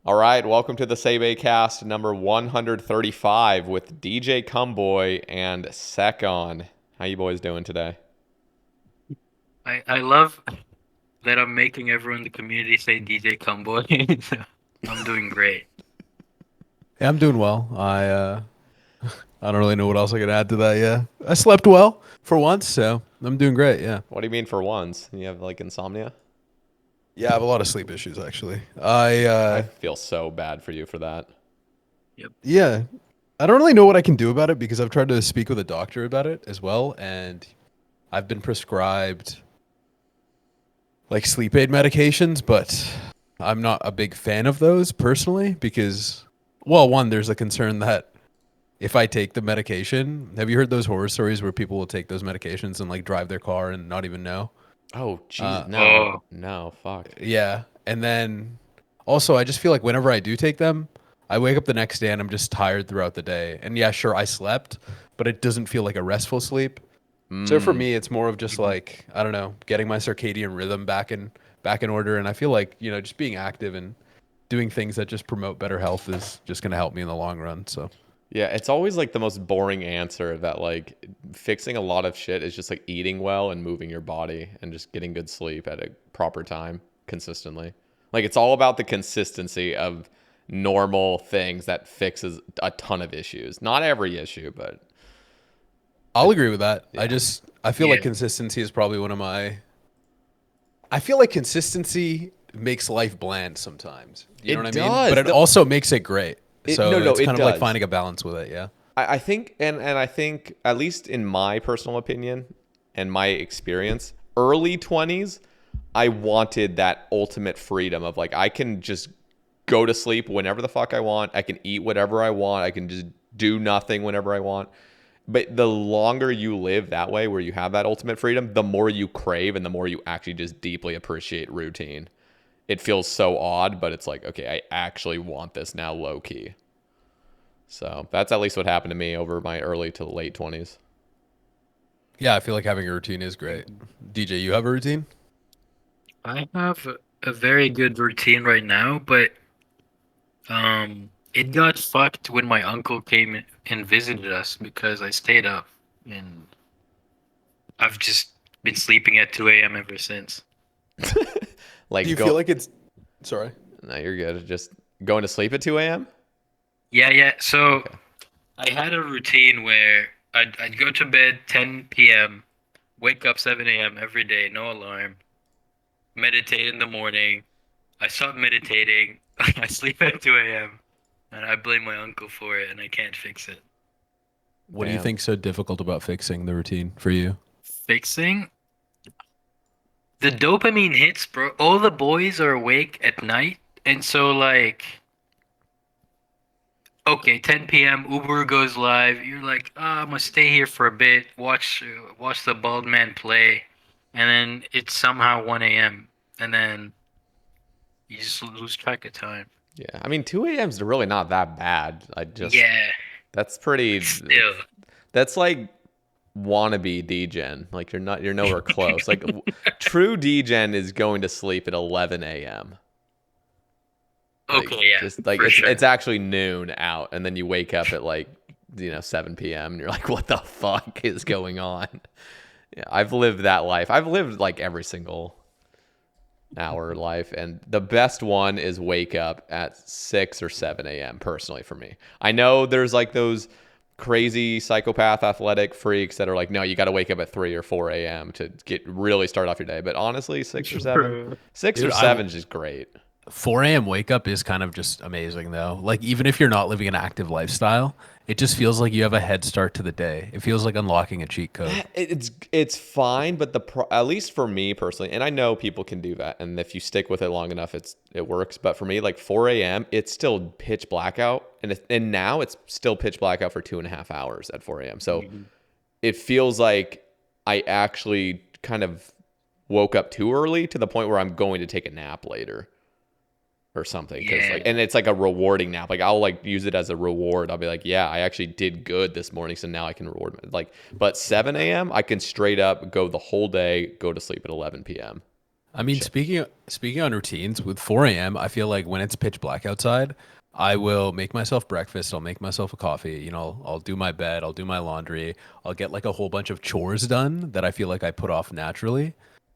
All right, welcome to the Sae Bae cast number 135 with DJ Kumboi and Sekhon. How you boys doing today? I love that I'm making everyone in the community say DJ Kumboi. So, I'm doing great. Yeah, I'm doing well. I don't really know what else I could add to that. Yeah, I slept well for once, so I'm doing great. Yeah, What do you mean for ones? You have like insomnia? yeah, I have a lot of sleep issues actually. I feel so bad for you for that. Yep. Yeah, I don't really know what I can do about it because I've tried to speak with a doctor about it as well, and I've been prescribed like sleep aid medications, but I'm not a big fan of those personally because, well, one, there's a concern that if I take the medication, have you heard those horror stories where people will take those medications and like drive their car and not even know? Oh, Jesus, Uh, no. Oh, No, fuck. yeah. And then also, I just feel like whenever I do take them, I wake up the next day and I'm just tired throughout the day. And yeah, sure, I slept, but it doesn't feel like a restful sleep. So for Mm. me, it's more of just like, I don't know, getting my circadian rhythm back in order. And I feel like, just being active and doing things that just promote better health is just going to help me in the long run. So Yeah, it's always like the most boring answer that like fixing a lot of shit is just like eating well and moving your body and just getting good sleep at a proper time consistently. Like it's all about the consistency of normal things that fixes a ton of issues. Not every issue, but I'll agree with that. yeah. I feel like yeah. consistency is probably one of my, I feel like consistency makes life bland sometimes. You know It what I mean? But does. it also makes it great. No, So no, it's it kind of like does. finding a balance with it. Yeah. I think and I think at least in my personal opinion and my experience, early 20s, I wanted that ultimate freedom of like I can just go to sleep whenever the fuck I want. I can eat whatever I want. I can just do nothing whenever I want. But the longer you live that way where you have that ultimate freedom, the more you crave and the more you actually just deeply appreciate routine. It feels so odd, but it's like, okay, I actually want this now low key. So that's at least what happened to me over my early to late 20s. Yeah. I feel like having a routine is great. DJ, you have a routine? I have a very good routine right now, but it got fucked when my uncle came and visited us because I stayed up and I've just been sleeping at 2 a.m. ever since. Do Like, you feel go, like it's, sorry. no, you're good. Just going to sleep at 2 a.m.? Yeah, yeah. So Okay. I had a routine where I'd go to bed 10 p.m., wake up 7 a.m. every day, no alarm, meditate in the morning. I stop meditating. I sleep at 2 a.m. and I blame my uncle for it and I can't fix it. What do you Damn. think so difficult about fixing the routine for you? Fixing? The dopamine hits, bro. All the boys are awake at night. And so, like, okay, 10 p.m., Uber goes live. You're like, I'm gonna stay here for a bit, watch the bald man play. And then it's somehow 1 a.m. And then you just lose track of time. Yeah. I mean, 2 a.m. is really not that bad. Yeah, That's but pretty, still. that's like wannabe degen. Like, you're nowhere close. Like, true degen is going to sleep at 11 a.m. Like, Okay, yeah, just like for sure. it's actually noon out, and then you wake up at like, 7 p.m. and you're like, what the fuck is going on? Yeah, I've lived that life. I've lived like every single hour life, and the best one is wake up at 6 or 7 a.m. personally for me. I know there's like those crazy psychopath athletic freaks that are like, no, you got to wake up at 3 or 4 a.m. to get really start off your day. But honestly, 6 or 7, Bro. 6 or Dude, 7 is just great. 4 a.m. wake up is kind of just amazing though. Like even if you're not living an active lifestyle, it just feels like you have a head start to the day. It feels like unlocking a cheat code. It's fine, but at least for me personally, and I know people can do that, and if you stick with it long enough, it works. But for me, like 4 a.m., it's still pitch blackout, and now it's still pitch blackout for 2.5 hours at 4 a.m. So Mhm. it feels like I actually kind of woke up too early to the point where I'm going to take a nap later or something, because Yeah. like, and it's like a rewarding nap. Like I'll like use it as a reward. I'll be like, yeah, I actually did good this morning, so now I can reward like. But 7 a.m. I can straight up go the whole day, go to sleep at 11 p.m. I mean, Shit. speaking on routines with 4 a.m., I feel like when it's pitch black outside, I will make myself breakfast. I'll make myself a coffee. You know, I'll do my bed. I'll do my laundry. I'll get like a whole bunch of chores done that I feel like I put off naturally.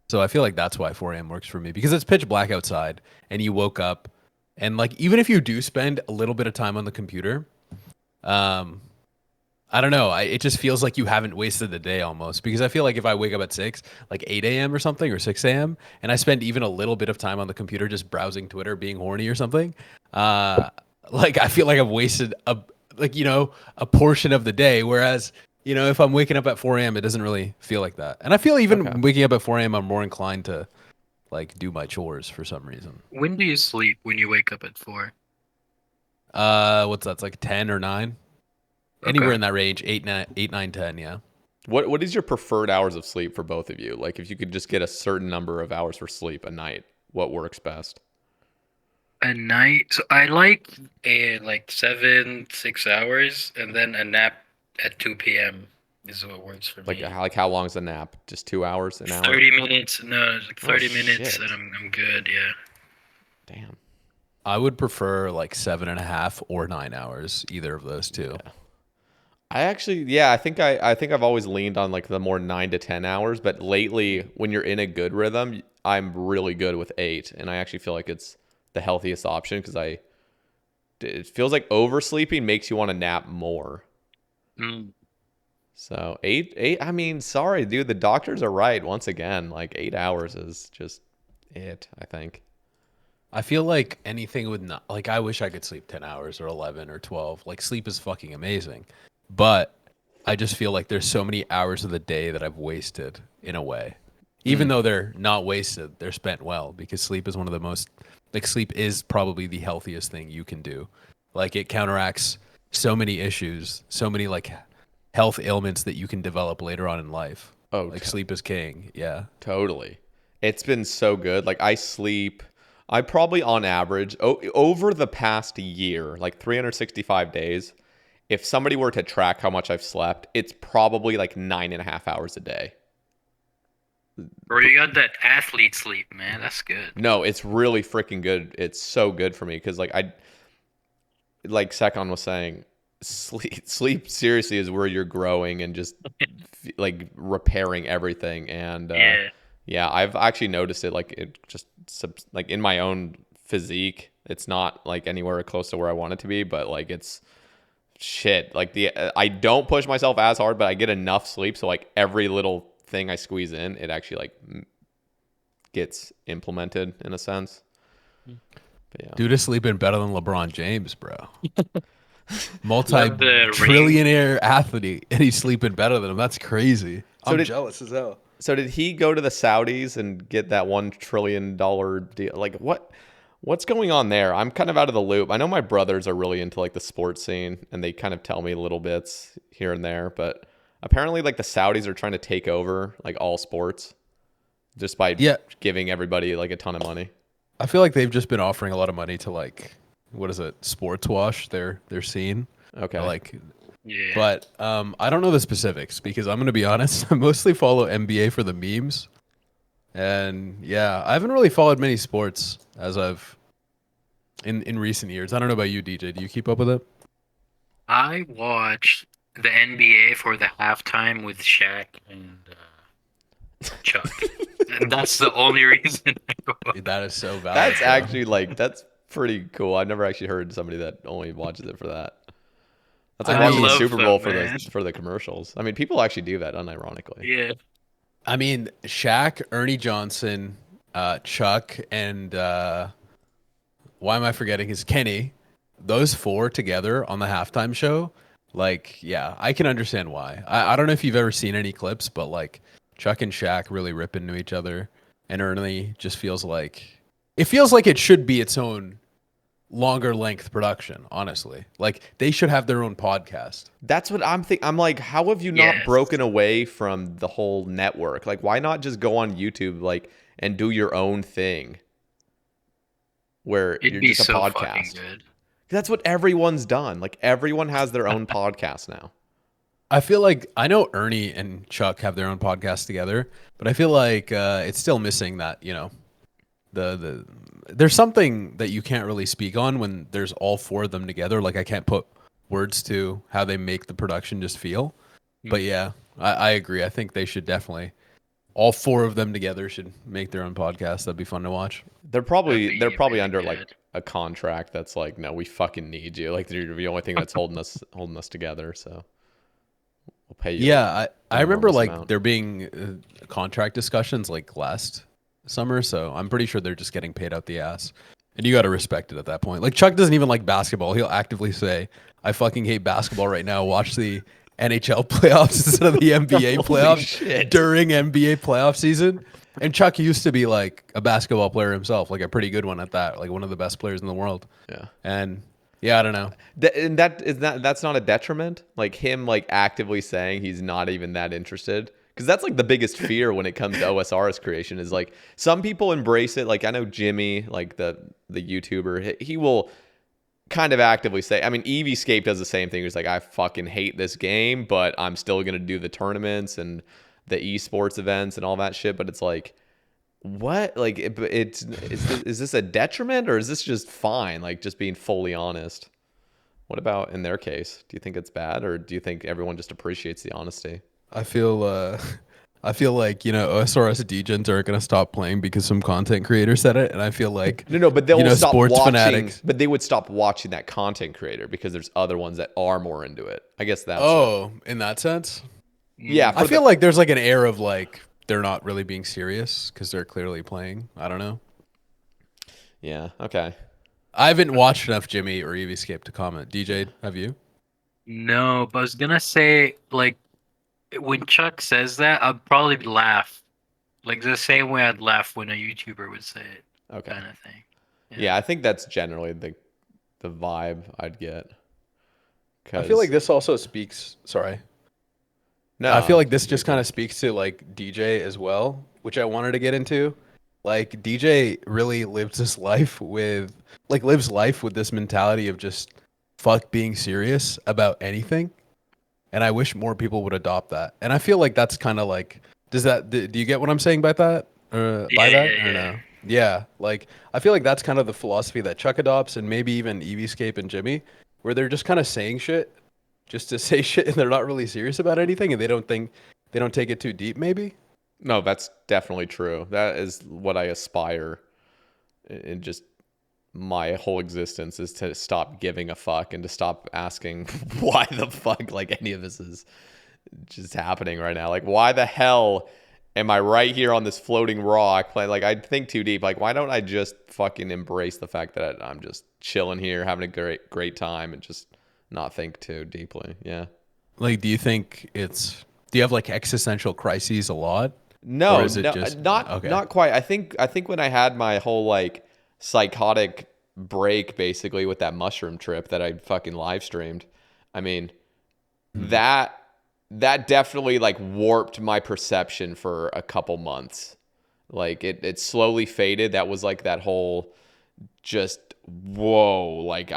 So I feel like that's why 4 a.m. works for me because it's pitch black outside and you woke up and like even if you do spend a little bit of time on the computer, um, I don't know. It just feels like you haven't wasted the day almost because I feel like if I wake up at 6, like 8 a.m. or something or 6 a.m. and I spend even a little bit of time on the computer just browsing Twitter, being horny or something, like I feel like I've wasted a portion of the day. Whereas, you know, if I'm waking up at 4 a.m., it doesn't really feel like that. And I feel even waking up at 4 a.m., I'm more inclined to like do my chores for some reason. When do you sleep when you wake up at 4? What's that? It's like 10 or 9. Anywhere in that range, 8, 9, 10, yeah. What is your preferred hours of sleep for both of you? Like if you could just get a certain number of hours for sleep a night, what works best? A night. So I like a like 6 hours, and then a nap at 2 p.m. is what works for me. Like how long is a nap? Just 2 hours, an hour? 30 minutes. No, it's like 30 minutes, shit. and I'm good. Yeah. Damn. I would prefer like 7.5 or 9 hours, either of those two. Yeah. I think I've always leaned on like the more 9 to 10 hours, but lately when you're in a good rhythm, I'm really good with 8, and I actually feel like it's the healthiest option because it feels like oversleeping makes you want to nap more. So 8, I mean, sorry, dude, the doctors are right once again. Like 8 hours is just it, I think. I feel like anything would not like I wish I could sleep 10 hours or 11 or 12. Like sleep is fucking amazing. But I just feel like there's so many hours of the day that I've wasted in a way. Even though they're not wasted, they're spent well because sleep is one of the most like sleep is probably the healthiest thing you can do. Like it counteracts so many issues, so many like health ailments that you can develop later on in life. Oh, like sleep is king. Yeah. Totally. It's been so good. Like I probably on average over the past year, like 365 days, if somebody were to track how much I've slept, it's probably like 9.5 hours a day. Bro, you got that athlete sleep, man. That's good. No, it's really freaking good. It's so good for me because like Sekhon was saying, sleep seriously is where you're growing and just like repairing everything. And yeah, I've actually noticed it. Like it just like in my own physique, it's not like anywhere close to where I want it to be, but like it's shit. Like I don't push myself as hard, but I get enough sleep. So like every little thing I squeeze in, it actually like gets implemented in a sense. But yeah. Dude is sleeping better than LeBron James, bro. Multi-trillionaire athlete, and he's sleeping better than him. That's crazy. I'm jealous as hell. So did he go to the Saudis and get that $1 trillion deal? Like what's going on there? I'm kind of out of the loop. I know my brothers are really into like the sports scene and they kind of tell me little bits here and there, but apparently like the Saudis are trying to take over like all sports just by giving everybody like a ton of money. I feel like they've just been offering a lot of money to like, what is it? Sports wash their scene. Okay. Like, yeah. But I don't know the specifics because I'm going to be honest. I mostly follow NBA for the memes. And yeah, I haven't really followed many sports as I've in recent years. I don't know about you, DJ. Do you keep up with it? I watched the NBA for the halftime with Shaq and Chuck. And that's the only reason I Dude, that is so valid. That's actually like that's pretty cool. I've never actually heard somebody that only watches it for that. That's like watching the Super Bowl for the commercials. I mean, people actually do that unironically. Yeah. I mean, Shaq, Ernie Johnson, Chuck, and why am I forgetting his Kenny? Those four together on the halftime show, like, yeah, I can understand why. I don't know if you've ever seen any clips, but like Chuck and Shaq really rip into each other, and Ernie just feels like it should be its own longer length production, honestly. Like they should have their own podcast. That's what I'm thinking. I'm like, how have you not broken away from the whole network? Like, why not just go on YouTube like and do your own thing where you're just a podcast? That's what everyone's done. Like everyone has their own podcast now. I feel like I know Ernie and Chuck have their own podcast together, but I feel like it's still missing that, you know, the there's something that you can't really speak on when there's all four of them together. Like I can't put words to how they make the production just feel. But yeah, I agree. I think they should definitely, all four of them together should make their own podcast. That'd be fun to watch. They're probably That'd be really under good. like a contract that's like, no, we fucking need you. Like they're the only thing that's holding us together. So we'll pay you. Yeah, I remember enormous like amount. there being contract discussions like last summer, so I'm pretty sure they're just getting paid out the ass. And you got to respect it at that point. Like Chuck doesn't even like basketball. He'll actively say, "I fucking hate basketball right now. Watch the NHL playoffs instead of the NBA playoffs shit. during NBA playoff season." And Chuck used to be like a basketball player himself, like a pretty good one at that, like one of the best players in the world. Yeah. And yeah, I don't know. And that's not a detriment. Like him like actively saying he's not even that interested. Because that's like the biggest fear when it comes to OSRS creation is like some people embrace it. Like I know Jimmy, like the YouTuber, he will kind of actively say, I mean, EVscape does the same thing. He's like, I fucking hate this game, but I'm still going to do the tournaments and the esports events and all that shit. But it's like, what? Like, is this a detriment or is this just fine? Like just being fully honest. What about in their case? Do you think it's bad or do you think everyone just appreciates the honesty? I feel like, you know, OSRS degens aren't going to stop playing because some content creator said it. And I feel like, No, but they'll you know, stop sports watching. fanatics. But they would stop watching that content creator because there's other ones that are more into it. I guess that's In that sense? yeah. I feel like there's like an air of like they're not really being serious because they're clearly playing. I don't know. Yeah. Okay. I haven't watched enough Jimmy or EVscape to comment. DJ, have you? No, but I was gonna say, like, when Chuck says that, I'd probably laugh. Like the same way I'd laugh when a YouTuber would say it, Okay. kind of thing. Yeah, I think that's generally the vibe I'd get. I feel like this also speaks. Sorry. no, I feel like this just kind of speaks to like DJ as well, which I wanted to get into. Like DJ really lives life with this mentality of just fuck being serious about anything. And I wish more people would adopt that. And I feel like that's kind of like, do you get what I'm saying by that? Or no? Yeah, like I feel like that's kind of the philosophy that Chuck adopts and maybe even EVscape and Jimmy, where they're just kind of saying shit just to say shit and they're not really serious about anything and they don't take it too deep maybe. No, that's definitely true. That is what I aspire in just my whole existence is to stop giving a fuck and to stop asking why the fuck like any of this is just happening right now. Like why the hell am I right here on this floating rock playing? Like I think too deep. Like why don't I just fucking embrace the fact that I'm just chilling here, having a great time and just not think too deeply. Yeah. Like do you have like existential crises a lot? No, Or is it just not quite. I think when I had my whole like psychotic break basically with that mushroom trip that I fucking live streamed, I mean, that definitely like warped my perception for a couple months. Like it slowly faded. That was like that whole just whoa, like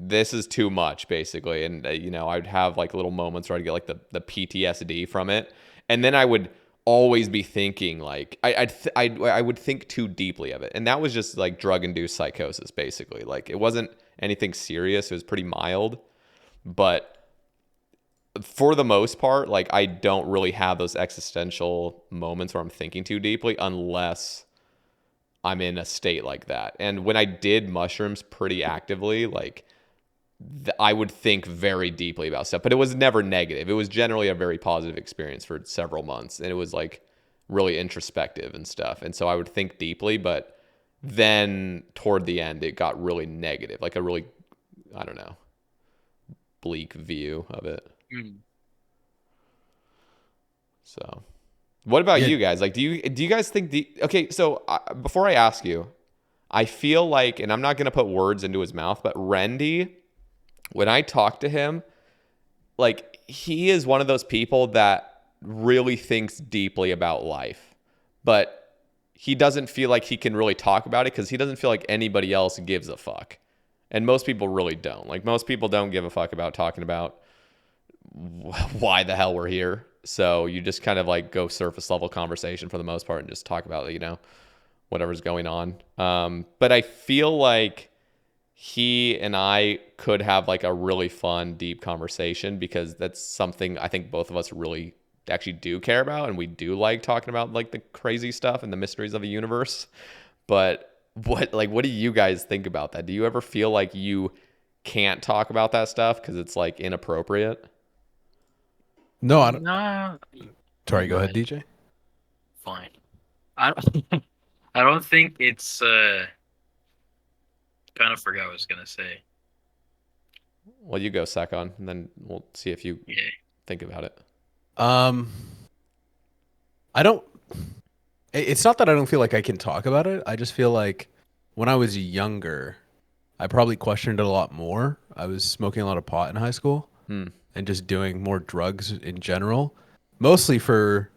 this is too much basically. And you know, I'd have like little moments where I'd get like the PTSD from it. And then I would always be thinking like I would think too deeply of it, and that was just like drug-induced psychosis basically. Like it wasn't anything serious, it was pretty mild, but for the most part like I don't really have those existential moments where I'm thinking too deeply unless I'm in a state like that. And when I did mushrooms pretty actively, like I would think very deeply about stuff, but it was never negative. It was generally a very positive experience for several months. And it was like really introspective and stuff. And so I would think deeply, but then toward the end, it got really negative, like a really, I don't know, bleak view of it. So what about you guys? Like, do you guys think okay. So before I ask you, I feel like, and I'm not going to put words into his mouth, but Rendy, when I talk to him, like he is one of those people that really thinks deeply about life, but he doesn't feel like he can really talk about it because he doesn't feel like anybody else gives a fuck. And most people really don't. Like most people don't give a fuck about talking about why the hell we're here. So you just kind of like go surface level conversation for the most part and just talk about, you know, whatever's going on. But I feel like he and I could have like a really fun, deep conversation because that's something I think both of us really actually do care about, and we do like talking about like the crazy stuff and the mysteries of the universe. But what do you guys think about that? Do you ever feel like you can't talk about that stuff because it's like inappropriate? No, I don't. Nah. Sorry, go ahead, DJ. Fine. I don't, I don't think it's kind of forgot what I was gonna say. Well, you go, Sekhon, and then we'll see if you Yeah. think about it. I don't. It's not that I don't feel like I can talk about it. I just feel like when I was younger, I probably questioned it a lot more. I was smoking a lot of pot in high school and just doing more drugs in general, mostly for,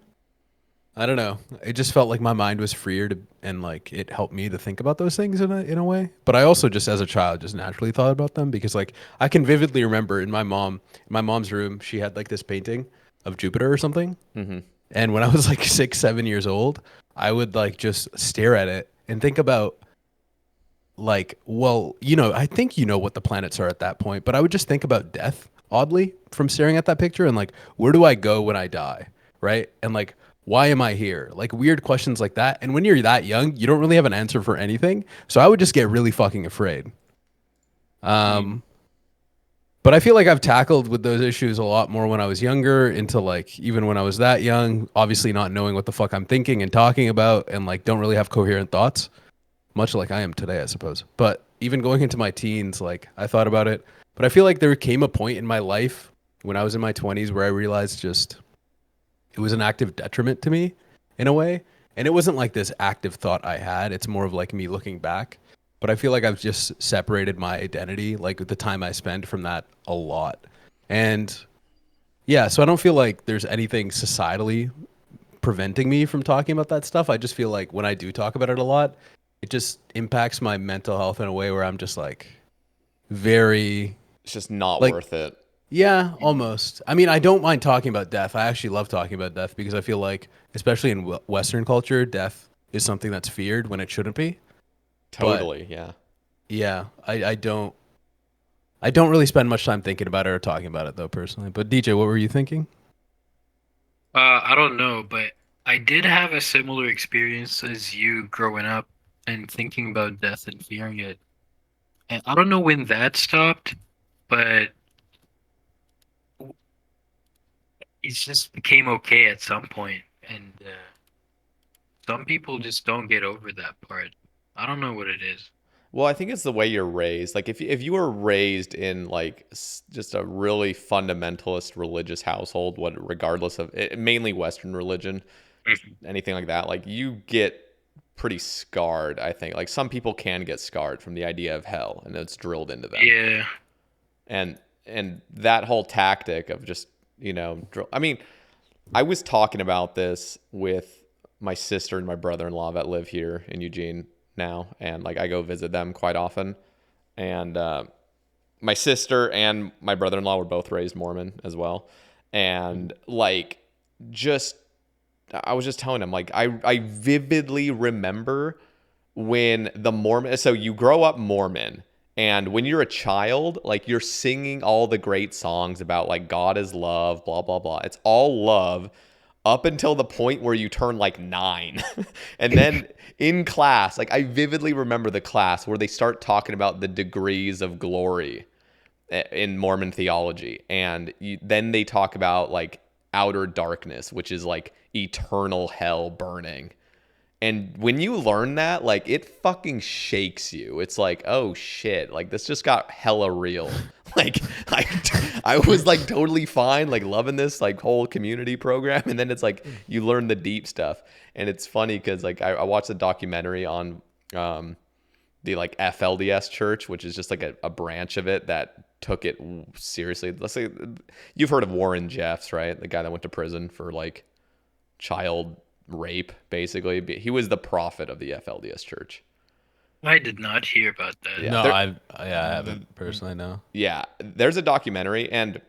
I don't know. It just felt like my mind was freer to, and like it helped me to think about those things in a way. But I also just as a child just naturally thought about them because like I can vividly remember in my mom's room, she had like this painting of Jupiter or something. Mm-hmm. And when I was like 6, 7 years old, I would like just stare at it and think about like, well, I think what the planets are at that point, but I would just think about death oddly from staring at that picture and like, where do I go when I die? Right. And like, why am I here? Like weird questions like that. And when you're that young, you don't really have an answer for anything. So I would just get really fucking afraid. But I feel like I've tackled with those issues a lot more when I was younger into like, even when I was that young, obviously not knowing what the fuck I'm thinking and talking about and like don't really have coherent thoughts, much like I am today, I suppose. But even going into my teens, like I thought about it, but I feel like there came a point in my life when I was in my 20s where I realized just it was an active detriment to me in a way. And it wasn't like this active thought I had. It's more of like me looking back. But I feel like I've just separated my identity, like the time I spend from that a lot. And yeah, so I don't feel like there's anything societally preventing me from talking about that stuff. I just feel like when I do talk about it a lot, it just impacts my mental health in a way where I'm just like very... It's just not like, worth it. Yeah, almost. I mean, I don't mind talking about death. I actually love talking about death because I feel like, especially in Western culture, death is something that's feared when it shouldn't be. Totally, yeah. Yeah, I don't really spend much time thinking about it or talking about it though personally. But DJ, what were you thinking? I don't know, but I did have a similar experience as you growing up and thinking about death and fearing it. And I don't know when that stopped, but it just became okay at some point. And some people just don't get over that part. I don't know what it is. Well, I think it's the way you're raised. Like if you were raised in like just a really fundamentalist religious household, regardless of it, mainly Western religion, anything like that, like you get pretty scarred. I think like some people can get scarred from the idea of hell, and it's drilled into them. Yeah. And that whole tactic of just I mean, I was talking about this with my sister and my brother-in-law that live here in Eugene now, and like I go visit them quite often, and my sister and my brother-in-law were both raised Mormon as well, and like just I was just telling them like I vividly remember when the Mormon, so you grow up Mormon, and when you're a child, like you're singing all the great songs about like God is love, blah blah blah, it's all love up until the point where you turn like 9. And then in class, like I vividly remember the class where they start talking about the degrees of glory in Mormon theology. And then they talk about like outer darkness, which is like eternal hell burning. And when you learn that, like it fucking shakes you. It's like, oh shit, like this just got hella real. Like I was like totally fine, like loving this like whole community program, and then it's like you learn the deep stuff. And it's funny because like I watched a documentary on the like FLDS church, which is just like a branch of it that took it seriously. Let's say you've heard of Warren Jeffs, right? The guy that went to prison for like child rape, basically. He was the prophet of the FLDS church. I did not hear about that. Yeah, no, I haven't personally, no. Yeah, there's a documentary, and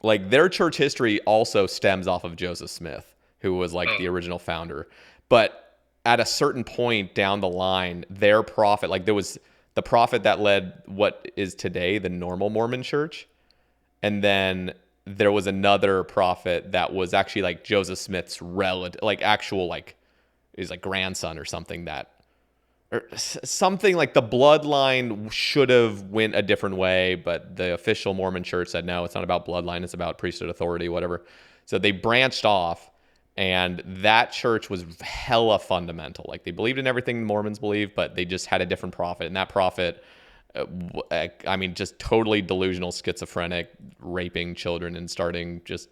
like their church history also stems off of Joseph Smith, who was like the original founder. But at a certain point down the line, their prophet, like there was the prophet that led what is today the normal Mormon church. And then there was another prophet that was actually like Joseph Smith's relative, like actual, like, is like grandson or something that, or something like the bloodline should have went a different way, but the official Mormon church said, no, it's not about bloodline. It's about priesthood authority, whatever. So they branched off, and that church was hella fundamental. Like they believed in everything the Mormons believe, but they just had a different prophet. And that prophet, I mean, just totally delusional, schizophrenic, raping children and starting just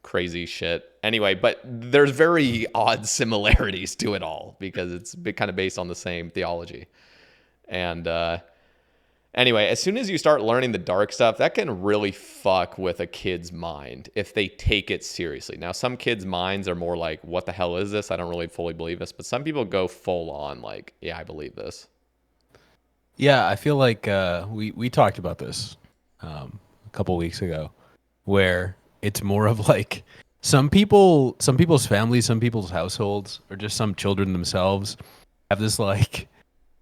crazy shit. Anyway, but there's very odd similarities to it all because it's kind of based on the same theology. And anyway, as soon as you start learning the dark stuff, that can really fuck with a kid's mind if they take it seriously. Now, some kids' minds are more like, what the hell is this? I don't really fully believe this. But some people go full on like, yeah, I believe this. Yeah, I feel like we talked about this a couple weeks ago, where it's more of like some people's families, some people's households, or just some children themselves have this like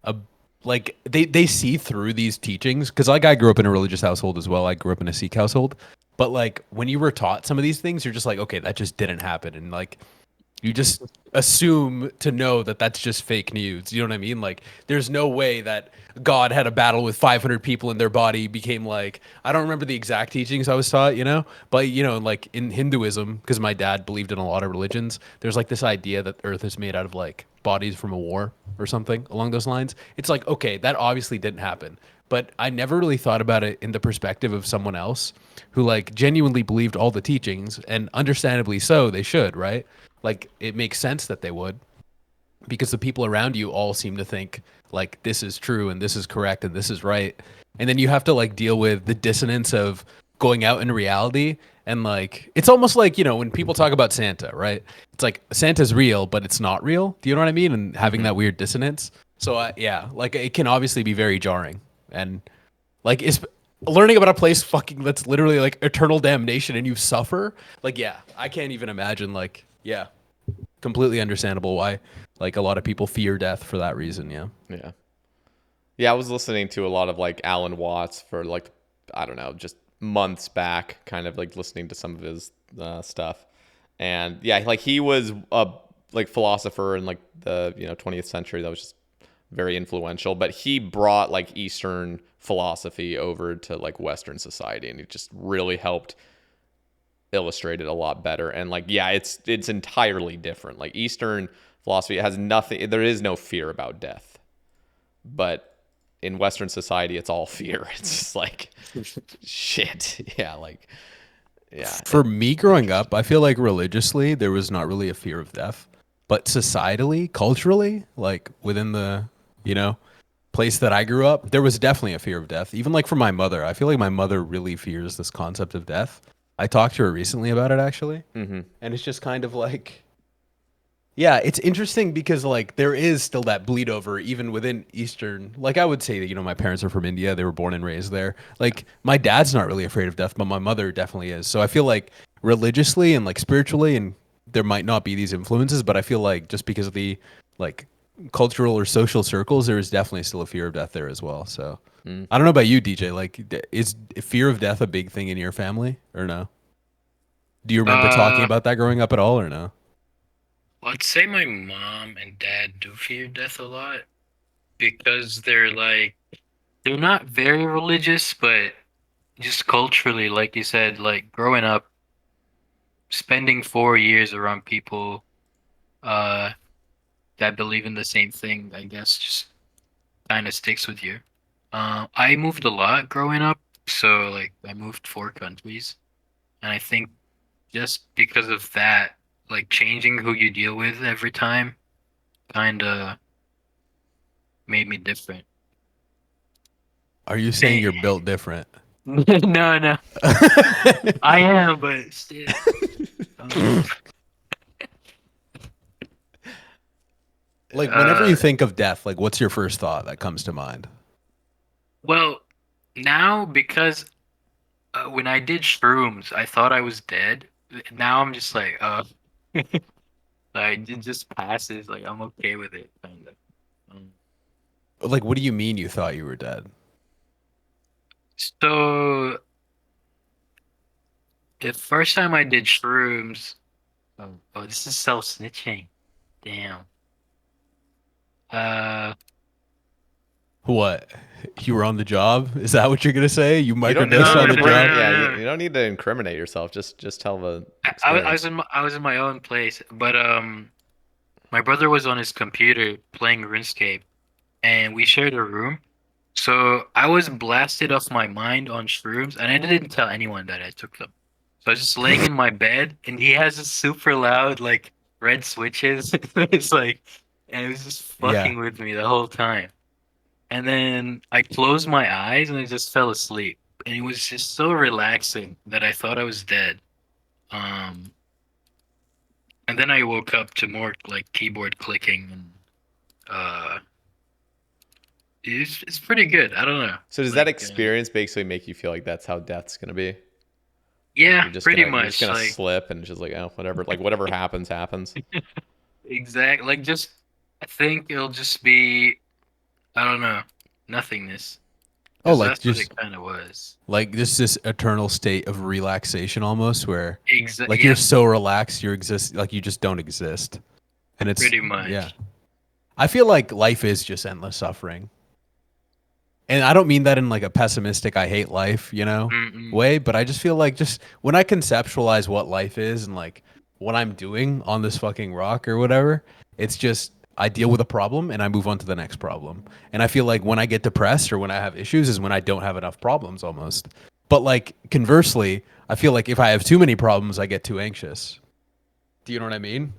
a like they see through these teachings. Because like I grew up in a religious household as well. I grew up in a Sikh household, but like when you were taught some of these things, you're just like, okay, that just didn't happen, and like you just assume to know that that's just fake news. You know what I mean? Like, there's no way that God had a battle with 500 people in their body, became like, I don't remember the exact teachings I was taught, you know? But, you know, like in Hinduism, because my dad believed in a lot of religions, there's like this idea that Earth is made out of like bodies from a war or something along those lines. It's like, okay, that obviously didn't happen. But I never really thought about it in the perspective of someone else who like genuinely believed all the teachings, and understandably so, they should, right? Like, it makes sense that they would, because the people around you all seem to think like this is true and this is correct and this is right. And then you have to like deal with the dissonance of going out in reality. And like, it's almost like, you know, when people talk about Santa, right? It's like Santa's real, but it's not real. Do you know what I mean? And having that weird dissonance. So yeah, like it can obviously be very jarring. And like, it's learning about a place fucking that's literally like eternal damnation and you suffer. Like, yeah, I can't even imagine. Like, yeah, completely understandable why like a lot of people fear death for that reason. Yeah, I was listening to a lot of like Alan Watts for like, I don't know, just months back, kind of like listening to some of his stuff. And yeah, like he was a like philosopher in like the 20th century that was just very influential, but he brought like Eastern philosophy over to like Western society, and it just really helped illustrate it a lot better. And like, yeah, it's entirely different. Like Eastern philosophy has nothing, there is no fear about death, but in Western society it's all fear. It's just like shit. Yeah. For me growing up, I feel like religiously there was not really a fear of death, but societally, culturally, like within the, you know, place that I grew up, there was definitely a fear of death. Even like for my mother, I feel like my mother really fears this concept of death. I talked to her recently about it actually. Mm-hmm. And it's just kind of like, yeah, it's interesting because like there is still that bleed over even within Eastern. Like I would say that, you know, my parents are from India. They were born and raised there. Like my dad's not really afraid of death, but my mother definitely is. So I feel like religiously and like spiritually, and there might not be these influences, but I feel like just because of the like cultural or social circles, there is definitely still a fear of death there as well. So I don't know about you, DJ. Like, is fear of death a big thing in your family or no? Do you remember talking about that growing up at all or no? I'd say my mom and dad do fear death a lot because they're not very religious, but just culturally, like you said, like growing up, spending 4 years around people uh that believe in the same thing, I guess just kind of sticks with you. I moved a lot growing up, so like I moved 4 countries, and I think just because of that, like changing who you deal with every time kind of made me different. Are you saying you're built different? No. I am, but still. Like whenever you think of death, like what's your first thought that comes to mind? Well, now because when I did shrooms, I thought I was dead. Now I'm just like, Like it just passes. Like I'm okay with it, kind of. Like, what do you mean you thought you were dead? So the first time I did shrooms, oh, this is self snitching. Damn. Uh, What? You were on the job? Is that what you're gonna say? You You don't need microdosed to on the job? Yeah, no. you don't need to incriminate yourself. Just tell the I was experience. I was in my own place, but my brother was on his computer playing RuneScape, and we shared a room. So I was blasted off my mind on shrooms, and I didn't tell anyone that I took them. So I was just laying in my bed, and he has this super loud like red switches. It's like, and it was just Yeah. fucking with me the whole time. And then I closed my eyes and I just fell asleep. And it was just so relaxing that I thought I was dead. Um, and then I woke up to more like keyboard clicking and uh, it's pretty good. I don't know. So does that Like, experience basically make you feel like that's how death's gonna be? yeah, pretty You're just much. gonna Like, slip and it's just like, oh, whatever. Like whatever happens, happens. exact. Like, just I think it'll just be I don't know, nothingness. Oh, Because like that's what just it kind of was. like this eternal state of relaxation almost where like you're Yep, so relaxed you exist like you just don't exist. And it's pretty yeah. much. I feel like life is just endless suffering. And I don't mean that in like a pessimistic I hate life, Mm-mm. way, but I just feel like just when I conceptualize what life is and like what I'm doing on this fucking rock or whatever, it's just I deal with a problem and I move on to the next problem. And I feel like when I get depressed or when I have issues is when I don't have enough problems almost. But like conversely, I feel like if I have too many problems, I get too anxious. Do you know what I mean?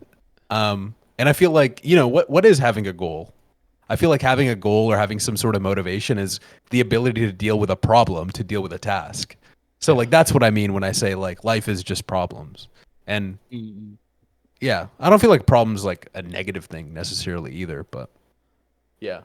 And I feel like, what is having a goal? I feel like having a goal or having some sort of motivation is the ability to deal with a problem, to deal with a task. So like that's what I mean when I say like life is just problems. And Mm-mm. yeah, I don't feel like problems like a negative thing necessarily either, but yeah.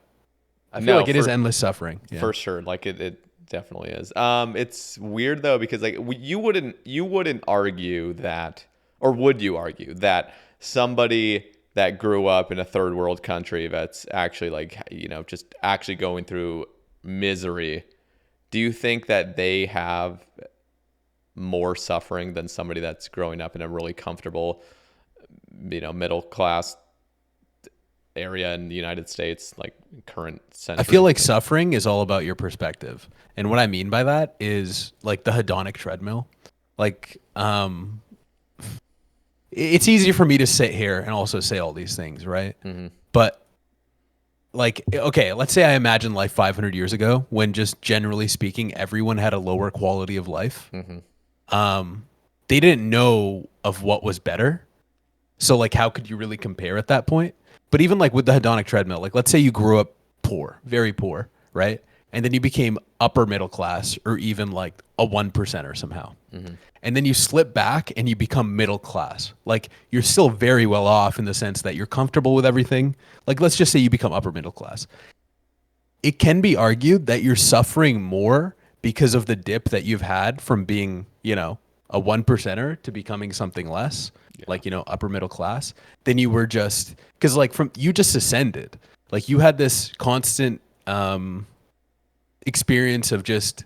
I feel No, like it is endless suffering. Yeah. for sure. Like it definitely is. It's weird though because like you wouldn't argue that, or would you argue that somebody that grew up in a third world country that's actually like just actually going through misery, do you think that they have more suffering than somebody that's growing up in a really comfortable, middle class area in the United States, like current I feel century? like suffering is all about your perspective. And what I mean by that is like the hedonic treadmill. Like it's easy for me to sit here and also say all these things, right? Mm-hmm. But like, okay, let's say I imagine life 500 years ago when just generally speaking, everyone had a lower quality of life. Mm-hmm. They didn't know of what was better. So like, how could you really compare at that point? But even like with the hedonic treadmill, like let's say you grew up poor, very poor, right? And then you became upper middle class or even like a 1%er somehow. Mm-hmm. And then you slip back and you become middle class. Like you're still very well off in the sense that you're comfortable with everything. Like let's just say you become upper middle class. It can be argued that you're suffering more because of the dip that you've had from being, a 1%er to becoming something less, like, upper middle class, than you were just because like from you just ascended. Like you had this constant experience of just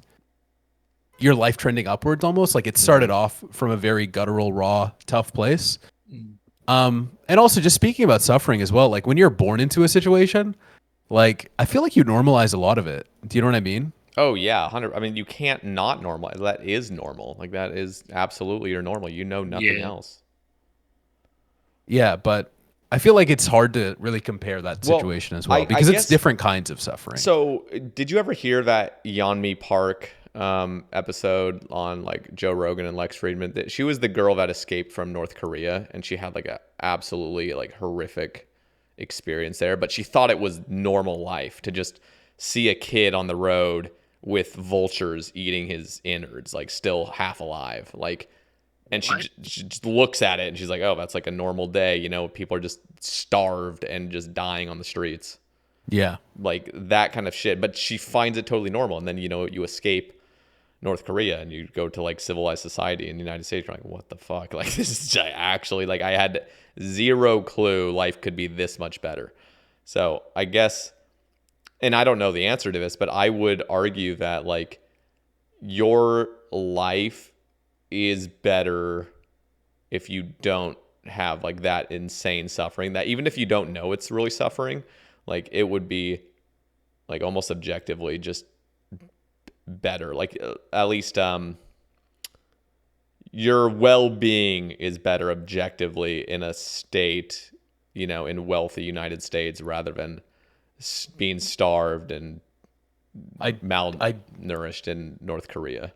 your life trending upwards almost like it started off from a very guttural, raw, tough place. And also just speaking about suffering as well, like when you're born into a situation, like I feel like you normalize a lot of it. Do you know what I mean? Oh yeah, 100. I mean, you can't not normalize. That is normal. Like that is absolutely your normal. You know nothing Yeah. else. Yeah, but I feel like it's hard to really compare that Well, situation as well I because it's guess different kinds of suffering. so. Did you ever hear that Yeonmi Park episode on like Joe Rogan and Lex Friedman? That she was the girl that escaped from North Korea, and she had like a absolutely like horrific experience there. But she thought it was normal life to just see a kid on the road with vultures eating his innards, like still half alive, like. And What? she just looks at it and she's like, oh, that's like a normal day. People are just starved and just dying on the streets. Yeah. Like that kind of shit. But she finds it totally normal. And then, you escape North Korea, and you go to like civilized society in the United States, you're like, what the fuck? Like, this is actually, like, I had zero clue life could be this much better. So I guess, and I don't know the answer to this, but I would argue that like your life is better if you don't have like that insane suffering, that even if you don't know it's really suffering, like it would be like almost objectively just better. Like at least your well-being is better objectively in a state, you know, in wealthy United States rather than being starved and malnourished in North Korea.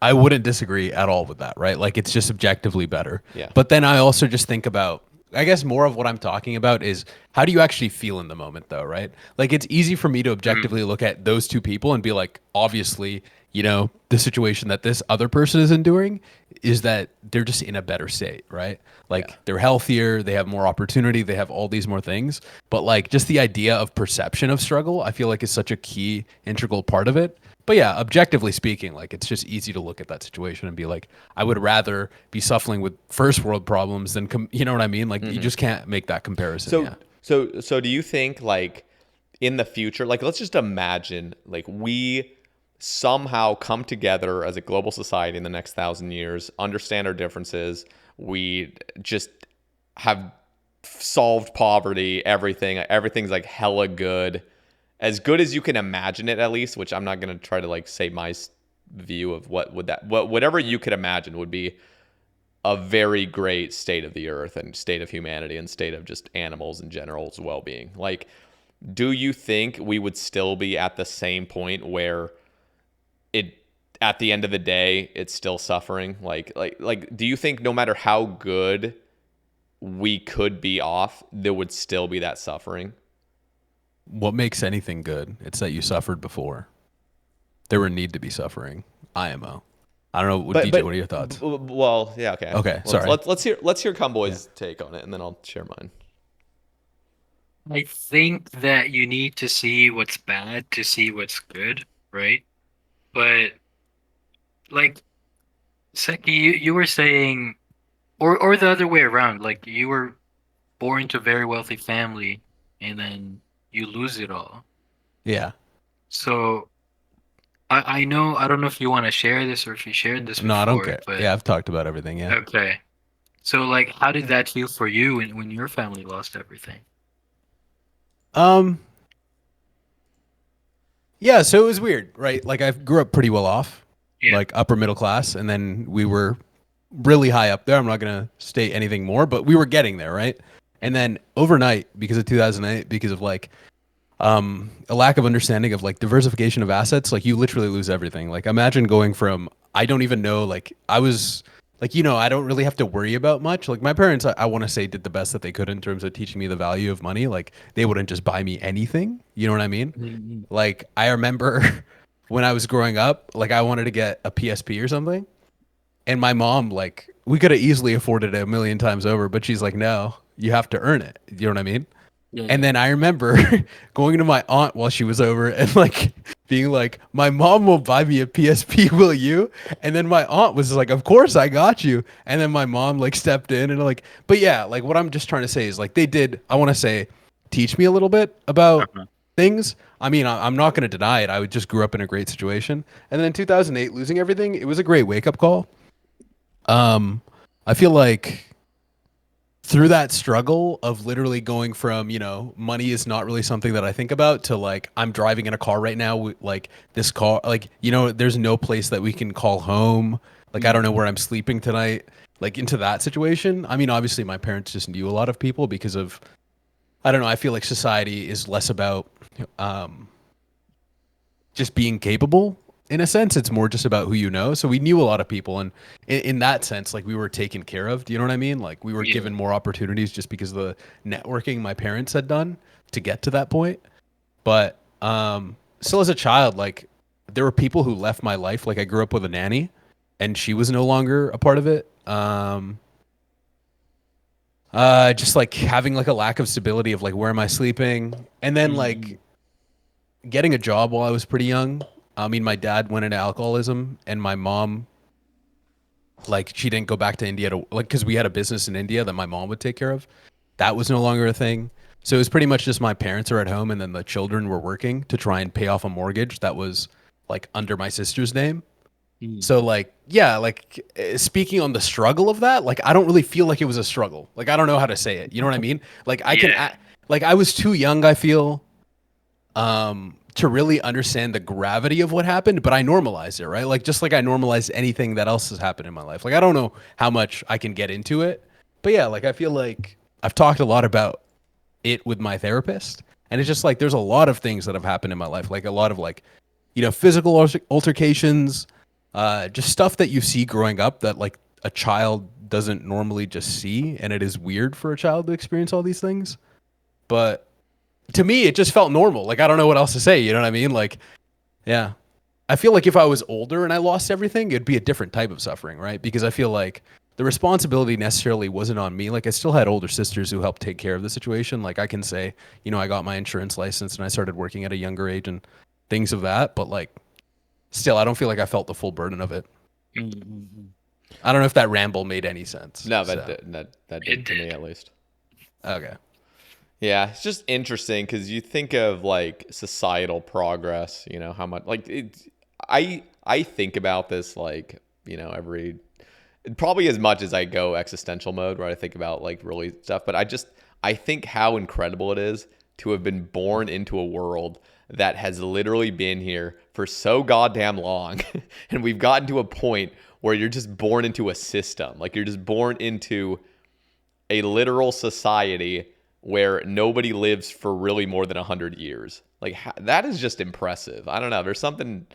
I wouldn't disagree at all with that, right? Like it's just objectively better. Yeah. But then I also just think about, I guess more of what I'm talking about is how do you actually feel in the moment though, right? Like it's easy for me to objectively look at those two people and be like, obviously, you know, the situation that this other person is enduring is that they're just in a better state, right? Like they're healthier, they have more opportunity, they have all these more things. But like just the idea of perception of struggle, I feel like is such a key integral part of it. But yeah, objectively speaking, like it's just easy to look at that situation and be like, I would rather be suffering with first world problems than, you know what I mean? Like you just can't make that comparison. So do you think like in the future, like let's just imagine like we somehow come together as a global society in the next 1,000 years, understand our differences, we just have solved poverty, everything's like hella good. As good as you can imagine it, at least, which I'm not going to try to like say my view of whatever you could imagine would be a very great state of the earth and state of humanity and state of just animals in general's well-being. Like, do you think we would still be at the same point where at the end of the day, it's still suffering? Like, do you think no matter how good we could be off, there would still be that suffering? What makes anything good? It's that you suffered before. There would need to be suffering. IMO. I don't know. DJ, what are your thoughts? Well, yeah, okay. Okay, Well, sorry. Let's hear Kumboi's take on it, and then I'll share mine. I think that you need to see what's bad to see what's good, right? But like Seki, you were saying, or the other way around, like you were born to a very wealthy family and then you lose it all. Yeah. So I know, I don't know if you want to share this or if you shared this before. No, I don't care. But, yeah, I've talked about everything. Yeah. Okay. So like, how did that feel for you when your family lost everything? Yeah, so it was weird, right? Like I grew up pretty well off, Yeah. like upper middle class, and then we were really high up there. I'm not going to state anything more, but we were getting there, right? And then overnight, because of 2008, because of like a lack of understanding of like diversification of assets, like you literally lose everything. Like imagine going from, I don't even know, like I was like, you know, I don't really have to worry about much. Like my parents, I want to say, did the best that they could in terms of teaching me the value of money. Like they wouldn't just buy me anything. You know what I mean? Mm-hmm. Like I remember when I was growing up, like I wanted to get a PSP or something. And my mom, like, we could have easily afforded it 1,000,000 times over, but she's like, no, you have to earn it. You know what I mean? Yeah. And then I remember going to my aunt while she was over and like being like, my mom won't buy me a PSP, will you? And then my aunt was like, of course I got you. And then my mom like stepped in and like, but yeah, like what I'm just trying to say is like they did, I want to say, teach me a little bit about things. I mean, I'm not going to deny it. I just grew up in a great situation. And then in 2008, losing everything, it was a great wake up call. I feel like through that struggle of literally going from, you know, money is not really something that I think about to like, I'm driving in a car right now. Like this car, like, you know, there's no place that we can call home. Like, I don't know where I'm sleeping tonight, like into that situation. I mean, obviously my parents just knew a lot of people because of, I don't know. I feel like society is less about, just being capable. In a sense, it's more just about who you know. So we knew a lot of people, and in that sense, like we were taken care of. Do you know what I mean? Like we were given more opportunities just because of the networking my parents had done to get to that point. But still, as a child, like there were people who left my life. Like I grew up with a nanny, and she was no longer a part of it. Just like having like a lack of stability of like where am I sleeping, and then like getting a job while I was pretty young. I mean, my dad went into alcoholism, and my mom, like, she didn't go back to India to, like, because we had a business in India that my mom would take care of. That was no longer a thing. So it was pretty much just my parents are at home, and then the children were working to try and pay off a mortgage that was like under my sister's name. So like, yeah, like speaking on the struggle of that, like I don't really feel like it was a struggle. Like I don't know how to say it. You know what I mean? Like I can, like I was too young, I feel, to really understand the gravity of what happened, but I normalized it, right? Like just like I normalized anything that else has happened in my life. Like I don't know how much I can get into it, but yeah, like I feel like I've talked a lot about it with my therapist, and it's just like there's a lot of things that have happened in my life, like a lot of like, you know, physical altercations, just stuff that you see growing up that like a child doesn't normally just see, and it is weird for a child to experience all these things. But to me, it just felt normal. Like I don't know what else to say. You know what I mean? Like, yeah, I feel like if I was older and I lost everything, it'd be a different type of suffering, right? Because I feel like the responsibility necessarily wasn't on me. Like I still had older sisters who helped take care of the situation. Like I can say, you know, I got my insurance license and I started working at a younger age and things of that. But like, still, I don't feel like I felt the full burden of it. I don't know if that ramble made any sense. No, that did to me at least. Okay. Yeah, it's just interesting because you think of like societal progress, you know, how much like I think about this like, you know, probably as much as I go existential mode where I think about like really stuff, but I think how incredible it is to have been born into a world that has literally been here for so goddamn long. And we've gotten to a point where you're just born into a system. Like you're just born into a literal society where nobody lives for really more than 100 years. Like that is just impressive. I don't know. There's something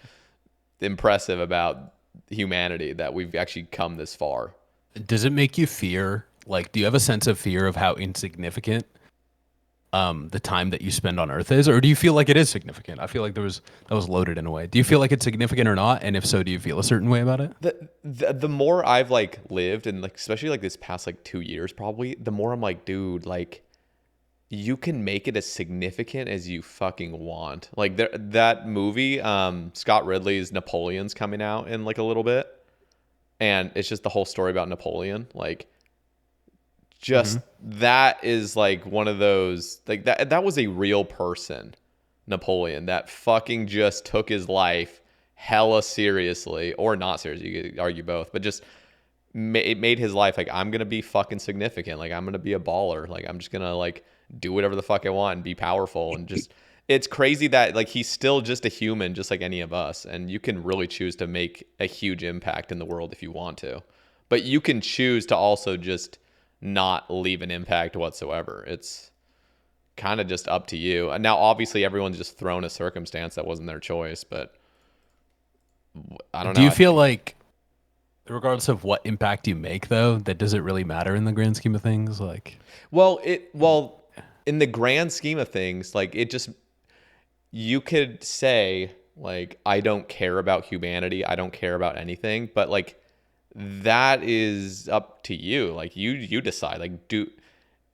impressive about humanity that we've actually come this far. Does it make you fear? Like, do you have a sense of fear of how insignificant the time that you spend on Earth is, or do you feel like it is significant? I feel like that was loaded in a way. Do you feel like it's significant or not? And if so, do you feel a certain way about it? The more I've like lived, and like especially like this past like 2 years, probably the more I'm like, dude, like you can make it as significant as you fucking want. Like that movie, Scott Ridley's Napoleon's coming out in like a little bit, and it's just the whole story about Napoleon. Like, just that is like one of those like that was a real person, Napoleon, that fucking just took his life hella seriously, or not seriously. You could argue both, but just it made his life like, I'm gonna be fucking significant. Like I'm gonna be a baller. Like I'm just gonna like do whatever the fuck I want and be powerful. And just it's crazy that like he's still just a human, just like any of us. And you can really choose to make a huge impact in the world if you want to, but you can choose to also just not leave an impact whatsoever. It's kind of just up to you. And now obviously everyone's just thrown a circumstance that wasn't their choice, but I don't know. Do you feel like, regardless of what impact you make, though, that does it really matter in the grand scheme of things? Like, well, in the grand scheme of things, like it just, you could say like, I don't care about humanity, I don't care about anything, but like that is up to you. Like you decide. Like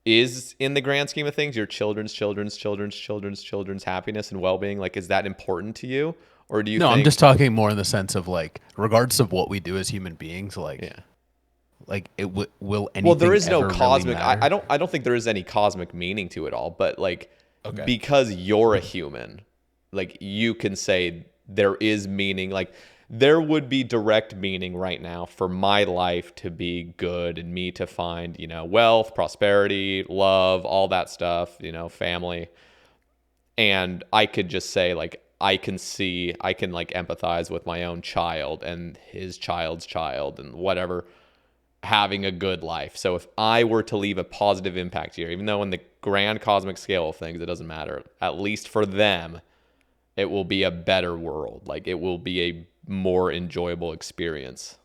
is in the grand scheme of things your children's happiness and well-being, like is that important to you? Or do you think... I'm just talking more in the sense of like, regardless of what we do as human beings, like, yeah, like it will anything. Well, there is no really cosmic. I don't think there is any cosmic meaning to it all. But like, because you're a human, like you can say there is meaning. Like there would be direct meaning right now for my life to be good and me to find, you know, wealth, prosperity, love, all that stuff, you know, family. And I could just say like, I can like empathize with my own child and his child's child and whatever, having a good life. So if I were to leave a positive impact here, even though in the grand cosmic scale of things, it doesn't matter, at least for them, it will be a better world. Like it will be a more enjoyable experience.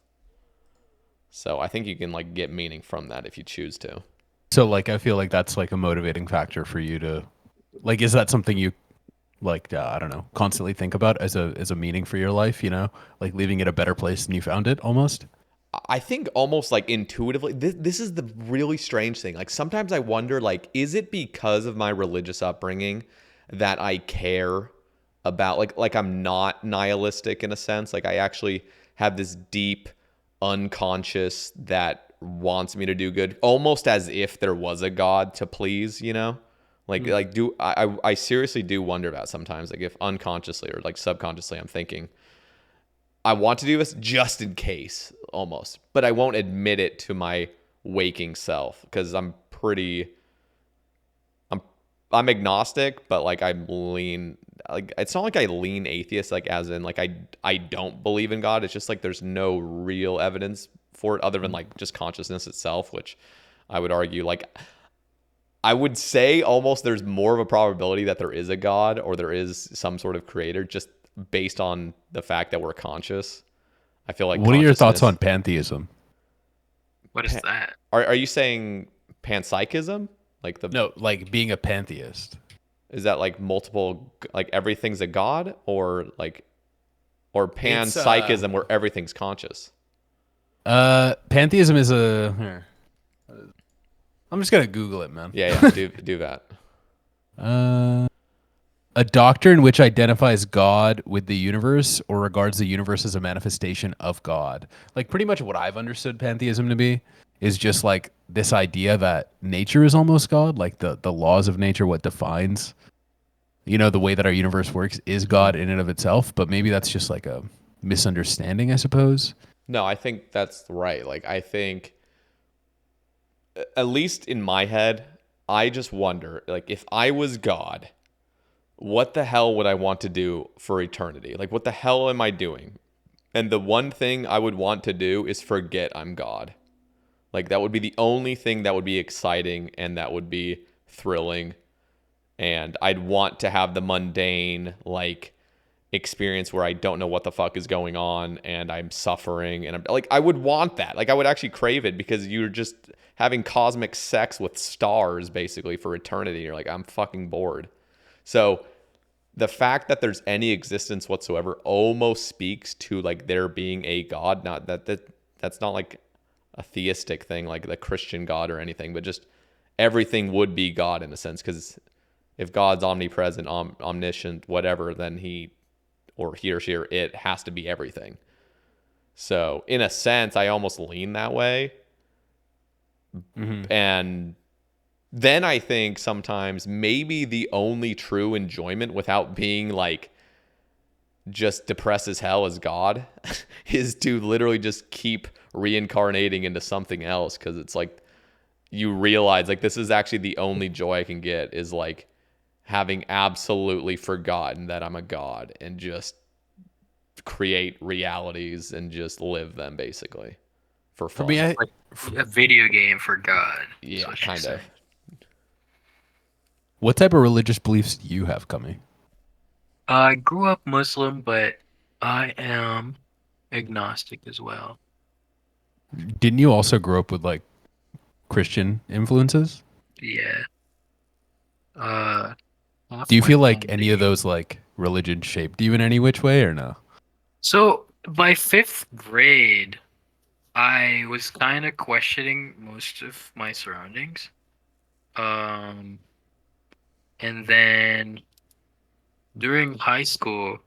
So I think you can like get meaning from that if you choose to. So like, I feel like that's like a motivating factor for you to like, is that something you like, I don't know, constantly think about as a meaning for your life, you know, like leaving it a better place than you found it almost? I think almost like intuitively, this is the really strange thing. Like sometimes I wonder, like, is it because of my religious upbringing that I care about like I'm not nihilistic in a sense. Like I actually have this deep unconscious that wants me to do good, almost as if there was a God to please, you know? Like do I seriously do wonder about sometimes, like if unconsciously or like subconsciously I'm thinking I want to do this just in case almost, but I won't admit it to my waking self because I'm agnostic, but like I'm lean, like it's not like I lean atheist, like as in like I don't believe in God. It's just like there's no real evidence for it other than like just consciousness itself, which I would argue like I would say almost there's more of a probability that there is a God or there is some sort of creator just based on the fact that we're conscious. I feel like What are your thoughts consciousness- on pantheism? What is that? Are you saying panpsychism? Like the No, like being a pantheist. is that like multiple, like everything's a god, or like, or panpsychism where everything's conscious? Pantheism is a. Here. I'm just gonna Google it, man. Yeah, do that. A doctrine which identifies God with the universe or regards the universe as a manifestation of God. Like pretty much what I've understood pantheism to be is just like this idea that nature is almost God, like the laws of nature, what defines, you know, the way that our universe works is God in and of itself. But maybe that's just like a misunderstanding, I suppose. No, I think that's right. Like I think, at least in my head, I just wonder, like if I was God, what the hell would I want to do for eternity? Like, what the hell am I doing? And the one thing I would want to do is forget I'm God. Like, that would be the only thing that would be exciting and that would be thrilling. And I'd want to have the mundane, like, experience where I don't know what the fuck is going on and I'm suffering. And I'm like, I would want that. Like, I would actually crave it because you're just having cosmic sex with stars, basically, for eternity. You're like, I'm fucking bored. So the fact that there's any existence whatsoever almost speaks to like there being a God. Not that's not like a theistic thing like the Christian God or anything, but just everything would be God in a sense, because if God's omnipresent, omniscient, whatever, then he or she or it has to be everything. So in a sense, I almost lean that way. Mm-hmm. And then I think sometimes maybe the only true enjoyment without being like just depressed as hell as God is to literally just keep reincarnating into something else, because it's like you realize like this is actually the only joy I can get is like having absolutely forgotten that I'm a god and just create realities and just live them basically for fun. For me, like a video game for God. Yeah, kind of. What type of religious beliefs do you have, Kami? I grew up Muslim, but I am agnostic as well. Didn't you also grow up with like Christian influences? Yeah. Do you feel like any of those like religion shaped you in any which way or no? So by fifth grade, I was kind of questioning most of my surroundings. And then during high school,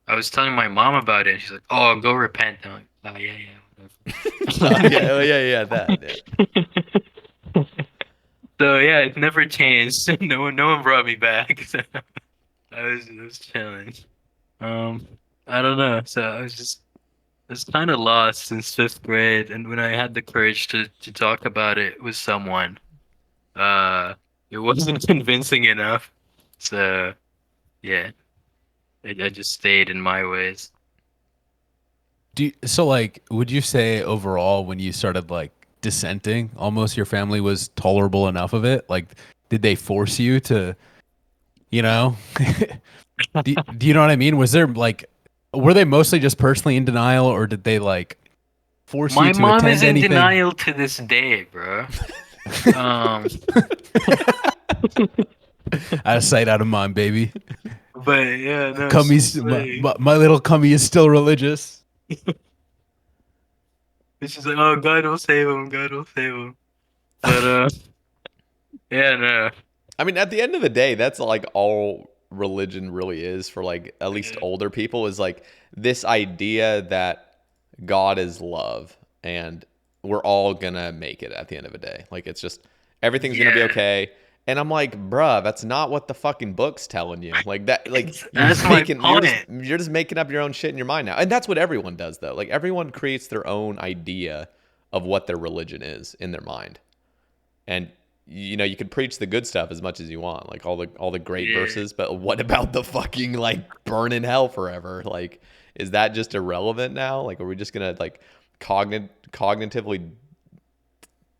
I was telling my mom about it, and she's like, "Oh, go repent." I'm like, "Oh yeah, whatever." yeah, that. Yeah. So yeah, it never changed. No one brought me back. So I was chilling. I don't know. So I was kind of lost since fifth grade, and when I had the courage to talk about it with someone, it wasn't convincing enough. So yeah, I just stayed in my ways. So like, would you say overall when you started like dissenting, almost your family was tolerable enough of it? Like, did they force you to, you know, do you know what I mean? Was there like, were they mostly just personally in denial, or did they like force you to My mom attend is in anything? denial to this day, bro. Out of sight, out of mind, baby. But yeah, no. Cummy's, my little Cummy is still religious. She's like, "Oh, God will save him. God will save him." But yeah, no. I mean, at the end of the day, that's like all religion really is for like at least Yeah. older people is like this idea that God is love and we're all gonna make it at the end of the day. Like it's just everything's gonna be Yeah. okay. And I'm like, bruh, that's not what the fucking book's telling you. Like that, like That's my point. you're just making up your own shit in your mind now. And that's what everyone does though. Like everyone creates their own idea of what their religion is in their mind. And you know, you can preach the good stuff as much as you want, like all the great Yeah. verses, but what about the fucking like burn in hell forever? Like, is that just irrelevant now? Like, are we just gonna like cognitively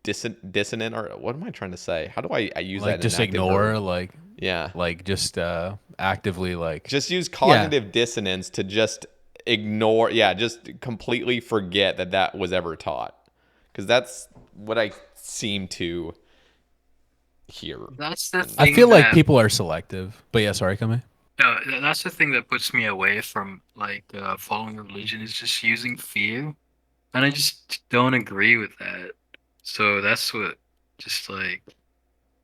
dissonant, or what am I trying to say? How do I use that? Like in just an active ignore, verb? like Yeah, like just actively like just use cognitive dissonance to just ignore. Yeah, just completely forget that was ever taught, because that's what I seem to hear. That's the thing. I feel like that- people are selective. But yeah, sorry, come in. No, that's the thing that puts me away from like following religion is just using fear, and I just don't agree with that. So that's what just like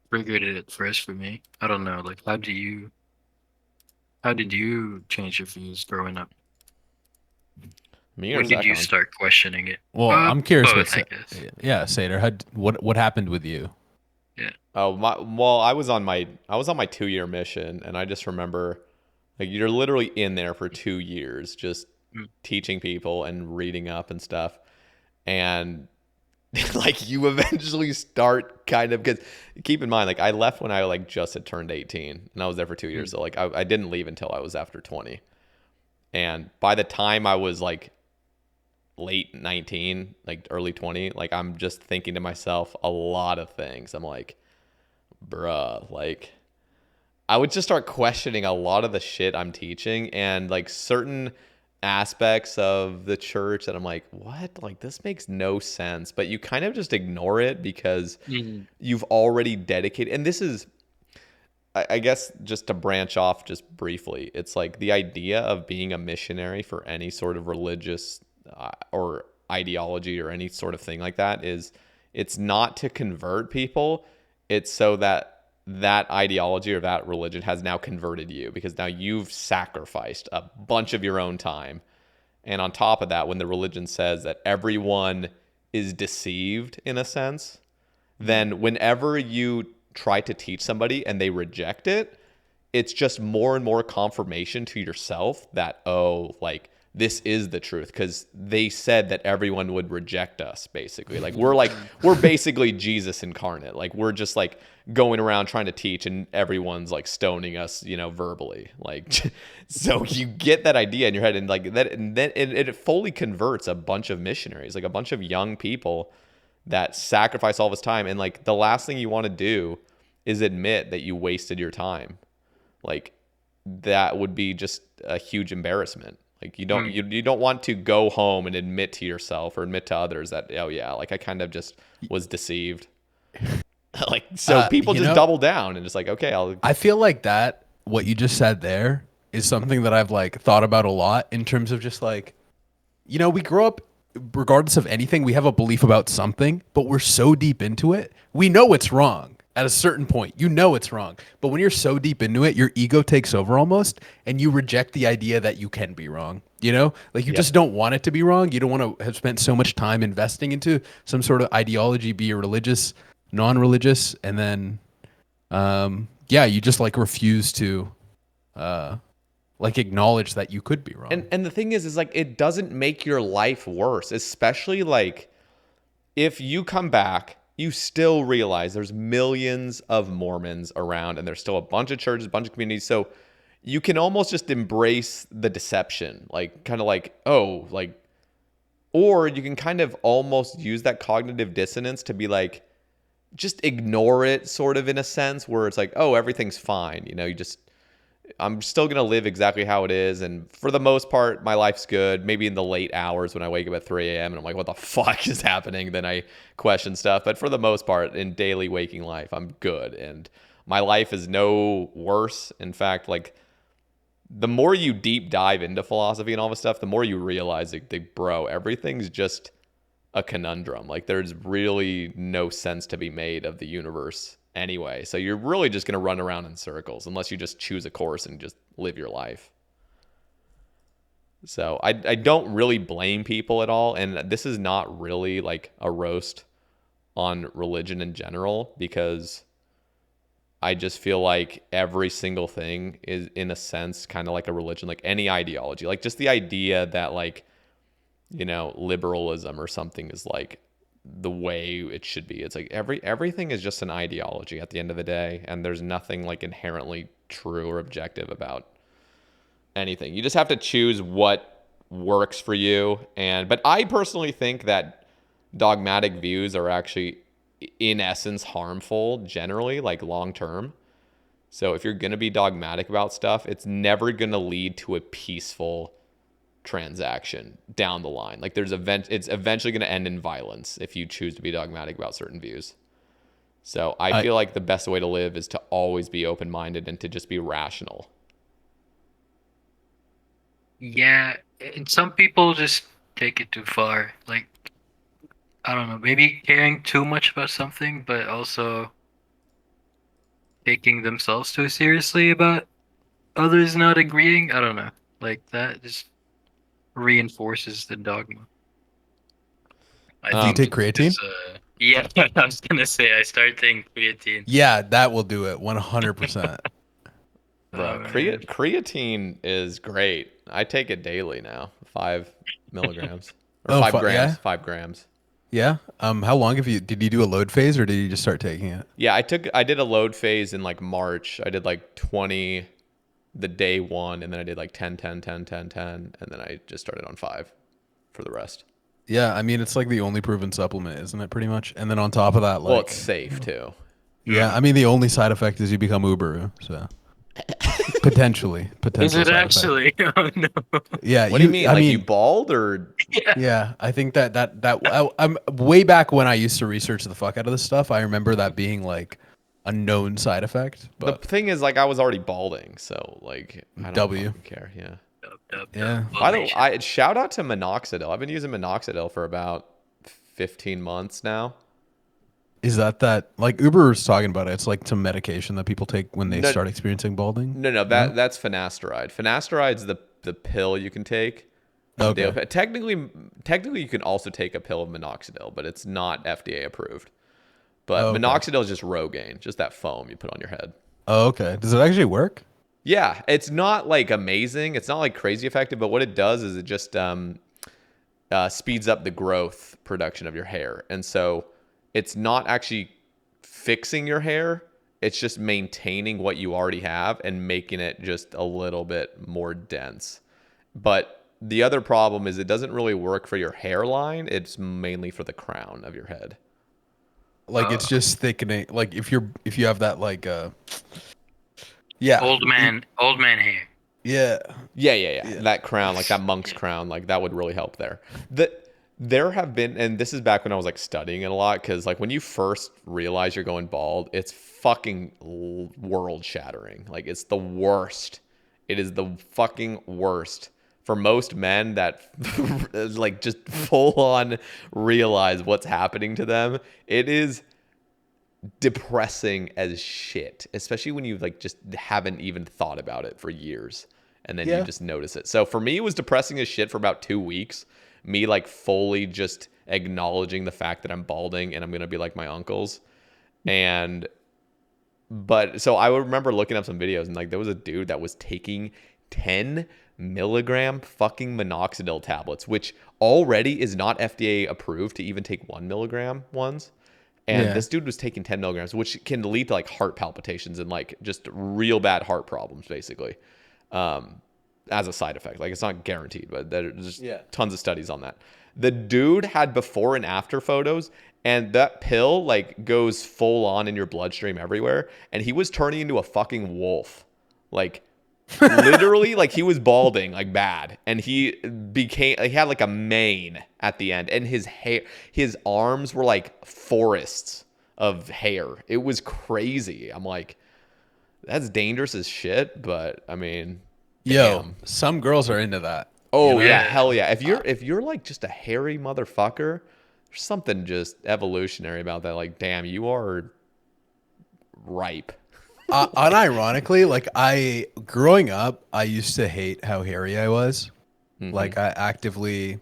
triggered it at first for me. I don't know, like how did you change your views growing up? Me or When did you Sekhon? start questioning it? Well, I'm curious both, what I guess. yeah, Seder, what happened with you? Oh, well, I was on my 2-year mission, and I just remember, like, you're literally in there for 2 years, just Mm. teaching people and reading up and stuff, and like you eventually start kind of, because keep in mind, like I left when I like just had turned 18, and I was there for 2 years, so like I didn't leave until I was after 20, and by the time I was like late 19, like early 20, like I'm just thinking to myself a lot of things. I'm like, bruh, like I would just start questioning a lot of the shit I'm teaching and like certain aspects of the church that I'm like, what? Like this makes no sense. But you kind of just ignore it because you've already dedicated. And this is, I guess, just to branch off just briefly, it's like the idea of being a missionary for any sort of religious or ideology or any sort of thing like that is, it's not to convert people. It's so that ideology or that religion has now converted you, because now you've sacrificed a bunch of your own time. And on top of that, when the religion says that everyone is deceived in a sense, then whenever you try to teach somebody and they reject it, it's just more and more confirmation to yourself that, oh, like this is the truth, because they said that everyone would reject us, basically. Like we're basically Jesus incarnate. Like we're just like going around trying to teach and everyone's like stoning us, you know, verbally. Like so you get that idea in your head, and like that, and then it fully converts a bunch of missionaries, like a bunch of young people that sacrifice all this time, and like the last thing you want to do is admit that you wasted your time. Like that would be just a huge embarrassment. Like you don't want to go home and admit to yourself or admit to others that, oh yeah, like I kind of just was deceived. Like so people just double down and just like, okay, I feel like that what you just said there is something that I've like thought about a lot in terms of just like, you know, we grow up regardless of anything, we have a belief about something, but we're so deep into it, we know it's wrong. At a certain point, you know it's wrong. But when you're so deep into it, your ego takes over almost, and you reject the idea that you can be wrong. You know? Like you just don't want it to be wrong. You don't want to have spent so much time investing into some sort of ideology, be it religious, non-religious, and then you just like refuse to like acknowledge that you could be wrong. And the thing is like it doesn't make your life worse, especially like if you come back, you still realize there's millions of Mormons around, and there's still a bunch of churches, a bunch of communities. So you can almost just embrace the deception, like kind of like, oh, like, or you can kind of almost use that cognitive dissonance to be like, just ignore it sort of in a sense where it's like, oh, everything's fine. You know, I'm still going to live exactly how it is. And for the most part, my life's good. Maybe in the late hours when I wake up at 3 a.m. and I'm like, what the fuck is happening? Then I question stuff. But for the most part, in daily waking life, I'm good. And my life is no worse. In fact, like the more you deep dive into philosophy and all this stuff, the more you realize like, bro, everything's just a conundrum. Like there's really no sense to be made of the universe anyway. So you're really just going to run around in circles unless you just choose a course and just live your life. So I don't really blame people at all. And this is not really like a roast on religion in general, because I just feel like every single thing is, in a sense, kind of like a religion, like any ideology. Like just the idea that, like, you know, liberalism or something is like the way it should be. It's like everything is just an ideology at the end of the day, and there's nothing like inherently true or objective about anything. You just have to choose what works for you. But I personally think that dogmatic views are actually in essence harmful generally, like long term. So if you're going to be dogmatic about stuff, it's never going to lead to a peaceful transaction down the line. Like it's eventually going to end in violence if you choose to be dogmatic about certain views. So I feel like the best way to live is to always be open-minded and to just be rational. Yeah, and some people just take it too far. Like, I don't know, maybe caring too much about something, but also taking themselves too seriously about others not agreeing. I don't know. Like, that just reinforces the dogma. Do you take creatine? Yeah, I was gonna say I started taking creatine. Yeah, that will do it 100%. Bro, Man. creatine is great. I take it daily now, 5 milligrams or Oh, 5 grams. yeah? 5 grams. Yeah. How long did you do a load phase, or did you just start taking it? Yeah, I did a load phase in like March. I did like 20 the day one, and then I did like 10, 10, 10, 10, 10, and then I just started on 5 for the rest. Yeah, I mean, it's like the only proven supplement, isn't it, pretty much? And then on top of that, like, Well, it's safe too. yeah, I mean, the only side effect is you become Uberu, so potential Is it side actually? Oh no. effect. Yeah, What do you mean? Like you bald or? Yeah, I think I'm way back when I used to research the fuck out of this stuff. I remember that being like a known side effect. But The thing is, like, I was already balding, so like I don't fucking care. Yeah. Yeah. By the way, shout out to minoxidil. I've been using minoxidil for about 15 months now. Is that like Uber's talking about it? It's like some medication that people take when they start experiencing balding. No, that's finasteride. Finasteride's the pill you can take. Okay. Technically, you can also take a pill of minoxidil, but it's not FDA approved. But minoxidil is just Rogaine, just that foam you put on your head. Oh, okay. Does it actually work? Yeah, it's not like amazing. It's not like crazy effective, but what it does is it just speeds up the growth production of your hair. And so it's not actually fixing your hair. It's just maintaining what you already have and making it just a little bit more dense. But the other problem is it doesn't really work for your hairline. It's mainly for the crown of your head. Like it's just thickening. Like if you have that like old man hair. Yeah. That crown, like that monk's crown, like that would really help there. There have been, and this is back when I was like studying it a lot, because like when you first realize you're going bald, it's fucking world shattering. Like it's the worst. It is the fucking worst for most men that like just full on realize what's happening to them. It is depressing as shit, especially when you like just haven't even thought about it for years, and then you just notice it. So for me, it was depressing as shit for about 2 weeks. Me like fully just acknowledging the fact that I'm balding and I'm gonna be like my uncles. But so I would remember looking up some videos, and like there was a dude that was taking 10 milligram fucking minoxidil tablets, which already is not FDA approved to even take 1 milligram ones. And this dude was taking 10 milligrams, which can lead to like heart palpitations and like just real bad heart problems, basically, as a side effect. Like it's not guaranteed, but there's just tons of studies on that. The dude had before and after photos, and that pill like goes full on in your bloodstream everywhere. And he was turning into a fucking wolf. Like literally, like he was balding like bad, and he had like a mane at the end, and his arms were like forests of hair. It was crazy. I'm like, that's dangerous as shit, but I mean, damn. Some girls are into that. Oh yeah, hell yeah. If you're like just a hairy motherfucker, there's something just evolutionary about that. Like, damn, you are ripe. Unironically, like growing up, I used to hate how hairy I was. Like I actively,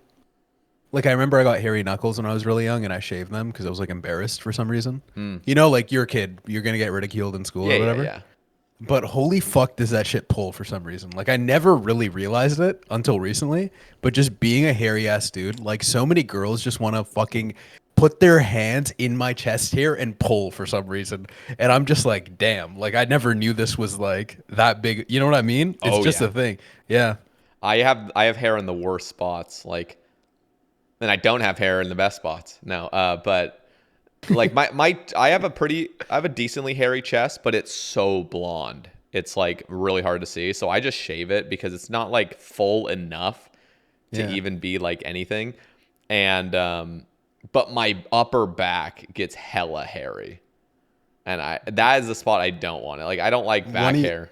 like I remember I got hairy knuckles when I was really young, and I shaved them because I was like embarrassed for some reason. You know, like you're a kid, you're gonna get ridiculed in school or whatever. Yeah. But holy fuck, does that shit pull for some reason? Like I never really realized it until recently. But just being a hairy ass dude, like so many girls just want to fucking put their hands in my chest hair and pull for some reason. And I'm just like, damn, like I never knew this was like that big. You know what I mean? It's just a thing. Yeah. I have hair in the worst spots, like, and I don't have hair in the best spots. No, but like I have a decently hairy chest, but it's so blonde. It's like really hard to see. So I just shave it because it's not like full enough to even be like anything. And but my upper back gets hella hairy. And that is the spot I don't want it. Like I don't like back hair.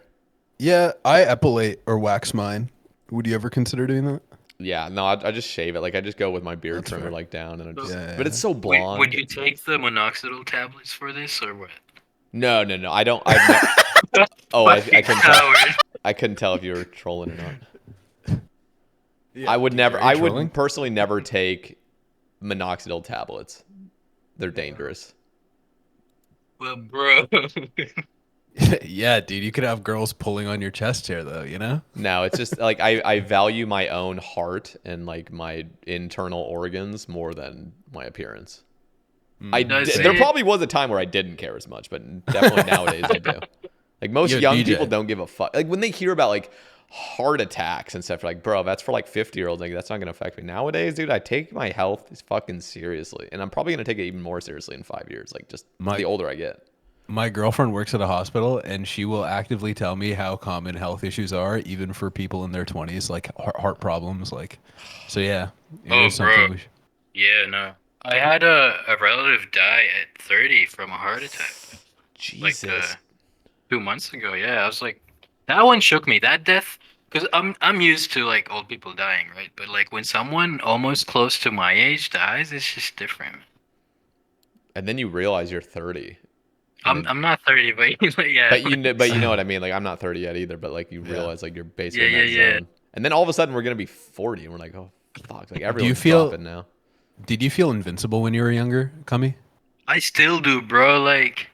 Yeah, I epilate or wax mine. Would you ever consider doing that? Yeah, no, I just shave it. Like I just go with my beard trimmer like down, and I just. But it's so blonde. Would you take the minoxidil tablets for this or what? No. I don't. I couldn't tell. I couldn't tell if you were trolling or not. Yeah, I would never. I would personally never take minoxidil tablets. They're dangerous. Well, bro. Yeah, dude, you could have girls pulling on your chest hair though, you know? No, it's just like I value my own heart and like my internal organs more than my appearance. There probably was a time where I didn't care as much, but definitely nowadays I do. Like most young people don't give a fuck. Like when they hear about like heart attacks and stuff, like, bro, that's for like 50-year-olds. Like that's not gonna affect me. Nowadays, dude, I take my health fucking seriously, and I'm probably gonna take it even more seriously in 5 years. Like just the older I get. My girlfriend works at a hospital, and she will actively tell me how common health issues are, even for people in their 20s, like heart problems. Like, so yeah. Oh, bro. Yeah, no. I had a relative die at 30 from a heart attack. Jesus. Like 2 months ago. Yeah, I was like, that one shook me. That death, because I'm used to like old people dying, right? But like when someone almost close to my age dies, it's just different. And then you realize you're 30. I'm not 30, but yeah. But you know what I mean. Like I'm not 30 yet either. But like you realize like you're basically in that zone. And then all of a sudden we're gonna be 40, and we're like, oh fuck! Like everyone's dropping now. Did you feel invincible when you were younger, Kami? I still do, bro. Like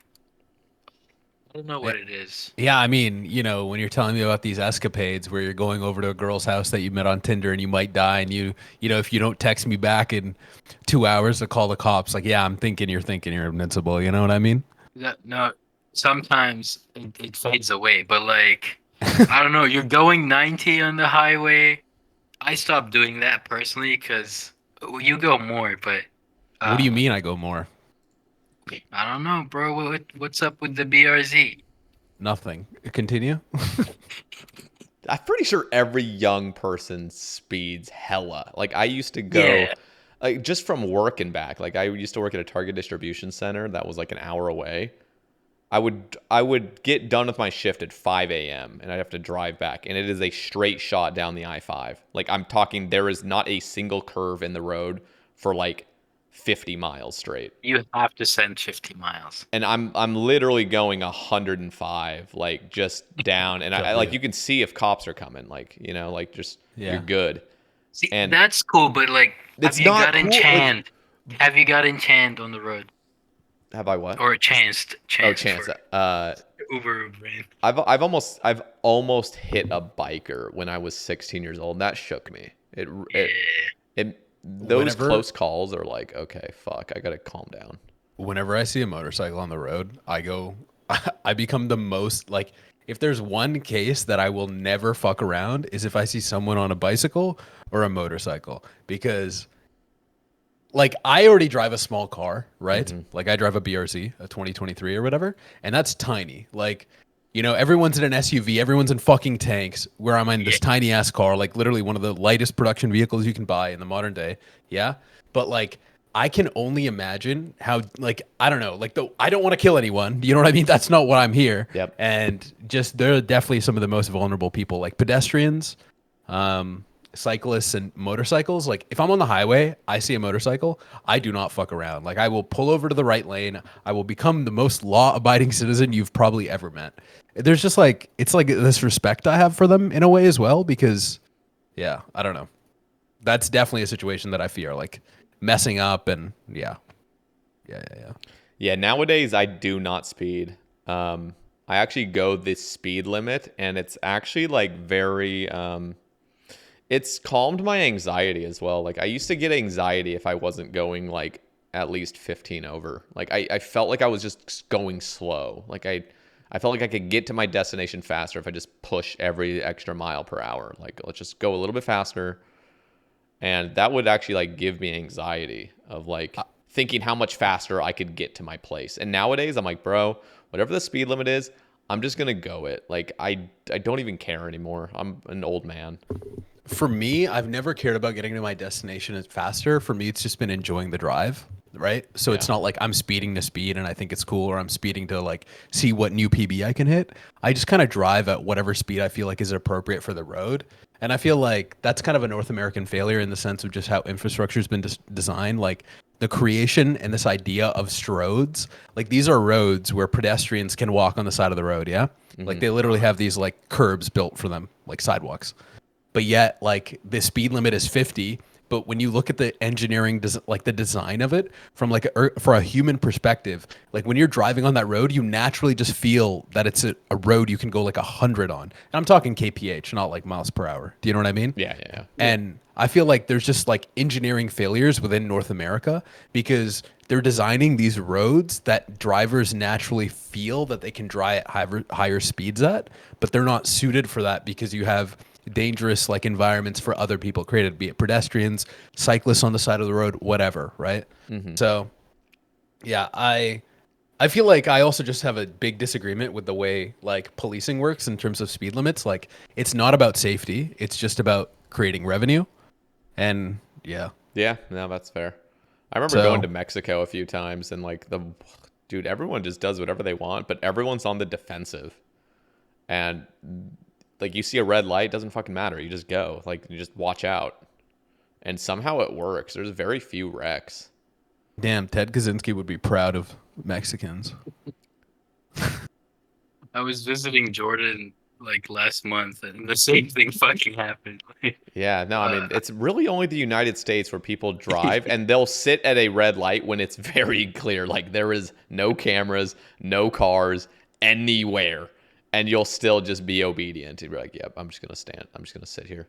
I don't know what it is. Yeah, I mean, you know, when you're telling me about these escapades where you're going over to a girl's house that you met on Tinder and you might die, and you know, if you don't text me back in 2 hours to call the cops, like, yeah, I'm thinking you're invincible. You know what I mean? No, sometimes it fades away, but like, I don't know, you're going 90 on the highway. I stopped doing that personally because you go more, but... what do you mean I go more? I don't know, bro. What's up with the BRZ? Nothing. Continue. I'm pretty sure every young person speeds hella. Like I used to go... Like just from work and back, like I used to work at a Target distribution center that was like an hour away. I would get done with my shift at 5 a.m. and I'd have to drive back, and it is a straight shot down the I-5. Like I'm talking, there is not a single curve in the road for like 50 miles straight. You have to send 50 miles. And I'm literally going 105, like just down, and I like you can see if cops are coming, like you know, like just you're good. See, and that's cool, but like, have you got enchant? Have you got enchant on the road? Have I what? Or chanced? Oh, chanced. Uber brain. I've almost hit a biker when I was 16 years old. And that shook me. Those close calls are like, okay, fuck, I gotta calm down. Whenever I see a motorcycle on the road, I become the most like. If there's one case that I will never fuck around is if I see someone on a bicycle or a motorcycle, because like I already drive a small car, right? Like I drive a BRZ, a 2023 or whatever, and that's tiny. Like, you know, everyone's in an SUV, everyone's in fucking tanks, where I'm in this tiny ass car, like literally one of the lightest production vehicles you can buy in the modern day. Yeah. But like, I can only imagine how, like, I don't know, like, I don't want to kill anyone. You know what I mean? That's not what I'm here. Yep. And just, they're definitely some of the most vulnerable people, like pedestrians, cyclists and motorcycles, like if I'm on the highway, I see a motorcycle, I do not fuck around. Like I will pull over to the right lane. I will become the most law-abiding citizen you've probably ever met. There's just like, it's like this respect I have for them in a way as well, because yeah, I don't know. That's definitely a situation that I fear, like messing up and yeah. Yeah, nowadays I do not speed. I actually go the speed limit, and it's actually like very it's calmed my anxiety as well. Like I used to get anxiety if I wasn't going like at least 15 over. Like I felt like I was just going slow. Like I felt like I could get to my destination faster if I just push every extra mile per hour. Like let's just go a little bit faster. And that would actually like give me anxiety of like thinking how much faster I could get to my place. And nowadays I'm like, bro, whatever the speed limit is, I'm just going to go it. Like I don't even care anymore. I'm an old man. For me, I've never cared about getting to my destination faster. For me, it's just been enjoying the drive, right? So it's not like I'm speeding to speed and I think it's cool, or I'm speeding to like see what new PB I can hit. I just kind of drive at whatever speed I feel like is appropriate for the road. And I feel like that's kind of a North American failure in the sense of just how infrastructure has been designed. Like the creation and this idea of stroads, like these are roads where pedestrians can walk on the side of the road. Yeah. Like they literally have these like curbs built for them, like sidewalks. But yet, like the speed limit is 50. But when you look at the engineering, like the design of it from like for a human perspective, like when you're driving on that road, you naturally just feel that it's a road you can go like 100 on. And I'm talking kph, not like miles per hour. Do you know what I mean? Yeah. And I feel like there's just like engineering failures within North America because they're designing these roads that drivers naturally feel that they can drive at higher speeds at, but they're not suited for that because you have dangerous like environments for other people created, be it pedestrians, cyclists on the side of the road, whatever, right? So yeah, I feel like I also just have a big disagreement with the way like policing works in terms of speed limits. Like it's not about safety, it's just about creating revenue. And yeah, No, that's fair. I remember going to Mexico a few times, and like dude, everyone just does whatever they want, but everyone's on the defensive. And like you see a red light, doesn't fucking matter. You just go. Like you just watch out. And somehow it works. There's very few wrecks. Damn, Ted Kaczynski would be proud of Mexicans. I was visiting Jordan like last month, and the same thing fucking happened. Yeah, no, I mean, it's really only the United States where people drive and they'll sit at a red light when it's very clear. Like there is no cameras, no cars anywhere. And you'll still just be obedient. You'll be like, yep, I'm just going to stand. I'm just going to sit here.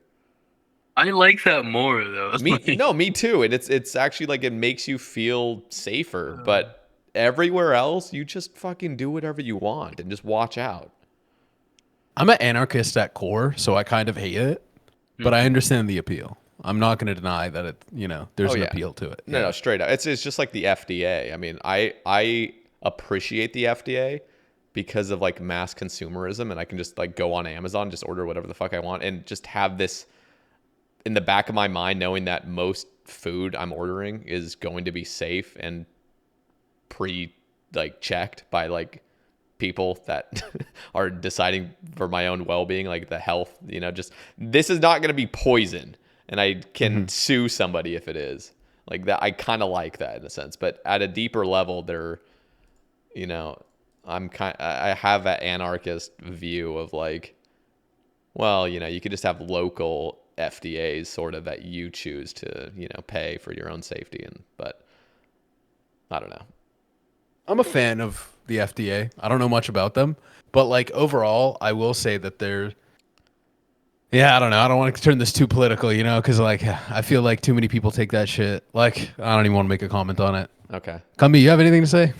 I like that more though. Me too. And it's actually like it makes you feel safer. But everywhere else, you just fucking do whatever you want and just watch out. I'm an anarchist at core, so I kind of hate it, but I understand the appeal. I'm not going to deny that it, there's an appeal to it. No, straight up. It's just like the FDA. I mean, I appreciate the FDA because of like mass consumerism, and I can just like go on Amazon, just order whatever the fuck I want, and just have this in the back of my mind, knowing that most food I'm ordering is going to be safe and checked by like people that are deciding for my own well-being, like the health, just this is not going to be poison, and I can sue somebody if it is. Like that, I kind of like that in a sense, but at a deeper level, they're, I have an anarchist view of like, well, you could just have local FDAs sort of that you choose to, pay for your own safety. But I don't know. I'm a fan of the FDA. I don't know much about them, but like overall, I will say that they're, I don't know. I don't want to turn this too political, because like I feel like too many people take that shit. Like I don't even want to make a comment on it. Okay. Kumbi, you have anything to say?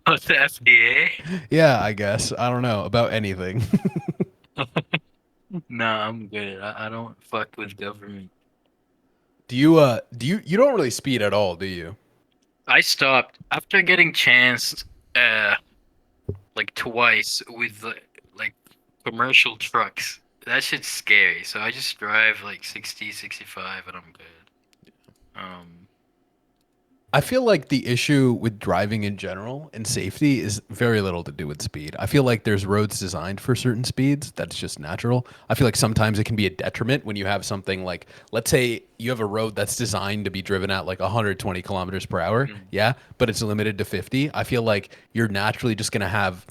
Oh, the FDA? Yeah, I guess. I don't know about anything. Nah, I'm good. I don't fuck with government. You don't really speed at all, do you? I stopped after getting chanced like twice with like commercial trucks. That shit's scary. So I just drive like 60, 65 and I'm good. I feel like the issue with driving in general and safety is very little to do with speed. I feel like there's roads designed for certain speeds. That's just natural. I feel like sometimes it can be a detriment when you have something like, let's say you have a road that's designed to be driven at like 120 kilometers per hour. Yeah. But it's limited to 50. I feel like you're naturally just going to have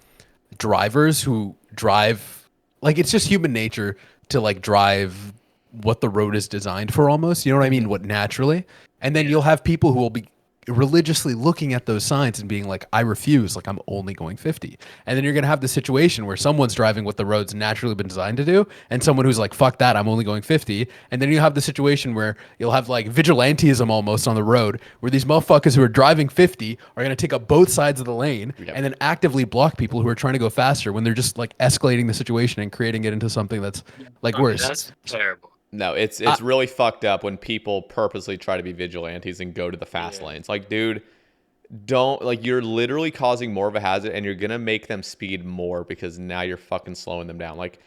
drivers who drive, like, it's just human nature to like drive what the road is designed for almost. You know what I mean? What naturally. And then you'll have people who will be religiously looking at those signs and being like, I refuse, like I'm only going 50. And then you're going to have the situation where someone's driving what the road's naturally been designed to do, and someone who's like, fuck that, I'm only going 50. And then you have the situation where you'll have like vigilantism almost on the road, where these motherfuckers who are driving 50 are going to take up both sides of the lane and then actively block people who are trying to go faster when they're just like escalating the situation and creating it into something that's like worse. That's terrible. No, it's really fucked up when people purposely try to be vigilantes and go to the fast lanes. Like, dude, don't, like, you're literally causing more of a hazard, and you're gonna make them speed more because now you're fucking slowing them down. Like,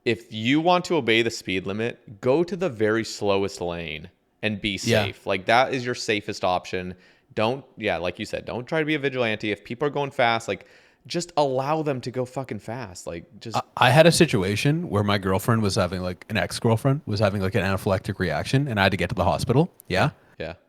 if you want to obey the speed limit, go to the very slowest lane and be safe. Like, that is your safest option. Don't, like you said, don't try to be a vigilante. If people are going fast, like, just allow them to go fucking fast. Like, just. I had a situation where my girlfriend was having like an ex-girlfriend was having like an anaphylactic reaction, and I had to get to the hospital. Yeah.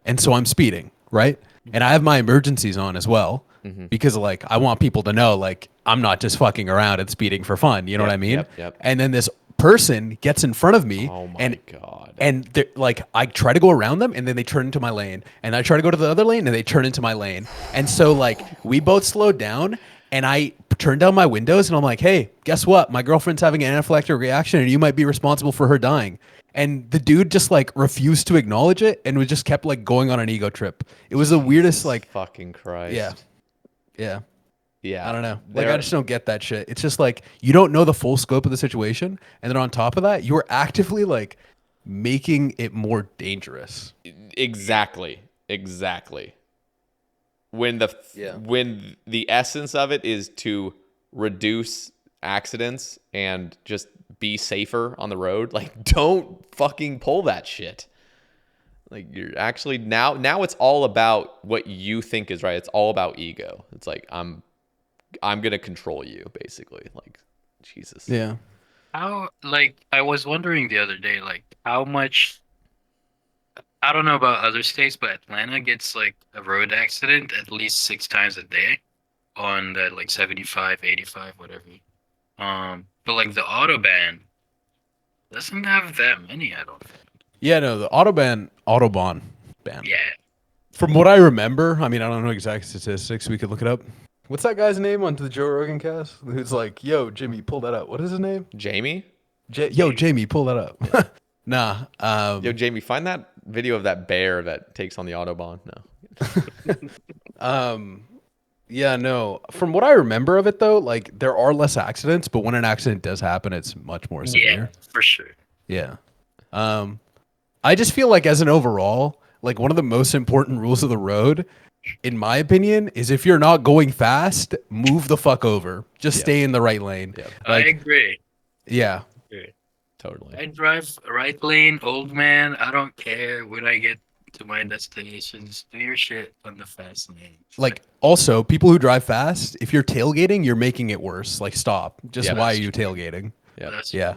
And so I'm speeding, right? And I have my emergencies on as well because like I want people to know like I'm not just fucking around and speeding for fun. You know what I mean? And then this person gets in front of me. Oh my God. And like I try to go around them, and then they turn into my lane, and I try to go to the other lane, and they turn into my lane. And so like we both slowed down. And I turned down my windows, and I'm like, hey, guess what? My girlfriend's having an anaphylactic reaction, and you might be responsible for her dying. And the dude just like refused to acknowledge it, and was just kept like going on an ego trip. It was the weirdest, like, fucking Christ. Yeah. Yeah. I don't know. Like, I just don't get that shit. It's just like you don't know the full scope of the situation, and then on top of that, you're actively like making it more dangerous. Exactly. When the essence of it is to reduce accidents and just be safer on the road, like, don't fucking pull that shit. Like, you're actually now it's all about what you think is right. It's all about ego. It's like I'm gonna control you, basically. Like, Jesus. Yeah. How, like, I was wondering the other day, like, how much, I don't know about other states, but Atlanta gets like a road accident at least 6 times a day on the like 75, 85, whatever. But like the Autobahn doesn't have that many, I don't think. Yeah, no, the Autobahn ban. Yeah. From what I remember, I mean, I don't know exact statistics. We could look it up. What's that guy's name on the Joe Rogan cast? Who's like, yo, Jimmy, pull that up. What is his name? Jamie? Yo, Jamie, pull that up. Nah. Yo, Jamie, find that video of that bear that takes on the Autobahn. No. Yeah, no. From what I remember of it, though, like, there are less accidents, but when an accident does happen, it's much more severe. Yeah, for sure. Yeah. I just feel like as an overall, like, one of the most important rules of the road, in my opinion, is if you're not going fast, move the fuck over. Just stay in the right lane. Yeah. Like, I agree. Yeah. Totally. I drive right lane, old man. I don't care when I get to my destinations. Do your shit on the fast lane. Like, also, people who drive fast, if you're tailgating, you're making it worse. Like, stop. Just why are you tailgating? Yeah.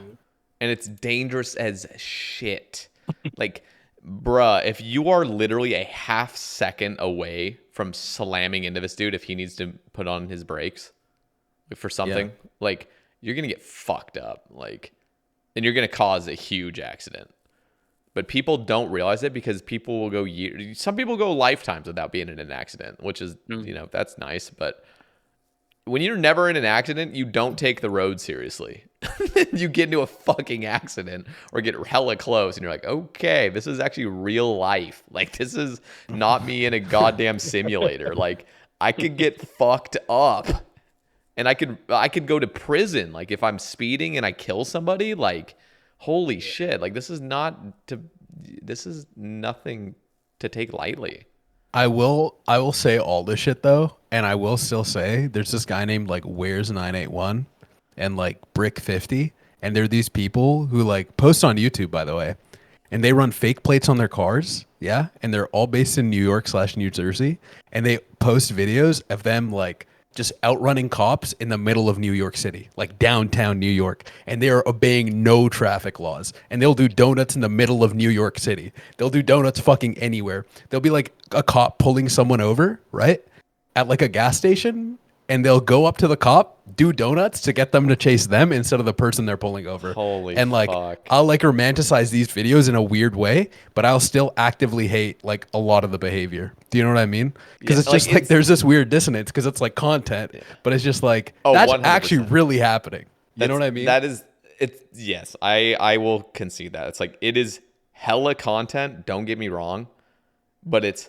And it's dangerous as shit. Like, bruh, if you are literally a half second away from slamming into this dude, if he needs to put on his brakes for something, like, you're going to get fucked up. Like, and you're going to cause a huge accident. But people don't realize it because people will go years. Some people go lifetimes without being in an accident, which is, you know, that's nice. But when you're never in an accident, you don't take the road seriously. You get into a fucking accident or get hella close and you're like, okay, this is actually real life. Like, this is not me in a goddamn simulator. Like, I could get fucked up. And I could go to prison, like, if I'm speeding and I kill somebody. Like, holy shit! Like, this is nothing to take lightly. I will say all this shit though, and I will still say there's this guy named like Where's 981 and like Brick 50, and they're these people who like post on YouTube, by the way, and they run fake plates on their cars. Yeah. And they're all based in New York/New Jersey. And they post videos of them like just outrunning cops in the middle of New York City, like downtown New York. And they are obeying no traffic laws. And they'll do donuts in the middle of New York City. They'll do donuts fucking anywhere. There'll be like a cop pulling someone over, right? At like a gas station. And they'll go up to the cop, do donuts to get them to chase them instead of the person they're pulling over. Holy and like, fuck. I'll like romanticize these videos in a weird way, but I'll still actively hate like a lot of the behavior. Do you know what I mean? Because Yeah, it's just like there's this weird dissonance because it's like content, but it's just like that's 100%. actually really happening. You know what I mean? That is it's yes, I will concede that. It's like it is hella content, don't get me wrong, but it's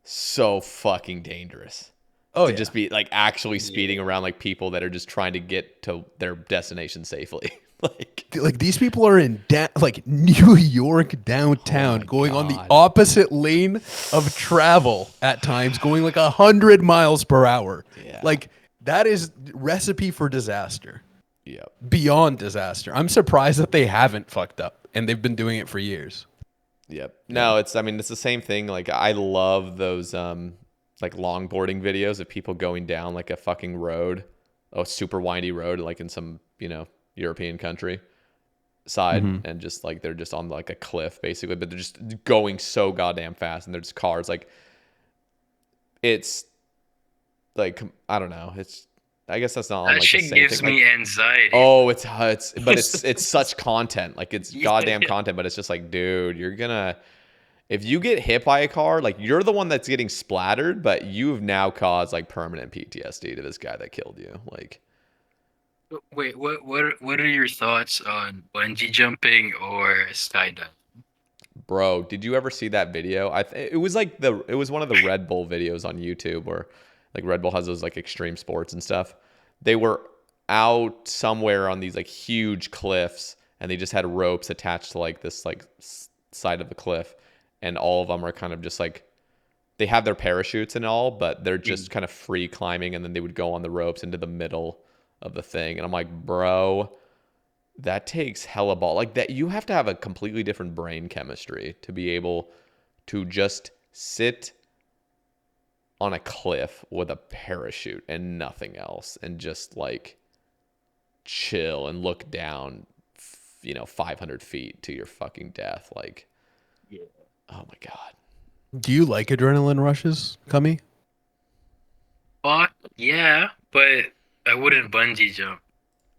so fucking dangerous. To just be like actually speeding around like people that are just trying to get to their destination safely. like these people are in like New York downtown, going on the opposite lane of travel at times, going like 100 miles per hour. Yeah. Like that is recipe for disaster. Yeah. Beyond disaster. I'm surprised that they haven't fucked up, and they've been doing it for years. Yep. No, it's the same thing. Like I love those like longboarding videos of people going down like a fucking road, a super windy road, like in some, European country side. And just like, they're just on like a cliff basically, but they're just going so goddamn fast and there's cars. Like it's like, I don't know. I guess that's not that like shit the same gives thing. me anxiety. Oh, it's such content. Like it's goddamn content, but it's just like, dude, if you get hit by a car, like you're the one that's getting splattered, but you've now caused like permanent PTSD to this guy that killed you. Like, wait, what are your thoughts on bungee jumping or skydiving? bro, did you ever see that video? It was one of the Red Bull videos on YouTube where like Red Bull has those like extreme sports and stuff. They were out somewhere on these like huge cliffs and they just had ropes attached to like this like side of the cliff. And all of them are kind of just like, they have their parachutes and all, but they're just kind of free climbing. And then they would go on the ropes into the middle of the thing. And I'm like, bro, that takes hella ball. Like that, you have to have a completely different brain chemistry to be able to just sit on a cliff with a parachute and nothing else. And just like chill and look down, 500 feet to your fucking death. Like, yeah. Oh my god. Do you like adrenaline rushes, Cummy? Fuck yeah, but I wouldn't bungee jump.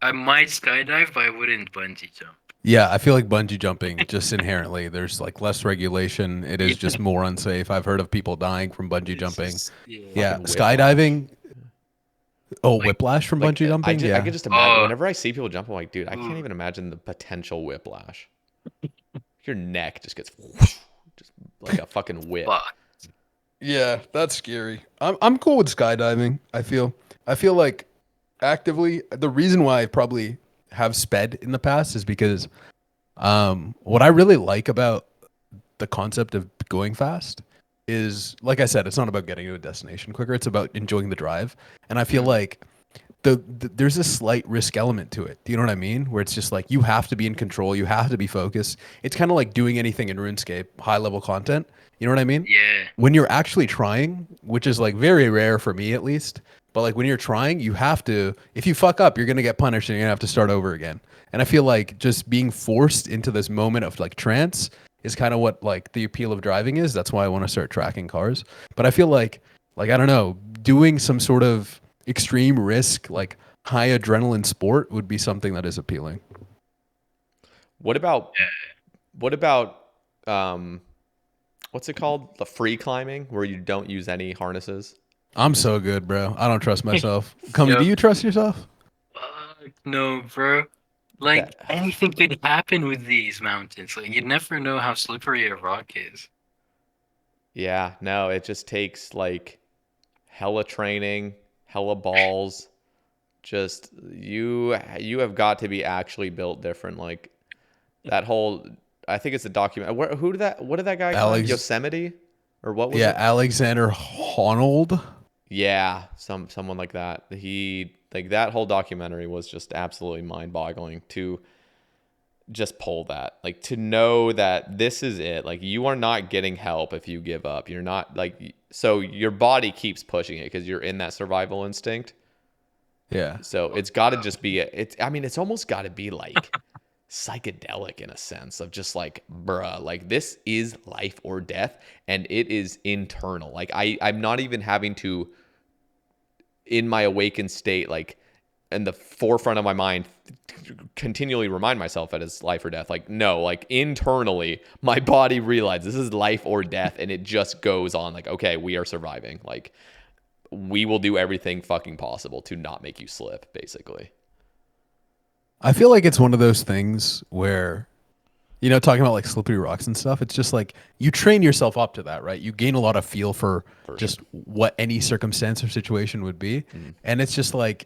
I might skydive, but I wouldn't bungee jump. Yeah, I feel like bungee jumping just inherently there's like less regulation. It is just more unsafe. I've heard of people dying from bungee jumping. Yeah, skydiving. Oh, like, whiplash from bungee jumping? I can just imagine whenever I see people jump, I'm like, dude, I can't even imagine the potential whiplash. Your neck just gets just like a fucking whip. Yeah, that's scary. I'm cool with skydiving. I feel like actively the reason why I probably have sped in the past is because what I really like about the concept of going fast is, like I said, it's not about getting to a destination quicker. It's about enjoying the drive. And I feel like there's a slight risk element to it. Do you know what I mean? Where it's just like you have to be in control. You have to be focused. It's kind of like doing anything in RuneScape, high level content. You know what I mean? Yeah. When you're actually trying, which is like very rare for me at least, but like when you're trying, you have to, if you fuck up, you're going to get punished and you're going to have to start over again. And I feel like just being forced into this moment of like trance is kind of what like the appeal of driving is. That's why I want to start tracking cars. But I feel like I don't know, doing some sort of extreme risk, like high adrenaline sport would be something that is appealing. What about what's it called? The free climbing where you don't use any harnesses? I'm so good, bro. I don't trust myself. Cummy, do you trust yourself? No, bro. Like anything could happen with these mountains. Like you never know how slippery a rock is. Yeah, no, it just takes like hella training, hella balls. Just you have got to be actually built different. Like that whole, I think it's a document. What did that guy call it? Yosemite? Or what was it? Alexander Honnold. Yeah, someone like that. He like that whole documentary was just absolutely mind-boggling to just pull that. Like, to know that this is it. Like, you are not getting help if you give up. You're not like, so your body keeps pushing it because you're in that survival instinct. Yeah. So it's got to just be it's almost got to be like psychedelic in a sense of just like, bruh, like this is life or death, and it is internal. Like I'm not even having to, in my awakened state, like in the forefront of my mind, continually remind myself that it's life or death. Like, no, like internally my body realizes this is life or death, and it just goes on like, okay, we are surviving. Like, we will do everything fucking possible to not make you slip, basically. I feel like it's one of those things where, you know, talking about like slippery rocks and stuff, it's just like you train yourself up to that, right? You gain a lot of feel for just what any circumstance or situation would be. And it's just like,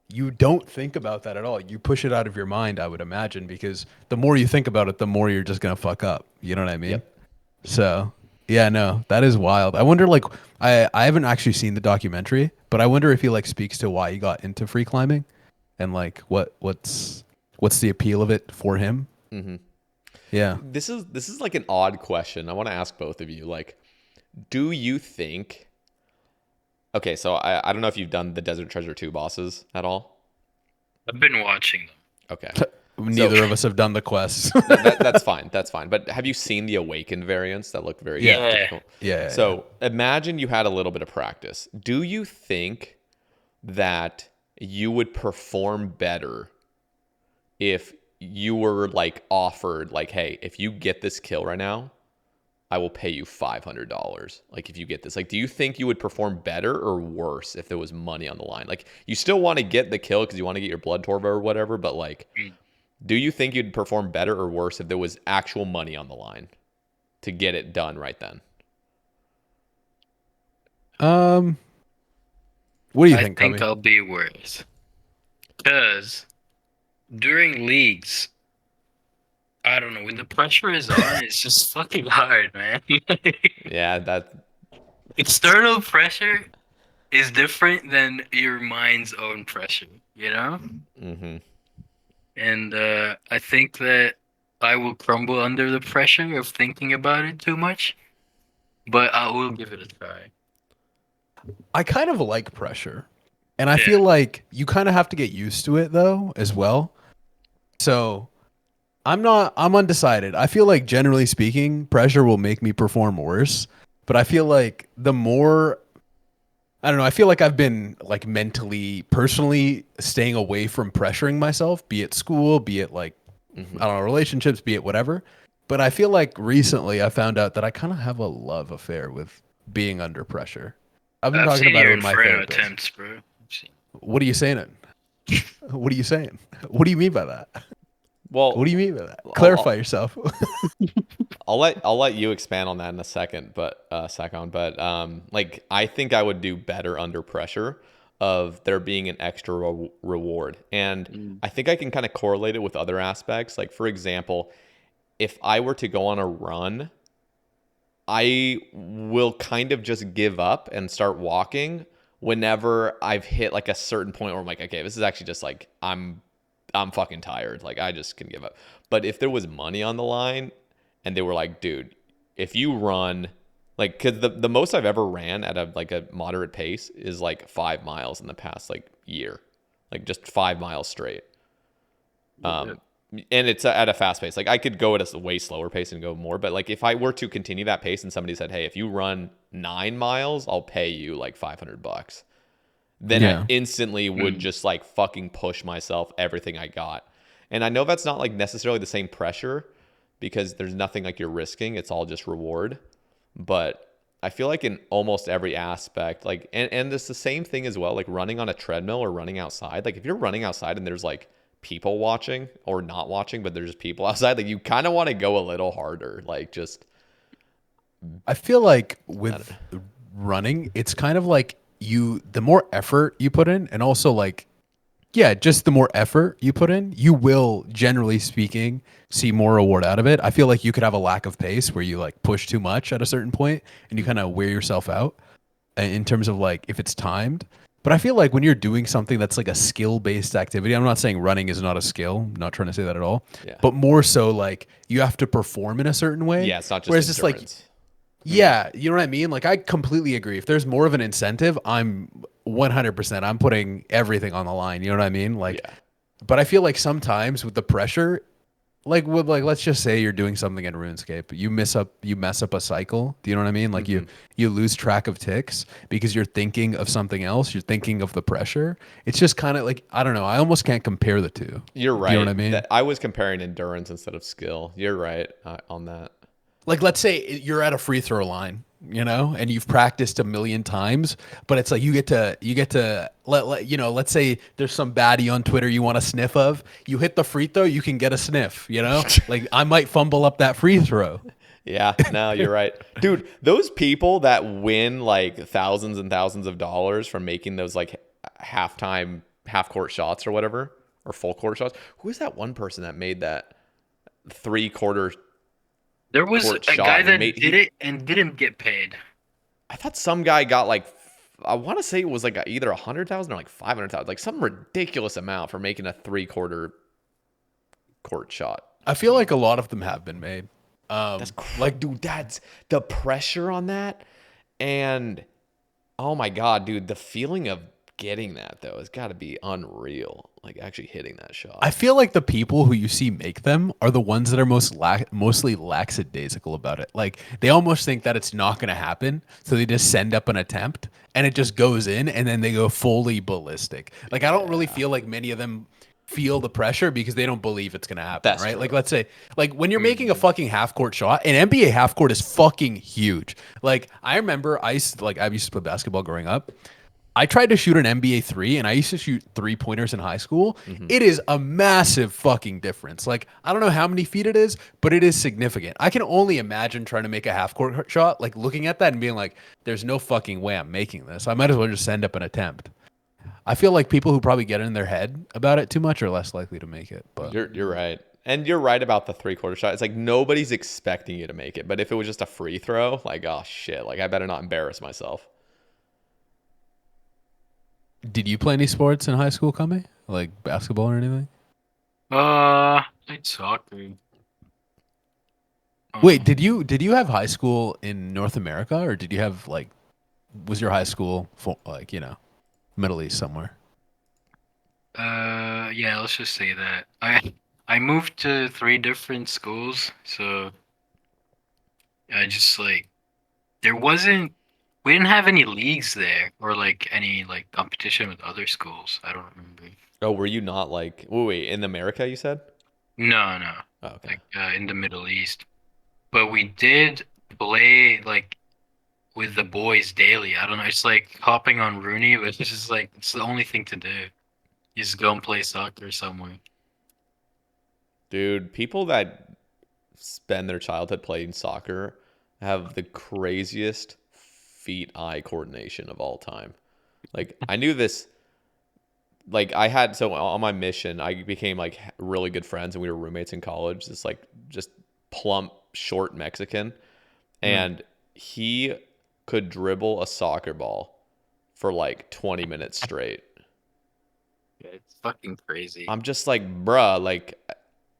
you don't think about that at all. You push it out of your mind, I would imagine, because the more you think about it, the more you're just going to fuck up. You know what I mean? Yep. So, yeah, no, that is wild. I wonder, like, I haven't actually seen the documentary, but I wonder if he like speaks to why he got into free climbing and like what's the appeal of it for him. Mm-hmm. Yeah. This is like an odd question. I want to ask both of you. Like, do you think? Okay, so I don't know if you've done the Desert Treasure 2 bosses at all. I've been watching them. Okay. Neither of us have done the quests. That's fine. That's fine. But have you seen the Awakened variants that look very difficult? Yeah. So imagine you had a little bit of practice. Do you think that you would perform better if you were like offered like, hey, if you get this kill right now, I will pay you $500. Like, if you get this, like, do you think you would perform better or worse if there was money on the line? Like, you still want to get the kill because you want to get your blood turbo or whatever, but like, do you think you'd perform better or worse if there was actual money on the line to get it done right then? What do you think? I think I'll be worse. Because during leagues, I don't know, when the pressure is on, it's just fucking hard, man. Yeah, that external pressure is different than your mind's own pressure, you know? Mm-hmm. And I think that I will crumble under the pressure of thinking about it too much, but I will give it a try. I kind of like pressure, and I feel like you kind of have to get used to it though as well. So I'm undecided. I feel like generally speaking, pressure will make me perform worse, but I feel like the more, I don't know, I feel like I've been like mentally, personally staying away from pressuring myself, be it school, be it like, I don't know, relationships, be it whatever. But I feel like recently I found out that I kind of have a love affair with being under pressure. I've been talking about it with my Inferno therapist. attempts, bro. What are you saying? What are you saying? What do you mean by that? Well, what do you mean by that? Clarify yourself. I'll let you expand on that in a second, but Sekhon. But like, I think I would do better under pressure of there being an extra reward, and I think I can kind of correlate it with other aspects. Like, for example, if I were to go on a run, I will kind of just give up and start walking whenever I've hit like a certain point where I'm like, okay, this is actually just like I'm fucking tired. Like, I just can give up. But if there was money on the line and they were like, dude, if you run, like, cause the most I've ever ran at a moderate pace is like 5 miles in the past like year, like just 5 miles straight. And it's at a fast pace. Like, I could go at a way slower pace and go more, but like, if I were to continue that pace and somebody said, hey, if you run 9 miles, I'll pay you like $500. Then I instantly would just like fucking push myself everything I got. And I know that's not like necessarily the same pressure because there's nothing like you're risking. It's all just reward. But I feel like in almost every aspect, like, and it's the same thing as well, like running on a treadmill or running outside. Like, if you're running outside and there's like people watching or not watching, but there's just people outside, like, you kind of want to go a little harder. Like, just. I feel like with running, it's kind of like the more effort you put in, and also like, yeah, just the more effort you put in, you will, generally speaking, see more reward out of it. I feel like you could have a lack of pace where you like push too much at a certain point and you kind of wear yourself out in terms of like if it's timed. But I feel like when you're doing something that's like a skill-based activity, I'm not saying running is not a skill, I'm not trying to say that at all. Yeah. But more so like you have to perform in a certain way. Yeah, it's not just Whereas it's like, endurance. yeah, you know what I mean? Like I completely agree. If there's more of an incentive, I'm 100%. I'm putting everything on the line. You know what I mean? Like, Yeah. but I feel like sometimes with the pressure, like with like let's just say you're doing something in RuneScape, you mess up a cycle. Do you know what I mean? Like you lose track of ticks because you're thinking of something else. You're thinking of the pressure. It's just kind of like I don't know. I almost can't compare the two. You're right. Do you know what I mean? I was comparing endurance instead of skill. You're right on that. Like let's say you're at a free throw line, you know, and you've practiced a million times, but it's like you get to let you know, let's say there's some baddie on Twitter you want a sniff of, you hit the free throw, you can get a sniff, you know? Like I might fumble up that free throw. Yeah, no, you're right. Dude, those people that win like thousands and thousands of dollars from making those like half court shots or whatever, or full court shots. Who is that one person that made that 3/4 There was court a shot guy and that made- did it and didn't get paid. I thought some guy got like, I want to say it was like either 100,000 or like 500,000, like some ridiculous amount for making a 3/4 court shot. I feel like a lot of them have been made. That's like, dude, that's the pressure on that. And oh my God, dude, the feeling of getting that though has got to be unreal. Like actually hitting that shot. I feel like the people who you see make them are the ones that are mostly lackadaisical about it. Like they almost think that it's not going to happen, so they just send up an attempt and it just goes in, and then they go fully ballistic. Like I don't really feel like many of them feel the pressure because they don't believe it's going to happen, That's right? true. Like let's say like when you're making a fucking half court shot, an NBA half court is fucking huge. Like I remember I used to play basketball growing up. I tried to shoot an NBA 3 and I used to shoot 3-pointers in high school. It is a massive fucking difference. Like, I don't know how many feet it is, but it is significant. I can only imagine trying to make a half court shot, like looking at that and being like, there's no fucking way I'm making this. I might as well just send up an attempt. I feel like people who probably get in their head about it too much are less likely to make it. But You're right. And you're right about the 3/4 shot. It's like nobody's expecting you to make it. But if it was just a free throw, like, oh shit, like I better not embarrass myself. did you play any sports in high school, Kame? Like basketball or anything? Played soccer. Wait, did you have high school in North America, or did you have like was your high school for, like, you know, Middle East somewhere? Yeah, let's just say that. I moved to 3 different schools, so I just like we didn't have any leagues there or like any like competition with other schools. I don't remember. Oh, were you not like, wait, in America you said? No, Oh, okay. like in the Middle East. But we did play like with the boys daily. I don't know. It's like hopping on Rooney, but it's just like it's the only thing to do. You just go and play soccer somewhere. Dude, people that spend their childhood playing soccer have the craziest feet-eye coordination of all time. Like I knew this, like I had, so on my mission, I became like really good friends and we were roommates in college. This like just plump, short Mexican. And he could dribble a soccer ball for like 20 minutes straight. Yeah, it's fucking crazy. I'm just like, bruh, like,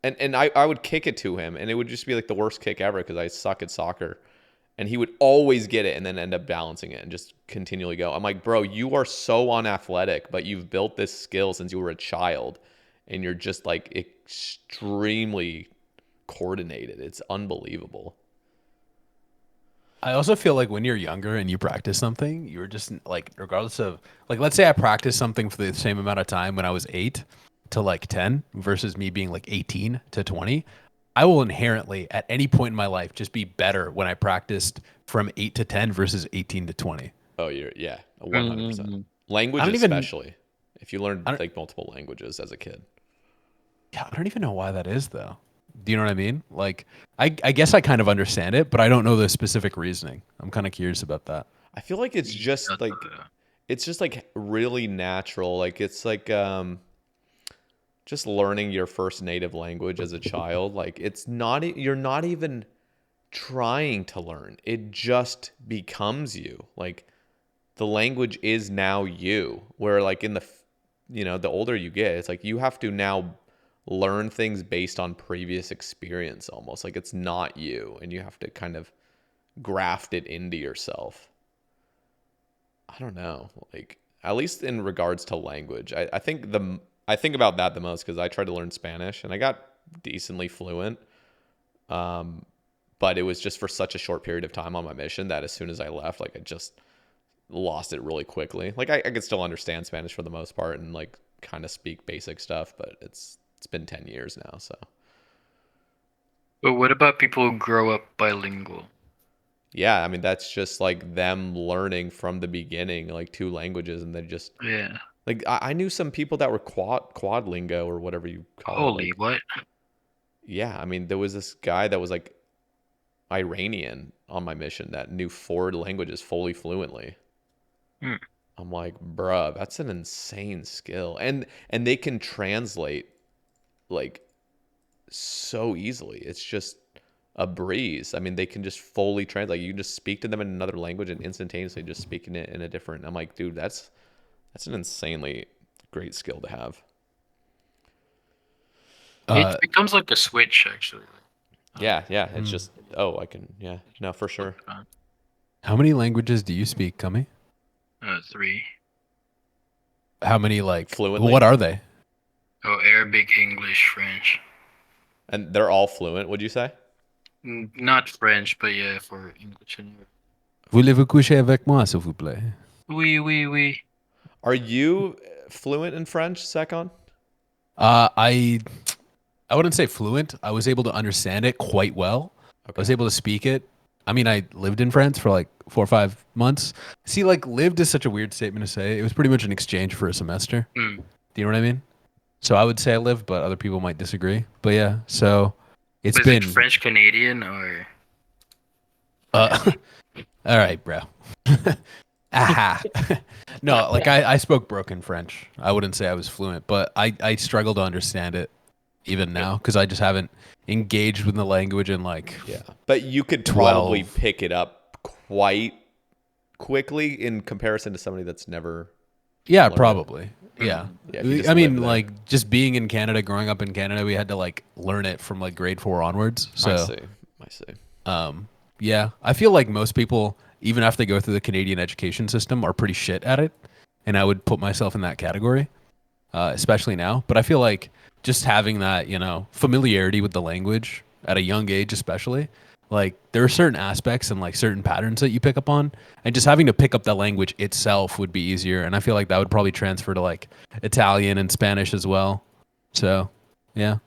and I would kick it to him and it would just be like the worst kick ever because I suck at soccer. And he would always get it and then end up balancing it and just continually go. I'm like, bro, you are so unathletic, but you've built this skill since you were a child. And you're just like extremely coordinated. It's unbelievable. I also feel like when you're younger and you practice something, you're just like, regardless of, like, let's say I practiced something for the same amount of time when I was 8 to like 10 versus me being like 18 to 20. I will inherently, at any point in my life, just be better when I practiced from 8 to 10 versus 18 to 20. Oh, yeah, 100%. Mm-hmm. Language I don't even- especially. If you learn like multiple languages as a kid. Yeah, I don't even know why that is, though. Do you know what I mean? Like, I guess I kind of understand it, but I don't know the specific reasoning. I'm kind of curious about that. I feel like it's just like, it's just like really natural. Like it's like just learning your first native language as a child. Like it's not, you're not even trying to learn. It just becomes you. Like the language is now you. Where like in the, the older you get, it's like you have to now learn things based on previous experience almost. Like it's not you, and you have to kind of graft it into yourself. I don't know. Like at least in regards to language, I think about that the most because I tried to learn Spanish and I got decently fluent. But it was just for such a short period of time on my mission that as soon as I left, like I just lost it really quickly. Like I could still understand Spanish for the most part and like kind of speak basic stuff, but it's been 10 years now. So. But what about people who grow up bilingual? Yeah, I mean that's just like them learning from the beginning, like 2 languages, and they just like I knew some people that were quad lingo or whatever you call Holy, it. Like, what? yeah, I mean there was this guy that was like Iranian on my mission that knew 4 languages fully fluently. I'm like, bruh, that's an insane skill, and they can translate like so easily. It's just a breeze. I mean, they can just fully translate. You can just speak to them in another language and instantaneously just speaking it in a different. I'm like, dude, that's an insanely great skill to have. It becomes like a switch, actually. Yeah. It's just, I can, yeah, no, for sure. How many languages do you speak, Kami? 3. How many, like, fluently? What are they? Oh, Arabic, English, French. And they're all fluent, would you say? Not French, but yeah, for English and Arabic. Voulez-vous coucher avec moi, s'il vous plaît? Oui. Are you fluent in French, Sekhon? I wouldn't say fluent. I was able to understand it quite well. Okay. I was able to speak it. I mean, I lived in France for like 4 or 5 months. See, like lived is such a weird statement to say. It was pretty much an exchange for a semester. Do you know what I mean? So I would say I lived, but other people might disagree. But yeah, so it's Was been it French Canadian or? all right, bro. Aha. No, like I spoke broken French. I wouldn't say I was fluent, but I struggle to understand it even now because I just haven't engaged with the language in like But you could probably pick it up quite quickly in comparison to somebody that's never. Probably. Yeah. I mean, like just being in Canada, growing up in Canada, we had to like learn it from like grade 4 onwards. So I see. Yeah, I feel like most people, even after they go through the Canadian education system, are pretty shit at it, and I would put myself in that category, especially now. But I feel like just having that, familiarity with the language at a young age, especially, like there are certain aspects and like certain patterns that you pick up on, and just having to pick up the language itself would be easier. And I feel like that would probably transfer to like Italian and Spanish as well. So, yeah.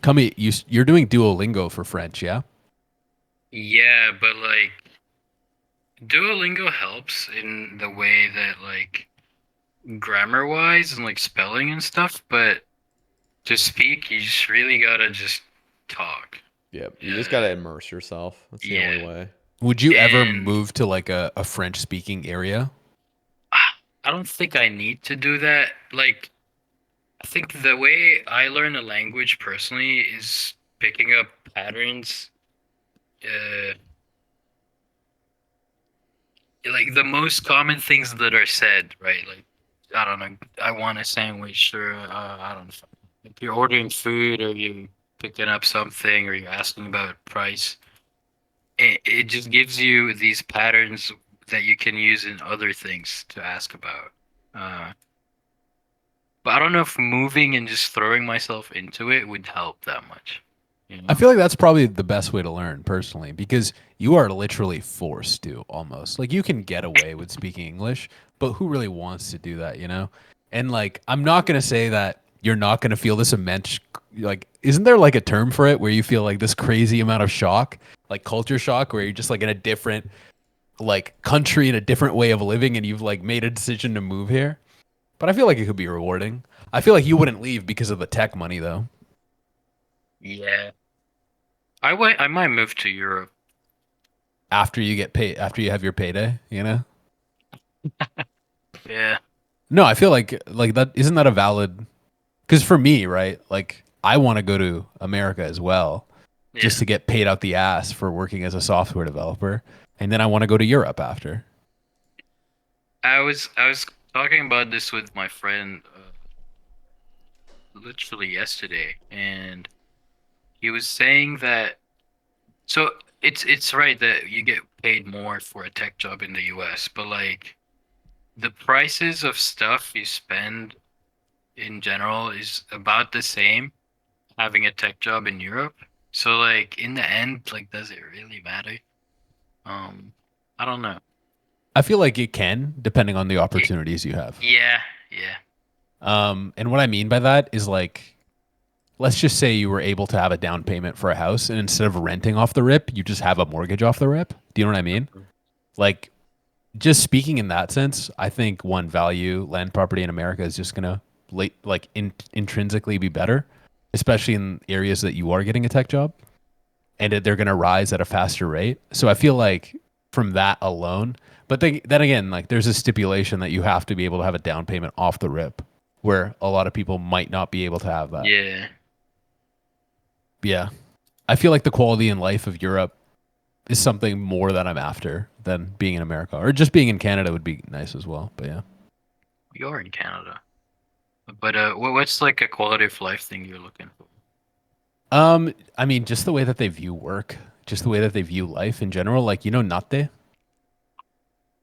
Kami, you're doing Duolingo for French, yeah? Yeah, but like Duolingo helps in the way that like grammar-wise and like spelling and stuff, but to speak, you just really gotta just talk. Yep, you just gotta immerse yourself. That's the only way. Would you ever move to like a French-speaking area? I don't think I need to do that. Like, I think the way I learn a language personally is picking up patterns. Like the most common things that are said, right? Like, I don't know, I want a sandwich, or I don't know. If you're ordering food, or you're picking up something, or you're asking about price, it just gives you these patterns that you can use in other things to ask about. But I don't know if moving and just throwing myself into it would help that much. I feel like that's probably the best way to learn personally, because you are literally forced to almost. Like you can get away with speaking English, but who really wants to do that, And like, I'm not going to say that you're not going to feel this immense, like, isn't there like a term for it where you feel like this crazy amount of shock, like culture shock, where you're just like in a different like country and a different way of living and you've like made a decision to move here? But I feel like it could be rewarding. I feel like you wouldn't leave because of the tech money though. Yeah. I might move to Europe. After you get paid, after you have your payday, Yeah. No, I feel like that isn't that a valid, because for me, right, like I want to go to America as well, just to get paid out the ass for working as a software developer, and then I want to go to Europe after. I was talking about this with my friend literally yesterday, and he was saying that so it's right that you get paid more for a tech job in the US, but like the prices of stuff you spend in general is about the same having a tech job in Europe. So like in the end, like does it really matter? I don't know. I feel like it can, depending on the opportunities you have. Yeah, yeah. And what I mean by that is like, let's just say you were able to have a down payment for a house, and instead of renting off the rip, you just have a mortgage off the rip. Do you know what I mean? Like, just speaking in that sense, I think one value land property in America is just gonna intrinsically be better, especially in areas that you are getting a tech job, and they're gonna rise at a faster rate. So I feel like from that alone, but then again, like there's a stipulation that you have to be able to have a down payment off the rip, where a lot of people might not be able to have that. Yeah. Yeah. I feel like the quality in life of Europe is something more that I'm after than being in America, or just being in Canada would be nice as well. But yeah. You're in Canada. But what's like a quality of life thing you're looking for? I mean, just the way that they view work, just the way that they view life in general. Like, you know, Natte?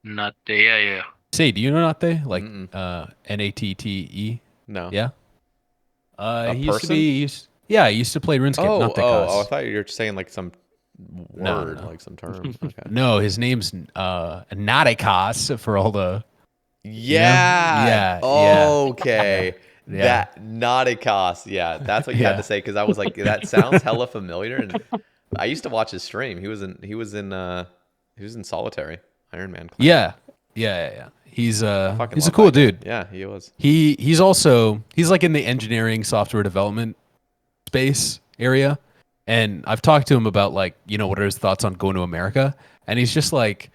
Not the yeah. Say, do you know Natte? Like, Mm-mm. Natte? No. Yeah. A He used to person? be, he used to play RuneScape. Oh, Natte I Kas. thought you were saying like some No, word, no. like some term. Okay. No, his name's Natte Kas for all the. Yeah. Yeah. Okay. Yeah. That Nauticos. Yeah, that's what you had Yeah. to say because I was like, that sounds hella familiar. And I used to watch his stream. He was in Solitary Iron Man Clan. Yeah. He's I fucking he's a love cool that guy. dude. Yeah, he was. He's like in the engineering software development space area, and I've talked to him about like, you know, what are his thoughts on going to America, and he's just like,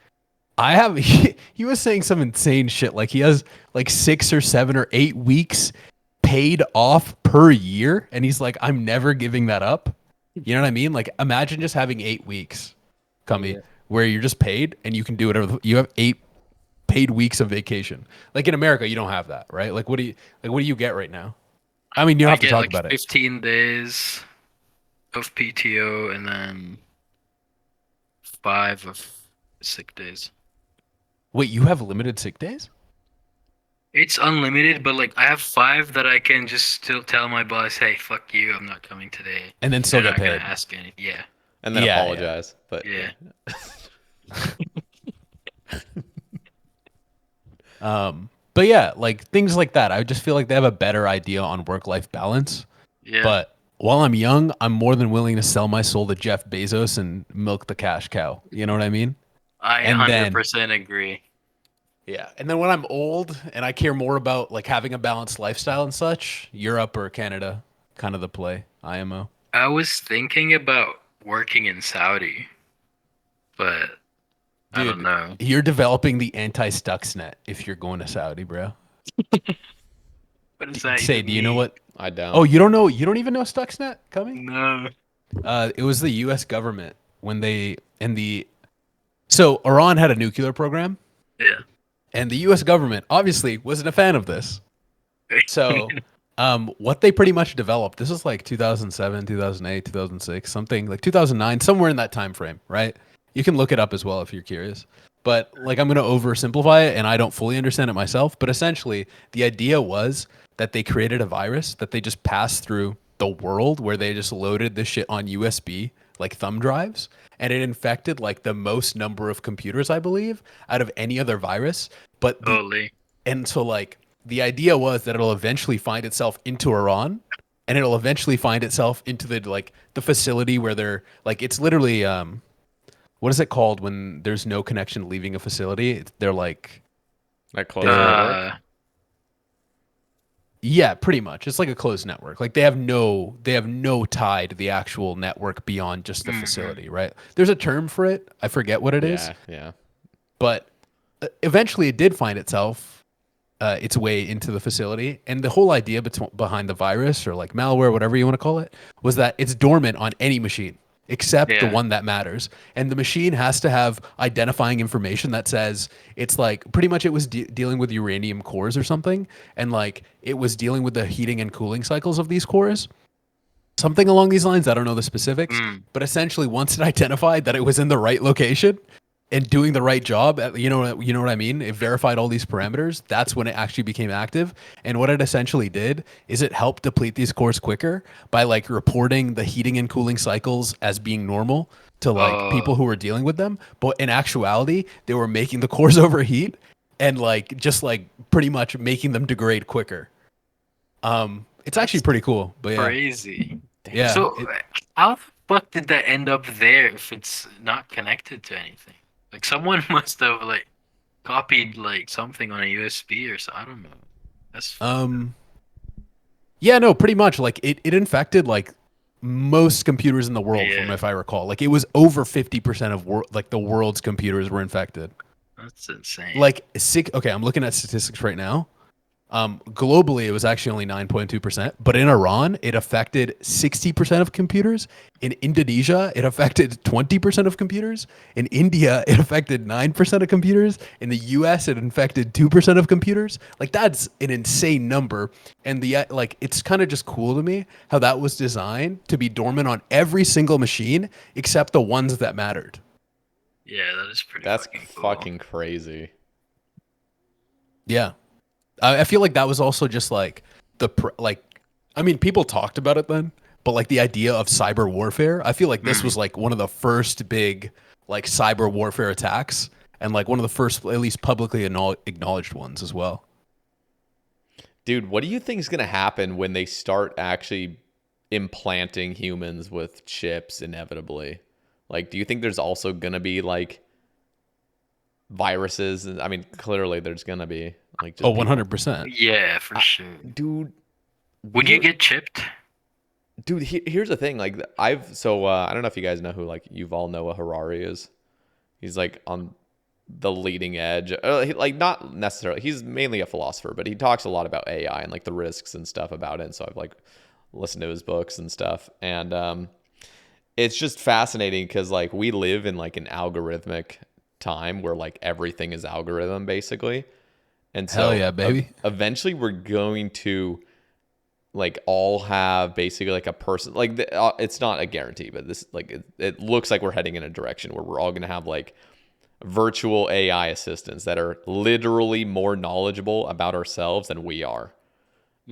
he was saying some insane shit, like he has like 6 or 7 or 8 weeks paid off per year, and he's like, I'm never giving that up. You know what I mean? Like, imagine just having 8 weeks, where you're just paid and you can do whatever. You have 8 paid weeks of vacation. Like in America, you don't have that, right? Like, what do you get right now? I mean, you don't I have to get talk like about it. 15 days of PTO and then 5 of sick days. Wait, you have limited sick days? It's unlimited, but like I have 5 that I can just still tell my boss, "Hey, fuck you, I'm not coming today." And then still They're get not gonna paid. ask any. Yeah, And then Yeah, yeah. apologize. But yeah. But yeah, like things like that. I just feel like they have a better idea on work-life balance. Yeah. But while I'm young, I'm more than willing to sell my soul to Jeff Bezos and milk the cash cow. You know what I mean? I and then- 100% agree. Yeah. And then when I'm old and I care more about like having a balanced lifestyle and such, Europe or Canada, kind of the play. IMO. I was thinking about working in Saudi, but I don't Dude, know. You're developing the anti-Stuxnet if you're going to Saudi, bro. What does that Say, even do you know mean? what? I don't. Oh, you don't know? You don't even know Stuxnet coming? No. It was the U.S. government when so Iran had a nuclear program, Yeah. and the U.S. government obviously wasn't a fan of this. So, what they pretty much developed, this is like 2007, 2008, 2006, something like 2009, somewhere in that time frame, right? You can look it up as well if you're curious. But like, I'm going to oversimplify it, and I don't fully understand it myself. But essentially, the idea was that they created a virus that they just passed through the world, where they just loaded this shit on USB, like thumb drives, and it infected like the most number of computers, I believe, out of any other virus. But Holy. and so like the idea was that it'll eventually find itself into Iran, and it'll eventually find itself into the facility where they're like, it's literally what is it called when there's no connection leaving a facility? They're like, Like close network. yeah, pretty much. It's like a closed network. Like they have no tie to the actual network beyond just the facility, right? There's a term for it. I forget what it is. Yeah. But eventually it did find its way into the facility. And the whole idea behind the virus, or like malware, whatever you want to call it, was that it's dormant on any machine. except the Yeah. one that matters. And the machine has to have identifying information that says it's like pretty much it was dealing with uranium cores or something. And like it was dealing with the heating and cooling cycles of these cores. Something along these lines. I don't know the specifics, but essentially once it identified that it was in the right location and doing the right job, you know what I mean? It verified all these parameters. That's when it actually became active. And what it essentially did is it helped deplete these cores quicker by like reporting the heating and cooling cycles as being normal to like people who were dealing with them. But in actuality, they were making the cores overheat and like just like pretty much making them degrade quicker. It's actually pretty cool, but yeah. Crazy. Yeah. So how the fuck did that end up there if it's not connected to anything? Like someone must have like copied like something on a USB or so. I don't know. That's Yeah, no, pretty much. Like it infected like most computers in the world, from if I recall. Like it was over 50% of the world's computers were infected. That's insane. Like okay, I'm looking at statistics right now. Globally, it was actually only 9.2%, but in Iran, it affected 60% of computers. In Indonesia, it affected 20% of computers. In India, it affected 9% of computers. In the US, it infected 2% of computers. Like that's an insane number. And like it's kind of just cool to me how that was designed to be dormant on every single machine except the ones that mattered. Yeah, that is pretty. That's fucking cool. fucking crazy. Yeah. I feel like that was also just like I mean, people talked about it then, but like the idea of cyber warfare, I feel like this was like one of the first big like cyber warfare attacks and like one of the first, at least publicly acknowledged ones as well. Dude, what do you think is going to happen when they start actually implanting humans with chips inevitably? Like, do you think there's also going to be like viruses? I mean, clearly there's going to be. Like just 100%. Yeah, for sure. Dude. Would you get chipped? Dude, here's the thing. Like I don't know if you guys know who like Yuval Noah Harari is. He's like on the leading edge. Like not necessarily. He's mainly a philosopher, but he talks a lot about AI and like the risks and stuff about it. And so I've like listened to his books and stuff. And it's just fascinating because like we live in like an algorithmic time where like everything is algorithm basically. And so hell yeah, baby. Eventually we're going to like all have basically like a person like it's not a guarantee, but this like it looks like we're heading in a direction where we're all going to have like virtual AI assistants that are literally more knowledgeable about ourselves than we are.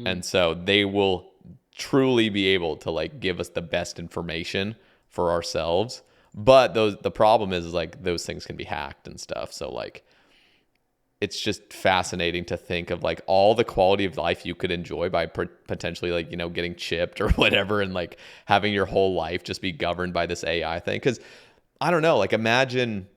And so they will truly be able to like give us the best information for ourselves. But the problem is like those things can be hacked and stuff. So like it's just fascinating to think of like all the quality of life you could enjoy by potentially like, you know, getting chipped or whatever and like having your whole life just be governed by this AI thing. Because I don't know, like imagine,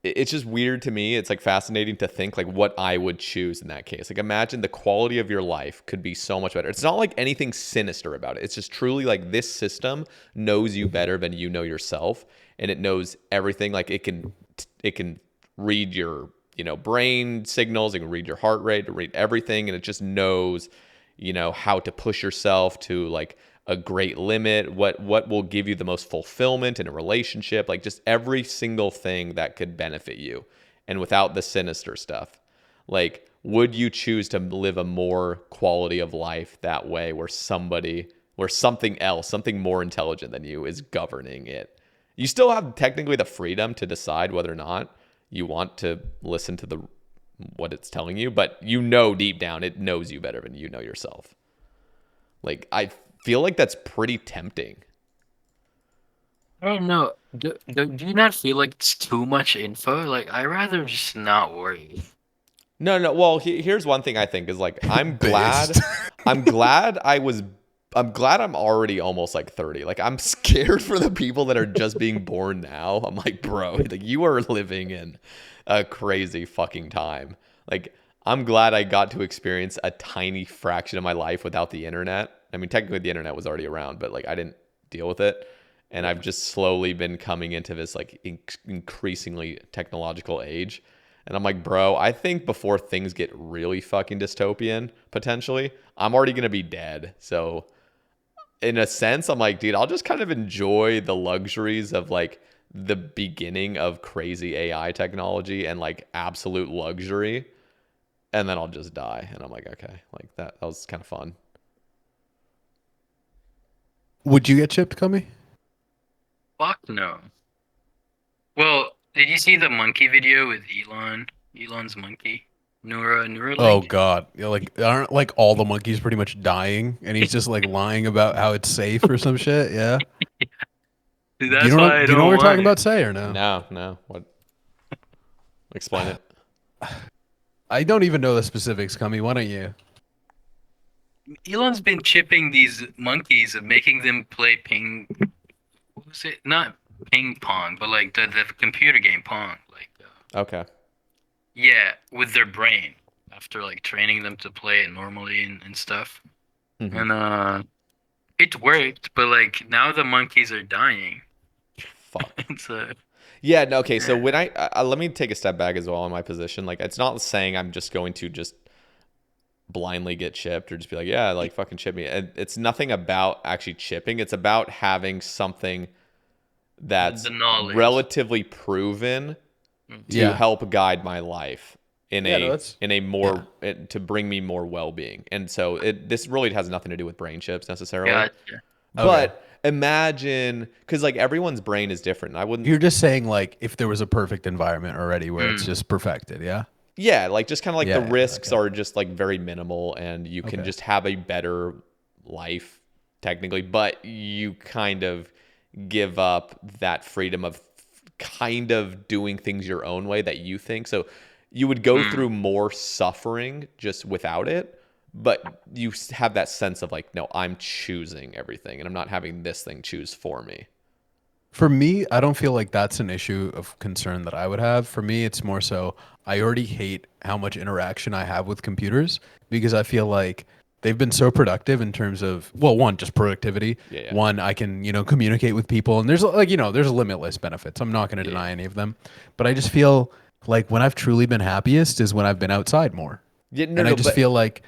it's just weird to me. It's like fascinating to think like what I would choose in that case. Like imagine the quality of your life could be so much better. It's not like anything sinister about it. It's just truly like this system knows you better than you know yourself, and it knows everything. Like it can read your, you know, brain signals, it can read your heart rate, to read everything, and it just knows, you know, how to push yourself to like a great limit, what will give you the most fulfillment in a relationship, like just every single thing that could benefit you, and without the sinister stuff. Like, would you choose to live a more quality of life that way, where something else, something more intelligent than you is governing it? You still have technically the freedom to decide whether or not you want to listen to what it's telling you, but you know deep down it knows you better than you know yourself. Like, I feel like that's pretty tempting. I don't know. Do you not feel like it's too much info? Like, I'd rather just not worry. No. Well, here's one thing I think is like, I'm glad I'm already almost like 30. Like, I'm scared for the people that are just being born now. I'm like, bro, like you are living in a crazy fucking time. Like, I'm glad I got to experience a tiny fraction of my life without the internet. I mean, technically the internet was already around, but like I didn't deal with it. And I've just slowly been coming into this like increasingly technological age. And I'm like, bro, I think before things get really fucking dystopian, potentially, I'm already going to be dead. So in a sense, I'm like, dude, I'll just kind of enjoy the luxuries of like the beginning of crazy AI technology and like absolute luxury, and then I'll just die. And I'm like, okay, like that was kind of fun. Would you get chipped, Cummy? Fuck no. Well, did you see the monkey video with Elon? Elon's monkey, Neuralink. Oh God! Yeah, like aren't like all the monkeys pretty much dying, and he's just like lying about how it's safe or some shit? Yeah. Dude, Do that's you know why what, I do you know don't what we're want talking it. about, Say, or no? No. What? Explain it. I don't even know the specifics, Cummy. Why don't you? Elon's been chipping these monkeys and making them play ping. What was it? Not ping pong, but like the computer game Pong. Like, Okay. yeah, with their brain after like training them to play it normally and stuff. Mhm. And it worked, but like now the monkeys are dying. Fuck. It's Yeah. No. Okay. So when let me take a step back as well in my position. Like, it's not saying I'm just going to just blindly get chipped or just be like, yeah, like fucking chip me. It's nothing about actually chipping. It's about having something that's the knowledge. relatively proven to Yeah. help guide my life in Yeah, no, a that's- in a more to bring me more well-being. And so this really has nothing to do with brain chips necessarily. Gotcha. But imagine, because like everyone's brain is different. I wouldn't. You're just saying like if there was a perfect environment already where it's just perfected, yeah. Yeah, like just kind of like Yeah, the yeah, risks okay. are just like very minimal, and you can Okay. just have a better life technically, but you kind of give up that freedom of kind of doing things your own way that you think. So you would go through more suffering just without it, but you have that sense of like, no, I'm choosing everything and I'm not having this thing choose for me. For me, I don't feel like that's an issue of concern that I would have. For me, it's more so I already hate how much interaction I have with computers because I feel like they've been so productive in terms of, well, one, just productivity. Yeah. One, I can, communicate with people, and there's like, there's limitless benefits. I'm not going to deny any of them, but I just feel like when I've truly been happiest is when I've been outside more. Yeah, And I just feel like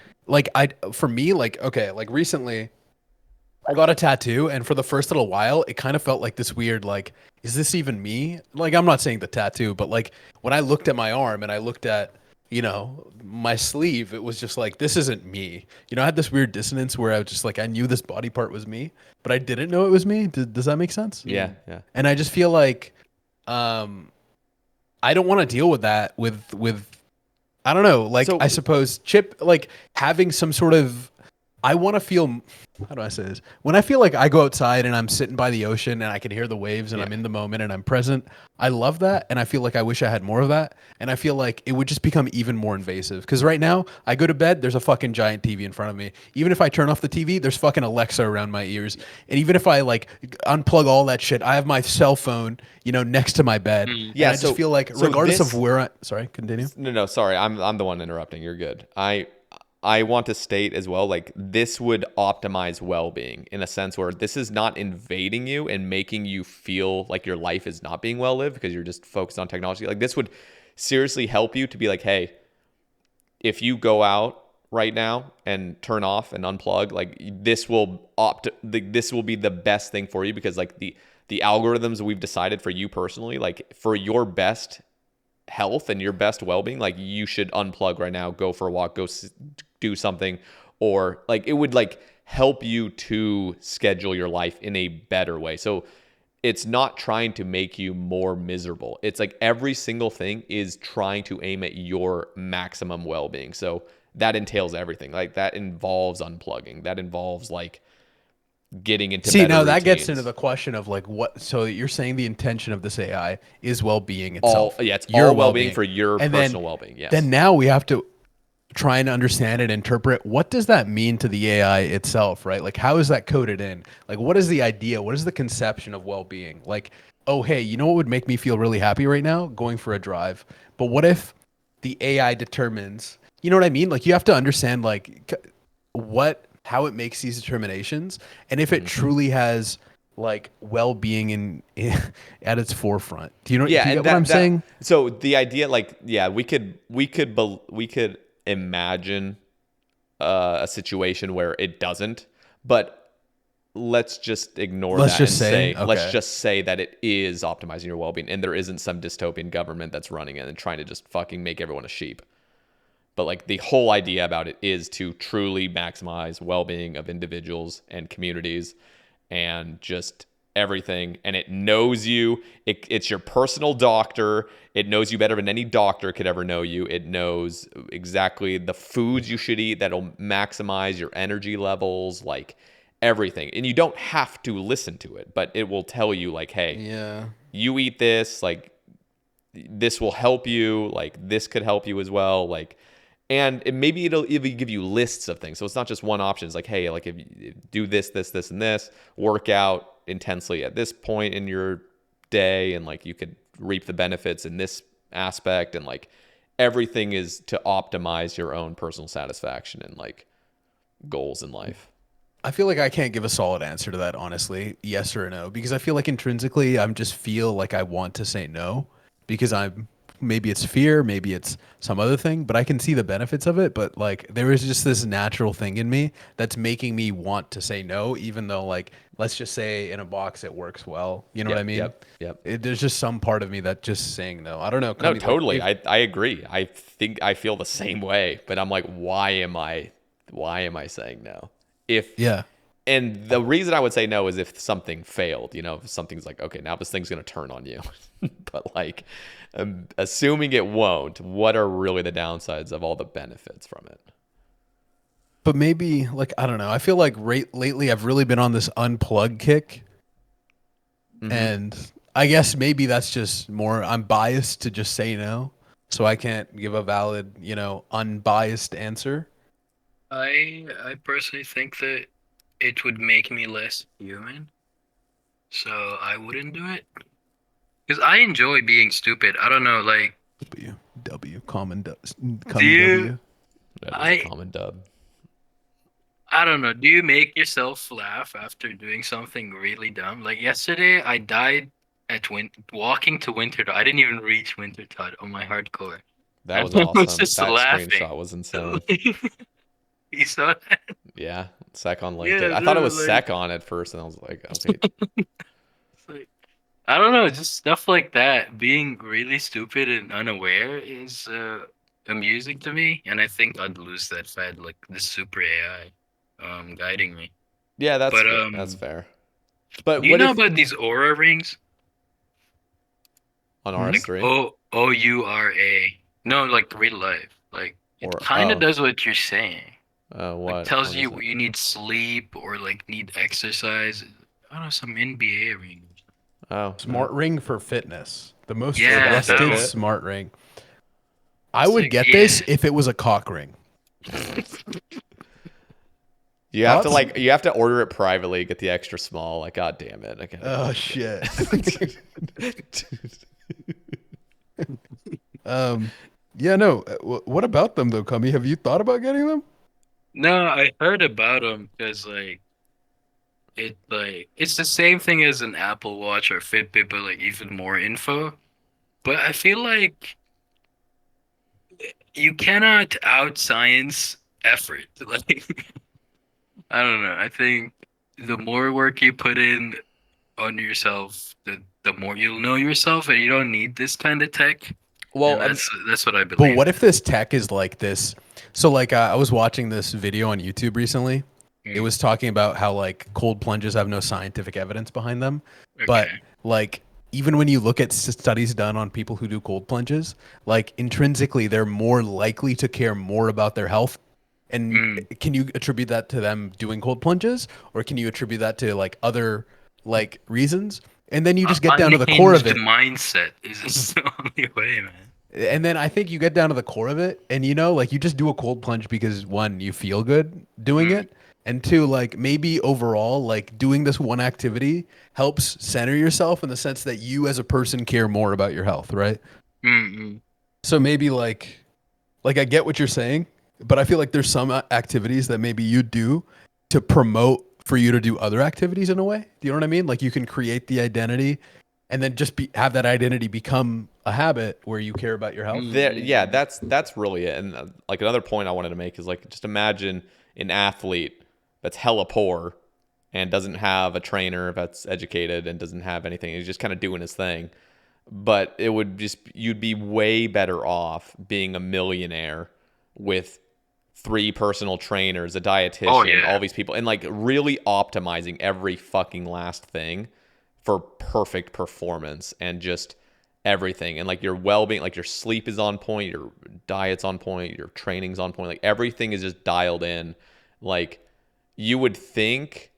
for me, like, okay, like recently I got a tattoo, and for the first little while, it kind of felt like this weird, like, is this even me? Like, I'm not saying the tattoo, but like when I looked at my arm and I looked at, my sleeve, it was just like, this isn't me. I had this weird dissonance where I was just like, I knew this body part was me, but I didn't know it was me. Does that make sense? yeah. And I just feel like, I don't want to deal with that with, I don't know, like, So- I suppose like having some sort of, I want to feel, how do I say this? When I feel like I go outside and I'm sitting by the ocean and I can hear the waves and I'm in the moment and I'm present, I love that. And I feel like I wish I had more of that. And I feel like it would just become even more invasive. Because right now, I go to bed, there's a fucking giant TV in front of me. Even if I turn off the TV, there's fucking Alexa around my ears. And even if I like unplug all that shit, I have my cell phone, next to my bed. Yeah, And I just feel like regardless of where sorry, continue. No, sorry. I'm the one interrupting. You're good. I want to state as well, like, this would optimize well-being in a sense where this is not invading you and making you feel like your life is not being well lived because you're just focused on technology. Like, this would seriously help you to be like, hey, if you go out right now and turn off and unplug, like, this will be the best thing for you because like the algorithms we've decided for you personally, like for your best health and your best well-being, like you should unplug right now, go for a walk, go do something, or like it would like help you to schedule your life in a better way. So it's not trying to make you more miserable. It's like every single thing is trying to aim at your maximum well-being. So that entails everything. Like that involves unplugging. That involves like getting into better now that gets routines. into the question of like what. So you're saying the intention of this AI is well-being itself. It's your all well-being for your And personal well-being. Yes. Then now we have to try and understand and interpret what does that mean to the AI itself, right? Like how is that coded in? Like what is the idea? What is the conception of well-being? Like, oh hey, you know what would make me feel really happy right now? Going for a drive. But what if the AI determines? You know what I mean? Like you have to understand like how it makes these determinations, and if it truly has like well-being in at its forefront. Do you know? Yeah, do you and get what I'm saying? So the idea, like, yeah, we could imagine a situation where it doesn't, but let's just ignore Let's that just and say, say, let's okay. just say that it is optimizing your well-being and there isn't some dystopian government that's running it and trying to just fucking make everyone a sheep. But like the whole idea about it is to truly maximize well-being of individuals and communities and just everything. And it knows you. It's your personal doctor. It knows you better than any doctor could ever know you. It knows exactly the foods you should eat that'll maximize your energy levels, like everything. And you don't have to listen to it, but it will tell you like, hey, Yeah. you eat this, like this will help you, like this could help you as well, like. And maybe it'll even give you lists of things. So it's not just one option. It's like, hey, like if you do this, this, and this, work out intensely at this point in your day, and like you could reap the benefits in this aspect. And like everything is to optimize your own personal satisfaction and like goals in life. I feel like I can't give a solid answer to that, honestly, yes or no, because I feel like intrinsically I'm just feel like I want to say no because maybe it's fear, maybe it's some other thing, but I can see the benefits of it. But like there is just this natural thing in me that's making me want to say no, even though like let's just say in a box it works well. You know what I mean? Yep. There's just some part of me that just saying no. I don't know. No, totally. I agree. I think I feel the same way, but I'm like, why am I saying no? Yeah. And the reason I would say no is if something failed, you know, if something's like, okay, now this thing's going to turn on you. But like, assuming it won't, what are really the downsides of all the benefits from it? But maybe, like, I don't know. I feel like lately I've really been on this unplug kick. Mm-hmm. And I guess maybe that's just more, I'm biased to just say no. So I can't give a valid, you know, unbiased answer. I personally think that it would make me less human. So I wouldn't do it. Because I enjoy being stupid. I don't know, like... Common do W. That is a common dub. I don't know. Do you make yourself laugh after doing something really dumb? Like yesterday, I died at walking to Wintertod. I didn't even reach Wintertod on my hardcore. That was awesome. Was just that laughing. Screenshot was insane. You saw that? Yeah, Sekhon linked it. I thought it was Sekhon at first, and I was like, okay. It's like, I don't know, just stuff like that. Being really stupid and unaware is amusing to me, and I think I'd lose that if I had like the super AI guiding me. Yeah, that's fair. But do you know about these aura rings? On RS3? Like OURA. No, like real life. Like it kind of does what you're saying. What? Like tells you you need sleep or like need exercise. I don't know, some NBA ring. Oh, smart ring for fitness. The most trusted smart ring. I would get this if it was a cock ring. You have to order it privately, get the extra small. Like, god damn it! Oh shit. Yeah, no. What about them though, Cummy? Have you thought about getting them? No, I heard about them because it's the same thing as an Apple Watch or Fitbit, but like even more info. But I feel like you cannot out science effort. Like I don't know. I think the more work you put in on yourself, the more you'll know yourself, and you don't need this kind of tech. Well, that's what I believe. But what if this tech is like this? So like I was watching this video on YouTube recently. It was talking about how like cold plunges have no scientific evidence behind them. Okay. But like even when you look at studies done on people who do cold plunges, like intrinsically they're more likely to care more about their health. And can you attribute that to them doing cold plunges, or can you attribute that to like other like reasons? And then you just get down to the core of it. Mindset is the only way, man. And then I think you get down to the core of it, and you know, like you just do a cold plunge because one, you feel good doing it, and two, like maybe overall, like doing this one activity helps center yourself in the sense that you as a person care more about your health, right? So maybe like I get what you're saying, but I feel like there's some activities that maybe you do to promote for you to do other activities in a way. Do you know what I mean? Like you can create the identity and then just have that identity become a habit where you care about your health. Yeah, that's really it. And like another point I wanted to make is like just imagine an athlete that's hella poor and doesn't have a trainer that's educated and doesn't have anything. He's just kind of doing his thing. But it would just, you'd be way better off being a millionaire with 3 personal trainers, a dietitian, all these people, and like really optimizing every fucking last thing for perfect performance and just everything. And like your well-being, like your sleep is on point, your diet's on point, your training's on point, like everything is just dialed in. Like you would think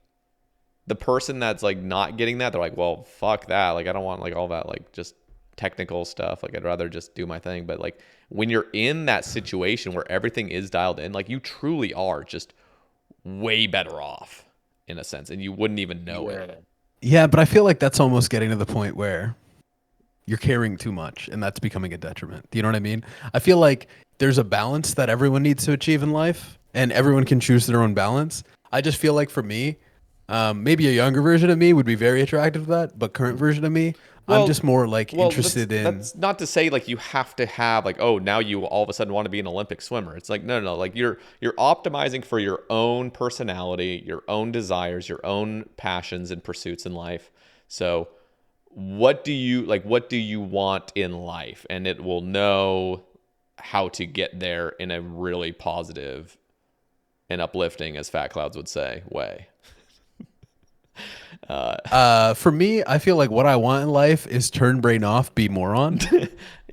the person that's like not getting that, they're like, well, fuck that. Like I don't want like all that like just technical stuff. Like I'd rather just do my thing. But like when you're in that situation where everything is dialed in, like you truly are just way better off in a sense, and you wouldn't even know it. Yeah, but I feel like that's almost getting to the point where you're caring too much and that's becoming a detriment. Do you know what I mean? I feel like there's a balance that everyone needs to achieve in life and everyone can choose their own balance. I just feel like for me, maybe a younger version of me would be very attracted to that, but current version of me, I'm just more like interested in. That's not to say like you have to have like, oh, now you all of a sudden want to be an Olympic swimmer. It's like no. Like you're optimizing for your own personality, your own desires, your own passions and pursuits in life. So what do you want in life? And it will know how to get there in a really positive and uplifting, as Fat Clouds would say, way. For me, I feel like what I want in life is turn brain off, be moron.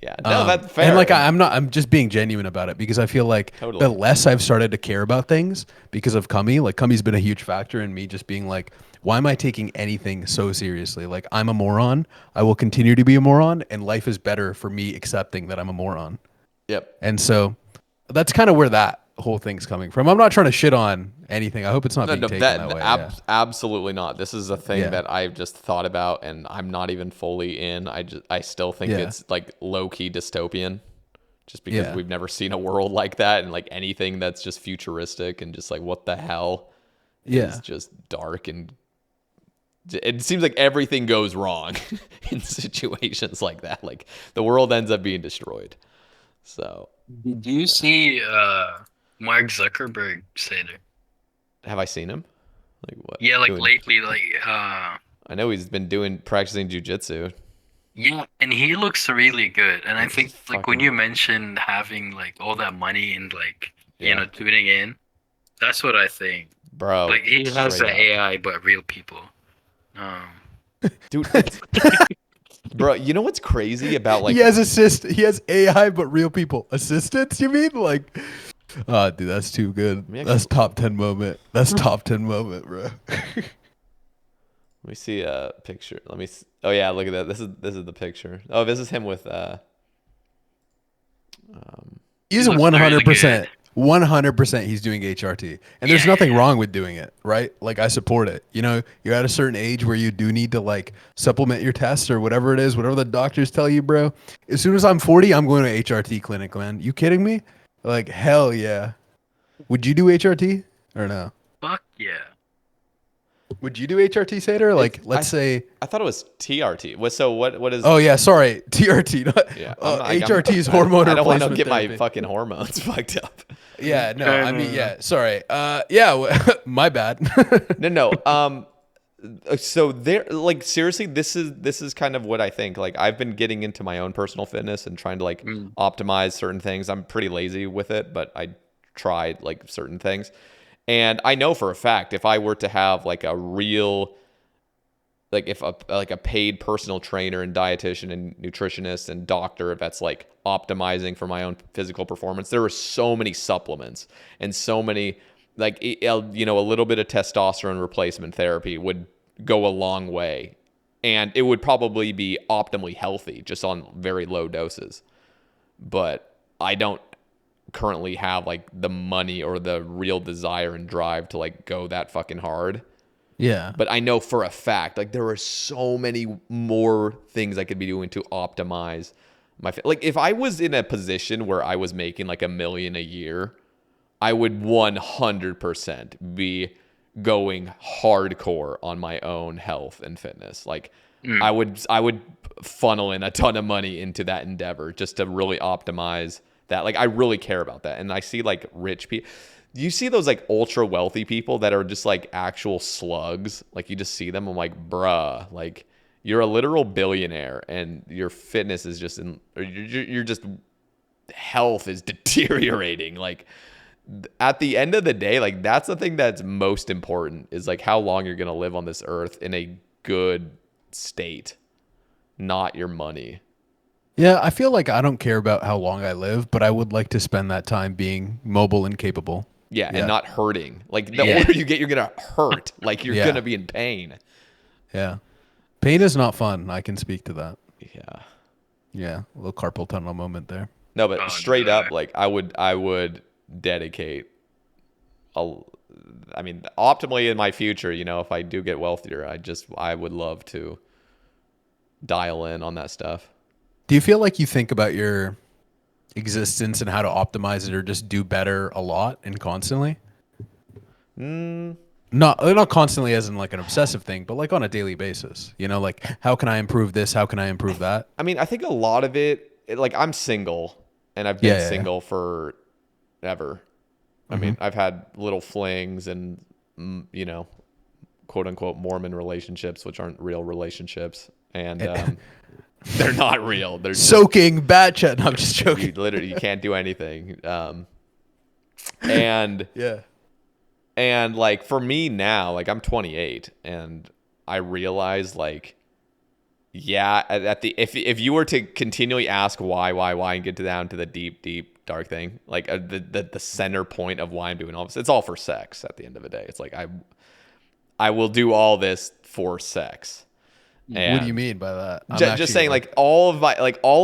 Yeah, no, that's fair. And like I'm just being genuine about it because I feel like Totally. the less I've started to care about things because of Cummy, like Cummy's been a huge factor in me just being like, why am I taking anything so seriously? Like I'm a moron. I will continue to be a moron, and life is better for me accepting that I'm a moron. Yep. And so that's kind of where that whole thing's coming from. I'm not trying to shit on anything. I hope it's not being taken that way. Absolutely not. This is a thing that I've just thought about, and I'm not even fully in. I still think it's like low key dystopian, just because we've never seen a world like that, and like anything that's just futuristic and just like what the hell is just dark, and it seems like everything goes wrong in situations like that. Like the world ends up being destroyed. So Did you see Mark Zuckerberg say that? have I seen him? Like what? Yeah, like lately, like I know he's been practicing jujitsu. yeah, and he looks really good. And I think like when you mentioned having like all that money and like you know tuning in, that's what I think. Bro, like he has the AI but real people. Dude, bro, you know what's crazy about like he has AI but real people assistants, you mean? Like dude, that's too good. That's top 10 moment. That's top 10 moment, bro. Let me see a picture. Oh yeah, look at that. This is the picture. Oh, this is him with he's 100%. 100% he's doing HRT. And there's nothing wrong with doing it, right? Like I support it. You know, you're at a certain age where you do need to like supplement your tests or whatever it is, whatever the doctors tell you, bro. As soon as I'm 40, I'm going to HRT clinic, man. You kidding me? Like hell yeah. Would you do HRT or no? Fuck yeah. Would you do HRT, Sater? Like, let's say. I thought it was TRT. So what is? Oh yeah, sorry, TRT. Not, yeah, HRT is hormone replacement. I don't want to get my fucking hormones fucked up. Yeah, no, I mean, yeah, sorry. Yeah, my bad. No. So there, like seriously, this is kind of what I think. Like I've been getting into my own personal fitness and trying to like optimize certain things. I'm pretty lazy with it, but I tried like certain things. And I know for a fact if I were to have like a real, like if a paid personal trainer and dietitian and nutritionist and doctor that's like optimizing for my own physical performance, there are so many supplements and so many like, you know, a little bit of testosterone replacement therapy would go a long way, and it would probably be optimally healthy just on very low doses. But I don't currently have like the money or the real desire and drive to like go that fucking hard. Yeah. But I know for a fact, like there are so many more things I could be doing to optimize my like if I was in a position where I was making like $1 million a year, I would 100% be going hardcore on my own health and fitness. Like I would funnel in a ton of money into that endeavor just to really optimize that. Like I really care about that. And I see like rich people, you see those like ultra wealthy people that are just like actual slugs. Like you just see them. I'm like, bruh, like you're a literal billionaire and your fitness is just or you're just health is deteriorating. Like at the end of the day, like that's the thing that's most important is like how long you're going to live on this earth in a good state, not your money. Yeah, I feel like I don't care about how long I live, but I would like to spend that time being mobile and capable. Yeah, and not hurting. Like the older you get, you're going to hurt. Like you're going to be in pain. Yeah. Pain is not fun. I can speak to that. Yeah. Yeah, a little carpal tunnel moment there. No, but straight up, like I would dedicate I mean, optimally in my future, you know, if I do get wealthier, I would love to dial in on that stuff. Do you feel like you think about your existence and how to optimize it or just do better a lot and constantly? Not constantly as in like an obsessive thing, but like on a daily basis, you know, like how can I improve this? How can I improve that? I mean, I think a lot of like I'm single and I've been single for ever. I mean, I've had little flings and, you know, quote unquote Mormon relationships, which aren't real relationships. And they're not real. They're soaking bad chat. No, I'm just joking. You can't do anything. And and like for me now, like I'm 28 and I realize like, yeah, if you were to continually ask why and get down to the deep dark thing, like the center point of why I'm doing all this, it's all for sex at the end of the day. It's like I will do all this for sex. And what do you mean by that? Just saying like all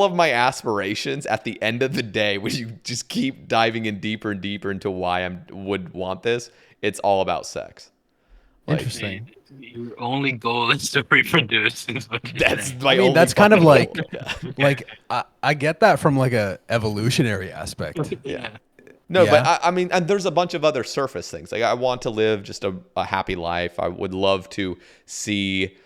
of my aspirations at the end of the day, when you just keep diving in deeper and deeper into why I would want this, it's all about sex. Like, interesting. Your only goal is to reproduce. That's my I mean, only that's kind of goal. like I get that from like a evolutionary aspect. Yeah. No, but I mean, and there's a bunch of other surface things. Like I want to live just a happy life. I would love to see,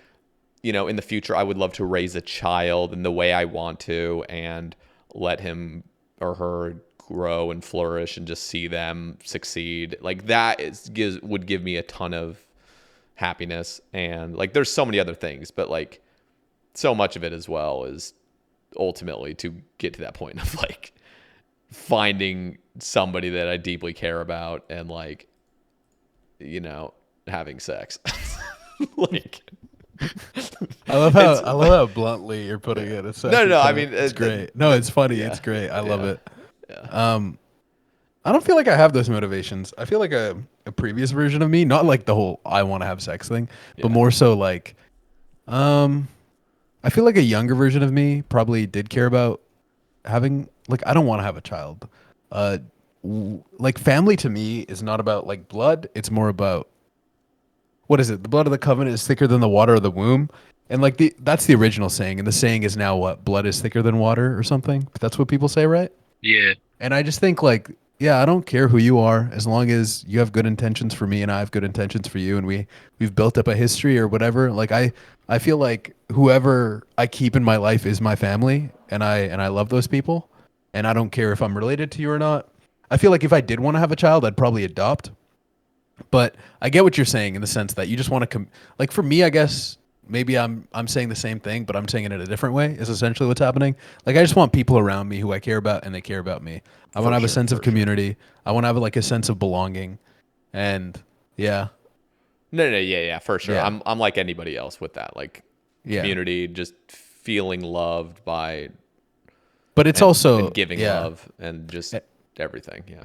you know, in the future, I would love to raise a child in the way I want to and let him or her grow and flourish and just see them succeed. Like that would give me a ton of happiness. And like there's so many other things, but like so much of it as well is ultimately to get to that point of like finding somebody that I deeply care about and like, you know, having sex. Like I love how bluntly you're putting it. It's no. I mean, it's great. No, it's funny. Yeah. It's great. I love it. Yeah. I don't feel like I have those motivations. I feel like a previous version of me, not like the whole I want to have sex thing, but more so like, I feel like a younger version of me probably did care about having, like, I don't want to have a child. Like family to me is not about like blood. It's more about, what is it? The blood of the covenant is thicker than the water of the womb. And like that's the original saying. And the saying is now what? Blood is thicker than water or something. That's what people say, right? Yeah. And I just think like, yeah, I don't care who you are as long as you have good intentions for me and I have good intentions for you and we've built up a history or whatever. Like I feel like whoever I keep in my life is my family and I love those people and I don't care if I'm related to you or not. I feel like if I did want to have a child, I'd probably adopt. But I get what you're saying in the sense that you just want to like for me, I guess maybe I'm saying the same thing, but I'm saying it in a different way is essentially what's happening. Like I just want people around me who I care about and they care about me. I want to have a sense of community. I want to have like a sense of belonging. And yeah. No, for sure. Yeah. I'm like anybody else with that. Like community, just feeling loved by but it's also and giving love and just everything. Yeah.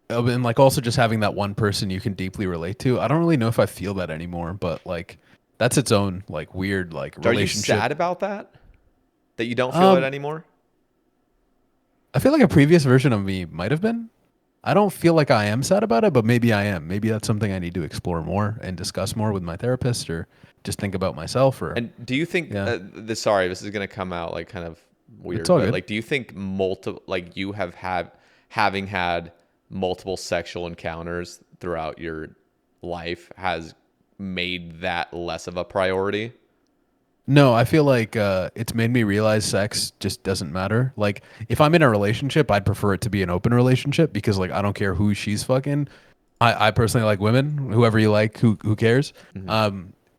And like also just having that one person you can deeply relate to. I don't really know if I feel that anymore, but like that's its own like weird like relationship. Are you sad about that? That you don't feel it anymore? I feel like a previous version of me might have been. I don't feel like I am sad about it, but maybe I am. Maybe that's something I need to explore more and discuss more with my therapist or just think about myself. Or and do you think sorry, this is going to come out like kind of weird, it's all good. Like do you think you have having had multiple sexual encounters throughout your life has made that less of a priority? No, I feel like it's made me realize sex just doesn't matter. Like if I'm in a relationship, I'd prefer it to be an open relationship because like I don't care who she's fucking. I personally like women. Whoever you like, who cares?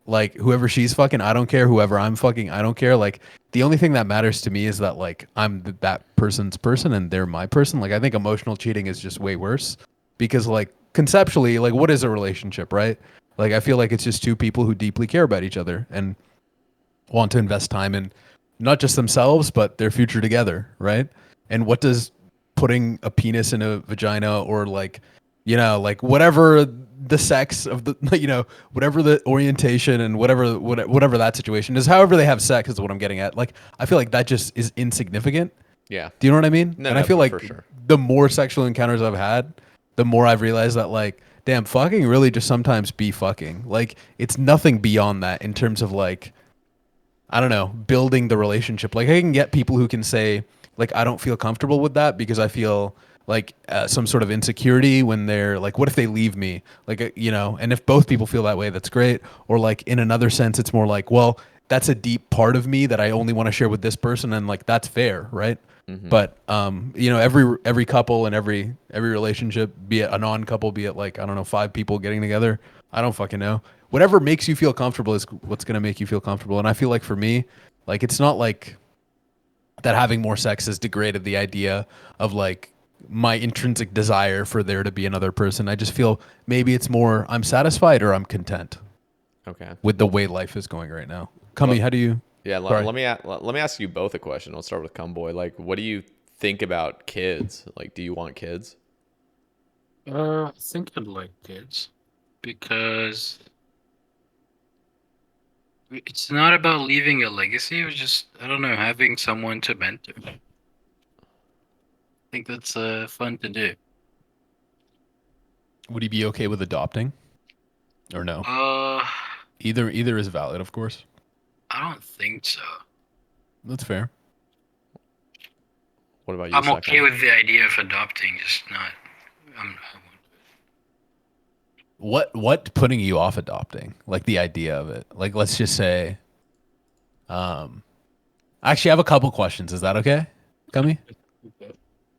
Like whoever she's fucking, I don't care. Whoever I'm fucking, I don't care. Like the only thing that matters to me is that like I'm that person's person and they're my person. Like I think emotional cheating is just way worse because like conceptually, like what is a relationship, right? Like I feel like it's just two people who deeply care about each other and want to invest time in not just themselves but their future together, right? And what does putting a penis in a vagina or like like whatever the sex of the whatever the orientation and whatever that situation is, however they have sex is what I'm getting at. Like I feel like that just is insignificant. Yeah. Do you know what I mean? No, and no, I feel like for sure. the more sexual encounters I've had, the more I've realized that like damn, fucking really just sometimes be fucking. Like it's nothing beyond that in terms of like I don't know, building the relationship. Like I can get people who can say like I don't feel comfortable with that because I feel like some sort of insecurity when they're like, what if they leave me? Like and if both people feel that way, that's great. Or like in another sense, it's more like, well, that's a deep part of me that I only want to share with this person, and like that's fair, right? But every couple and every relationship, be it a non-couple, be it like I don't know 5 people getting together, I don't fucking know. Whatever makes you feel comfortable is what's gonna make you feel comfortable. And I feel like for me, like it's not like that having more sex has degraded the idea of like my intrinsic desire for there to be another person. I just feel maybe it's more I'm satisfied or I'm content Okay. with the way life is going right now. Kami, Well, how do you? Yeah, Sorry. let me ask you both a question. I'll start with Kumboi. Like, what do you think about kids? Like, do you want kids? I think I'd like kids because it's not about leaving a legacy. It's just I don't know, having someone to mentor. I think that's fun to do. Would you be okay with adopting or no? Uh, Either is valid, of course. I don't think so. That's fair. What about you, I'm okay Sekhon? with the idea of adopting, just not. I won't. What putting you off adopting? Like the idea of it. Like let's just say actually I have a couple questions. Is that okay? Kami? Okay.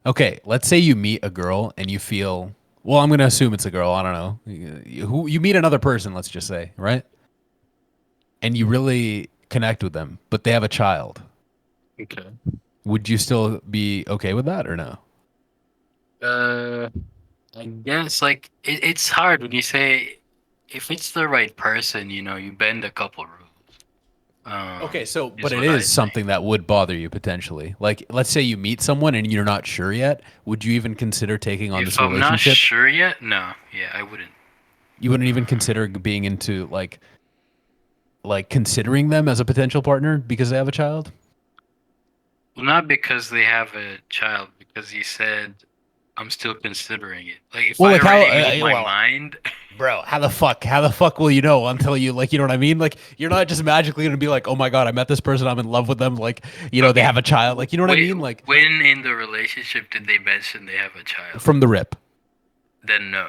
Okay, let's say you meet a girl and you feel well, I'm going to assume it's a girl, I don't know. You meet another person, let's just say, right? And you really connect with them, but they have a child. Okay. Would you still be okay with that or no? I guess like it's hard when you say if it's the right person, you bend a couple rules. Okay, so but Is it what I is think. something that would bother you potentially. Like, let's say you meet someone and you're not sure yet. Would you even consider taking on If this I'm not relationship? sure yet, no. Yeah, I wouldn't. You wouldn't even consider being into like considering them as a potential partner because they have a child? Well, not because they have a child, because he said I'm still considering it. Like if Well, I like how? already made my mind, Bro, how the fuck will you know until you like, you know what I mean? Like, you're not just magically gonna be like, oh my god, I met this person, I'm in love with them. Like, they okay, have a child. Like, you know what I mean? Like, when in the relationship did they mention they have a child? from the rip. Then no.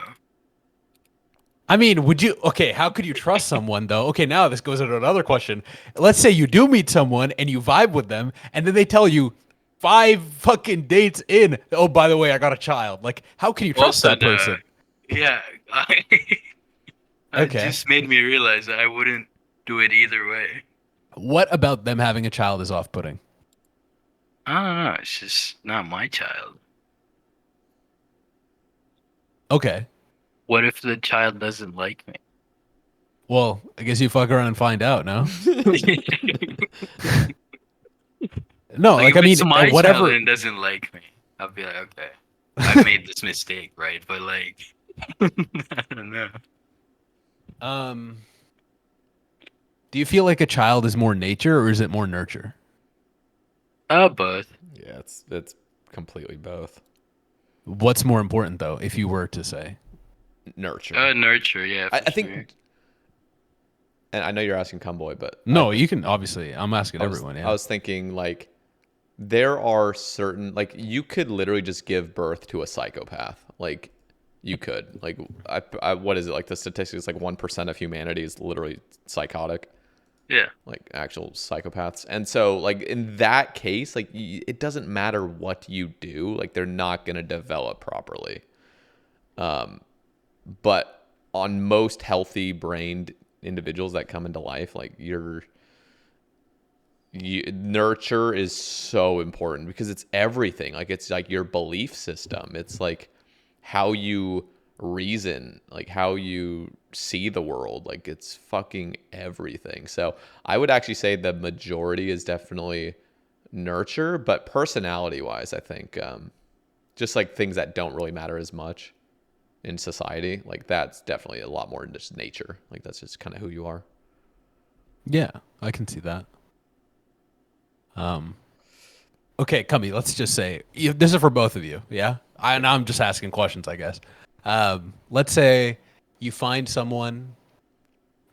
I mean, would you? Okay, how could you trust someone though? Okay, now this goes into another question. Let's say you do meet someone and you vibe with them, and then they tell you 5 fucking dates in, oh, by the way, I got a child. Like, how can you trust Also, that person? yeah, it Okay. just made me realize that I wouldn't do it either way. What about them having a child is off-putting? I don't know. It's just not my child. Okay. What if the child doesn't like me? Well, I guess you fuck around and find out, no? No, Like like if I it's mean, my child whatever. and doesn't like me, I'll be like, okay, I've made this mistake, right? But like, I don't know. Um, do you feel like a child is more nature or is it more nurture? Both. Yeah, it's completely both. What's more important though, if you were to say? Nurture. Nurture, yeah, for I sure. think, and I know you're asking Kumboi, but No, you can obviously. I'm asking everyone. Yeah. I was thinking like there are certain like you could literally just give birth to a psychopath. Like you could like what is it like the statistics like 1% of humanity is literally psychotic. Yeah. Like actual psychopaths. And so like in that case, like it doesn't matter what you do, like they're not going to develop properly. but on most healthy brained individuals that come into life, like nurture is so important because it's everything. Like it's like your belief system. It's like how you reason, like how you see the world. Like it's fucking everything. So I would actually say the majority is definitely nurture, but personality wise, I think just like things that don't really matter as much in society, like that's definitely a lot more in just nature. Like that's just kind of who you are. Yeah, I can see that. Okay, Cummy, let's just say this is for both of you. Yeah, I'm just asking questions, I guess. Let's say you find someone.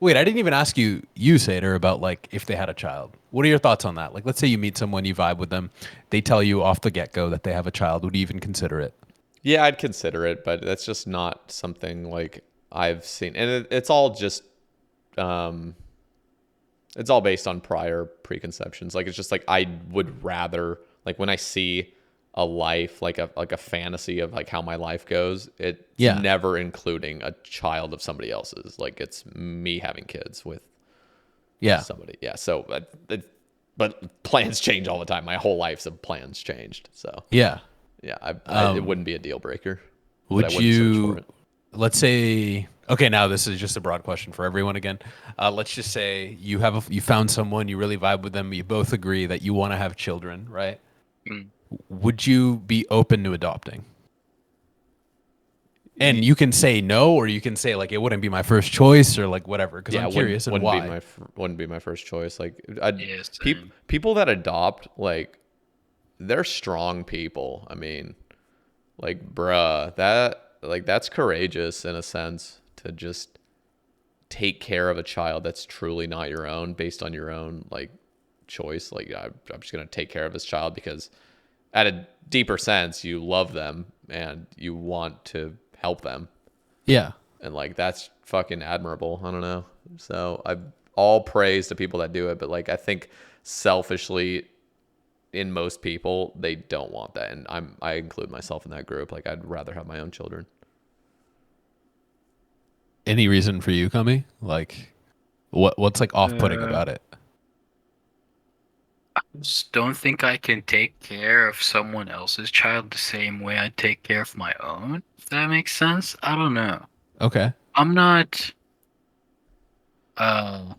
Wait, I didn't even ask you, Sater, about like if they had a child. What are your thoughts on that? Like, let's say you meet someone, you vibe with them, they tell you off the get go that they have a child. Would you even consider it? Yeah, I'd consider it, but that's just not something like I've seen, and it's all just it's all based on prior preconceptions. Like it's just like I would rather, like when I see a life, like a fantasy of like how my life goes, it's Yeah. never including a child of somebody else's. Like it's me having kids with Yeah. somebody. Yeah. So but plans change all the time. My whole life's of plans changed. So Yeah. yeah, it wouldn't be a deal breaker, but I Would wouldn't search for you, it. let's say, okay, now this is just a broad question for everyone again. Let's just say you found someone, you really vibe with them, you both agree that you want to have children, right? Mm. Would you be open to adopting? And you can say no, or you can say like it wouldn't be my first choice, or like whatever. Because Yeah, I'm curious and wouldn't be why. wouldn't be my first choice. Like Yeah, same. people that adopt, like they're strong people. I mean, like bruh, that's courageous in a sense to just take care of a child that's truly not your own based on your own like choice. Like I'm just gonna take care of this child because at a deeper sense you love them and you want to help them, Yeah. and like that's fucking admirable. I don't know. So I all praise to people that do it, but like I think selfishly in most people they don't want that, and I include myself in that group. Like I'd rather have my own children. Any reason for you, Kami? Like, what's like off-putting Uh, about it? I just don't think I can take care of someone else's child the same way I take care of my own, if that makes sense. I don't know. Okay. I'm not uh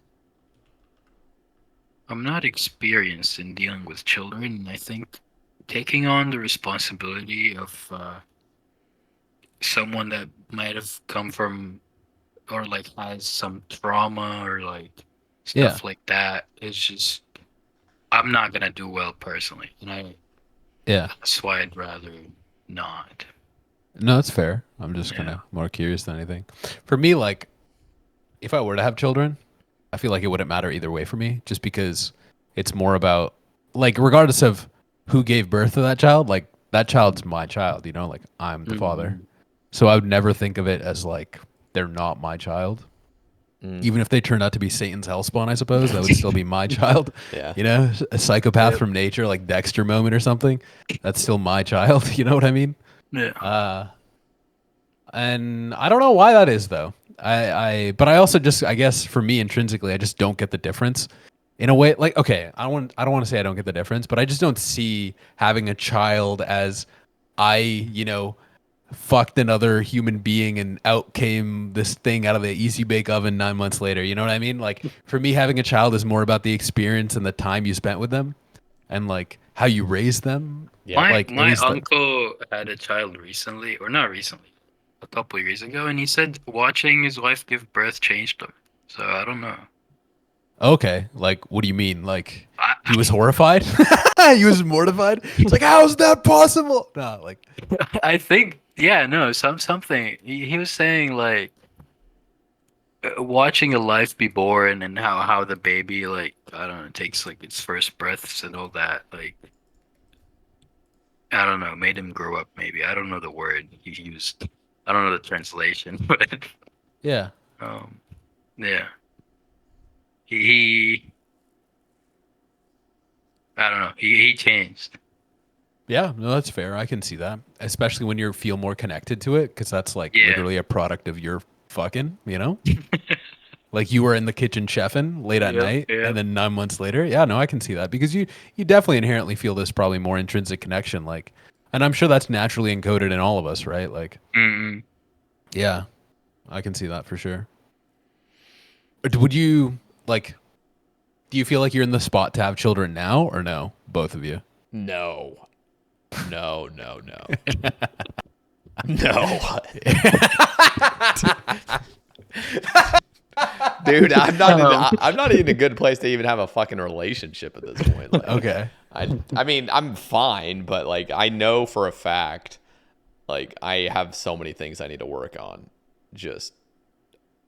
I'm not experienced in dealing with children, and I think taking on the responsibility of someone that might have come from or like has some trauma or like Yeah. stuff like that is just I'm not gonna do well personally, and Yeah. that's why I'd rather not. No, that's fair. I'm just kind Yeah. of more curious than anything. For me, like, if I were to have children, I feel like it wouldn't matter either way for me, just because it's more about, like, regardless of who gave birth to that child, like, that child's my child, you know, like, I'm the father. Mm. So I would never think of it as, like, they're not my child. Even if they turned out to be Satan's hellspawn, I suppose, that would still be my child. Yeah. You know, a psychopath Yep. from nature, like Dexter moment or something. That's still my child. You know what I mean? Yeah. And I don't know why that is though. But I also just, I guess for me intrinsically, I just don't get the difference in a way. Like, okay, I don't want to say I don't get the difference, but I just don't see having a child as you know, fucked another human being and out came this thing out of the easy bake oven 9 months later. You know what I mean? Like for me, having a child is more about the experience and the time you spent with them and like how you raise them. Yeah. Like at My least like, uncle had a child recently, or not recently, a couple of years ago, and he said watching his wife give birth changed him. So I don't know. okay, like what do you mean? Like I he was horrified? He was mortified. He's like, how is that possible? No, like I think yeah, no, something he was saying like watching a life be born and how the baby like I don't know takes like its first breaths and all that like I don't know made him grow up maybe I don't know the word he used I don't know the translation but yeah. um yeah he I don't know he changed Yeah, no, that's fair. I can see that, especially when you feel more connected to it, because that's like Yeah. literally a product of your fucking, you know? Like you were in the kitchen chefing late at Yep, night, yep. and then 9 months later, yeah, no, I can see that because you definitely inherently feel this probably more intrinsic connection, like, and I'm sure that's naturally encoded in all of us, right? Like, Mm-mm. yeah, I can see that for sure. Would you like? Do you feel like you're in the spot to have children now, or no? Both of you. No. No. No. Dude, I'm not in a good place to even have a fucking relationship at this point. Like, Okay. I mean, I'm fine, but like I know for a fact, like I have so many things I need to work on. Just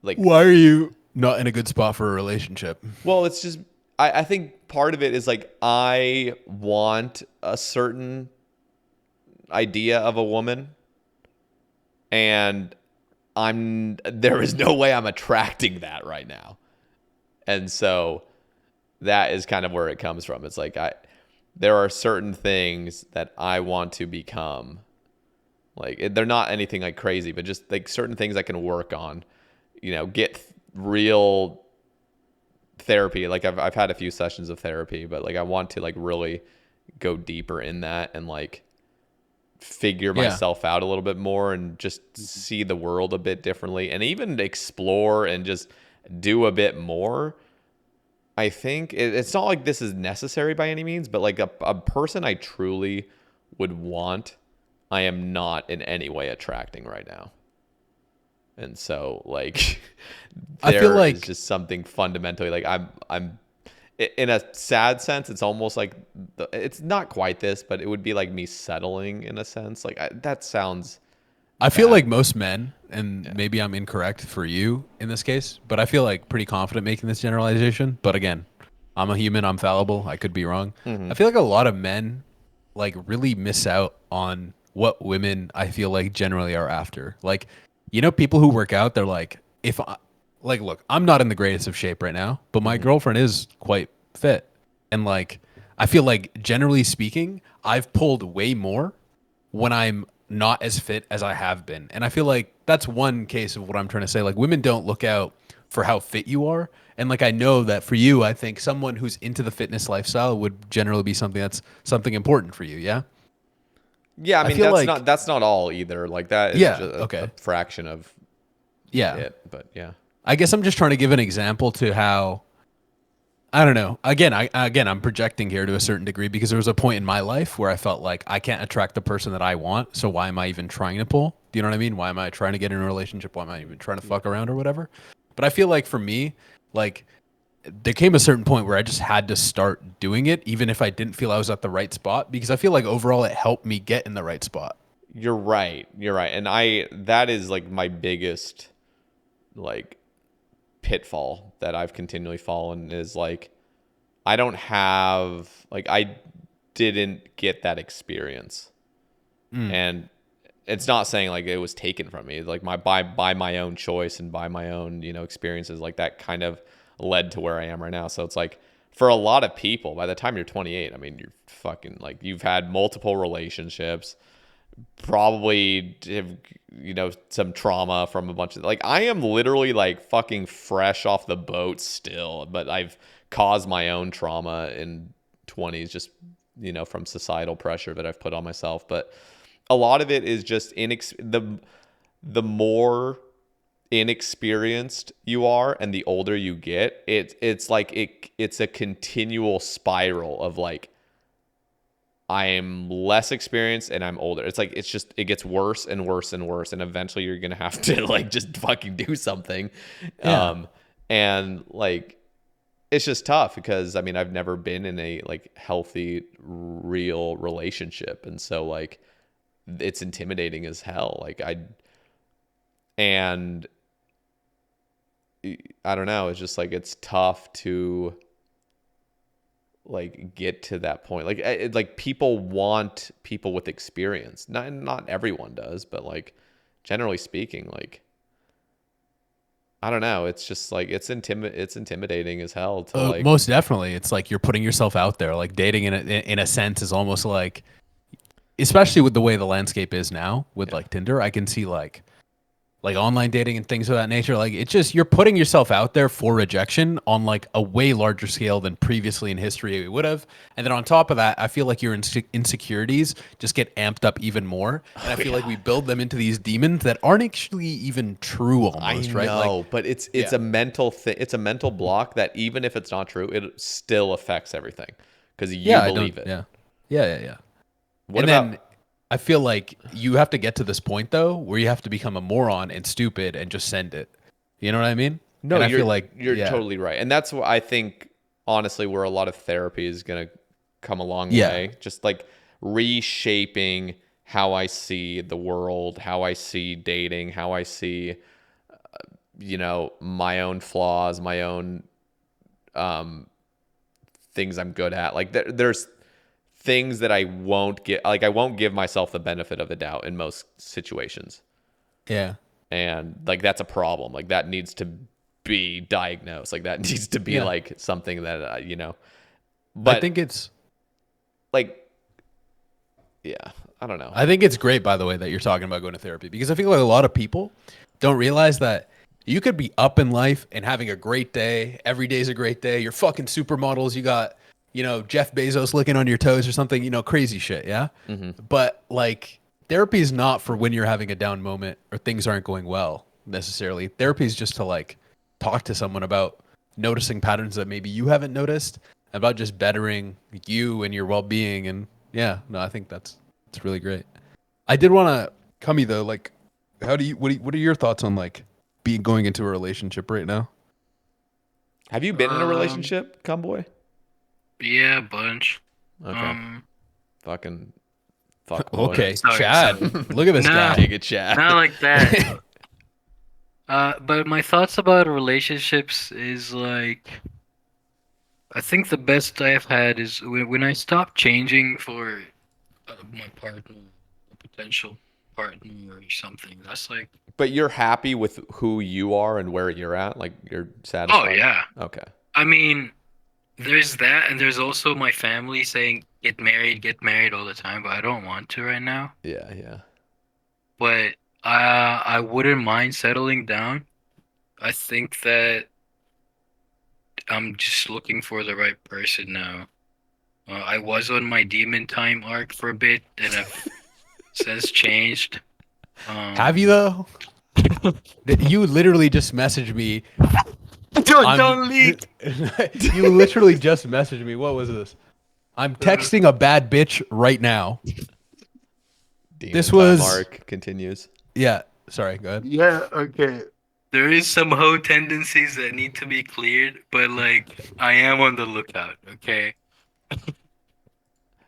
like, Why are you not in a good spot for a relationship? well, it's just I think part of it is like I want a certain idea of a woman, and there is no way I'm attracting that right now. And so that is kind of where it comes from. It's like there are certain things that I want to become. Like they're not anything like crazy, but just like certain things I can work on, get real therapy. Like I've had a few sessions of therapy, but like I want to like really go deeper in that and like figure myself out a little bit more and just see the world a bit differently and even explore and just do a bit more. I think it's not like this is necessary by any means, but like a person I truly would want, I am not in any way attracting right now. And so like I feel like is just something fundamentally like I'm in a sad sense, it's almost like it's not quite this, but it would be like me settling in a sense. Like that sounds. I feel like most men, and maybe I'm incorrect for you in this case, but I feel like pretty confident making this generalization. But again, I'm a human, I'm fallible, I could be wrong. I feel like a lot of men like really miss out on what women I feel like generally are after. Like, people who work out, they're like, look, I'm not in the greatest of shape right now, but my girlfriend is quite fit. And like, I feel like generally speaking, I've pulled way more when I'm not as fit as I have been. And I feel like that's one case of what I'm trying to say. Like women don't look out for how fit you are. And like I know that for you, I think someone who's into the fitness lifestyle would generally be something important for you, yeah? Yeah, I mean feel that's not all either. Like that is Yeah, just okay. a fraction of Yeah. it, but yeah. I guess I'm just trying to give an example to how I don't know. Again, I'm projecting here to a certain degree because there was a point in my life where I felt like I can't attract the person that I want. So why am I even trying to pull? Do you know what I mean? Why am I trying to get in a relationship? Why am I even trying to fuck around or whatever? But I feel like for me, like there came a certain point where I just had to start doing it, even if I didn't feel I was at the right spot, because I feel like overall it helped me get in the right spot. You're right. And that is like my biggest like pitfall that I've continually fallen is like I didn't get that experience. And it's not saying like it was taken from me. Like by my own choice and by my own, experiences, like that kind of led to where I am right now. So it's like for a lot of people, by the time you're 28, I mean, you're fucking like you've had multiple relationships, probably have, some trauma from a bunch of like I am literally like fucking fresh off the boat still, but I've caused my own trauma in 20s just from societal pressure that I've put on myself. But a lot of it is just the more inexperienced you are and the older you get, it's like it's a continual spiral of like I am less experienced and I'm older. It's like it gets worse and worse and worse, and eventually you're gonna have to like just fucking do something. Yeah. And like it's just tough because I mean I've never been in a like healthy real relationship, and so like it's intimidating as hell. Like I don't know, it's just like it's tough to like get to that point. Like people want people with experience. Not everyone does, but like generally speaking, like I don't know, it's just like it's intimidating as hell to like most definitely. It's like you're putting yourself out there. Like dating in a sense is almost like especially with the way the landscape is now with like Tinder, I can see like online dating and things of that nature. Like it's just you're putting yourself out there for rejection on like a way larger scale than previously in history it would have. And then on top of that, I feel like your insecurities just get amped up even more. And I feel like we build them into these demons that aren't actually even true almost, I right? know, Like, but it's a mental thing. It's a mental block that even if it's not true, it still affects everything because you believe it. Yeah. What And about? then I feel like you have to get to this point though, where you have to become a moron and stupid and just send it. You know what I mean? No, and I you're feel like you're totally right, and that's what I think. Honestly, where a lot of therapy is gonna come a long way. Just like reshaping how I see the world, how I see dating, how I see, my own flaws, my own things I'm good at. Like there's things that I won't get. Like I won't give myself the benefit of the doubt in most situations. Yeah. And like that's a problem. Like that needs to be diagnosed. Like that needs to be like something that But I think it's like, yeah, I don't know. I think it's great, by the way, that you're talking about going to therapy because I feel like a lot of people don't realize that you could be up in life and having a great day. Every day's a great day. You're fucking supermodels. You got, Jeff Bezos licking on your toes or something, crazy shit. Yeah. Mm-hmm. But like therapy is not for when you're having a down moment or things aren't going well necessarily. Therapy is just to like talk to someone about noticing patterns that maybe you haven't noticed, about just bettering you and your well-being. And yeah, no, I think it's really great. I did want to come though, like, what are your thoughts on like going into a relationship right now? Have you been in a relationship, Kumboi? Yeah, a bunch. Okay. Fucking fuck. Okay, Sorry, Chad. Look at this guy. Take it, Chad. Not like that. But my thoughts about relationships is like, I think the best I've had is when I stopped changing for my partner, a potential partner or something. That's like, But you're happy with who you are and where you're at? Like you're oh satisfied? yeah. Okay. I mean, there's that, and there's also my family saying get married all the time, but I don't want to right now. Yeah. But I wouldn't mind settling down. I think that I'm just looking for the right person now. I was on my demon time arc for a bit, and I've since changed. Have you though? You literally just messaged me. Don't leak. You literally just messaged me. What was this? I'm texting a bad bitch right now. Demon This time was- arc continues. Yeah. Sorry. Go ahead. Yeah, okay. There is some hoe tendencies that need to be cleared, but like I am on the lookout, okay?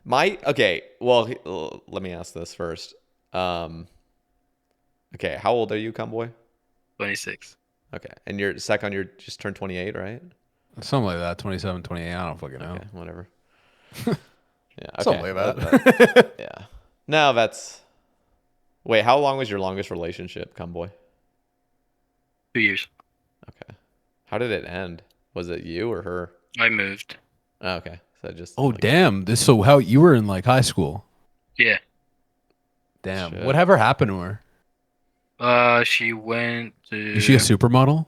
Okay, well, let me ask this first. Okay, how old are you, Cumboy? 26. Okay, and you're Sekhon, you're just turned 28, right? Something like that. 27, 28. I don't fucking know. Okay, whatever. Yeah, okay. Something like that. Yeah. No, that's... Wait, how long was your longest relationship, Cumboy? 2 years. Okay. How did it end? Was it you or her? I moved. Oh, okay. So just... Oh, damn. So how you were in like high school? Yeah. Damn. Shit. Whatever happened to her? She went to... Is she a supermodel?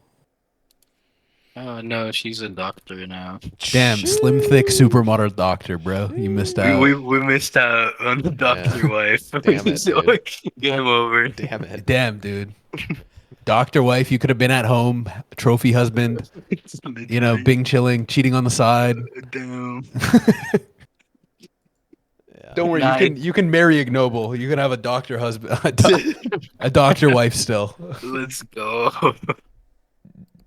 No, she's a doctor now. Damn, slim, thick supermodel doctor, bro. You missed out. We missed out on the doctor wife. Damn it, So, dude. game over. Damn it. Damn, dude. Doctor wife, you could have been at home. Trophy husband. Bing chilling, cheating on the side. Damn. Yeah. Don't worry, Nice. you can marry ignoble. You can have a doctor husband, a doctor wife still. Let's go.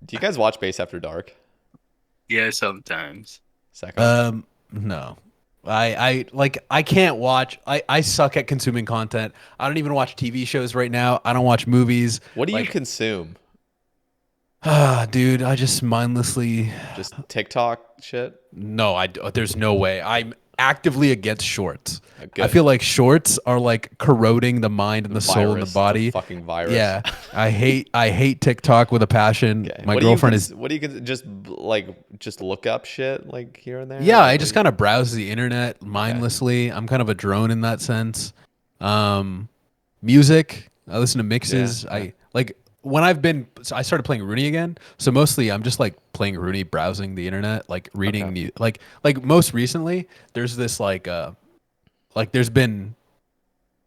Do you guys watch Base After Dark? Yeah, sometimes. Sekhon? No. I can't watch. I suck at consuming content. I don't even watch TV shows right now. I don't watch movies. What do you consume? Dude, I just mindlessly. Just TikTok shit? No, there's no way. I'm actively against shorts. Good. I feel like shorts are like corroding the mind and the soul and the Virus, body. the fucking virus. Yeah, I hate TikTok with a passion. Okay. My girlfriend is. What do you just look up shit like here and there? Yeah, Like, I just kind of browse the internet mindlessly. I'm kind of a drone in that sense. Music. I listen to mixes. Yeah. I like when I started playing Rooney again. So mostly I'm just like playing Rooney, browsing the internet, like reading Okay. like most recently there's this like there's been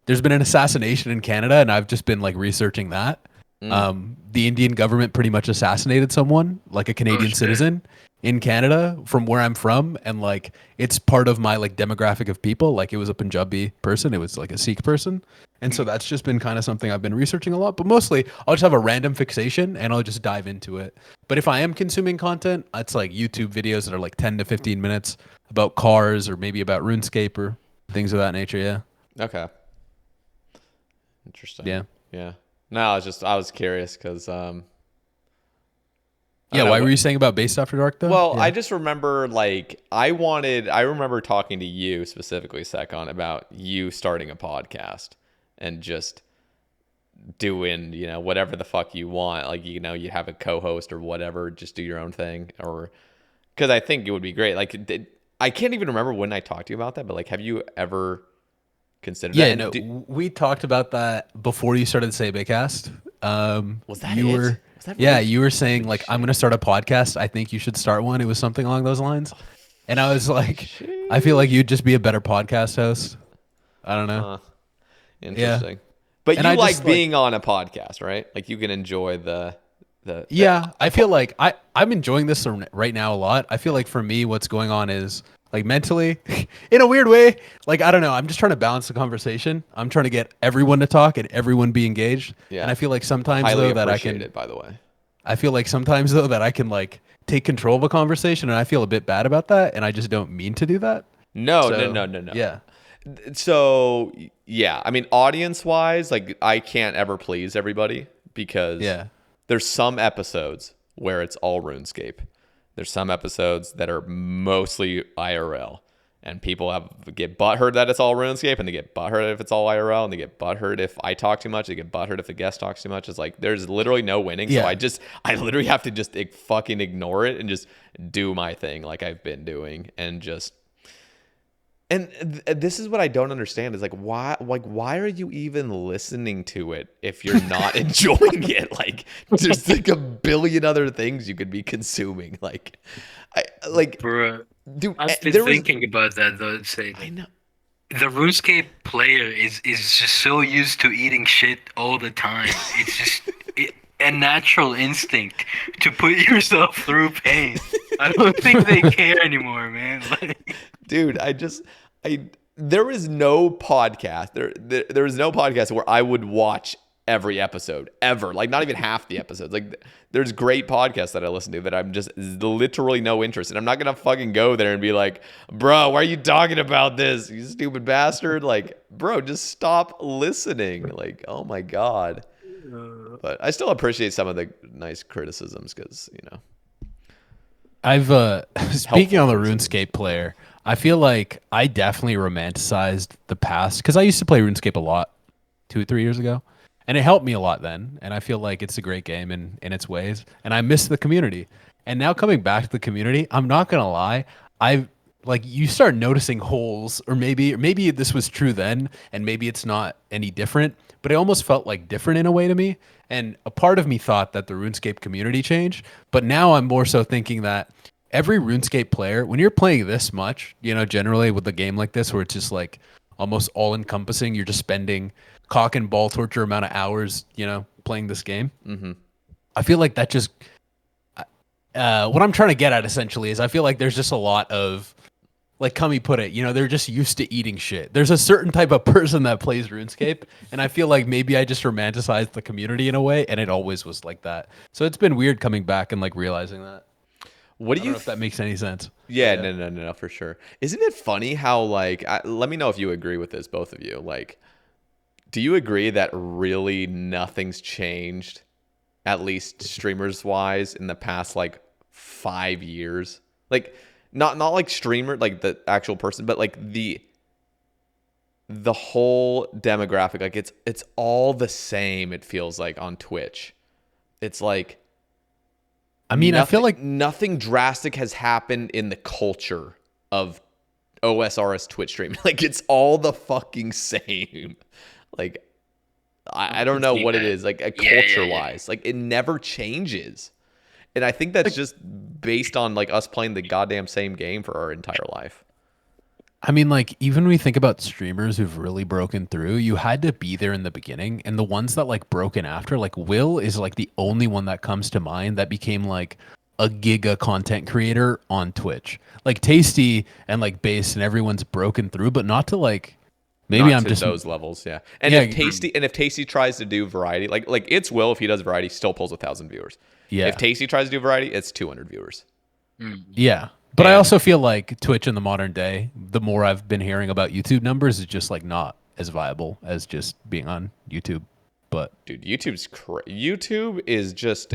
an assassination in Canada, and I've just been like researching that. Mm. The Indian government pretty much assassinated someone, like a Oh Canadian shit. citizen in Canada from where I'm from, and like it's part of my like demographic of people. Like it was a Punjabi person, it was like a Sikh person, and so that's just been kind of something I've been researching a lot. But mostly, I'll just have a random fixation and I'll just dive into it. But if I am consuming content, it's like YouTube videos that are like 10 to 15 minutes about cars or maybe about RuneScape or things of that nature. Yeah, Okay. Interesting. yeah. Yeah. No, I was curious because I Yeah, don't know. why were you saying about Based After Dark though? Well, Yeah. I just remember like I remember talking to you specifically, Sekhon, about you starting a podcast and just doing, whatever the fuck you want. Like, you have a co-host or whatever, just do your own thing. Or because I think it would be great. Like, I can't even remember when I talked to you about that, but like, have you ever considered that? Yeah, And no, we talked about that before you started the Sae Bae cast. was that You it? were, Was that yeah, really? you were saying Holy like, I'm shit. going to start a podcast. I think you should start one. It was something along those lines. And I was like, I feel like Sheesh. you'd just be a better podcast host. I don't know. Huh. Yeah. Interesting. But And you I like just like, being on a podcast, right? Like you can enjoy the yeah, I feel like I'm enjoying this right now a lot. I feel like for me, what's going on is like mentally, in a weird way, like I don't know. I'm just trying to balance the conversation. I'm trying to get everyone to talk and everyone be engaged. And yeah. I feel like sometimes Highly though that appreciated, by the way. I feel like sometimes though that I can like take control of a conversation, and I feel a bit bad about that, and I just don't mean to do that. No, no, So no, no, no. yeah, So yeah, I mean, audience wise, like I can't ever please everybody because yeah, there's some episodes where it's all RuneScape. There's some episodes that are mostly IRL, and people get butthurt that it's all RuneScape, and they get butthurt if it's all IRL, and they get butthurt if I talk too much. They get butthurt if the guest talks too much. It's like there's literally no winning. So yeah. I literally have to just fucking ignore it and just do my thing like I've been doing, and just. And this is what I don't understand is like why are you even listening to it if you're not enjoying it? Like there's like a billion other things you could be consuming. Like I like Bruh. dude I've been there was thinking about that though. Say I know the RuneScape player is just so used to eating shit all the time. It's just a natural instinct to put yourself through pain. I don't think they care anymore, man. Like, dude, I there is no podcast. There is no podcast where I would watch every episode ever. Like not even half the episodes. Like there's great podcasts that I listen to that I'm just literally no interest in. I'm not gonna fucking go there and be like, bro, why are you talking about this? You stupid bastard. Like, bro, just stop listening. Like, oh my God. But I still appreciate some of the nice criticisms because, I've speaking on the helpful RuneScape player, I feel like I definitely romanticized the past because I used to play RuneScape a lot 2 or 3 years ago, and it helped me a lot then. And I feel like it's a great game in its ways, and I miss the community. And now coming back to the community, I'm not gonna lie, I like you start noticing holes, or maybe this was true then, and maybe it's not any different, but it almost felt like different in a way to me. And a part of me thought that the RuneScape community changed, but now I'm more so thinking that every RuneScape player, when you're playing this much, generally with a game like this where it's just like almost all encompassing, you're just spending cock and ball torture amount of hours, playing this game. Mm-hmm. I feel like that just what I'm trying to get at essentially is I feel like there's just a lot of like Kami put it, they're just used to eating shit. There's a certain type of person that plays RuneScape, and I feel like maybe I just romanticized the community in a way, and it always was like that. So it's been weird coming back and like realizing that. What I do don't you know if that makes any sense. Yeah, no, for sure. Isn't it funny how like let me know if you agree with this, both of you. Like, do you agree that really nothing's changed, at least streamers wise, in the past like 5 years? Like, not like streamer, like the actual person, but like the whole demographic. Like, it's all the same. It feels like on Twitch. It's like. I mean, I feel like nothing drastic has happened in the culture of OSRS Twitch stream. Like it's all the fucking same. Like I don't know what it is, like culture wise. Like it never changes. And I think that's just based on like us playing the goddamn same game for our entire life. I mean, like, even when we think about streamers who've really broken through, you had to be there in the beginning. And the ones that like broken after, like Will is like the only one that comes to mind that became like a giga content creator on Twitch. Like Tasty and like Base and everyone's broken through, but not to like maybe Not I'm to just those levels, yeah. And if Tasty tries to do variety, like it's Will, if he does variety, still pulls 1,000 viewers. Yeah. If Tasty tries to do variety, it's 200 viewers. Yeah. But I also feel like Twitch in the modern day, the more I've been hearing about YouTube numbers, is just like not as viable as just being on YouTube. But dude, YouTube is just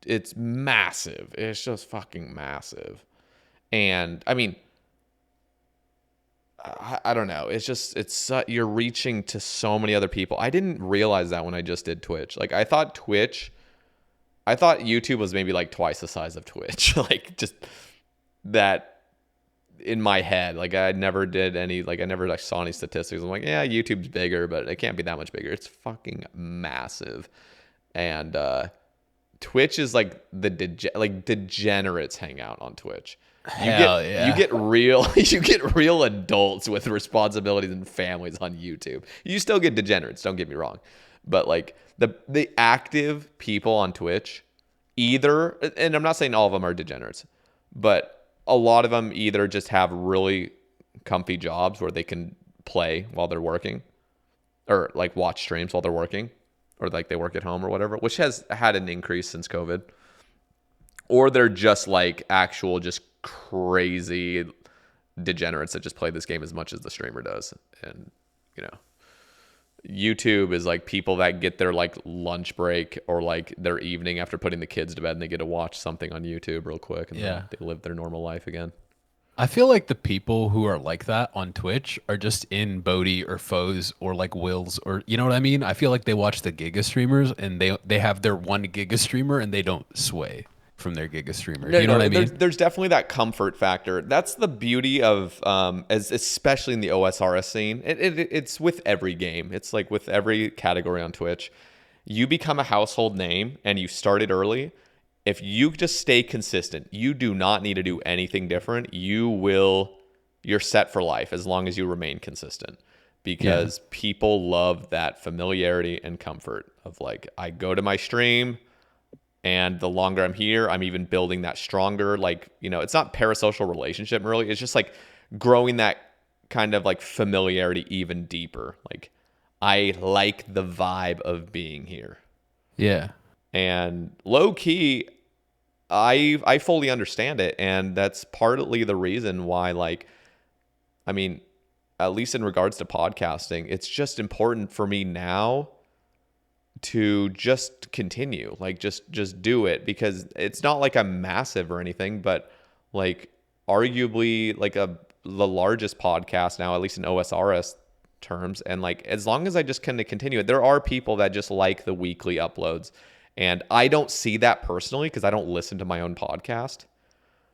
it's massive. It's just fucking massive. And I mean, I don't know. You're reaching to so many other people. I didn't realize that when I just did Twitch. Like I thought YouTube was maybe like twice the size of Twitch. Like just that in my head. Like I never did any, like I never like saw any statistics. I'm like, yeah, YouTube's bigger, but it can't be that much bigger. It's fucking massive. And Twitch is like degenerates hang out on Twitch. You get real adults with responsibilities and families on YouTube. You still get degenerates, don't get me wrong. But like the active people on Twitch, either, and I'm not saying all of them are degenerates, but a lot of them either just have really comfy jobs where they can play while they're working, or like watch streams while they're working, or like they work at home or whatever, which has had an increase since COVID. Or they're just like actual just crazy degenerates that just play this game as much as the streamer does. And you know, YouTube is like people that get their like lunch break or like their evening after putting the kids to bed and they get to watch something on YouTube real quick and then they live their normal life again. I feel like the people who are like that on Twitch are just in Bodhi or Foes or like Wills, or you know what I mean? I feel like they watch the Giga streamers and they have their one Giga streamer and they don't sway from their Giga streamer. You know what I mean? There's definitely that comfort factor. That's the beauty of especially in the OSRS scene. It's with every game. It's like with every category on Twitch. You become a household name and you started early. If you just stay consistent, you do not need to do anything different. You're set for life as long as you remain consistent, because people love that familiarity and comfort of like, I go to my stream, and the longer I'm here, I'm even building that stronger, like, you know, it's not parasocial relationship really. It's just like growing that kind of like familiarity even deeper. Like I like the vibe of being here. Yeah. And low key, I fully understand it. And that's partly the reason why, like, I mean, at least in regards to podcasting, it's just important for me now to just continue, like just do it, because it's not like I'm massive or anything, but like arguably like the largest podcast now, at least in OSRS terms. And like as long as I just kind of continue it, there are people that just like the weekly uploads, and I don't see that personally because I don't listen to my own podcast,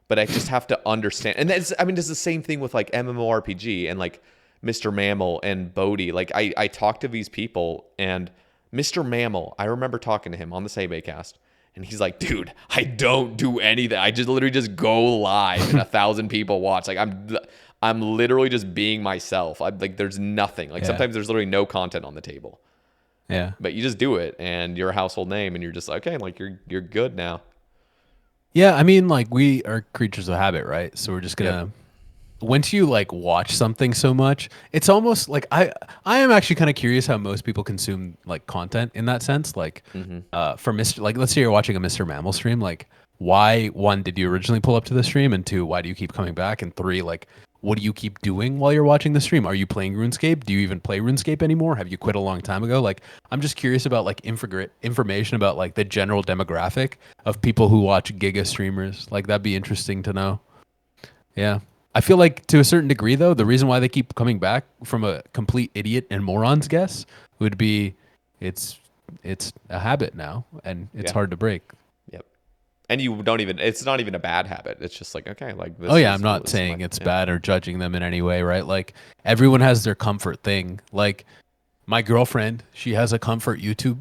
but I just have to understand. And it's the same thing with like MMORPG and like Mr. Mammal and Bodhi. Like I talk to these people, and Mr. Mammal, I remember talking to him on the Sae Bae cast, and he's like, dude, I don't do anything. I just literally just go live and 1,000 people watch. Like I'm literally just being myself. I'm like, there's nothing. Like sometimes there's literally no content on the table. Yeah. But you just do it, and you're a household name, and you're just like, okay, like you're good now. Yeah, I mean, like we are creatures of habit, right? So we're just gonna once you like watch something so much, it's almost like I am actually kind of curious how most people consume like content in that sense. Like for Mr. Like let's say you're watching a Mr. Mammal stream, like why, one, did you originally pull up to the stream, and two, why do you keep coming back, and three, like what do you keep doing while you're watching the stream? Are you playing RuneScape? Do you even play RuneScape anymore? Have you quit a long time ago? Like I'm just curious about like information about like the general demographic of people who watch Giga streamers. Like that'd be interesting to know. Yeah. I feel like to a certain degree, though, the reason why they keep coming back from a complete idiot and moron's guess would be it's a habit now, and it's hard to break. Yep. And you don't even, it's not even a bad habit. It's just like, okay, like this. Oh yeah, is- I'm not this is saying my- it's yeah. bad or judging them in any way, right? Like everyone has their comfort thing. Like my girlfriend, she has a comfort YouTube,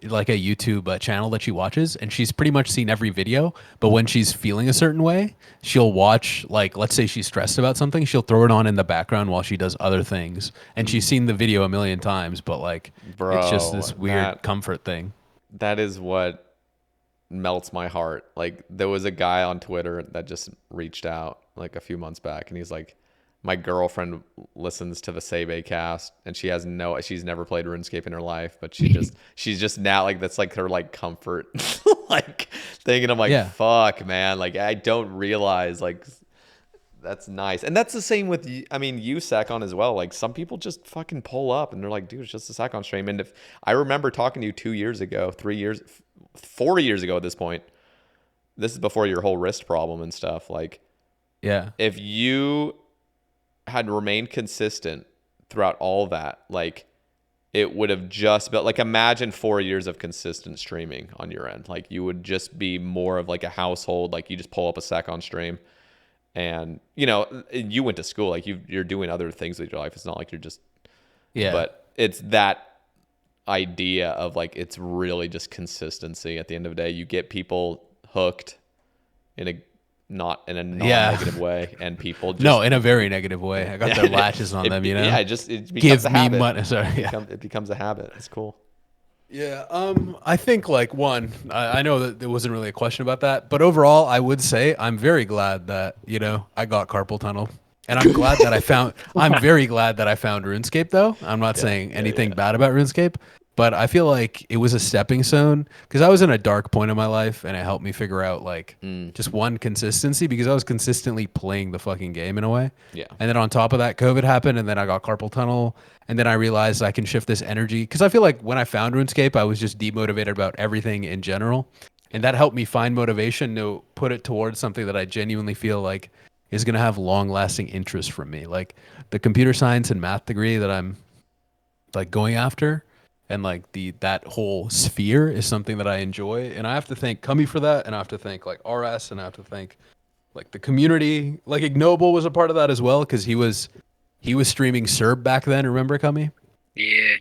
like a YouTube channel that she watches, and she's pretty much seen every video. But when she's feeling a certain way, she'll watch, like, let's say she's stressed about something, she'll throw it on in the background while she does other things. And she's seen the video a million times, but like, it's just this Bro, weird comfort thing. that is what melts my heart. Like there was a guy on Twitter that just reached out like a few months back, and he's like, my girlfriend listens to the Sae Bae cast, and she's never played RuneScape in her life, but she's just now like, that's like her like comfort like thing. And I'm like, fuck man, like I don't realize like that's nice. And that's the same with you Sekhon as well. Like some people just fucking pull up and they're like, dude, it's just a Sekhon stream. And if I remember talking to you 2 years ago, 3 years, 4 years ago at this point, this is before your whole wrist problem and stuff. Like, Yeah. if you had remained consistent throughout all that, like it would have just been like, imagine 4 years of consistent streaming on your end. Like you would just be more of like a household. Like you just pull up a Sekhon stream, and you know, you went to school, like you're doing other things with your life. It's not like you're just, but it's that idea of like, it's really just consistency. At the end of the day, you get people hooked in a non-negative way, and people just, in a very negative way. I got their latches on them, you know. Yeah, it becomes Give a me habit. money. Sorry, It becomes a habit. It's cool. Yeah, I think like I know that there wasn't really a question about that, but overall, I would say I'm very glad that, you know, I got carpal tunnel, and I'm glad that I'm very glad that I found RuneScape though. I'm not saying anything bad about RuneScape, but I feel like it was a stepping stone because I was in a dark point in my life, and it helped me figure out like just one, consistency, because I was consistently playing the fucking game in a way. Yeah. And then on top of that, COVID happened, and then I got carpal tunnel, and then I realized I can shift this energy, because I feel like when I found RuneScape, I was just demotivated about everything in general, and that helped me find motivation to put it towards something that I genuinely feel like is going to have long-lasting interest from me, like the computer science and math degree that I'm like going after. And like that whole sphere is something that I enjoy, and I have to thank Cummy for that, and I have to thank like RS, and I have to thank like the community. Like Ignoble was a part of that as well, because he was streaming Serb back then. Remember Cummy? Yeah.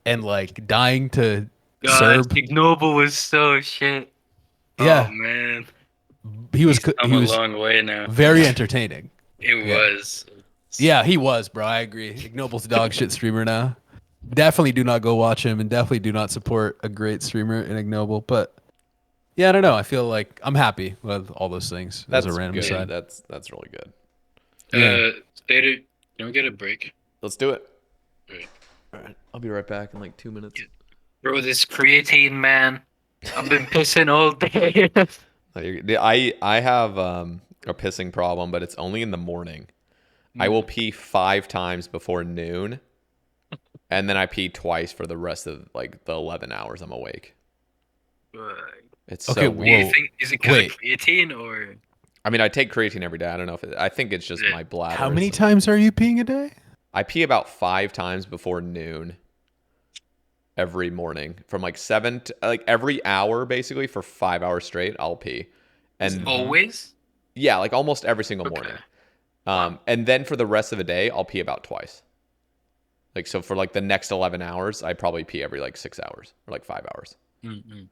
And like dying to God, Serb. Ignoble was so shit. Yeah. Oh man. He was Come a long way now. very entertaining. It was. Yeah, he was, bro. I agree. Ignoble's a dog shit streamer now. Definitely do not go watch him, and definitely do not support a great streamer in Ignoble. But yeah, I don't know. I feel like I'm happy with all those things. That's as a random good. aside. That's really good. Stater, can we get a break? Let's do it. Alright. All right. I'll be right back in like 2 minutes. Bro, this creatine, man. I've been pissing all day. I have a pissing problem, but it's only in the morning. I will pee 5 times before noon, and then I pee twice for the rest of like the 11 hours I'm awake. It's Okay, so whoa. weird. Do you think, is it because of creatine or? I mean, I take creatine every day. I don't know if I think it's just my bladder. How many times are you peeing a day? I pee about 5 times before noon every morning, from like 7 to like every hour, basically for 5 hours straight. I'll pee, and Always? yeah, like almost every single morning. And then for the rest of the day, I'll pee about twice. Like, so for like the next 11 hours, I probably pee every like 6 hours or like 5 hours. Mm-hmm.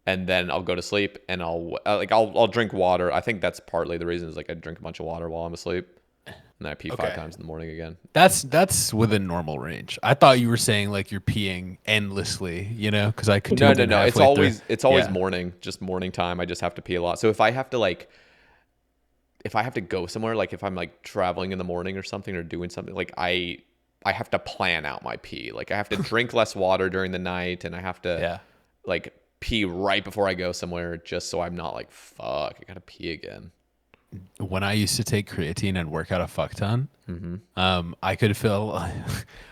And then I'll go to sleep, and I'll drink water. I think that's partly the reason, is like I drink a bunch of water while I'm asleep, and then I pee 5 times in the morning again. That's within normal range. I thought you were saying like you're peeing endlessly, you know, because I could. No. It's always morning, just morning time. I just have to pee a lot. So if I have to go somewhere, like if I'm like traveling in the morning or something, or doing something, like I have to plan out my pee. Like I have to drink less water during the night, and I have to like pee right before I go somewhere, just so I'm not like, fuck, I gotta pee again. When I used to take creatine and work out a fuck ton, I could feel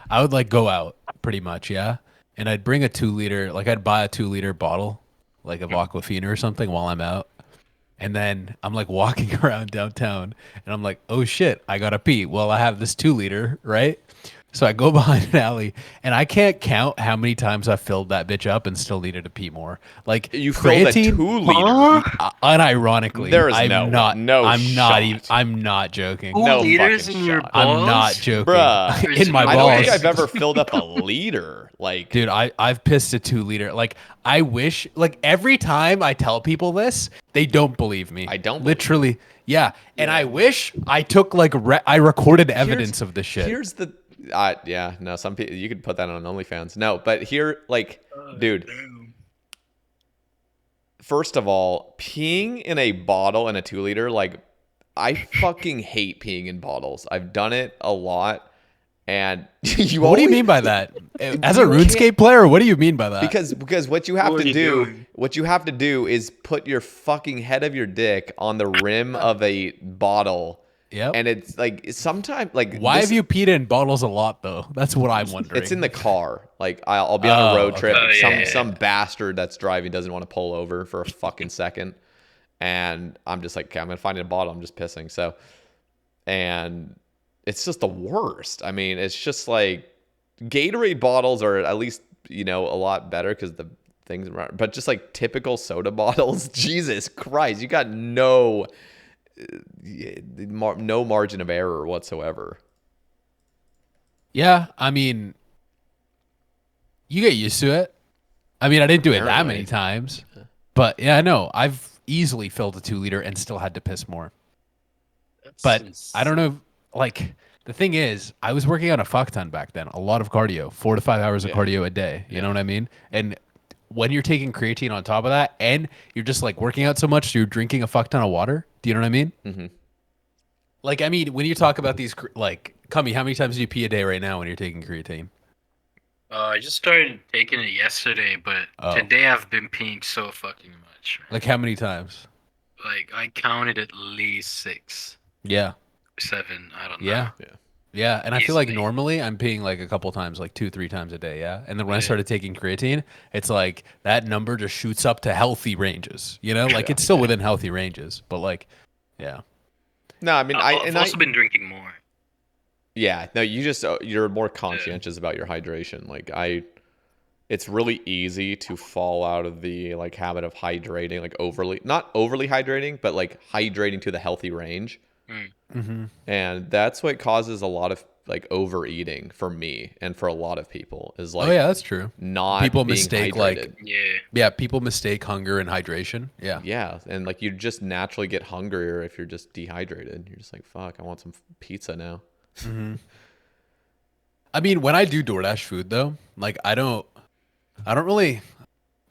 I would like go out pretty much, and I'd bring a 2 liter, like I'd buy a 2 liter bottle, like of Aquafina or something, while I'm out. And then I'm like walking around downtown, and I'm like, oh shit, I gotta pee. Well, I have this 2 liter, right? So I go behind an alley, and I can't count how many times I filled that bitch up and still needed to pee more. Like You filled a creatine, 2-liter. unironically, There is I'm not. no I'm not. shot. I'm not joking. 2 No liters fucking in your shot. balls? I'm not joking. Bruh. In my I don't think balls, I've ever filled up a liter. Like, dude. I've pissed a 2-liter. Like I wish. Like every time I tell people this, they don't believe me. I don't believe literally. Yeah, and I wish I took like I recorded evidence of this shit. Here's the yeah, no, some people you could put that on OnlyFans. No, but here, like, dude, first of all, peeing in a bottle in a 2-liter, like, I fucking hate peeing in bottles. I've done it a lot, and What do you mean by that? As a You can't- RuneScape player, what do you mean by that? because what you have What to are you do, doing? what you have to do is put your fucking head of your dick on the rim of a bottle. Yep. And it's like sometimes like Why this- have you peed in bottles a lot though? That's what I'm wondering. It's in the car. Like I'll be on a road trip. okay. Oh, yeah, Some bastard that's driving doesn't want to pull over for a fucking second, and I'm just like, okay, I'm gonna find a bottle. I'm just pissing. So, and it's just the worst. I mean, it's just like Gatorade bottles are at least a lot better because the things, but just like typical soda bottles, Jesus Christ, you got no margin of error whatsoever. Yeah, I mean, you get used to it. I mean, I didn't do it that Apparently. many times, but yeah, I know I've easily filled a 2-liter and still had to piss more. But I don't know. Like the thing is, I was working on a fuck ton back then. A lot of cardio, 4 to 5 hours of cardio a day. You know what I mean? And when you're taking creatine on top of that, and you're just like working out so much, so you're drinking a fuck ton of water. Do you know what I mean? Mm-hmm. Like, I mean, when you talk about these, like, Cummy, how many times do you pee a day right now when you're taking creatine? I just started taking it yesterday, but today I've been peeing so fucking much. Like, how many times? Like, I counted at least 6, Yeah. 7, I don't know. Yeah. Yeah. Yeah. And I feel like Easily. normally I'm peeing like a couple times, like 2-3 times a day. Yeah. And then when I Yeah. started taking creatine, it's like that number just shoots up to healthy ranges, like it's still within healthy ranges, but like, yeah. No, I mean, I've also been drinking more. Yeah, no, you're more conscientious about your hydration. Like it's really easy to fall out of the like habit of hydrating, like not overly hydrating, but like hydrating to the healthy range. Mm-hmm. And that's what causes a lot of like overeating for me and for a lot of people is like, Oh yeah, that's true. not People being mistake hydrated. Yeah. People mistake hunger and hydration. Yeah. Yeah, and like you just naturally get hungrier if you're just dehydrated. You're just like, fuck, I want some pizza now. I mean, when I do DoorDash food though, like I don't really,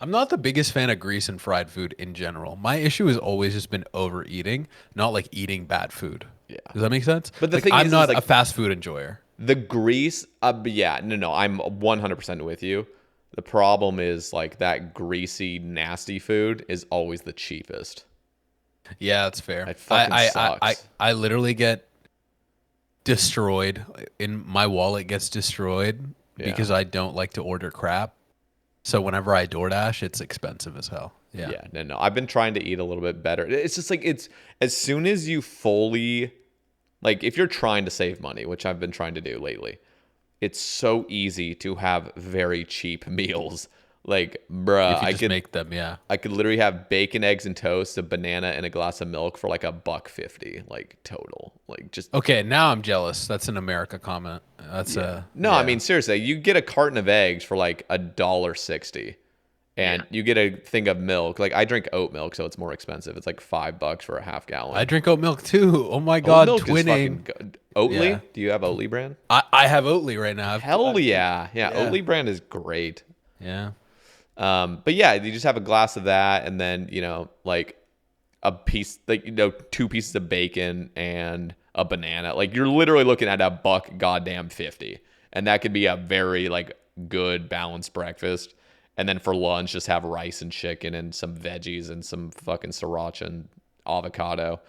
I'm not the biggest fan of grease and fried food in general. My issue has always just been overeating, not like eating bad food. Yeah. Does that make sense? But the Like, thing I'm is not like, a fast food enjoyer. the grease, yeah, no, I'm 100% with you. The problem is like that greasy, nasty food is always the cheapest. Yeah, that's fair. It fucking sucks. I literally get destroyed. In my wallet gets destroyed Yeah. because I don't like to order crap. So whenever I DoorDash, it's expensive as hell. Yeah. Yeah, no. I've been trying to eat a little bit better. It's just like it's as soon as you fully like if you're trying to save money, which I've been trying to do lately, it's so easy to have very cheap meals. Like, bruh, If you I just could make them, yeah. I could literally have bacon, eggs, and toast, a banana, and a glass of milk for like $1.50, like total. Like just Okay, now I'm jealous. That's an America comment. That's no. yeah. I mean seriously, you get a carton of eggs for like $1.60, and you get a thing of milk. Like I drink oat milk, so it's more expensive. It's like $5 for a half gallon. I drink oat milk too. Oh my Oat god, milk is twinning. fucking good. Oatly? Yeah. Do you have Oatly brand? I have Oatly right now. Hell yeah. Yeah. Oatly brand is great. Yeah. But yeah, you just have a glass of that, and then like a piece, like 2 pieces of bacon and a banana. Like you're literally looking at $1.50, and that could be a very like good balanced breakfast. And then for lunch, just have rice and chicken and some veggies and some fucking sriracha and avocado.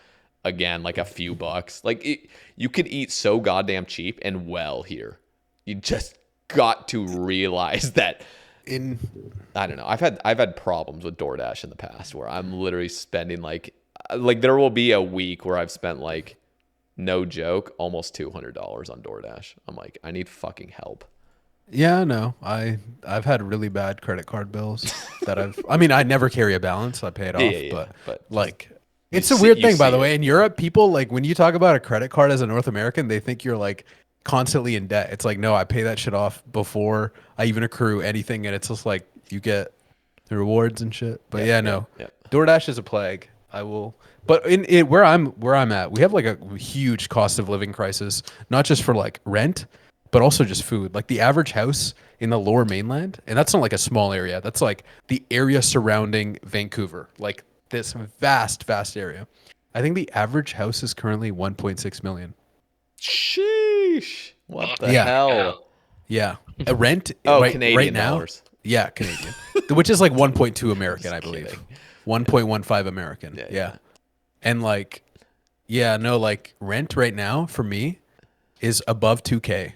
Again, like a few bucks. Like you could eat so goddamn cheap and well here. You just got to realize that. I don't know. I've had problems with DoorDash in the past where I'm literally spending like there will be a week where I've spent like no joke, almost $200 on DoorDash. I'm like, I need fucking help. Yeah, no, I've had really bad credit card bills that I mean, I never carry a balance, I pay it off, but like, it's a weird thing, by the way. In Europe, people, like, when you talk about a credit card as a North American, they think you're like constantly in debt. It's like, no, I pay that shit off before I even accrue anything, and it's just like you get the rewards and shit. But no, DoorDash is a plague. I will. But in where I'm at, we have like a huge cost of living crisis, not just for like rent, but also just food. Like the average house in the Lower Mainland, and that's not like a small area. That's like the area surrounding Vancouver, like this vast area. I think the average house is currently 1.6 million. Sheesh! What the hell? Yeah, a rent. Canadian right now. dollars. Yeah, Canadian, which is like 1.2 American, I believe. 1.15 American. Yeah. And like, like rent right now for me is above 2K.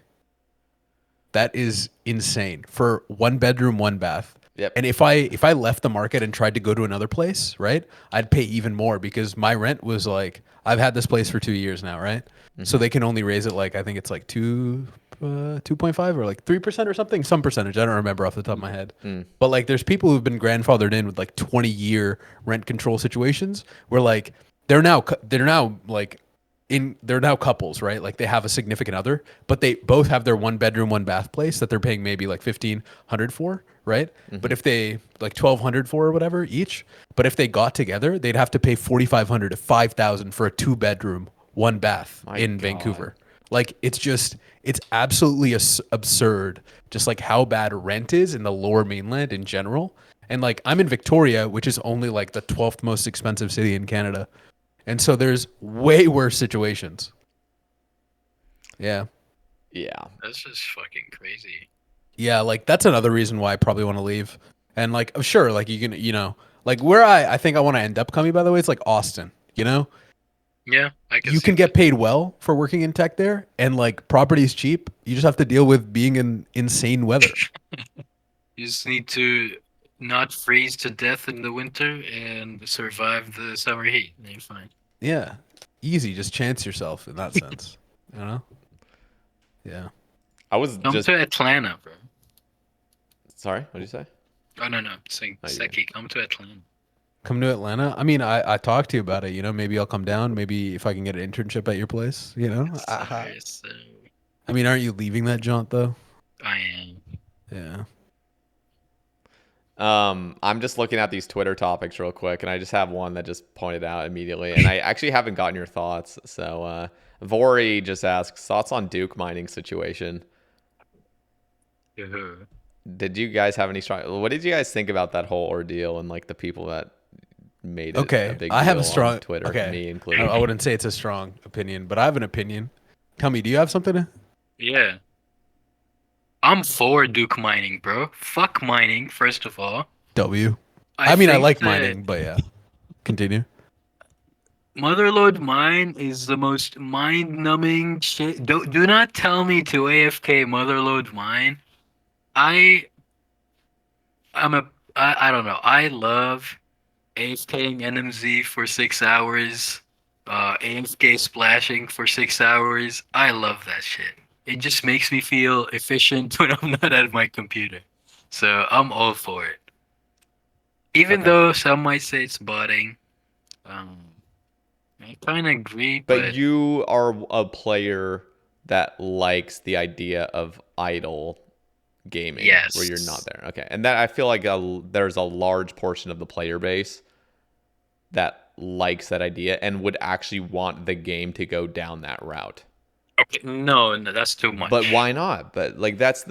That is insane for 1 bedroom, 1 bath. Yep. And if I left the market and tried to go to another place, right, I'd pay even more because my rent was like, I've had this place for 2 years now, right? Mm-hmm. So they can only raise it like, I think it's like 2.5 or like 3% or something, some percentage. I don't remember off the top of my head. But like there's people who've been grandfathered in with like 20-year rent control situations where like they're now like they're now couples, right? Like they have a significant other, but they both have their 1 bedroom, 1 bath place that they're paying maybe like $1,500 for, right? Mm-hmm. But if they like $1,200 for or whatever each, but if they got together, they'd have to pay $4,500 to $5,000 for a 2 bedroom, 1 bath in Vancouver. Like it's absolutely absurd, just like how bad rent is in the Lower Mainland in general. And like I'm in Victoria, which is only like the 12th most expensive city in Canada. And so there's way worse situations. Yeah. Yeah. That's just fucking crazy. Yeah, like that's another reason why I probably want to leave. And like, sure, like you can, like where I think I want to end up coming, by the way, it's like Austin, Yeah, you can get paid well for working in tech there, and like property is cheap. You just have to deal with being in insane weather. You just need to not freeze to death in the winter and survive the summer heat. And you're fine. Yeah, easy. Just chance yourself in that sense. You know? Yeah. I was come to Atlanta, bro. Sorry, what did you say? Oh no, saying Seki, come to Atlanta. Come to Atlanta? I mean, I talked to you about it, maybe I'll come down, maybe if I can get an internship at your place, Yes, I mean, aren't you leaving that jaunt though? I am. Yeah. I'm just looking at these Twitter topics real quick, and I just have one that just pointed out immediately, and I actually haven't gotten your thoughts. So, Vori just asks, thoughts on Duke mining situation? Did you guys have any strong... What did you guys think about that whole ordeal and like the people that made it a big deal I have a strong on Twitter, me included? I wouldn't say it's a strong opinion, but I have an opinion. Tell me, do you have something? Yeah. I'm for Duke mining, bro. Fuck mining, first of all. I mean, I like mining, but yeah. Continue. Motherlode mine is the most mind-numbing shit. Do not tell me to AFK Motherlode mine. I don't know. I love AFKing NMZ for 6 hours. AFK splashing for 6 hours. I love that shit. It just makes me feel efficient when I'm not at my computer. So I'm all for it. Even though some might say it's botting. I kind of agree. But you are a player that likes the idea of idle gaming. Yes. Where you're not there. Okay. And that I feel like there's a large portion of the player base that likes that idea and would actually want the game to go down that route. Okay, no, that's too much. But why not? But like that's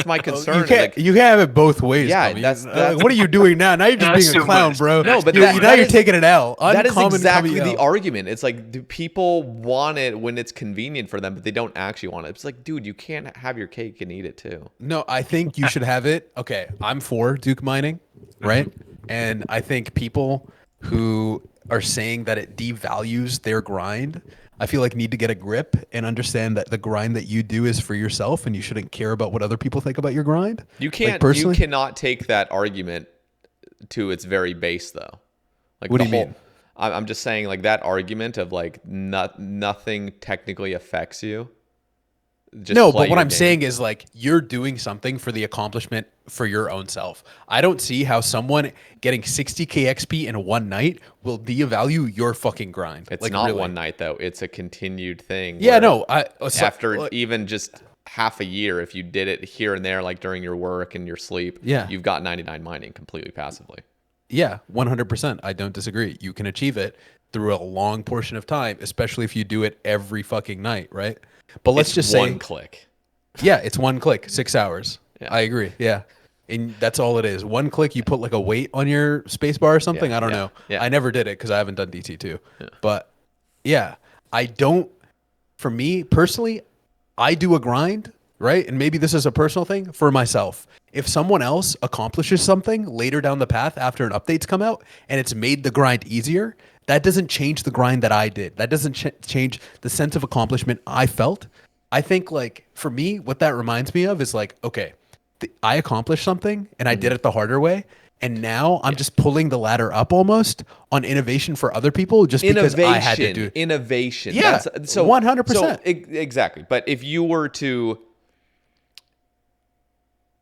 my concern. You can't have it both ways. Yeah, that's what are you doing now? Now you're just being a clown, bro. No, but now you're taking it out. That is exactly the argument. It's like, do people want it when it's convenient for them, but they don't actually want it? It's like, dude, you can't have your cake and eat it too. No, I think you should have it. Okay, I'm for Duke mining, right? And I think people who are saying that it devalues their grind, I feel like need to get a grip and understand that the grind that you do is for yourself and you shouldn't care about what other people think about your grind. You can't, you cannot take that argument to its very base though. Like what do you mean? I'm just saying like that argument of like nothing technically affects you. Just No, play but what your I'm game. saying is like you're doing something for the accomplishment for your own self. I don't see how someone getting 60k XP in one night will devalue your fucking grind. It's like, not really. one night though. It's a continued thing. Yeah, where no. after even just half a year, if you did it here and there, like during your work and your sleep, Yeah. you've got 99 mining completely passively. Yeah, 100%. I don't disagree. You can achieve it through a long portion of time, especially if you do it every fucking night, right? But let's It's just say one click. Yeah, it's one click, 6 hours. Yeah. I agree. Yeah. And that's all it is. One click, you put like a weight on your space bar or something. Yeah, I don't yeah, know. yeah. I never did it because I haven't done DT2. But yeah, I don't, for me personally, I do a grind, right? And maybe this is a personal thing for myself. If someone else accomplishes something later down the path after an update's come out and it's made the grind easier, that doesn't change the grind that I did. That doesn't change the sense of accomplishment I felt. I think like for me, what that reminds me of is like, okay, I accomplished something and I did it the harder way. And now I'm just pulling the ladder up almost on innovation for other people just because I had to do innovation. Yeah, so 100%. So, exactly. But if you were to,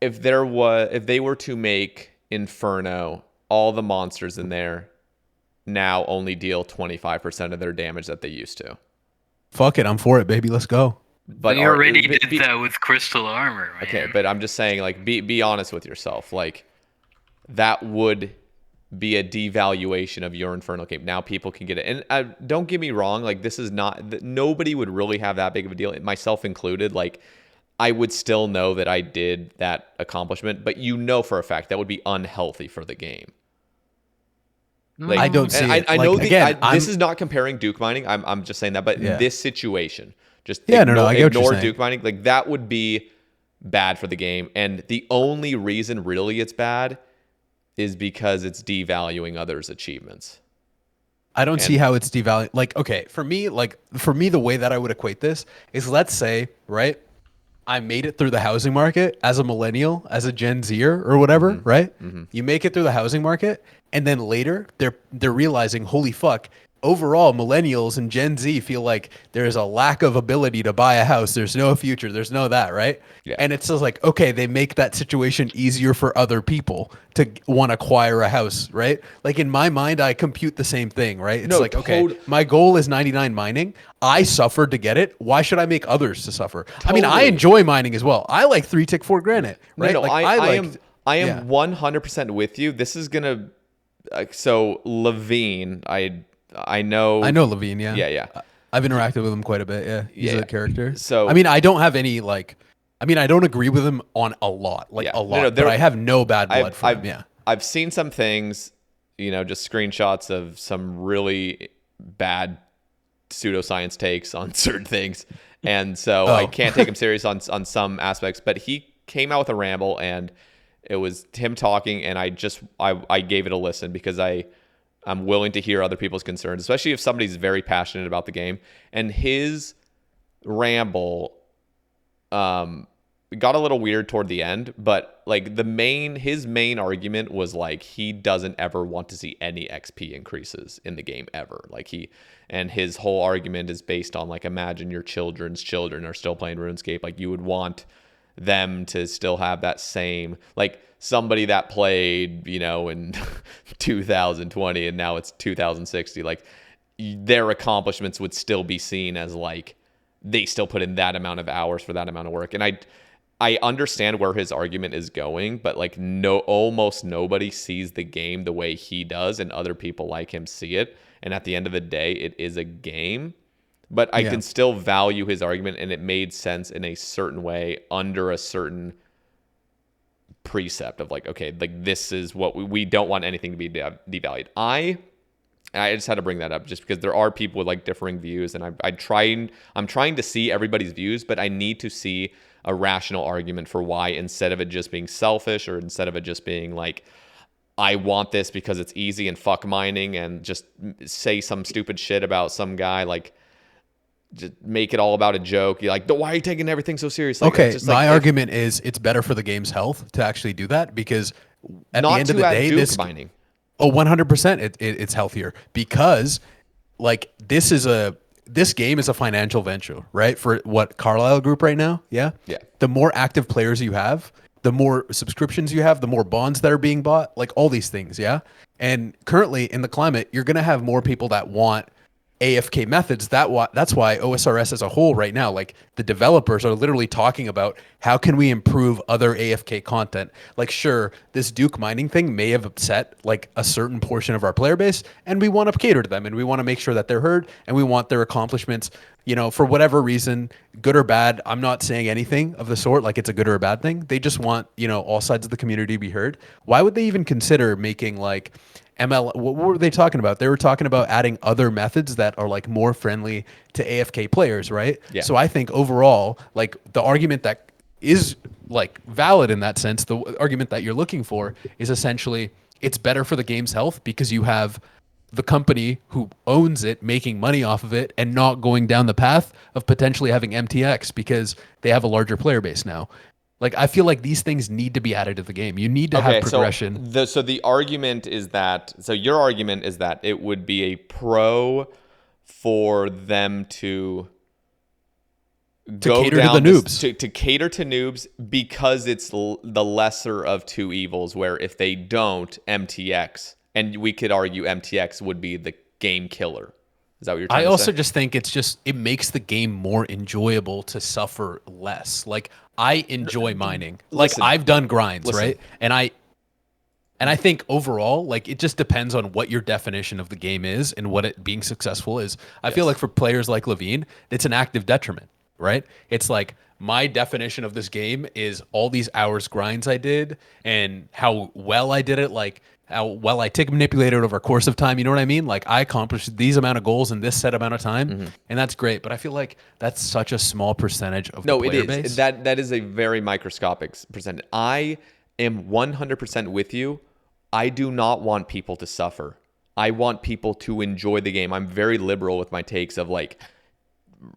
if they were to make Inferno, all the monsters in there now only deal 25% of their damage that they used to. Fuck it, I'm for it, baby. Let's go. But they already did that with crystal armor, man. Okay, but I'm just saying, like, be honest with yourself. Like, that would be a devaluation of your Infernal game. Now people can get it. And don't get me wrong, like, this is not... Nobody would really have that big of a deal, myself included. Like, I would still know that I did that accomplishment, but you know for a fact that would be unhealthy for the game. Like, I don't see it. I Like, know again, this is not comparing Duke mining. I'm just saying that. But in this situation... Just I get what you're ignore saying. Duke mining. Like, that would be bad for the game. And the only reason really it's bad is because it's devaluing others' achievements. I don't see how it's devaluing. Like, okay, for me, the way that I would equate this is, let's say, right, I made it through the housing market as a millennial, as a Gen Zer or whatever, right? You make it through the housing market, and then later they're realizing, holy fuck, overall millennials and Gen Z feel like there's a lack of ability to buy a house. There's no future. There's no that, right? Yeah. And it's just like, okay, they make that situation easier for other people to want to acquire a house, right? Like, in my mind, I compute the same thing, right? It's like, okay, my goal is 99 mining. I suffered to get it. Why should I make others to suffer? I mean, I enjoy mining as well. I like 3 tick 4 granite, right? No, like, I am 100% with you. This is gonna so Levine, I know Levine, yeah. Yeah. I've interacted with him quite a bit, yeah. He's a character. So I mean, I don't have any I don't agree with him on a lot, a lot. But I have no bad blood for him, yeah. I've seen some things, just screenshots of some really bad pseudoscience takes on certain things. And so I can't take him serious on some aspects, but he came out with a ramble and it was him talking, and I gave it a listen because I'm willing to hear other people's concerns, especially if somebody's very passionate about the game. And his ramble got a little weird toward the end, but like his main argument was like he doesn't ever want to see any XP increases in the game ever. And his whole argument is based on like, imagine your children's children are still playing RuneScape. Like, you would want them to still have that same, like, somebody that played, in 2020 and now it's 2060, like, their accomplishments would still be seen as like they still put in that amount of hours for that amount of work. And I understand where his argument is going, but like almost nobody sees the game the way he does, and other people like him see it. And at the end of the day, it is a game. But I can still value his argument, and it made sense in a certain way under a certain precept of like, okay, like, this is what we don't want anything to be devalued. I just had to bring that up just because there are people with like differing views, and I'm trying to see everybody's views, but I need to see a rational argument for why, instead of it just being selfish, or instead of it just being like, I want this because it's easy and fuck mining, and just say some stupid shit about some guy, like, just make it all about a joke. You're like, why are you taking everything so seriously? Okay, just my argument is it's better for the game's health to actually do that, because at the end of the day, Duke mining. Oh, 100%. It's healthier because like this game is a financial venture, right? For what Carlisle Group right now. Yeah. Yeah. The more active players you have, the more subscriptions you have, the more bonds that are being bought, like all these things. Yeah. And currently in the climate, you're going to have more people that want AFK methods. That's why OSRS as a whole right now, like the developers are literally talking about how can we improve other AFK content. Like, sure, this Duke mining thing may have upset like a certain portion of our player base, and we want to cater to them, and we want to make sure that they're heard, and we want their accomplishments. You know, for whatever reason, good or bad. I'm not saying anything of the sort, like it's a good or a bad thing. They just want, you know, all sides of the community to be heard. Why would they even consider making like what were they talking about? They were talking about adding other methods that are like more friendly to AFK players, right? Yeah. So I think overall, like the argument that is like valid in that sense, the argument that you're looking for is essentially it's better for the game's health because you have the company who owns it making money off of it and not going down the path of potentially having MTX because they have a larger player base now. Like I feel like these things need to be added to the game. You need to have progression. So the argument is that your argument is that it would be a pro for them to go cater down to the noobs. To cater to noobs because it's the lesser of two evils. Where if they don't, MTX, and we could argue MTX would be the game killer. Is that what you're trying to say? I also just think it makes the game more enjoyable to suffer less. Like I enjoy mining. Like I've done grinds, right? And I think overall, like it just depends on what your definition of the game is and what it being successful is. I feel like for players like Levine, it's an active detriment, right? It's like my definition of this game is all these hours grinds I did and how well I did it, like how well I tick manipulated over a course of time. You know what I mean? Like I accomplished these amount of goals in this set amount of time, and that's great. But I feel like that's such a small percentage of the player base. That is a very microscopic percentage. I am 100% with you. I do not want people to suffer. I want people to enjoy the game. I'm very liberal with my takes of like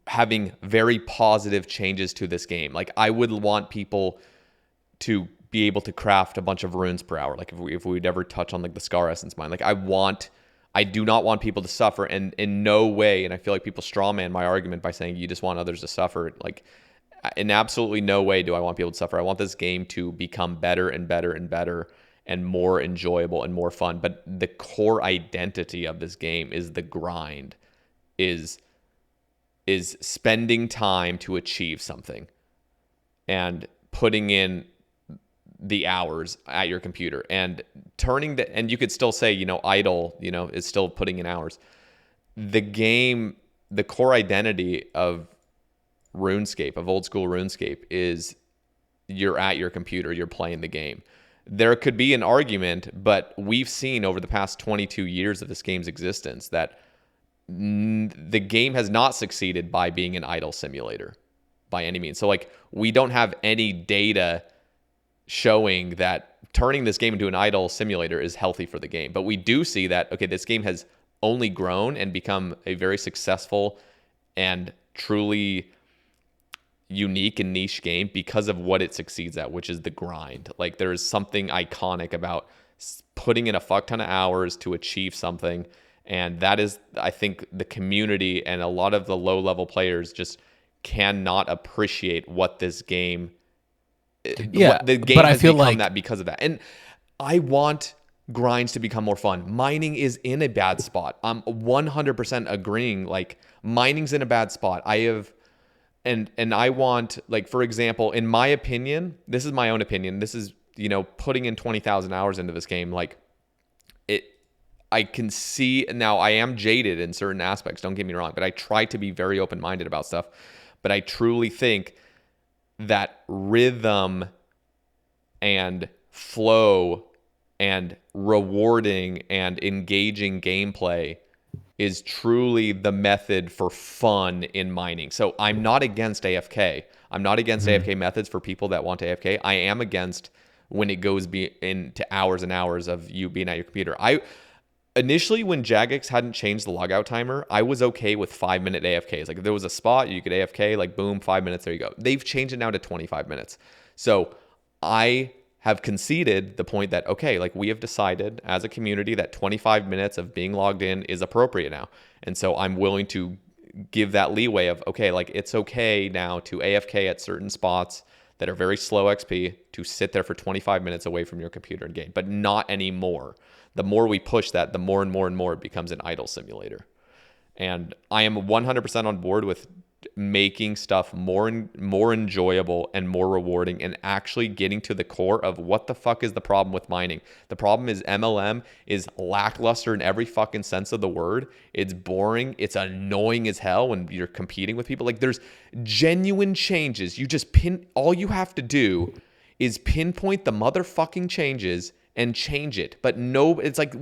having very positive changes to this game. Like I would want people to be able to craft a bunch of runes per hour. Like if we'd ever touch on like the Scar Essence mine, like I do not want people to suffer, and in no way, and I feel like people strawman my argument by saying you just want others to suffer. Like in absolutely no way do I want people to suffer. I want this game to become better and better and better and more enjoyable and more fun. But the core identity of this game is the grind, is spending time to achieve something and putting in the hours at your computer and turning and you could still say, you know, idle, you know, is still putting in hours. The game, the core identity of RuneScape, of old school RuneScape, is you're at your computer, you're playing the game. There could be an argument, but we've seen over the past 22 years of this game's existence that the game has not succeeded by being an idle simulator by any means. So like we don't have any data showing that turning this game into an idle simulator is healthy for the game. But we do see that, okay, this game has only grown and become a very successful and truly unique and niche game because of what it succeeds at, which is the grind. Like there is something iconic about putting in a fuck ton of hours to achieve something. And that is, I think, the community and a lot of the low-level players just cannot appreciate what this game. Yeah, the game but has I feel become like that because of that. And I want grinds to become more fun. Mining is in a bad spot. I'm 100% agreeing. Like mining's in a bad spot. And I want, like, for example, in my opinion, this is my own opinion. This is, you know, putting in 20,000 hours into this game. Like I can see now I am jaded in certain aspects. Don't get me wrong, but I try to be very open-minded about stuff. But I truly think that rhythm and flow and rewarding and engaging gameplay is truly the method for fun in mining. So I'm not against AFK. I'm not against AFK methods for people that want AFK. I am against when it goes into hours and hours of you being at your computer. Initially, when Jagex hadn't changed the logout timer, I was okay with 5-minute AFKs. Like if there was a spot, you could AFK, like boom, 5 minutes, there you go. They've changed it now to 25 minutes. So I have conceded the point that, okay, like we have decided as a community that 25 minutes of being logged in is appropriate now. And so I'm willing to give that leeway of, okay, like it's okay now to AFK at certain spots that are very slow XP, to sit there for 25 minutes away from your computer and game, but not anymore. The more we push that, the more and more and more it becomes an idle simulator. And I am 100% on board with making stuff more enjoyable and more rewarding, and actually getting to the core of what the fuck is the problem with mining. The problem is MLM is lackluster in every fucking sense of the word. It's boring. It's annoying as hell when you're competing with people. Like, there's genuine changes. All you have to do is pinpoint the motherfucking changes and change it. But no, it's like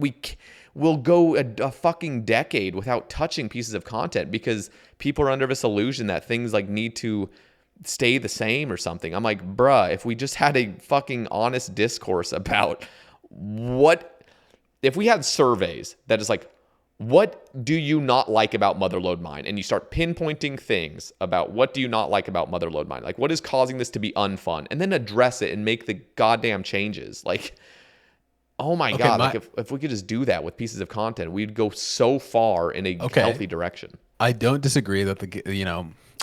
we'll go a fucking decade without touching pieces of content because people are under this illusion that things like need to stay the same or something. I'm like, bruh, if we just had a fucking honest discourse about if we had surveys that is like, what do you not like about Motherlode Mine? And you start pinpointing things about what do you not like about Motherlode Mine? Like, what is causing this to be unfun? And then address it and make the goddamn changes. Like, oh my God, like if we could just do that with pieces of content, we'd go so far in a healthy direction. I don't disagree that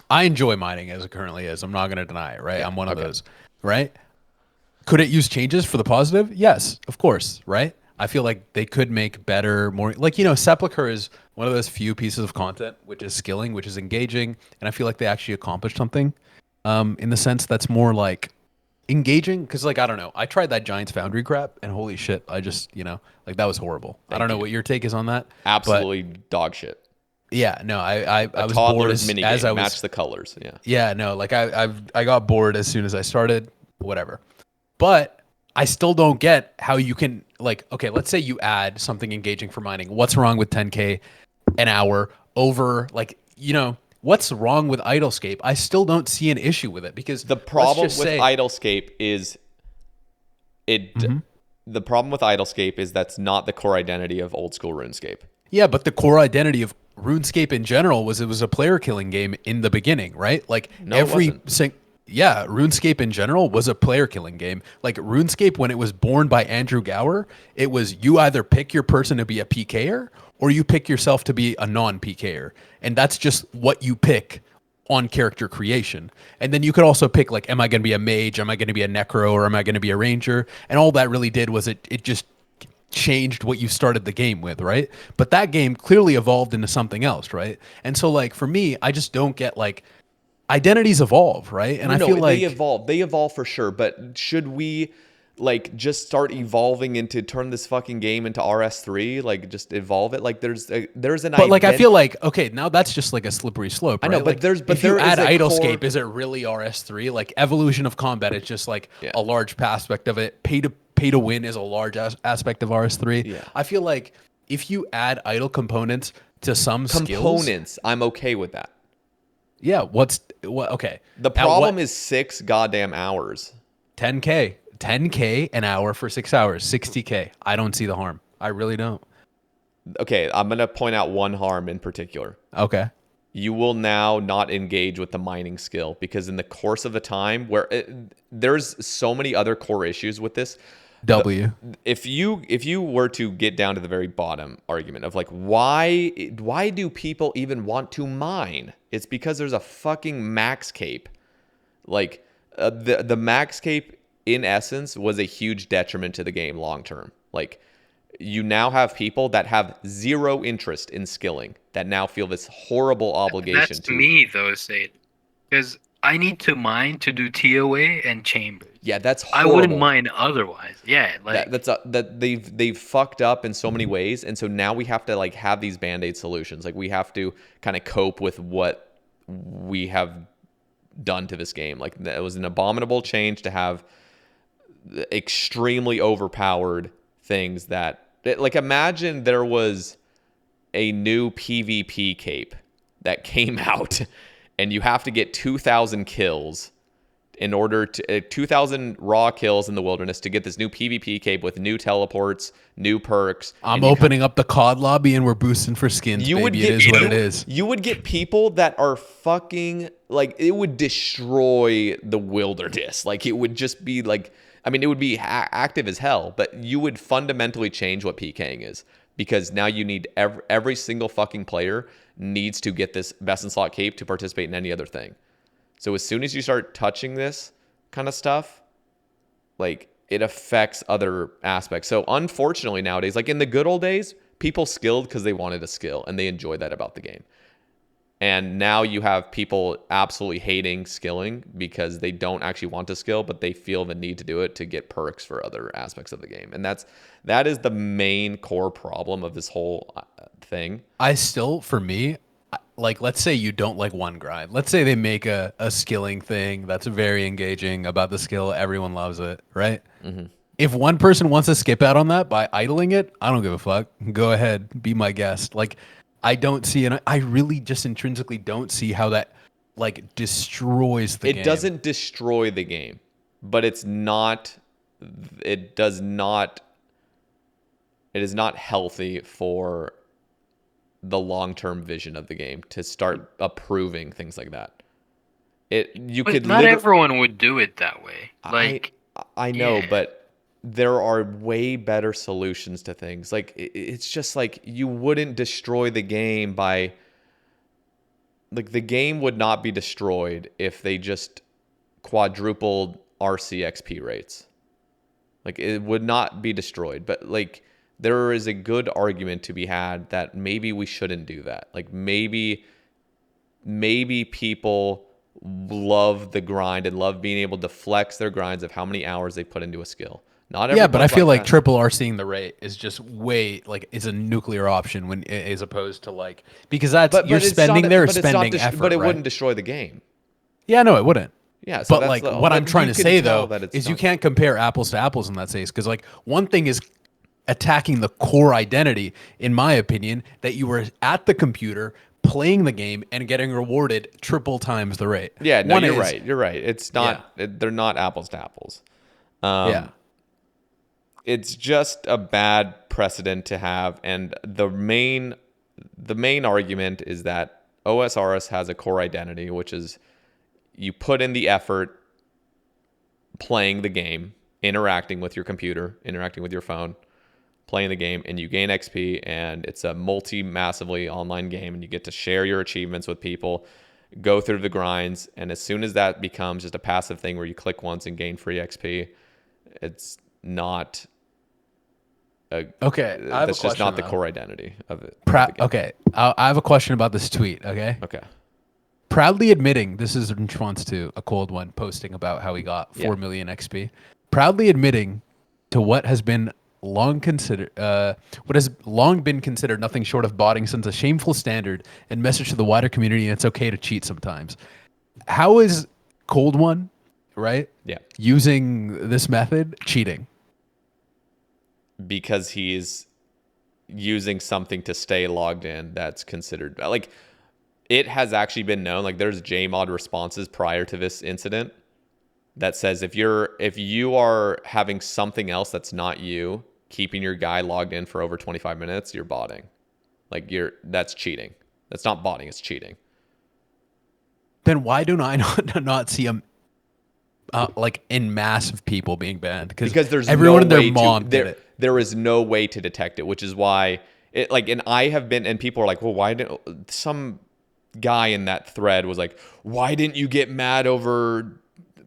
I enjoy mining as it currently is. I'm not going to deny it, right? Yeah, I'm one of those, right? Could it use changes for the positive? Yes, of course, right? I feel like they could make better, more like, Sepulchre is one of those few pieces of content which is skilling, which is engaging, and I feel like they actually accomplished something in the sense that's more like engaging, because like I don't know, I tried that Giants Foundry crap and holy shit, I just like that was horrible. I don't know what your take is on that. Absolutely dog shit. Yeah, no, I was bored as I was match the colors. Yeah, no, like I got bored as soon as I started. Whatever, but I still don't get how you can like, okay, let's say you add something engaging for mining. What's wrong with 10K an hour over what's wrong with Idlescape? I still don't see an issue with it because the problem with Idlescape is the problem with Idlescape is that's not the core identity of old school RuneScape. Yeah, but the core identity of RuneScape in general was it was a player killing game in the beginning, right? Like RuneScape in general was a player killing game. Like RuneScape, when it was born by Andrew Gower, it was you either pick your person to be a PKer or you pick yourself to be a non-PKer. And that's just what you pick on character creation. And then you could also pick like, am I going to be a mage? Am I going to be a necro? Or am I going to be a ranger? And all that really did was it just changed what you started the game with, right? But that game clearly evolved into something else, right? And so like for me, I just don't get like identities evolve, right? And I feel like they evolve for sure, but should we like just start evolving into turn this fucking game into RS3, like just evolve it? Like there's an but like I feel like okay, now that's just like a slippery slope, right? I know, but like, if you add Idlescape, is it really RS3? Like evolution of combat is just like a large aspect of it. Pay to win is a large aspect of RS3. Yeah. I feel like if you add idle components to some skills, I'm okay with that. Yeah, okay. The problem is 6 goddamn hours. 10K an hour for 6 hours, 60K. I don't see the harm. I really don't. Okay, I'm going to point out one harm in particular. Okay. You will now not engage with the mining skill because in the course of the time there's so many other core issues with this. If you were to get down to the very bottom argument of like why do people even want to mine? It's because there's a fucking max cape. Like the max cape in essence was a huge detriment to the game long term. Like you now have people that have zero interest in skilling that now feel this horrible obligation. That's me though, Sae, because I need to mine to do TOA and chambers. Yeah, that's horrible. I wouldn't mine otherwise. Yeah, like that they've fucked up in so many ways, and so now we have to like have these band-aid solutions. Like we have to kind of cope with what we have done to this game. Like it was an abominable change to have extremely overpowered things that like imagine there was a new PvP cape that came out and you have to get 2,000 kills in order to 2,000 raw kills in the wilderness to get this new PvP cape with new teleports, new perks. I'm opening up the COD lobby and we're boosting for skins, baby. It is what it is. You would get people that are fucking like it would destroy the wilderness. Like it would just be like I mean, it would be active as hell, but you would fundamentally change what PKing is, because now you need every single fucking player needs to get this best in slot cape to participate in any other thing. So as soon as you start touching this kind of stuff, like, it affects other aspects. So unfortunately nowadays, like in the good old days, people skilled because they wanted a skill and they enjoyed that about the game. And now you have people absolutely hating skilling because they don't actually want to skill, but they feel the need to do it to get perks for other aspects of the game. And that is the main core problem of this whole thing. I still, for me, like, let's say you don't like one grind. Let's say they make a skilling thing that's very engaging about the skill. Everyone loves it, right? Mm-hmm. If one person wants to skip out on that by idling it, I don't give a fuck. Go ahead, be my guest. Like, I don't see, and I really just intrinsically don't see how that, like, destroys the game. It doesn't destroy the game, but it is not healthy for the long-term vision of the game to start approving things like that. Not everyone would do it that way. Like, I know, but there are way better solutions to things. Like, it's just like, you wouldn't destroy the game by, like, the game would not be destroyed if they just quadrupled RCXP rates. Like, it would not be destroyed, but like, there is a good argument to be had that maybe we shouldn't do that. Like, maybe people love the grind and love being able to flex their grinds of how many hours they put into a skill. Yeah, but I feel like triple R seeing the rate is just way, like, is a nuclear option when, as opposed to, like, because that's, you're spending spending effort, but it right? wouldn't destroy the game. Yeah, no, it wouldn't. Yeah, so but like, what I'm trying to say though is you can't compare apples to apples in that case, because like, one thing is attacking the core identity, in my opinion, that you were at the computer playing the game and getting rewarded triple times the rate. Yeah, no, you're right. It's not, they're not apples to apples. Yeah. It's just a bad precedent to have, and the main argument is that OSRS has a core identity, which is you put in the effort playing the game, interacting with your computer, interacting with your phone, playing the game, and you gain XP, and it's a massively online game, and you get to share your achievements with people, go through the grinds, and as soon as that becomes just a passive thing where you click once and gain free XP, it's not that's just not the core identity of it. Okay, I have a question about this tweet. Okay. Proudly admitting, this is in response to a cold one posting about how he got 4 million XP. Proudly admitting to what has long been considered nothing short of botting since a shameful standard and message to the wider community, and it's okay to cheat sometimes. How is Cold One, right? Yeah. Using this method cheating? Because he's using something to stay logged in that's considered, like, it has actually been known, like, there's JMod responses prior to this incident that says if you are having something else that's not you keeping your guy logged in for over 25 minutes, you're botting. Like, that's cheating. That's not botting, it's cheating. Then why do I not see him like in mass of people being banned? Because there's everyone and their mom did it. There is no way to detect it, which is why it, like, and I have been, and people are like, well, why didn't some guy in that thread was like, why didn't you get mad over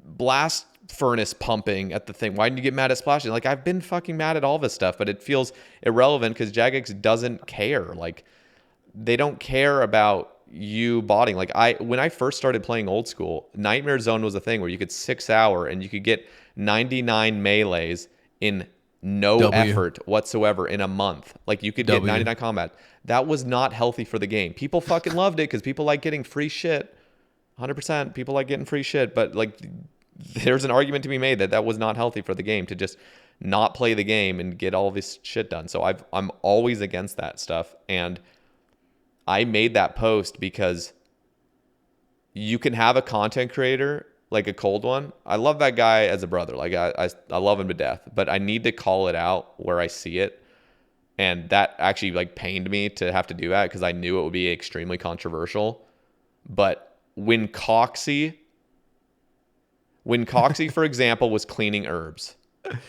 blast furnace pumping at the thing? Why didn't you get mad at splashing? Like, I've been fucking mad at all this stuff, but it feels irrelevant because Jagex doesn't care. Like, they don't care about you botting. Like, when I first started playing old school, Nightmare Zone was a thing where you could 6 hour and you could get 99 melees in no effort whatsoever in a month. Like, you could get 99 combat. That was not healthy for the game. People fucking loved it because people like getting free shit. 100% people like getting free shit, but like, there's an argument to be made that was not healthy for the game to just not play the game and get all this shit done. So I'm always against that stuff, and I made that post because you can have a content creator like a Cold One. I love that guy as a brother. Like, I love him to death, but I need to call it out where I see it. And that actually, like, pained me to have to do that because I knew it would be extremely controversial. But when Coxie, for example, was cleaning herbs,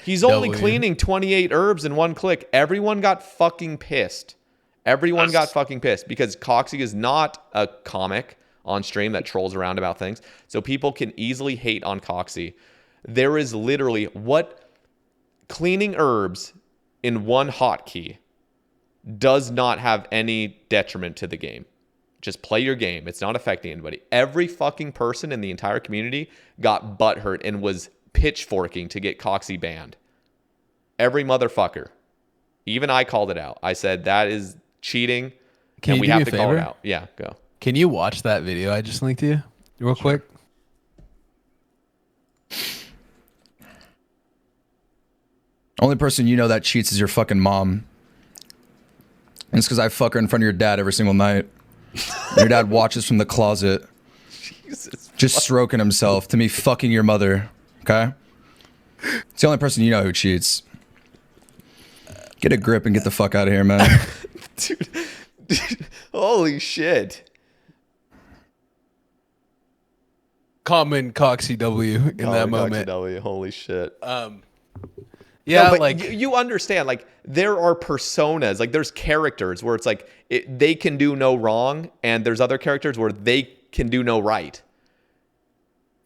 He's only W. cleaning 28 herbs in one click. Everyone got fucking pissed. Everyone got fucking pissed because Coxie is not a comic on stream that trolls around about things. So people can easily hate on Coxie. There is literally cleaning herbs in one hotkey does not have any detriment to the game. Just play your game. It's not affecting anybody. Every fucking person in the entire community got butthurt and was pitchforking to get Coxie banned. Every motherfucker. Even I called it out. I said that is cheating, and we have to call it out. Yeah, go. Can you watch that video I just linked to you real quick? Only person you know that cheats is your fucking mom. And it's because I fuck her in front of your dad every single night. And your dad watches from the closet, just stroking himself to me fucking your mother. Okay? It's the only person you know who cheats. Get a grip and get the fuck out of here, man. Dude, holy shit. Common Coxie W in that moment. W, holy shit. Yeah, no, but like you understand, like there are personas, like there's characters where it's like they can do no wrong, and there's other characters where they can do no right.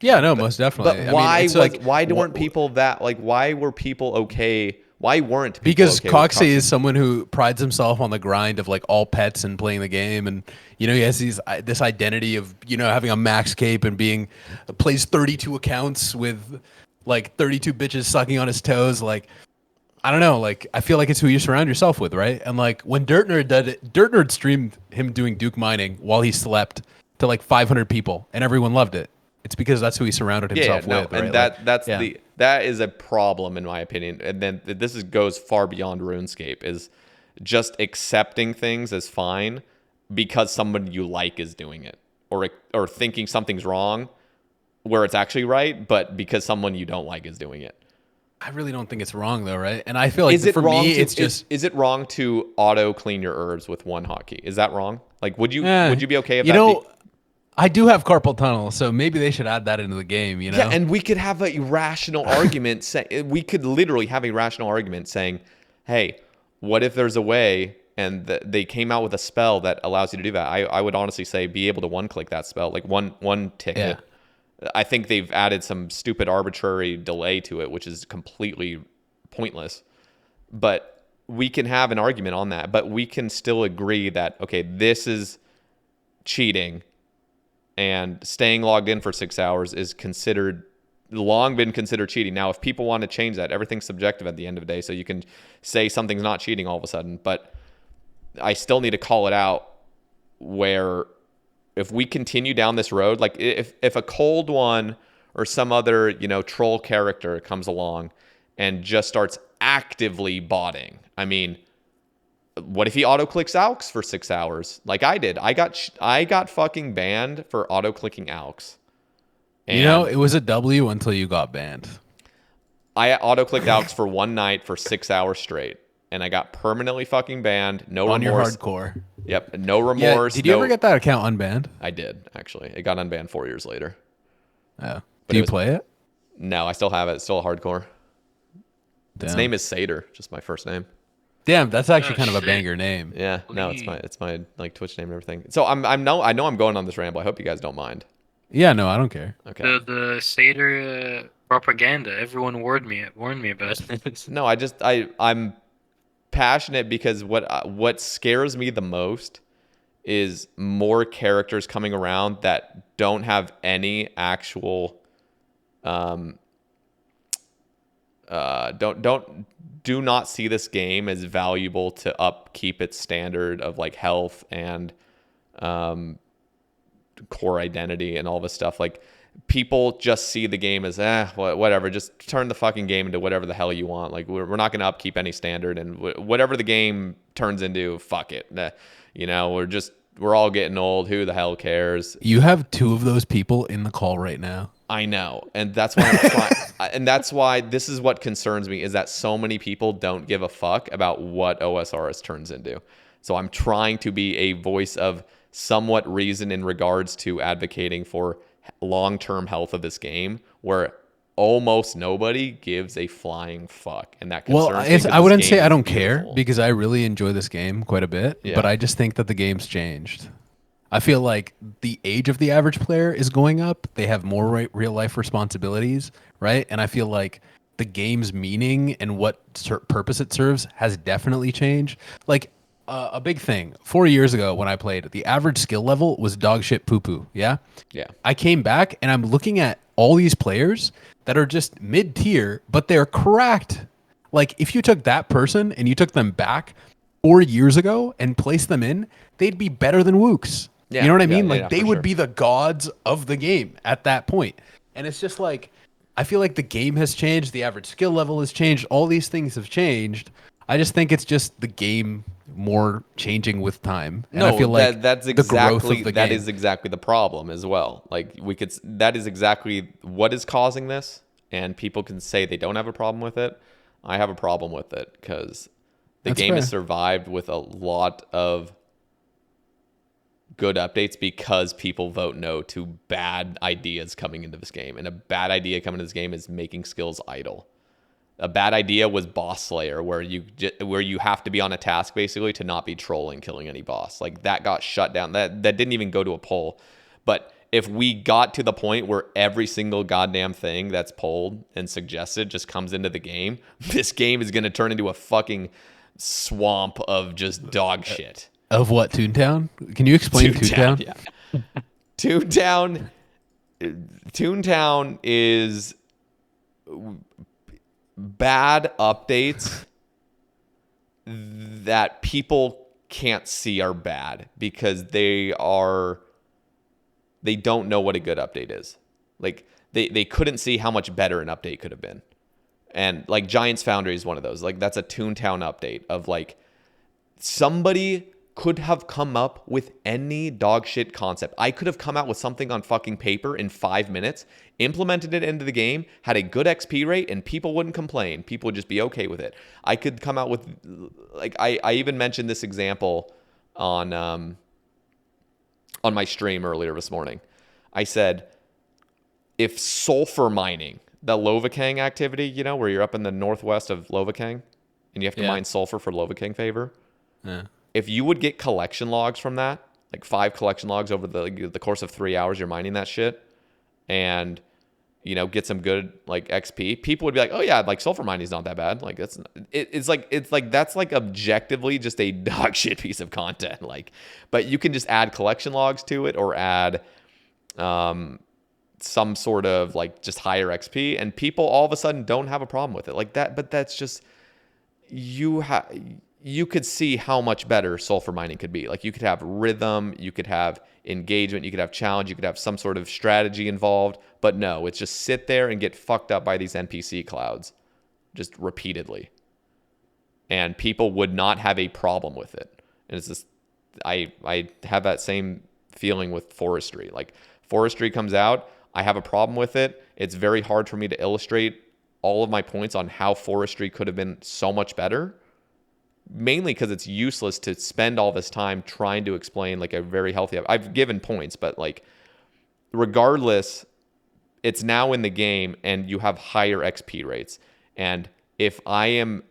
Yeah, no, most definitely. But why weren't people that like? Why were people okay? Why weren't people because okay Coxie is someone who prides himself on the grind of like all pets and playing the game, and he has this identity of having a max cape and plays 32 accounts with like 32 bitches sucking on his toes. Like, I don't know. Like, I feel like it's who you surround yourself with, right? And like when Dirt Nerd streamed him doing Duke mining while he slept to like 500 people, and everyone loved it. It's because that's who he surrounded himself with, right? And that is a problem in my opinion. And then this goes far beyond RuneScape, is just accepting things as fine because someone you like is doing it, or thinking something's wrong where it's actually right, but because someone you don't like is doing it. I really don't think it's wrong though, right? And I feel like for me, it's just is it wrong to auto clean your herbs with one hotkey? Is that wrong? Like, would you be okay if I do have carpal tunnel, so maybe they should add that into the game, Yeah, and we could have a rational argument. We could literally have a rational argument saying, hey, what if there's a way and they came out with a spell that allows you to do that? I would honestly say be able to one-click that spell, like one ticket. Yeah. I think they've added some stupid arbitrary delay to it, which is completely pointless. But we can have an argument on that. But we can still agree that, okay, this is cheating, and staying logged in for 6 hours is long been considered cheating. Now, if people want to change that, everything's subjective at the end of the day. So you can say something's not cheating all of a sudden. But I still need to call it out where if we continue down this road, like if a cold one or some other, troll character comes along and just starts actively botting, I mean, what if he auto-clicks AUX for 6 hours like I did? I got fucking banned for auto-clicking AUX. And it was a W until you got banned. I auto-clicked AUX for one night for 6 hours straight, and I got permanently fucking banned. No remorse. On your hardcore. Yep, no remorse. Yeah, did you ever get that account unbanned? I did, actually. It got unbanned 4 years later. Oh. Do you play it? No, I still have it. It's still a hardcore. Damn. Its name is Satyr, just my first name. Damn, that's actually kind of a banger name. Yeah, no, it's my like Twitch name and everything. So I know I'm going on this ramble. I hope you guys don't mind. Yeah, no, I don't care. Okay. The Satyr propaganda. Everyone warned me about it. No, I'm passionate because what scares me the most is more characters coming around that don't have any actual do not see this game as valuable to upkeep its standard of like health and core identity and all this stuff. Like, people just see the game as whatever, just turn the fucking game into whatever the hell you want. Like, we're not going to upkeep any standard, and whatever the game turns into, fuck it. We're all getting old. Who the hell cares? You have two of those people in the call right now. I know, and that's why I'm trying, and that's why this is what concerns me, is that so many people don't give a fuck about what OSRS turns into. So I'm trying to be a voice of somewhat reason in regards to advocating for long-term health of this game, where almost nobody gives a flying fuck, and that Well, concerns me 'cause I this wouldn't game say I is don't care beautiful. because I really enjoy this game quite a bit, Yeah. but I just think that the game's changed. I feel like the age of the average player is going up. They have more real life responsibilities, right? And I feel like the game's meaning and what purpose it serves has definitely changed. Like a big thing 4 years ago when I played, the average skill level was dog shit poo poo. Yeah. Yeah. I came back and I'm looking at all these players that are just mid tier, but they're cracked. Like if you took that person and you took them back 4 years ago and placed them in, they'd be better than Wooks. Yeah, You know what I yeah, mean? yeah, Like yeah, they for would sure. be the gods of the game at that point. And it's just like, I feel like the game has changed. The average skill level has changed. All these things have changed. I just think it's just the game more changing with time. And I feel like that's the growth exactly of the that game. is exactly the problem as well. Like that is exactly what is causing this, and people can say they don't have a problem with it. I have a problem with it because the That's game has fair. survived with a lot of good updates because people vote no to bad ideas coming into this game, and a bad idea coming into this game is making skills idle. A bad idea was Boss Slayer, where you have to be on a task basically to not be trolling killing any boss. Like that got shut down. That didn't even go to a poll. But if we got to the point where every single goddamn thing that's polled and suggested just comes into the game, this game is going to turn into a fucking swamp of just dog shit. Of what, Toontown? Can you explain Toontown? Yeah. Toontown. Toontown is bad updates that people can't see are bad because they don't know what a good update is. Like they couldn't see how much better an update could have been. And like Giants Foundry is one of those. Like that's a Toontown update of like somebody could have come up with any dog shit concept. I could have come out with something on fucking paper in 5 minutes, implemented it into the game, had a good XP rate, and people wouldn't complain. People would just be okay with it. I could come out with, like, I even mentioned this example on my stream earlier this morning. I said, if sulfur mining, the Lovakang activity, you know, where you're up in the northwest of Lovakang, and you have to mine sulfur for Lovakang favor. Yeah. If you would get collection logs from that, like 5 collection logs over the course of 3 hours, you're mining that shit, and you know get some good like XP, people would be like, oh yeah, like sulfur mining is not that bad. Like it's like that's like objectively just a dog shit piece of content. Like, but you can just add collection logs to it or add some sort of like just higher XP, and people all of a sudden don't have a problem with it like that. But that's just you could see how much better sulfur mining could be. Like you could have rhythm, you could have engagement, you could have challenge, you could have some sort of strategy involved. But no, it's just sit there and get fucked up by these NPC clouds just repeatedly. And people would not have a problem with it. And it's just, I have that same feeling with forestry. Like forestry comes out, I have a problem with it. It's very hard for me to illustrate all of my points on how forestry could have been so much better. Mainly because it's useless to spend all this time trying to explain like a very healthy. I've given points, but like regardless, it's now in the game and you have higher XP rates. And if I am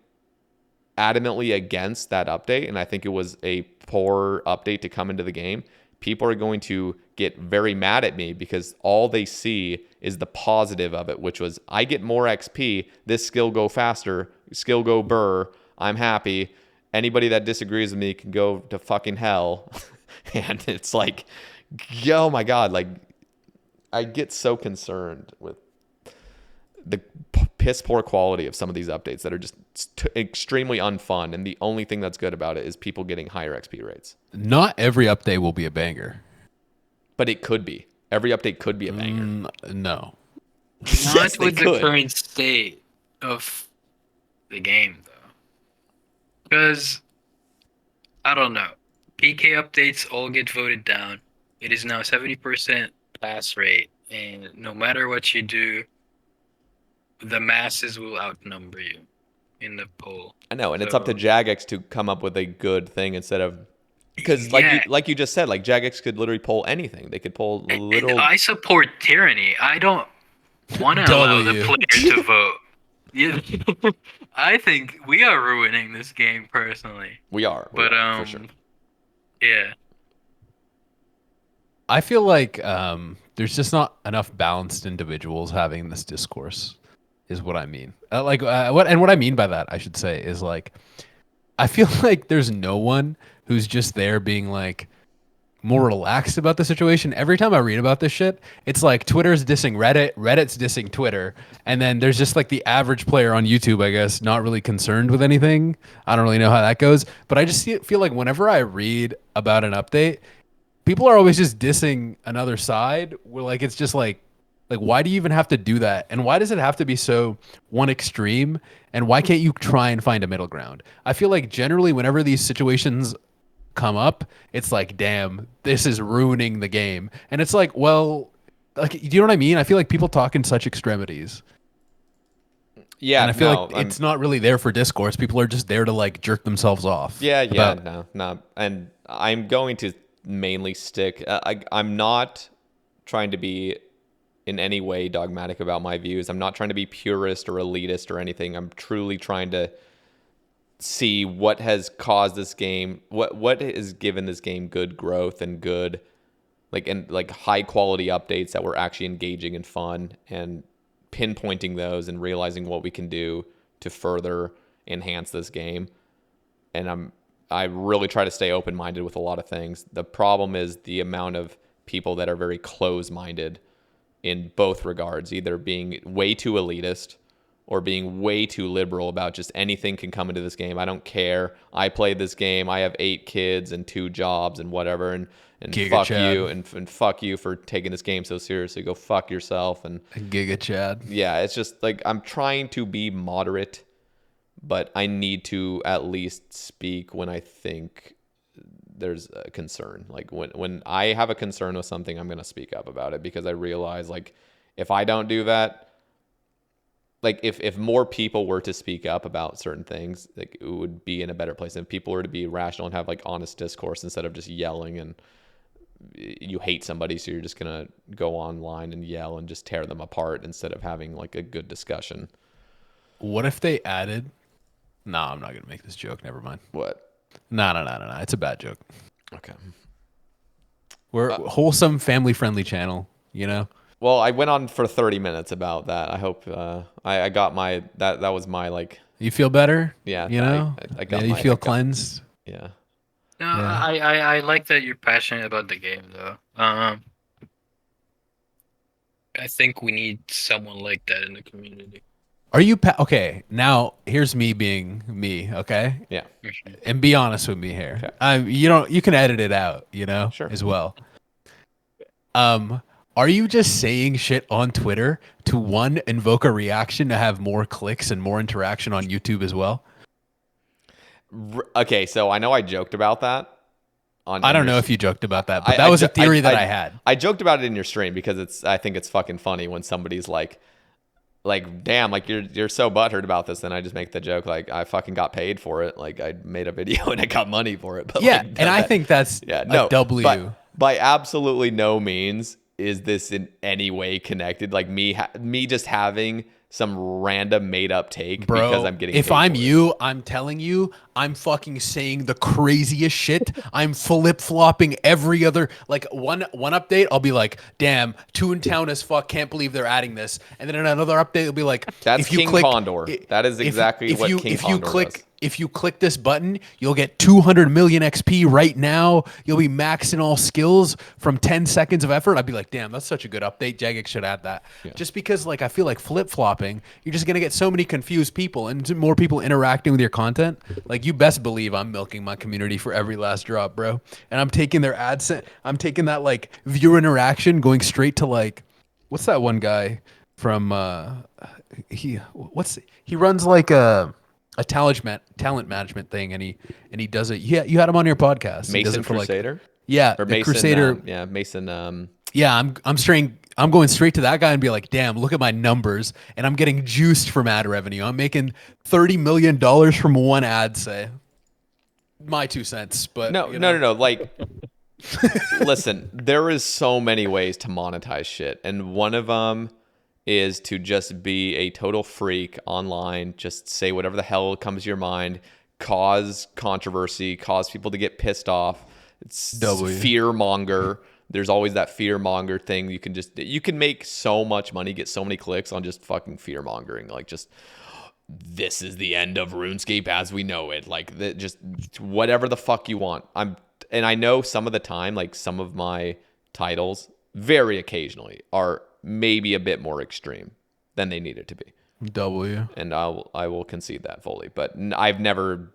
adamantly against that update, and I think it was a poor update to come into the game, people are going to get very mad at me because all they see is the positive of it, which was I get more XP, this skill go faster, skill go burr, I'm happy. Anybody that disagrees with me can go to fucking hell. And it's like, oh my God, like I get so concerned with the piss poor quality of some of these updates that are just extremely unfun. And the only thing that's good about it is people getting higher XP rates. Not every update will be a banger. But it could be. Every update could be a banger. No. Yes, Not they with the could. current state of the game, though. Because, I don't know. PK updates all get voted down. It is now 70% pass rate. And no matter what you do, the masses will outnumber you in the poll. I know, and it's up to So- Jagex to come up with a good thing instead of because Yeah. like you just said, like Jagex could literally pull anything. They could pull And literal. I support tyranny. I don't want to allow the W. player to vote. Yeah. I think we are ruining this game personally. We are, for sure. Yeah. I feel like there's just not enough balanced individuals having this discourse, is what I mean. What I mean by that, I should say, is like, I feel like there's no one who's just there being like more relaxed about the situation. Every time I read about this shit, it's like Twitter's dissing Reddit, Reddit's dissing Twitter, and then there's just like the average player on YouTube, I guess, not really concerned with anything. I don't really know how that goes, but I just feel like whenever I read about an update, people are always just dissing another side. Where like it's just like why do you even have to do that? And why does it have to be so one extreme? And why can't you try and find a middle ground? I feel like generally whenever these situations come up, it's like, damn, this is ruining the game. And it's like, well, like, do you know what I mean? I feel like people talk in such extremities. Yeah, and I feel like it's not really there for discourse. People are just there to like jerk themselves off. No. And I'm going to mainly stick. I'm not trying to be in any way dogmatic about my views. I'm not trying to be purist or elitist or anything. I'm truly trying to see what has caused this game, what has given this game good growth and good like high quality updates that were actually engaging and fun, and pinpointing those and realizing what we can do to further enhance this game. And I really try to stay open-minded with a lot of things. The problem is the amount of people that are very close-minded in both regards, either being way too elitist or being way too liberal about just anything can come into this game. I don't care. I played this game. I have 8 kids and 2 jobs and whatever. And Giga fuck Chad. you. And fuck you for taking this game so seriously. Go fuck yourself. And Giga Chad. yeah, it's just like I'm trying to be moderate, but I need to at least speak when I think there's a concern. Like when I have a concern with something, I'm going to speak up about it, because I realize like if I don't do that, like if more people were to speak up about certain things, like it would be in a better place. And if people were to be rational and have like honest discourse instead of just yelling, and you hate somebody, so you're just going to go online and yell and just tear them apart instead of having like a good discussion. What if they added? No, I'm not going to make this joke. Never mind. What? No. It's a bad joke. Okay. We're a wholesome, family-friendly channel, you know? Well, I went on for 30 minutes about that. I hope I got my that was my like. You feel better? Yeah. You know? I got you feel cleansed? Yeah. No, Yeah. I like that you're passionate about the game though. I think we need someone like that in the community. Are you okay? Now here's me being me. Okay. Yeah. And be honest with me here. Okay. You can edit it out, you know, Sure. as well. Are you just saying shit on Twitter to invoke a reaction to have more clicks and more interaction on YouTube as well? Okay, so I know I joked about that. I don't know if you joked about that, but that was a theory that I had. I joked about it in your stream because I think it's fucking funny when somebody's like, damn, like you're so butthurt about this. Then I just make the joke like I fucking got paid for it. Like I made a video and I got money for it. But yeah, like, and I think that's a W. But by absolutely no means is this in any way connected. Like me just having some random made up take because I'm getting. If I'm you, I'm telling you, I'm fucking saying the craziest shit. I'm flip flopping every other like one update. I'll be like, damn, Toontown as fuck. Can't believe they're adding this. And then in another update, it'll be like, that's if you King click, Condor. That is exactly what King Condor does. If you click this button, you'll get 200 million XP right now. You'll be maxing all skills from 10 seconds of effort. I'd be like, damn, that's such a good update. Jagex should add that. Yeah. Just because like I feel like flip-flopping, you're just going to get so many confused people and more people interacting with your content. Like you best believe I'm milking my community for every last drop, bro. And I'm taking their AdSense. I'm taking that like viewer interaction going straight to like, what's that one guy from, he runs like a talent management thing, and he does it. Yeah, you had him on your podcast. Mason Crusader. Like, yeah, or the Mason, Crusader. Yeah, Mason. Yeah, I'm going straight to that guy and be like, damn, look at my numbers, and I'm getting juiced from ad revenue. I'm making $30 million from one ad. Say, my 2 cents, but no. Like, listen, there is so many ways to monetize shit, and one of them is to just be a total freak online, just say whatever the hell comes to your mind, cause controversy, cause people to get pissed off. It's fear monger. There's always that fear monger thing. You can make so much money, get so many clicks on just fucking fear mongering. Like, just, this is the end of RuneScape as we know it. Like, just whatever the fuck you want. And I know some of the time, like, some of my titles very occasionally are maybe a bit more extreme than they needed to be. And I will concede that fully, but I've never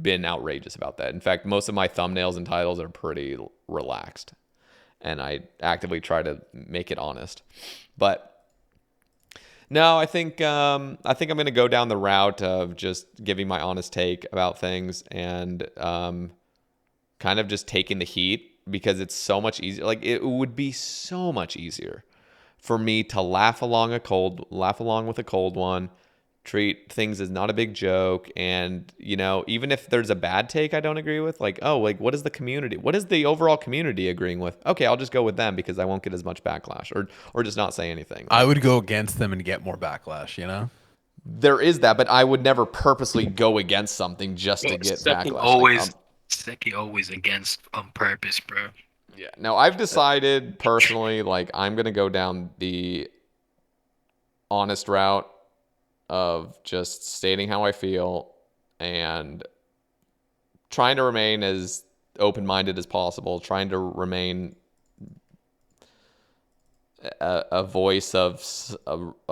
been outrageous about that. In fact, most of my thumbnails and titles are pretty relaxed, and I actively try to make it honest. But no, I think I'm going to go down the route of just giving my honest take about things and kind of just taking the heat, because it's so much easier. Like, it would be so much easier for me to laugh along with a cold one, treat things as not a big joke, and, you know, even if there's a bad take I don't agree with, like, oh, like, what is the overall community agreeing with? Okay, I'll just go with them because I won't get as much backlash, or just not say anything. I would go against them and get more backlash, you know? There is that, but I would never purposely go against something just to get backlash. Seki always against on purpose, bro. Yeah. No, I've decided personally, like, I'm going to go down the honest route of just stating how I feel and trying to remain as open-minded as possible, trying to remain a voice of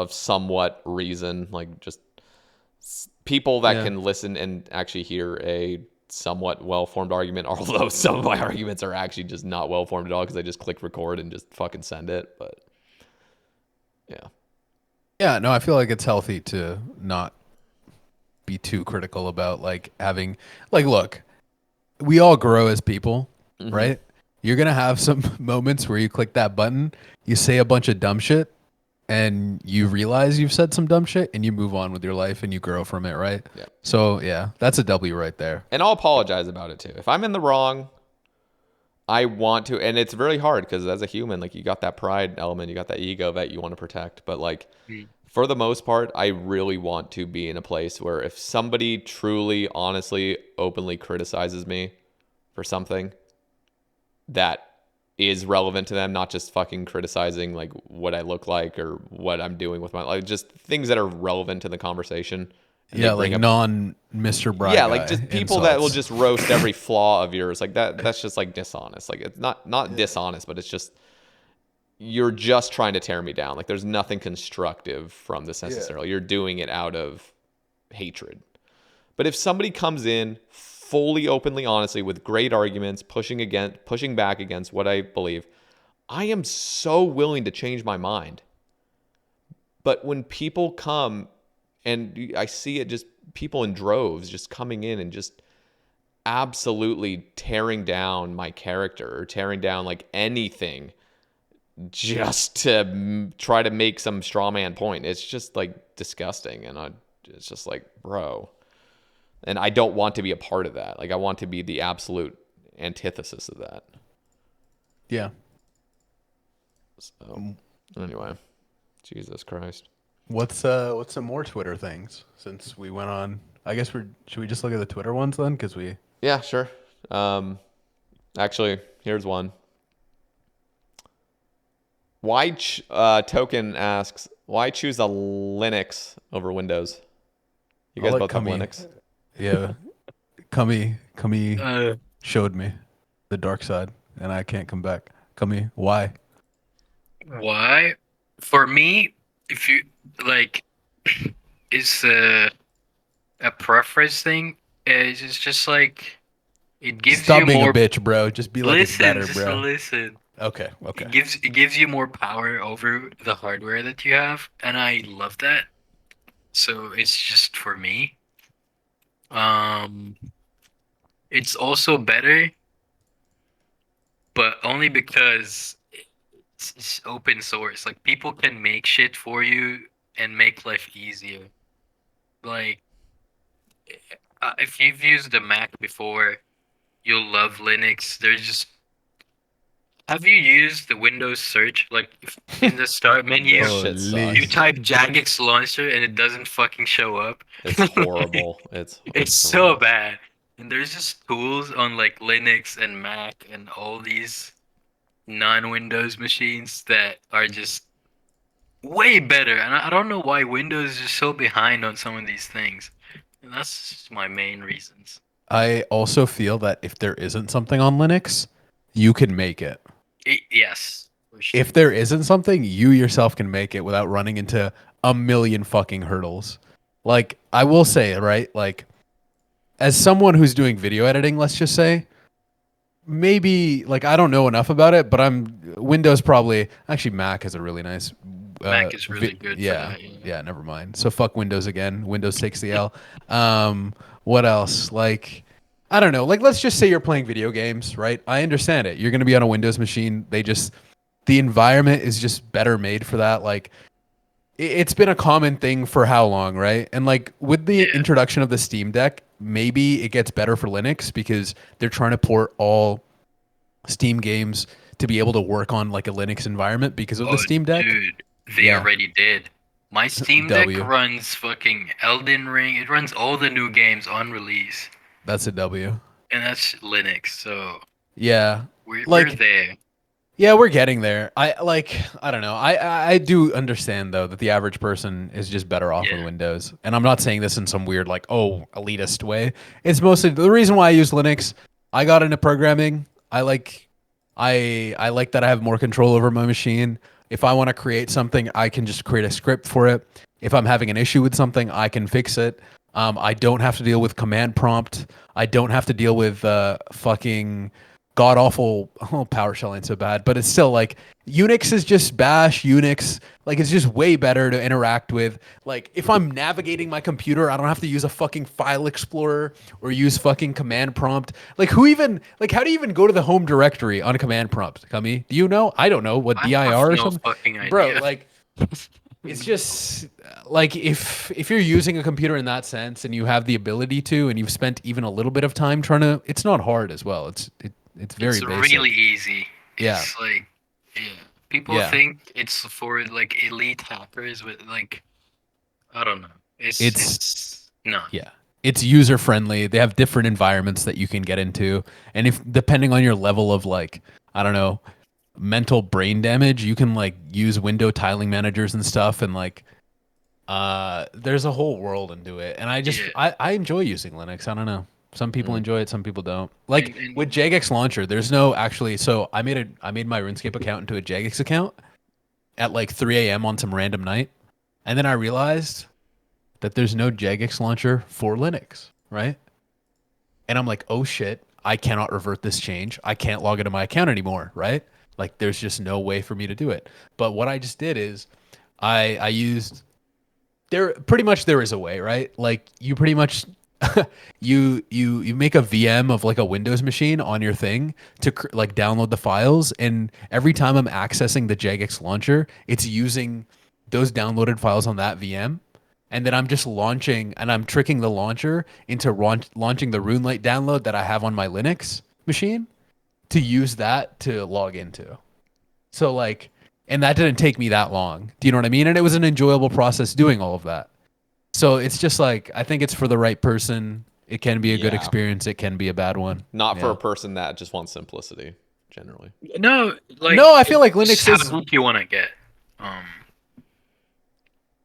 somewhat reason, like, just people that can listen and actually hear a somewhat well-formed argument, although some of my arguments are actually just not well-formed at all because I just click record and just fucking send it. But yeah, no, I feel like it's healthy to not be too critical about, like, having, like, look, we all grow as people, right? You're gonna have some moments where you click that button, you say a bunch of dumb shit, and you realize you've said some dumb shit, and you move on with your life and you grow from it, right? Yeah. So yeah, that's a W right there. And I'll apologize about it too. If I'm in the wrong, I want to, and it's really hard because as a human, like, you got that pride element, you got that ego that you want to protect. But, like, for the most part, I really want to be in a place where if somebody truly, honestly, openly criticizes me for something that is relevant to them, not just fucking criticizing, like, what I look like or what I'm doing with my life, just things that are relevant to the conversation. Yeah, like non-Mr. Bry Yeah, guy like, just people insults. that will just roast every flaw of yours. Like, that's just, like, dishonest. Like, it's not dishonest, but it's just, you're just trying to tear me down. Like, there's nothing constructive from this necessarily. You're doing it out of hatred. But if somebody comes in fully, openly, honestly, with great arguments, pushing back against what I believe, I am so willing to change my mind. But when people come, and I see it, just people in droves just coming in and just absolutely tearing down my character or tearing down, like, anything just to try to make some straw man point, it's just, like, disgusting. And it's just like, bro. And I don't want to be a part of that. Like, I want to be the absolute antithesis of that. Yeah. So, anyway, Jesus Christ. What's some more Twitter things since we went on? I guess should we just look at the Twitter ones then? Because yeah, sure. Actually, here's one. Why Token asks, why choose a Linux over Windows? You guys both have Linux? Yeah. Kami showed me the dark side, and I can't come back. Kami, why? Why? For me, if you, like, it's a preference thing. It's just, like, it gives Stop you being more... a bitch, bro. Just be like, it's better, bro. Listen. Okay. It gives you more power over the hardware that you have, and I love that. So it's just for me. It's also better, but only because it's open source. Like, people can make shit for you and make life easier. Like, if you've used a Mac before, you'll love Linux. There's just Have you used the Windows search? Like in the start menu, This shit Holy. you sucks. type Jagex launcher and it doesn't fucking show up. It's horrible. It's so bad. And there's just tools on like Linux and Mac and all these non-Windows machines that are just way better. And I don't know why Windows is just so behind on some of these things. And that's just my main reasons. I also feel that if there isn't something on Linux, you can make it. Yes. For sure. If there isn't something, you yourself can make it without running into a million fucking hurdles. Like, I will say, right? Like, as someone who's doing video editing, let's just say, maybe, like, I don't know enough about it, but Windows probably, actually, Mac has a really nice. Mac is really good. Yeah, for that, yeah, never mind. So fuck Windows again. Windows takes the L. What else? Like, I don't know. Like, let's just say you're playing video games, right? I understand it. You're going to be on a Windows machine. The environment is just better made for that. Like, it's been a common thing for how long, right? And like with the introduction of the Steam Deck, maybe it gets better for Linux because they're trying to port all Steam games to be able to work on like a Linux environment because of the Steam Deck. Dude, they already did. My Steam Deck W. runs fucking Elden Ring. It runs all the new games on release. That's a W. And that's Linux, so Yeah. we're Like, there. yeah, we're getting there. I don't know. I do understand though that the average person is just better off with Windows. And I'm not saying this in some weird like, oh, elitist way. It's mostly the reason why I use Linux. I got into programming. I like that I have more control over my machine. If I want to create something, I can just create a script for it. If I'm having an issue with something, I can fix it. I don't have to deal with command prompt. I don't have to deal with fucking god awful. Oh, PowerShell ain't so bad, but it's still like Unix is just bash. Unix, like, it's just way better to interact with. Like, if I'm navigating my computer, I don't have to use a fucking file explorer or use fucking command prompt. Like, how do you even go to the home directory on a command prompt? Cummy, do you know? I don't know what I dir have or no something. fucking idea. Bro, like, it's just like if you're using a computer in that sense and you have the ability to, and you've spent even a little bit of time trying to, it's not hard as well. It's very it's basic. really easy. Yeah. It's like, people think it's for like elite hackers, but like, I don't know. It's not. Yeah. It's user friendly. They have different environments that you can get into. And if depending on your level of like, I don't know, mental brain damage, you can like use window tiling managers and stuff, and like there's a whole world into it. And I enjoy using Linux. I don't know. Some people enjoy it, some people don't. Like with Jagex Launcher, there's no actually. So I made my RuneScape account into a Jagex account at like 3 a.m. on some random night, and then I realized that there's no Jagex Launcher for Linux, right? And I'm like, oh shit, I cannot revert this change. I can't log into my account anymore, right? Like, there's just no way for me to do it. But what I just did is, I used there is a way, right? Like, you pretty much you make a VM of like a Windows machine on your thing to like download the files, and every time I'm accessing the Jagex launcher, it's using those downloaded files on that VM, and then I'm just launching, and I'm tricking the launcher into launching the RuneLite download that I have on my Linux machine to use that to log into. So like, and that didn't take me that long. Do you know what I mean? And it was an enjoyable process doing all of that. So it's just like, I think it's for the right person. It can be a good experience. It can be a bad one. Not for a person that just wants simplicity, generally. No, like, no, I feel like Linux is what you want to get.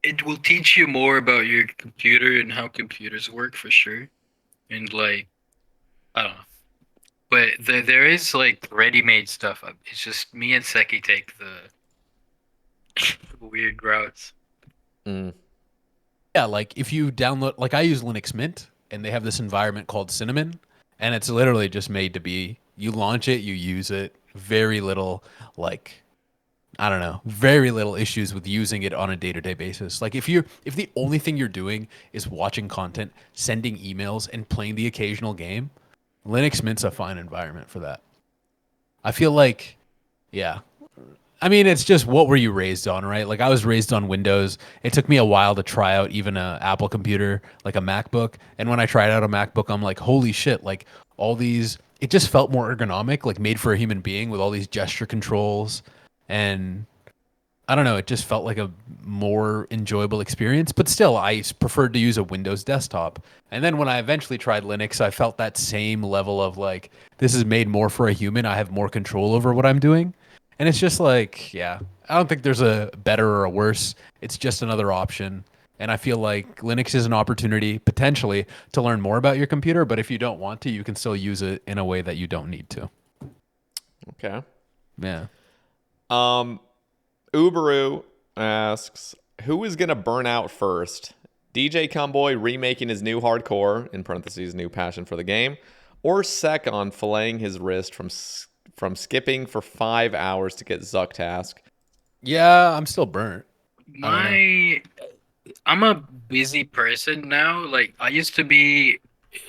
It will teach you more about your computer and how computers work for sure, and like, I don't know. But there is like ready-made stuff. It's just me and Seki take the weird routes. Yeah, like if you download, like I use Linux Mint, and they have this environment called Cinnamon, and it's literally just made to be, you launch it, you use it, very little, like, I don't know, very little issues with using it on a day-to-day basis. Like if the only thing you're doing is watching content, sending emails, and playing the occasional game, Linux Mint's a fine environment for that. I feel like, yeah. I mean, it's just, what were you raised on, right? Like, I was raised on Windows. It took me a while to try out even a Apple computer, like a MacBook. And when I tried out a MacBook, I'm like, holy shit, like all these it just felt more ergonomic, like made for a human being with all these gesture controls. And I don't know, it just felt like a more enjoyable experience. But still, I preferred to use a Windows desktop. And then when I eventually tried Linux, I felt that same level of like, this is made more for a human. I have more control over what I'm doing. And it's just like, yeah, I don't think there's a better or a worse. It's just another option. And I feel like Linux is an opportunity potentially to learn more about your computer. But if you don't want to, you can still use it in a way that you don't need to. Okay. Yeah. Uberu asks, who is going to burn out first? DJ Kumboi remaking his new hardcore, in parentheses, new passion for the game, or Sekhon filleting his wrist from skipping for 5 hours to get Zuck task? Yeah, I'm still burnt. I'm a busy person now. Like, I used to be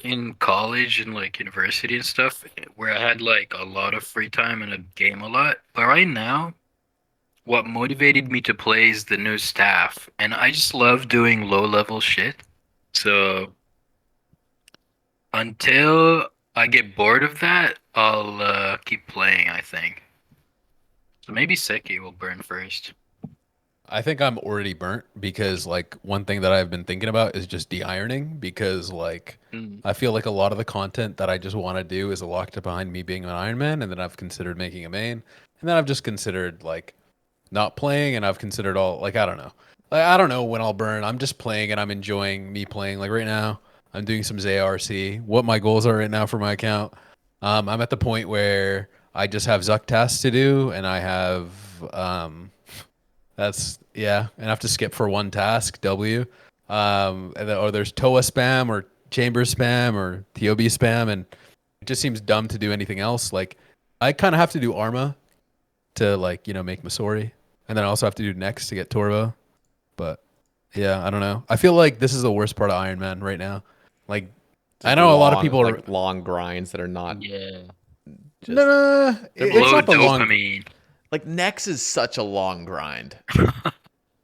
in college and like university and stuff where I had like a lot of free time and I'd game a lot. But right now, what motivated me to play is the new staff, and I just love doing low level shit. So until I get bored of that, I'll keep playing, I think. So maybe Seki will burn first. I think I'm already burnt because like one thing that I've been thinking about is just de-ironing because like I feel like a lot of the content that I just want to do is locked behind me being an Iron Man, and then I've considered making a main, and then I've just considered like not playing, and I've considered all like I don't know. Like, I don't know when I'll burn. I'm just playing and I'm enjoying me playing. Like right now, I'm doing some ZARC. What my goals are right now for my account. I'm at the point where I just have Zuck tasks to do, and I have and I have to skip for one task, W. Or there's TOA spam or chamber spam or TOB spam, and it just seems dumb to do anything else. Like I kind of have to do Arma to like, make Masori. And then I also have to do next to get Torva. But yeah, I don't know. I feel like this is the worst part of Iron Man right now. Like I know a lot of people are like long grinds that are not no, it's not the long. Like Nex is such a long grind.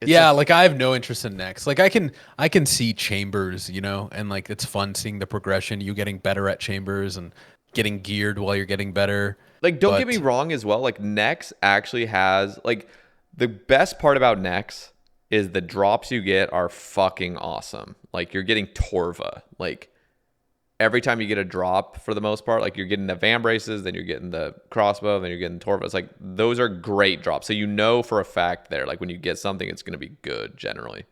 Yeah, like I have no interest in Nex. Like I can see chambers, and like it's fun seeing the progression, you getting better at chambers and getting geared while you're getting better. Like don't get me wrong as well. Like Nex actually has like the best part about Nex is the drops you get are fucking awesome. Like you're getting Torva. Like every time you get a drop, for the most part, like you're getting the Van Braces, then you're getting the crossbow, then you're getting Torva. It's like those are great drops. So for a fact there, like when you get something, it's going to be good generally.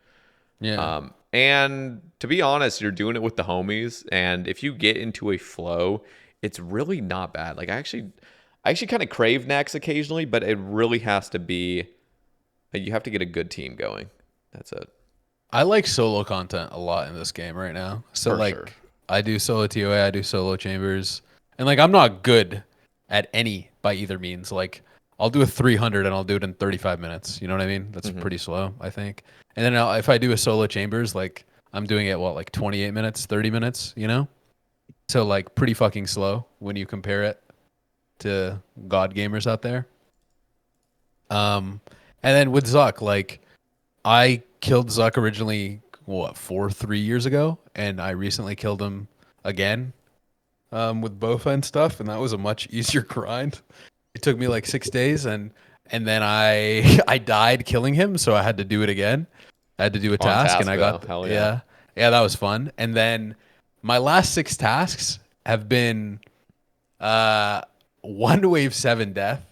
Yeah. And to be honest, you're doing it with the homies, and if you get into a flow, it's really not bad. Like I actually kind of crave Nex occasionally, but it really has to be. You have to get a good team going. That's it. I like solo content a lot in this game right now. So For like. Sure. I do solo TOA, I do solo chambers. And like I'm not good at any by either means. Like I'll do a 300 and I'll do it in 35 minutes. You know what I mean? That's pretty slow, I think. And then if I do a solo chambers, like I'm doing it like 28 minutes, 30 minutes, So like pretty fucking slow when you compare it to god gamers out there. And then with Zuck, like I killed Zuck originally 3 years ago, and I recently killed him again with Bofa and stuff, and that was a much easier grind. It took me like 6 days, and then I died killing him, so I had to do it again. I had to do a task, and I got hell yeah, that was fun. And then my last 6 tasks have been 1 wave 7 death.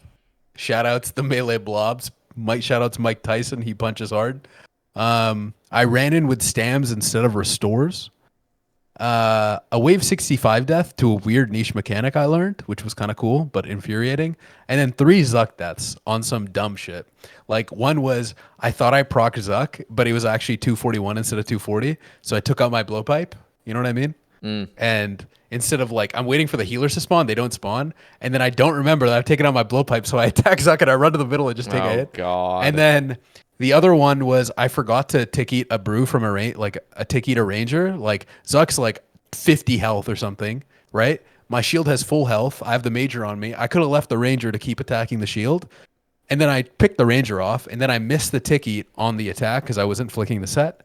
Shoutouts the melee blobs. Shoutouts Mike Tyson. He punches hard. I ran in with stams instead of restores. A wave 65 death to a weird niche mechanic I learned, which was kind of cool, but infuriating. And then 3 Zuck deaths on some dumb shit. Like one was, I thought I proc Zuck, but he was actually 241 instead of 240. So I took out my blowpipe. You know what I mean? And instead of like, I'm waiting for the healers to spawn, they don't spawn. And then I don't remember that I've taken out my blowpipe. So I attack Zuck and I run to the middle and just take a hit. Oh, God. And then the other one was I forgot to tick eat a brew from a tick eater ranger. Like Zuck's like 50 health or something, right? My shield has full health. I have the major on me. I could have left the ranger to keep attacking the shield. And then I picked the ranger off, and then I missed the tick eat on the attack because I wasn't flicking the set.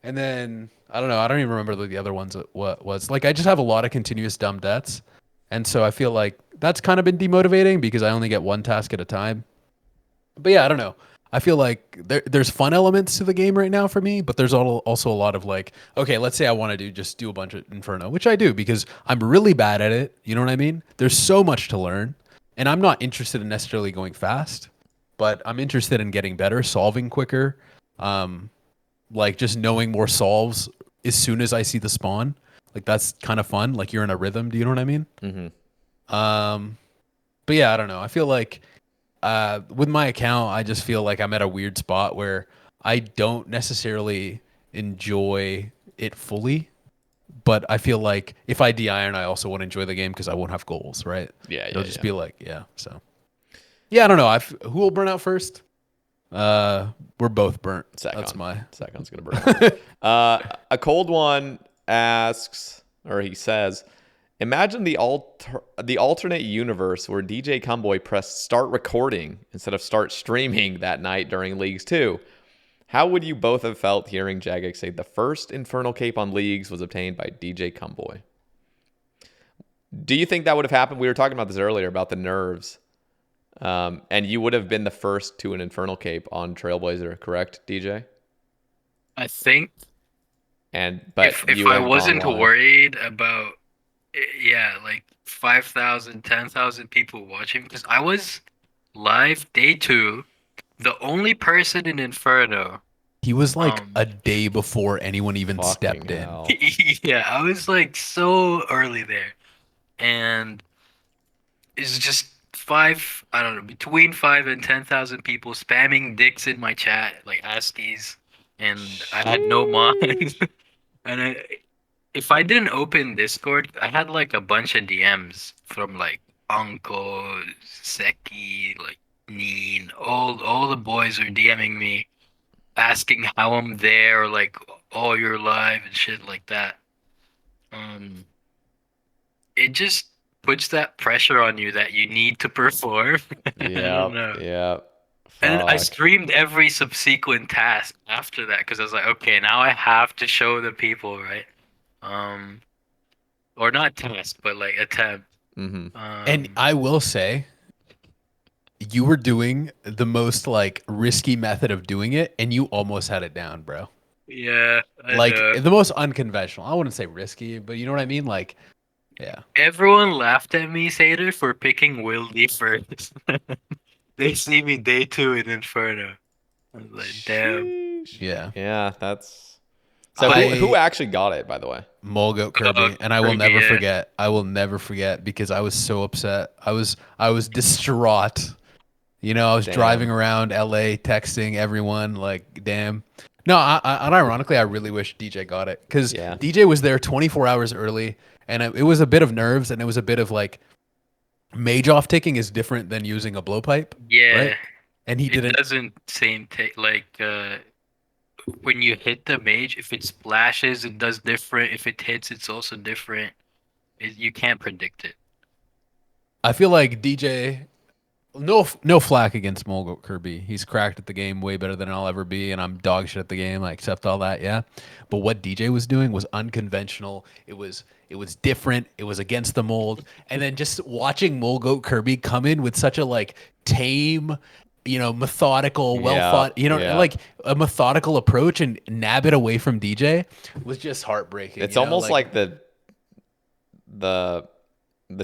And then I don't know. I don't even remember the other ones. What was like? I just have a lot of continuous dumb deaths, And so I feel like that's kind of been demotivating because I only get one task at a time. But yeah, I don't know. I feel like there's fun elements to the game right now for me, but there's also a lot of like, okay, let's say I want to just do a bunch of Inferno, which I do because I'm really bad at it. You know what I mean? There's so much to learn, and I'm not interested in necessarily going fast, but I'm interested in getting better, solving quicker, like just knowing more solves as soon as I see the spawn. Like that's kind of fun. Like you're in a rhythm. Do you know what I mean? But yeah, I don't know. I feel like with my account, I just feel like I'm at a weird spot where I don't necessarily enjoy it fully. But I feel like if I de-iron, I also won't enjoy the game because I won't have goals, right? Yeah, It'll just be like, yeah. So, yeah, I don't know. Who will burn out first? We're both burnt. Sekhon. That's my. Sekhon's gonna burn out. A cold one asks, or he says, imagine the alternate universe where DJ Kumboi pressed start recording instead of start streaming that night during Leagues 2. How would you both have felt hearing Jagex say the first Infernal Cape on Leagues was obtained by DJ Kumboi? Do you think that would have happened? We were talking about this earlier about the nerves. And you would have been the first to an Infernal Cape on Trailblazer, correct, DJ? I think. But if I wasn't worried about, yeah, like 5,000, 10,000 people watching, because I was live day 2, the only person in Inferno. He was like a day before anyone even stepped in. Yeah, I was like so early there, and it's just I don't know, between 5 and 10,000 people spamming dicks in my chat like asties, and I had no mind. And if I didn't open Discord, I had like a bunch of DMs from like Uncle, Seki, like Neen, all the boys are DMing me, asking how I'm there, or like, oh, you're live and shit like that. It just puts that pressure on you that you need to perform. I don't know. Yeah. And I streamed every subsequent task after that because I was like, okay, now I have to show the people, right? Or not task, but like attempt. And I will say, you were doing the most like risky method of doing it, and you almost had it down, bro. Yeah, like the most unconventional. I wouldn't say risky, but you know what I mean. Like, yeah. Everyone laughed at me, Sater, for picking Wildy first. They see me day 2 in Inferno. I was like, damn. Yeah. That's. So who actually got it, by the way? Mulgoat Kirby, and I will never forget. I will never forget because I was so upset. I was distraught. You know, I was driving around LA, texting everyone like, "Damn." No, unironically, I really wish DJ got it because DJ was there 24 hours early, and it was a bit of nerves, and it was a bit of like, mage off ticking is different than using a blowpipe. Yeah, right? And he didn't. It doesn't same take like. When you hit the mage, if it splashes, it does different. If it hits, it's also different. You can't predict it. I feel like DJ, no flack against Mulgoat Kirby. He's cracked at the game way better than I'll ever be, and I'm dog shit at the game. I accept all that, yeah. But what DJ was doing was unconventional. It was different. It was against the mold. And then just watching Mulgoat Kirby come in with such a like tame, you know, methodical, well thought, you know, like a methodical approach and nab it away from DJ was just heartbreaking. It's almost like the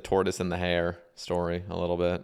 tortoise and the hare story a little bit.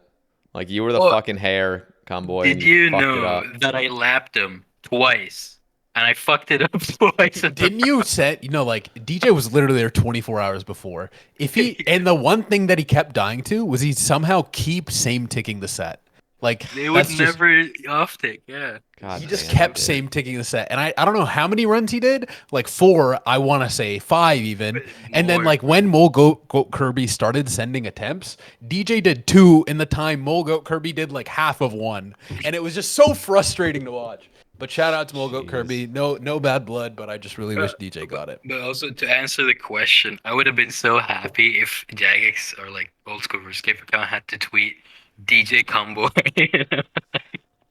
Like you were the fucking hare, Kumboi. Did you know that I lapped him twice and I fucked it up twice? Didn't you set, you know, like DJ was literally there 24 hours before. If he, and the one thing that he kept dying to was he somehow keep same ticking the set. Like they would never off tick, yeah. God, he just kept same ticking the set, and I don't know how many runs he did, like 4, I want to say 5 even. And then like when Mulgoat Kirby started sending attempts, DJ did 2 in the time Mulgoat Kirby did like half of 1, and it was just so frustrating to watch. But shout out to Mulgoat Kirby, no bad blood, but I just really wish DJ got it. But also to answer the question, I would have been so happy if Jagex or like old school RuneScape account had to tweet DJ Kumboi.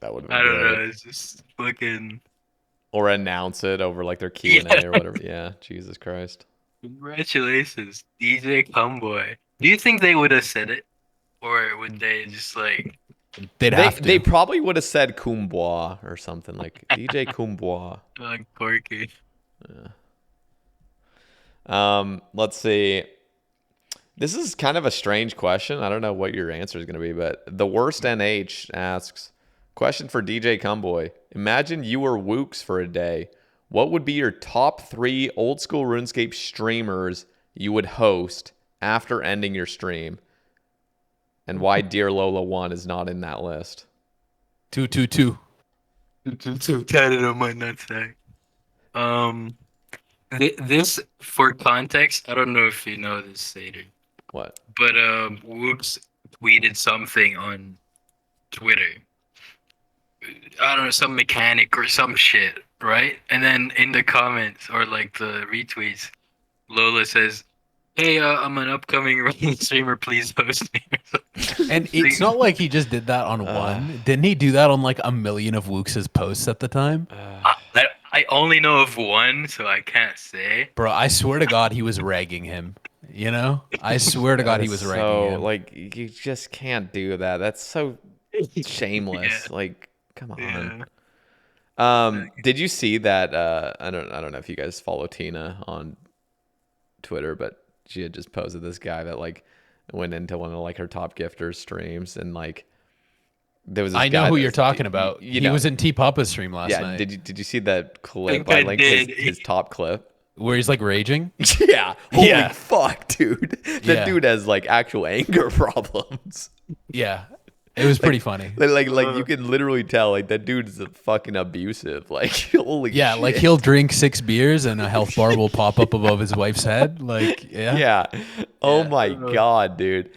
That would have been I don't know, it's just fucking... Or announce it over like their Q&A or whatever. Yeah, Jesus Christ. Congratulations, DJ Kumboi. Do you think they would have said it, or would they just like? They'd have to. They probably would have said Kumboi or something like DJ Kumboi. Like quirky. Let's see. This is kind of a strange question. I don't know what your answer is going to be, but the worst NH asks, question for DJ Kumboi. Imagine you were Wooks for a day. What would be your top 3 old school RuneScape streamers you would host after ending your stream? And why Dear Lola 1 is not in that list? 222. Tatted on my nutsack. This for context, I don't know if you know this, Sater. What? But Wooks tweeted something on Twitter. I don't know, some mechanic or some shit, right? And then in the comments or like the retweets, Lola says, "Hey, I'm an upcoming running streamer. Please host me." And it's not like he just did that on one. Didn't he do that on like a million of Wooks' posts at the time? I only know of one, so I can't say. Bro, I swear to God, he was ragging him. You know, I swear to God, he was ragging him. Like, you just can't do that. That's so shameless. Yeah. Like, come on. Yeah. Did you see that? I don't know if you guys follow Tina on Twitter, but she had just posted this guy that like went into one of like her top gifters streams, and like there was. This I know guy who that you're talking about. He was in T Papa's stream last night. Did you see that clip? think I linked did. his top clip. Where he's like raging. Yeah. Holy Yeah. fuck, dude. That dude has like actual anger problems. Yeah, it was pretty funny. Like you can literally tell like that dude's fucking abusive. Like holy Yeah, shit. like he'll drink 6 beers and a health bar will pop up above his wife's head. Like, Yeah. Oh my god, dude.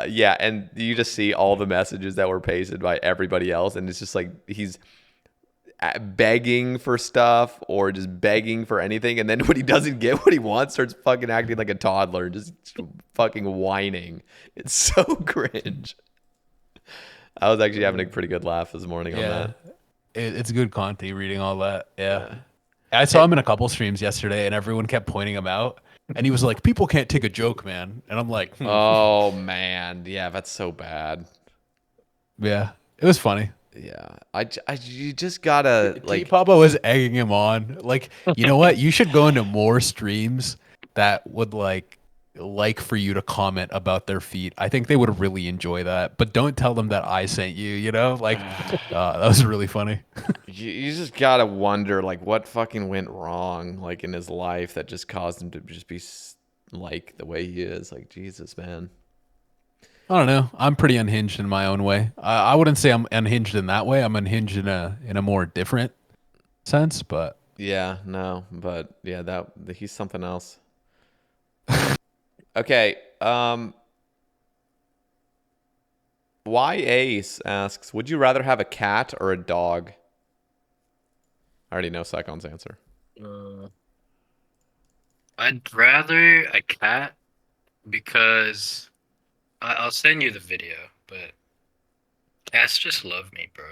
Yeah, and you just see all the messages that were pasted by everybody else, and it's just like he's begging for stuff or just begging for anything, and then when he doesn't get what he wants, starts fucking acting like a toddler, just fucking whining. It's so cringe. I was actually having a pretty good laugh this morning on that. It's good content reading all that. Yeah. I saw him in a couple streams yesterday, and everyone kept pointing him out. And he was like, "People can't take a joke, man." And I'm like, Oh man, yeah, that's so bad. Yeah, it was funny. Yeah, you just gotta T like. Papa was egging him on. Like, you know what? You should go into more streams that would like for you to comment about their feet. I think they would really enjoy that. But don't tell them that I sent you. You know, like that was really funny. You just gotta wonder like what fucking went wrong like in his life that just caused him to just be like the way he is. Like Jesus, man. I don't know. I'm pretty unhinged in my own way. I wouldn't say I'm unhinged in that way. I'm unhinged in a more different sense, but Yeah, no, but yeah, that he's something else. Okay, why Ace asks, would you rather have a cat or a dog? I already know Sekhon's answer. I'd rather a cat because I'll send you the video, but cats just love me, bro.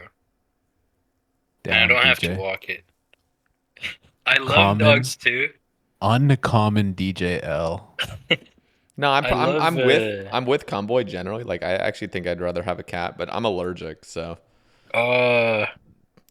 And I don't have to walk it. I love dogs too. Uncommon DJL. No, I'm love, with Kumboi generally. Like I actually think I'd rather have a cat, but I'm allergic, so Uh,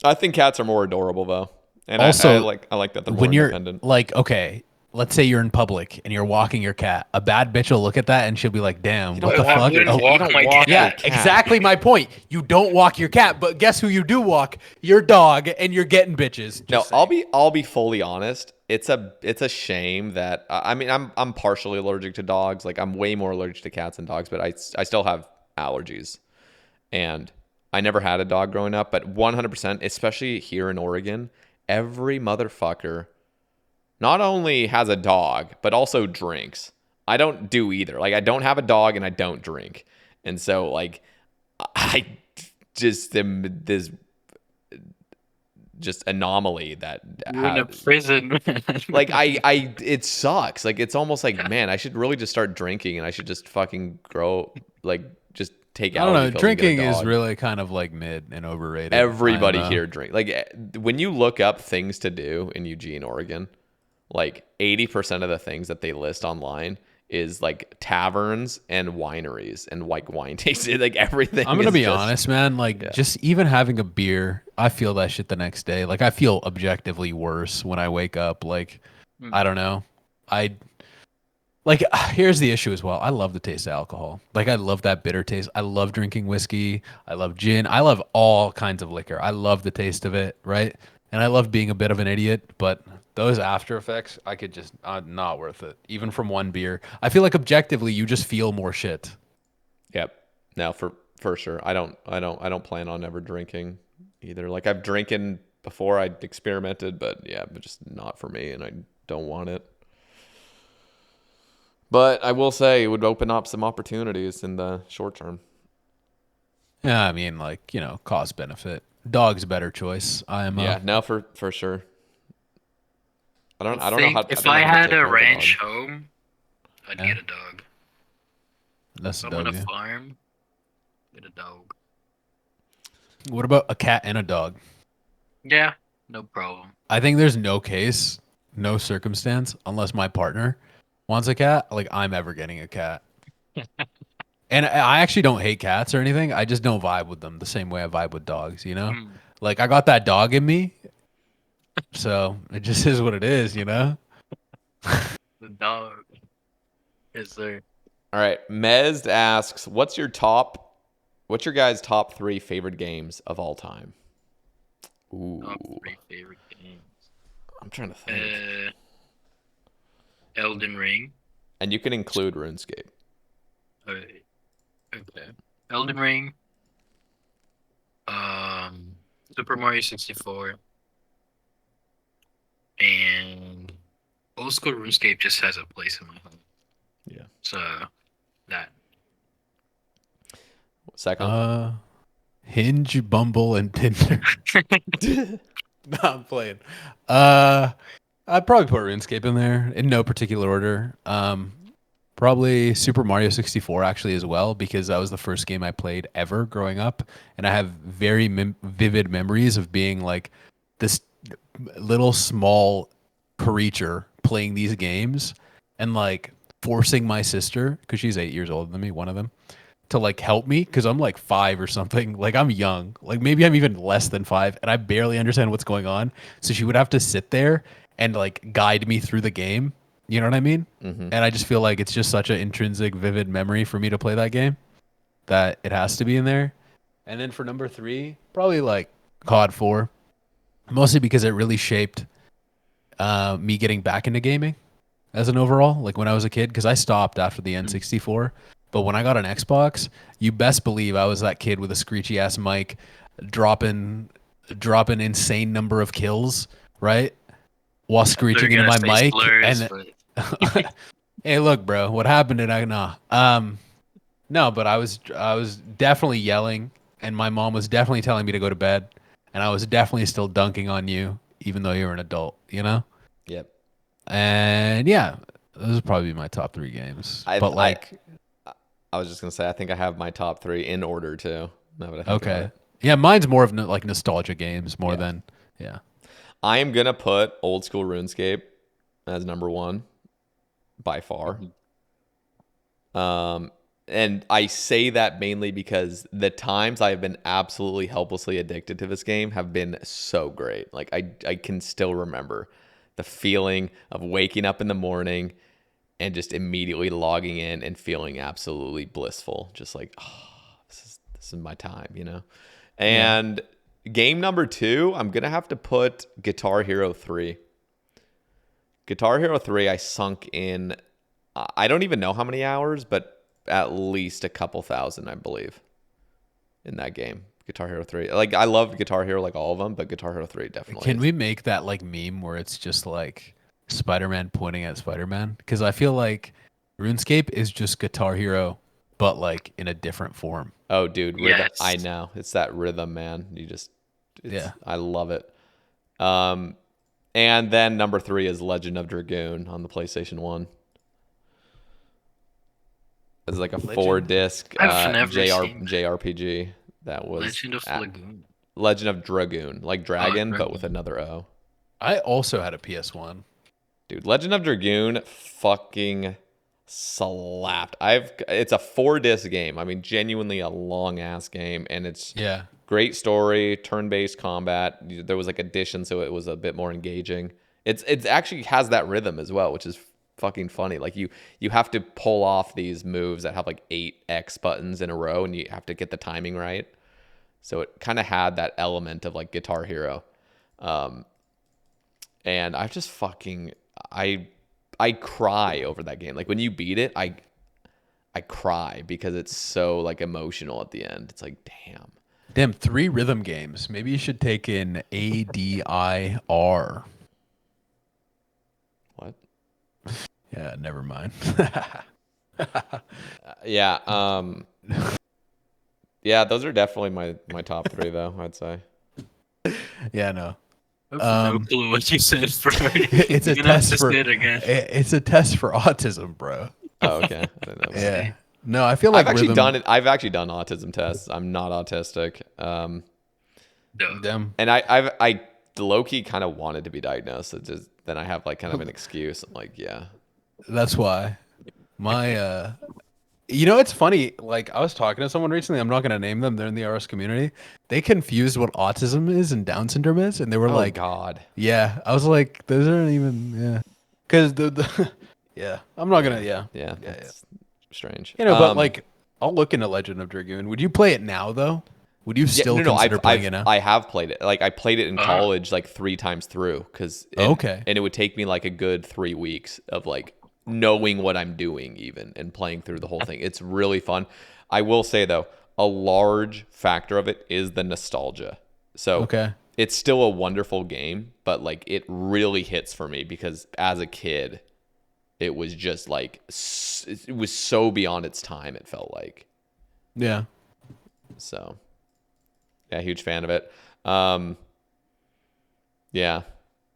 I think cats are more adorable though. And Also, I like that they're more When you're independent. like, okay, let's say you're in public and you're walking your cat. A bad bitch will look at that and she'll be like, "Damn, what the I fuck?" wouldn't Oh, walk my cat. yeah, cat. exactly my point. You don't walk your cat, but guess who you do walk? Your dog, and you're getting bitches. No, Just saying. I'll be fully honest. It's a shame that I mean I'm partially allergic to dogs. Like I'm way more allergic to cats than dogs, but I still have allergies. And I never had a dog growing up, but 100%, especially here in Oregon, every motherfucker not only has a dog, but also drinks. I don't do either. Like I don't have a dog and I don't drink. And so like I just am this just anomaly that you're in a prison, man. like it sucks. Like it's almost like, man, I should really just start drinking and I should just fucking grow like just take I don't know. allergy pills and get a Drinking is dog. really kind of like mid and overrated. Everybody I don't know. here drink. Like when you look up things to do in Eugene, Oregon, like 80% of the things that they list online is like taverns and wineries and like wine tasting, like everything. I'm gonna is be just, honest, man. Like, just even having a beer, I feel that shit the next day. Like, I feel objectively worse when I wake up. Like, I don't know. Like, here's the issue as well. I love the taste of alcohol. Like, I love that bitter taste. I love drinking whiskey. I love gin. I love all kinds of liquor. I love the taste of it, right? And I love being a bit of an idiot, but those after effects, I could just not worth it. Even from one beer, I feel like objectively, you just feel more shit. Yep. No, for sure. I don't plan on ever drinking either. Like I've drinking before, I experimented, but yeah, but just not for me, and I don't want it. But I will say it would open up some opportunities in the short term. Yeah, I mean, like, cost benefit. Dog's a better choice. Yeah, no, for sure. I don't know how. If I I don't know how to had take a care of ranch dog. home, I'd Yeah. get a dog. That's If a I'm on a W. farm, get a dog. What about a cat and a dog? Yeah, no problem. I think there's no case, no circumstance, unless my partner wants a cat, like I'm ever getting a cat. And I actually don't hate cats or anything. I just don't vibe with them the same way I vibe with dogs, Like, I got that dog in me, so it just is what it is, The dog is there. All right, Mez asks, "What's your guys' top 3 favorite games of all time?" Ooh, Top 3 favorite games. I'm trying to think. Elden Ring. And you can include RuneScape. Okay. Elden Ring. Super Mario 64. And old school RuneScape just has a place in my heart. Yeah. So that. Second. Hinge, Bumble, and Tinder. No, I'm playing. I'd probably put RuneScape in there in no particular order. Probably Super Mario 64 actually as well, because that was the first game I played ever growing up, and I have very vivid memories of being like this little small creature playing these games and like forcing my sister, because she's 8 years older than me, one of them, to like help me, because I'm like 5 or something. Like, I'm young, like maybe I'm even less than 5, and I barely understand what's going on. So she would have to sit there and like guide me through the game. You know what I mean? Mm-hmm. And I just feel like it's just such an intrinsic, vivid memory for me to play that game that it has to be in there. And then for number 3, probably like COD 4, mostly because it really shaped me getting back into gaming as an overall. Like when I was a kid, because I stopped after the N64. But when I got an Xbox, you best believe I was that kid with a screechy ass mic, dropping insane number of kills, right? While screeching into my mic. Hey, look, bro, what happened? No, but I was definitely yelling, and my mom was definitely telling me to go to bed, and I was definitely still dunking on you, even though you're an adult, Yep. And yeah, those would probably be my top 3 games. I was just gonna say, I think I have my top 3 in order too. Now that I think about it. Yeah, mine's more of like nostalgia games more than I am gonna put old school RuneScape as number 1 by far. And I say that mainly because the times I have been absolutely helplessly addicted to this game have been so great. Like I can still remember the feeling of waking up in the morning and just immediately logging in and feeling absolutely blissful. Just like, oh, this is my time, And game number 2, I'm going to have to put Guitar Hero 3. Guitar Hero 3, I sunk in, I don't even know how many hours, but at least a couple thousand, I believe, in that game. Guitar Hero 3. Like, I love Guitar Hero, like all of them, but Guitar Hero 3 definitely. Can we make that like meme where it's just like Spider-Man pointing at Spider-Man? Because I feel like RuneScape is just Guitar Hero, but like in a different form. Oh, dude, rhythm. Yes. I know. It's that rhythm, man. Yeah. I love it. And then number 3 is Legend of Dragoon on the PlayStation 1. It's like a 4-disc JRPG that was Legend of Dragoon, like dragon, but with another O. I also had a PS1. Dude, Legend of Dragoon fucking slapped. It's a 4-disc game. I mean, genuinely a long ass game, and it's great story, turn-based combat. There was like addition, so it was a bit more engaging. It's actually has that rhythm as well, which is fucking funny. Like you have to pull off these moves that have like 8x buttons in a row, and you have to get the timing right. So it kind of had that element of like Guitar Hero. And I've just fucking I cry over that game. Like when you beat it, I cry because it's so like emotional at the end. It's like, damn, 3 rhythm games. Maybe you should take in ADIR. What? Yeah, never mind. Yeah, yeah, those are definitely my top 3 though, I'd say. Yeah, no. No clue what you said, bro. It's a test for again. It's a test for autism, bro. Oh, okay. I didn't know that. Yeah. No, I feel like I've actually done it. I've actually done autism tests. I'm not autistic. Them. And I low-key kind of wanted to be diagnosed. It just then I have like kind of an excuse. I'm like, yeah. That's why. My you know, it's funny. Like, I was talking to someone recently. I'm not going to name them. They're in the RS community. They confused what autism is and Down syndrome is, and they were like, God. Yeah. I was like, those aren't even. Yeah. Because the yeah. I'm not gonna. Yeah. Yeah. That's strange. You know, but like, I'll look into Legend of Dragoon. Would you play it now though? Would you still consider playing it now? I have played it. Like I played it in college like 3 times through and it would take me like a good 3 weeks of like knowing what I'm doing even and playing through the whole thing. It's really fun. I will say though, a large factor of it is the nostalgia. So it's still a wonderful game, but like it really hits for me because as a kid, it was just like it was so beyond its time. It felt like, yeah. So, yeah, huge fan of it. Yeah.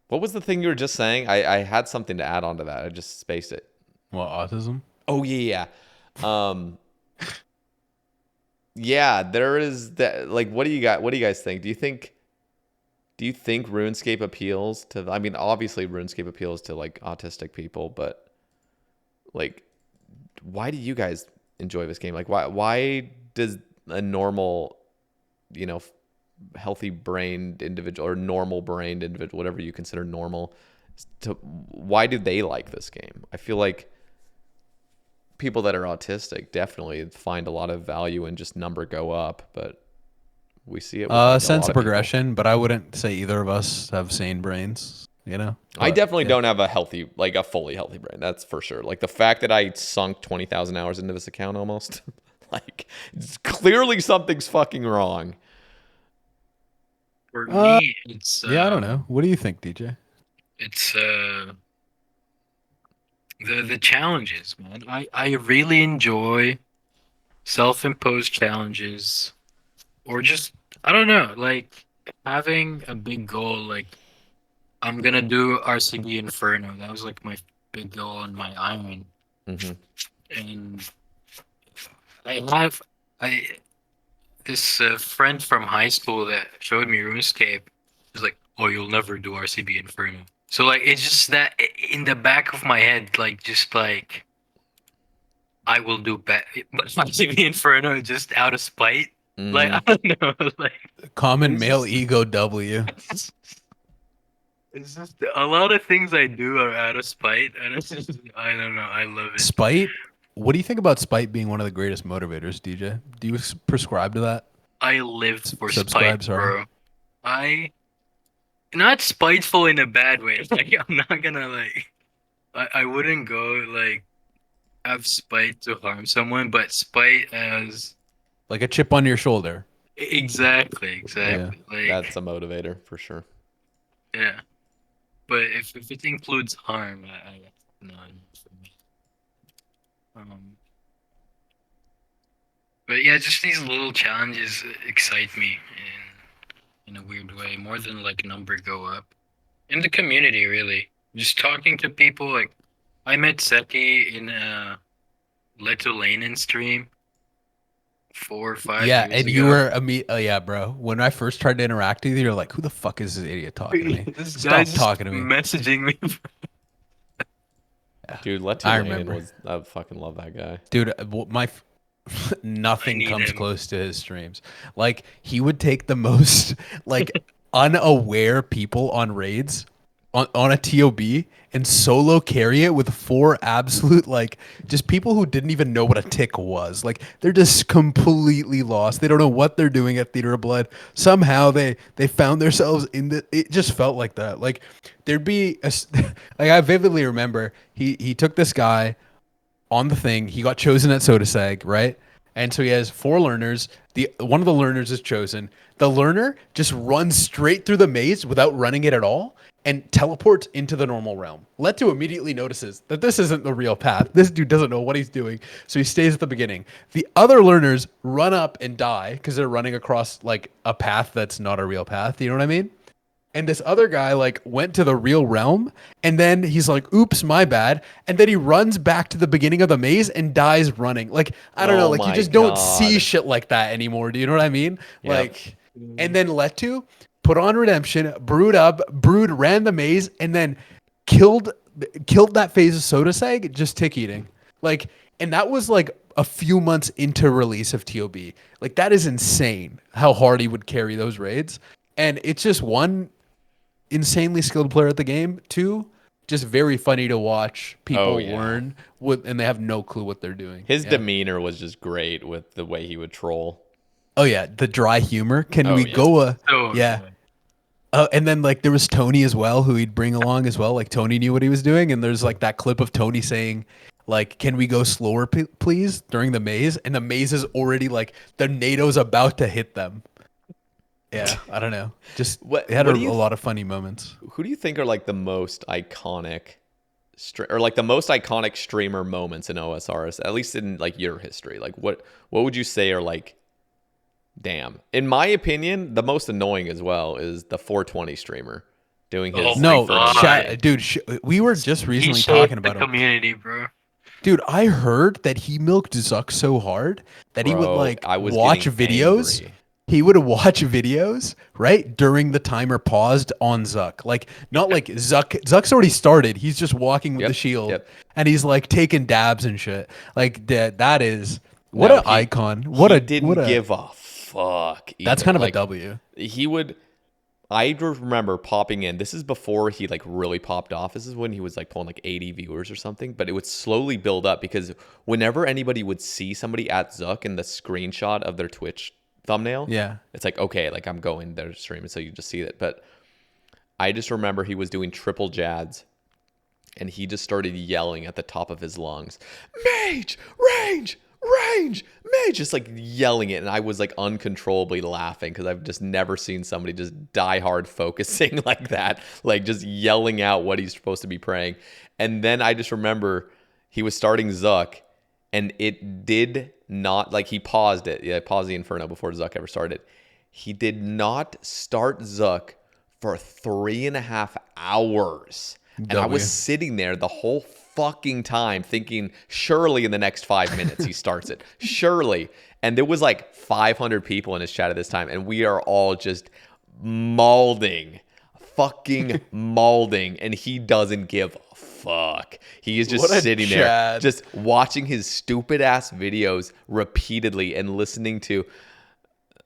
What was the thing you were just saying? I had something to add on to that. I just spaced it. What, autism? Oh yeah. Yeah, there is that. Like, what do you guys think? Do you think RuneScape appeals to? I mean, obviously RuneScape appeals to like autistic people, but like, why do you guys enjoy this game? Like, why does a normal, you know, healthy brained individual or normal brained individual, whatever you consider normal, why do they like this game? I feel like people that are autistic definitely find a lot of value in just number go up, but we see it with like sense of progression, but I wouldn't say either of us have sane brains, you know? I definitely don't have a fully healthy brain. That's for sure. Like the fact that I sunk 20,000 hours into this account almost, like it's clearly something's fucking wrong. For me, it's I don't know. What do you think, DJ? It's the challenges, man. I really enjoy self-imposed challenges, or just I don't know, like having a big goal. Like I'm gonna do RCB Inferno. That was like my big goal in my Iron. Mm-hmm. And this friend from high school that showed me RuneScape was like, "Oh, you'll never do RCB Inferno." So like, it's just that in the back of my head, like just like I will do RCB Inferno just out of spite. Mm-hmm. Like I don't know, like common male ego W. It's just a lot of things I do are out of spite, and it's just I don't know. I love it. Spite. What do you think about spite being one of the greatest motivators, DJ? Do you prescribe to that? I lived for spite, bro. Not spiteful in a bad way. Like I'm not gonna like. I wouldn't go like have spite to harm someone, but spite as like a chip on your shoulder. Exactly. Yeah. Like, that's a motivator for sure. Yeah, but if it includes harm, I no. But yeah, just these little challenges excite me in a weird way, more than like number go up. In the community, really, just talking to people. Like, I met Seki in a Lettulainen stream 4 or 5 years ago. You were yeah, bro. When I first tried to interact with you, you're like, "Who the fuck is this idiot talking to me?" This Stop guy's talking to me. Messaging me. Dude, I Lettulainen remember. was. I fucking love that guy. Dude, I nothing need comes him. close to his streams. Like he would take the most like unaware people on raids on a TOB and solo carry it with 4 absolute like just people who didn't even know what a tick was. Like they're just completely lost. They don't know what they're doing at Theater of Blood. Somehow they found themselves in the. It just felt like that. Like there'd be like I vividly remember he took this guy on the thing. He got chosen at Sodasag, right? And so he has 4 learners. The one of the learners is chosen. The learner just runs straight through the maze without running it at all and teleports into the normal realm. Leto immediately notices that this isn't the real path. This dude doesn't know what he's doing, so he stays at the beginning. The other learners run up and die because they're running across like a path that's not a real path. You know what I mean? And this other guy like went to the real realm and then he's like, oops, my bad. And then he runs back to the beginning of the maze and dies running. Like, I don't know, Oh like you my just don't see God. shit like that anymore. Do you know what I mean? Yep. Like, and then Letu put on redemption, brewed, ran the maze, and then killed that phase of Sodasag just tick eating. Like, and that was like a few months into release of TOB. Like that is insane how hard he would carry those raids. And it's just one insanely skilled player at the game. 2, just very funny to watch people learn with, and they have no clue what they're doing. His demeanor was just great with the way he would troll. Oh yeah, the dry humor. Can Oh, we yeah. go? So Yeah. And then like there was Tony as well, who he'd bring along as well. Like Tony knew what he was doing, and there's like that clip of Tony saying, like, "Can we go slower, please?" during the maze, and the maze is already like the NATO's about to hit them. Yeah, I don't know. Just What- it had what a do you lot of funny moments. Who do you think are like the most iconic, or like the most iconic streamer moments in OSRS? At least in like your history. Like what would you say are like? Damn. In my opinion, the most annoying as well is the 420 streamer doing his. Oh my No, God. dude, we were just He recently shaped talking the about him. community, bro. Dude, I heard that he milked Zuck so hard that he would Bro, like I was watch getting videos. angry. He would watch videos, right? During the timer paused on Zuck. Like not like Zuck's already started. He's just walking with Yep, the shield yep. and he's like taking dabs and shit. Like that is what No, an icon. He didn't give a fuck. That's either. kind of Like, a W. He would. I remember popping in. This is before he like really popped off. This is when he was like pulling like 80 viewers or something. But it would slowly build up because whenever anybody would see somebody at Zuck in the screenshot of their Twitch thumbnail, Yeah. it's like, okay, like I'm going there to stream, and so you just see it. But I just remember he was doing triple jads, and he just started yelling at the top of his lungs, "Mage, range, range, mage!" Just like yelling it, and I was like uncontrollably laughing because I've just never seen somebody just die hard focusing like that, like just yelling out what he's supposed to be praying. And then I just remember he was starting Zuck, and it did not, like he paused it. Yeah, paused the Inferno before Zuck ever started. He did not start Zuck for 3.5 hours. And I was sitting there the whole fucking time thinking, surely in the next 5 minutes he starts it. Surely. And there was like 500 people in his chat at this time, and we are all just fucking maulding, and he doesn't give a fuck. He is just What a sitting there, Chad. just watching his stupid ass videos repeatedly and listening to,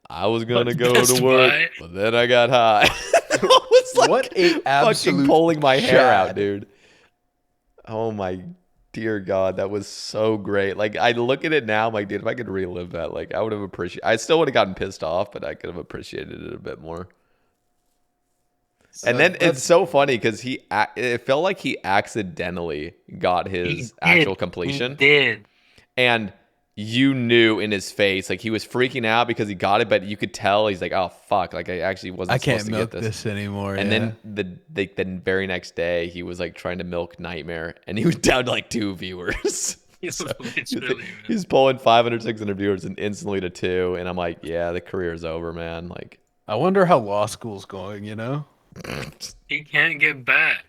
"I was gonna go Best to work, Buy. but then I got high." I was like, What a fucking absolute pulling my hair out, Chad. dude. Oh my dear God, that was so great. Like I look at it now, I'm like, dude, if I could relive that, like I would have appreciated. I still would have gotten pissed off, but I could have appreciated it a bit more. And then it's so funny because it felt like he accidentally got his actual completion. He did. And you knew in his face, like he was freaking out because he got it, but you could tell he's like, "Oh fuck!" Like I actually wasn't I supposed can't to milk get this. anymore. And yeah. then the very next day, he was like trying to milk Nightmare, and he was down to like 2 viewers. He's So, literally, he's pulling 500, 600 viewers and instantly to 2, and I'm like, yeah, the career's over, man. Like, I wonder how law school's going, you know? he can't get back.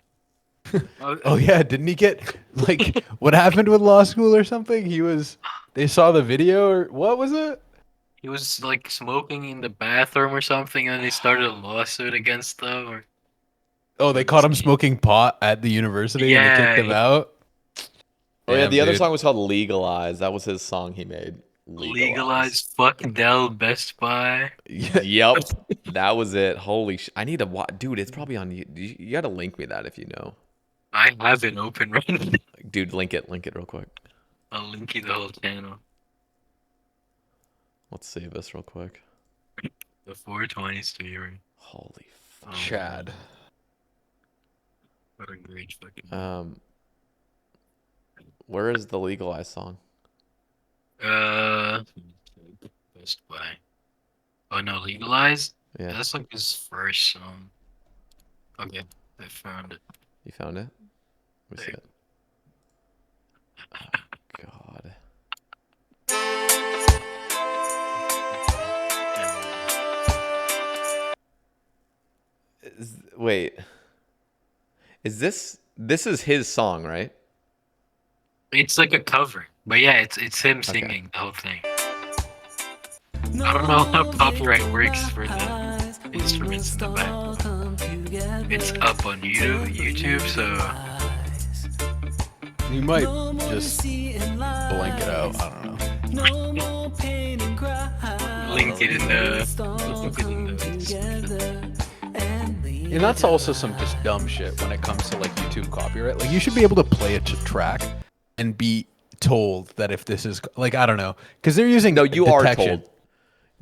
Oh yeah, didn't he get like what happened with law school or something? They saw the video or what was it? He was like smoking in the bathroom or something, and they started a lawsuit against them. Or Oh, they caught him smoking pot at the university and they kicked him Yeah. out. Oh yeah, Damn, the other dude. song was called "Legalize." That was his song he made. Legalize fuck Dell Best Buy. Yep, that was it. Holy I need to watch, dude. It's probably on you. You got to link me that if you know. I have it open right now. Dude, link it real quick. I'll link you the whole channel. Let's save this real quick. The 420 streamer. Holy fuck. Chad. What a great fucking. Where is the Legalize song? Best Buy. Oh no, Legalize? Yeah, That's like his first song. Okay, I found it. you found it. Let me see it. Oh, God. Wait. Is this is his song, right? It's like a cover, but yeah, it's him singing the whole thing. I don't know how copyright works for the instruments in the back. It's up on YouTube, so You might just blank it out. I don't know. link it in the description. And that's also some just dumb shit when it comes to like YouTube copyright. Like you should be able to play a track and be told that if this is like I don't know because they're using No, you detection. are told.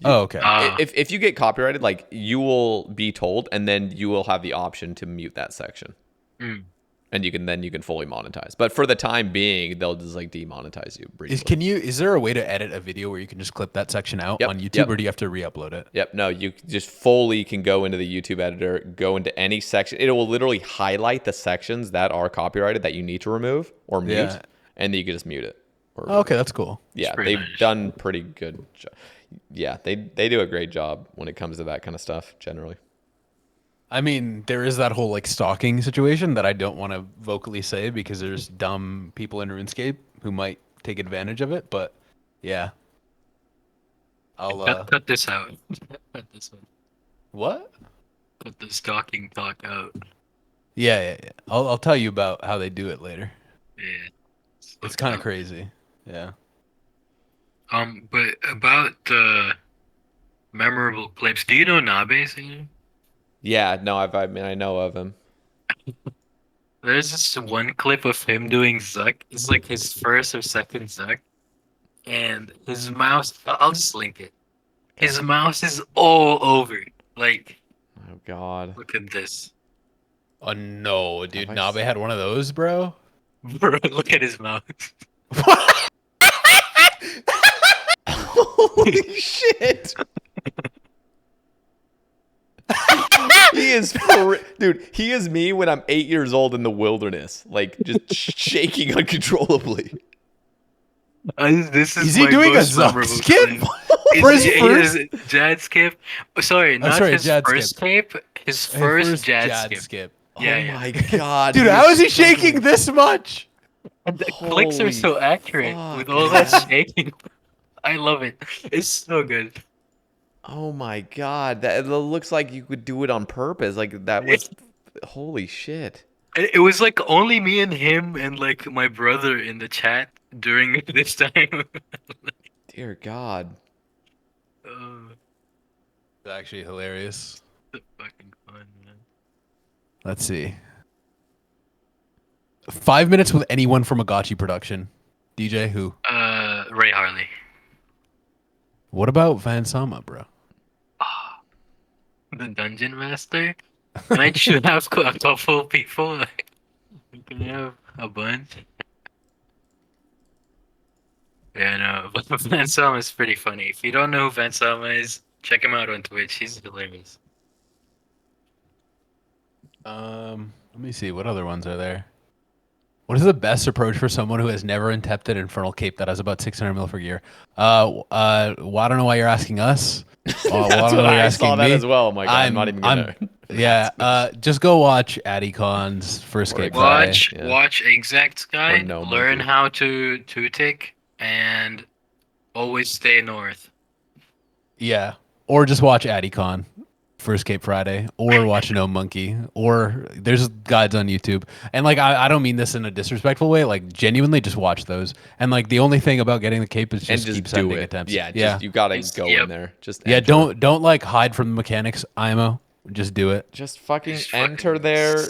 Oh, okay. If you get copyrighted, like you will be told, and then you will have the option to mute that section, and you can fully monetize. But for the time being, they'll just like demonetize you briefly. Is there a way to edit a video where you can just clip that section out on YouTube, or do you have to re-upload it? Yep. No, you just fully can go into the YouTube editor, go into any section. It will literally highlight the sections that are copyrighted that you need to remove or mute, and then you can just mute it. Oh, okay, that's cool. Yeah, they've done pretty good job. Yeah, they do a great job when it comes to that kind of stuff generally. I mean, there is that whole like stalking situation that I don't want to vocally say because there's dumb people in RuneScape who might take advantage of it. But yeah, I'll Cut this out. Cut this one. what? Cut the stalking talk out. Yeah. I'll tell you about how they do it later. Yeah. It's kind of crazy. Yeah. But about the memorable clips, do you know Nabe singer? Yeah, no, I know of him. There's this one clip of him doing Zuck. It's like his first or second Zuck. And his mouse, I'll just link it. His mouse is all over. Like, Oh God. look at this. Oh no, dude, Have I Nabe had one of those, bro. Bro, look at his mouse. Holy shit. He is dude, he is me when I'm 8 years old in the wilderness, like just shaking uncontrollably. This Is he doing a Zuck skip? For his first Jad skip? Oh, sorry, not sorry, his Jad first skip. tape. His first Jad skip. Yeah, Oh yeah. my God. Dude, how is he shaking this much? And the clicks are Holy so accurate fuck, with all that shaking. I love it. It's so good. Oh my God. That it looks like you could do it on purpose. Like that was holy shit. It was like only me and him and like my brother in the chat during this time. Dear God. It's actually hilarious. So fucking fun, man. Let's see. 5 minutes with anyone from a Gotchi production. DJ who? Ray Harley. What about Van Sama, bro? The Dungeon Master? And I should have a couple people. Like, we can have a bunch. Yeah, no, but Van Sama is pretty funny. If you don't know who Van Sama is, check him out on Twitch. He's hilarious. Let me see. What other ones are there? What is the best approach for someone who has never attempted Infernal Cape that has about 600 mil for gear? Well, I don't know why you're asking us. That's what I saw that as well. My God, I'm not even gonna. Yeah, just go watch Addycon's first Cape. Watch Exact Guy. no Learn monkey. how to tick and always stay north. Yeah, or just watch Addycon. First Cape Friday, or watch No Monkey, or there's guides on YouTube. And like I don't mean this in a disrespectful way. Like genuinely, just watch those. And like the only thing about getting the cape is just keep sending attempts. Yeah, yeah. just you gotta go in there. Just yeah. enter. Don't like hide from the mechanics, IMO. Just do it. Just fucking enter there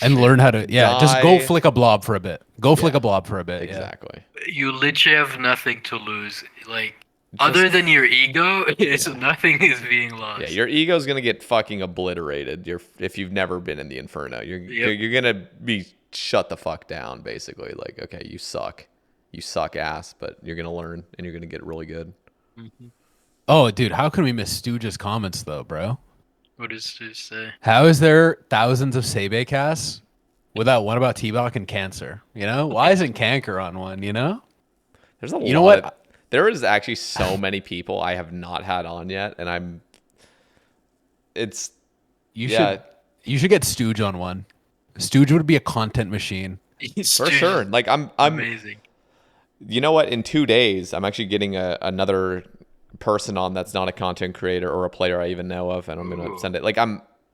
and learn how to. Yeah, just go die. flick a blob for a bit. Go flick a blob for a bit. Exactly. You literally have nothing to lose. Like other than your ego, it's nothing is being lost. Yeah, your ego's gonna get fucking obliterated. If you've never been in the Inferno, you're gonna be shut the fuck down. Basically, like, okay, you suck ass, but you're gonna learn and you're gonna get really good. Mm-hmm. Oh, dude, how can we miss Stooge's comments though, bro? What does Stooge say? How is there thousands of Sae Bae casts without one about T-Bach and cancer? You know, why isn't Canker on one? You know, there's a lot. You know what? There is actually so many people I have not had on yet, and you should get Stooge on one. Stooge would be a content machine for sure. Like I'm amazing. You know what? In 2 days, I'm actually getting another person on that's not a content creator or a player I even know of, and I'm gonna send it. Like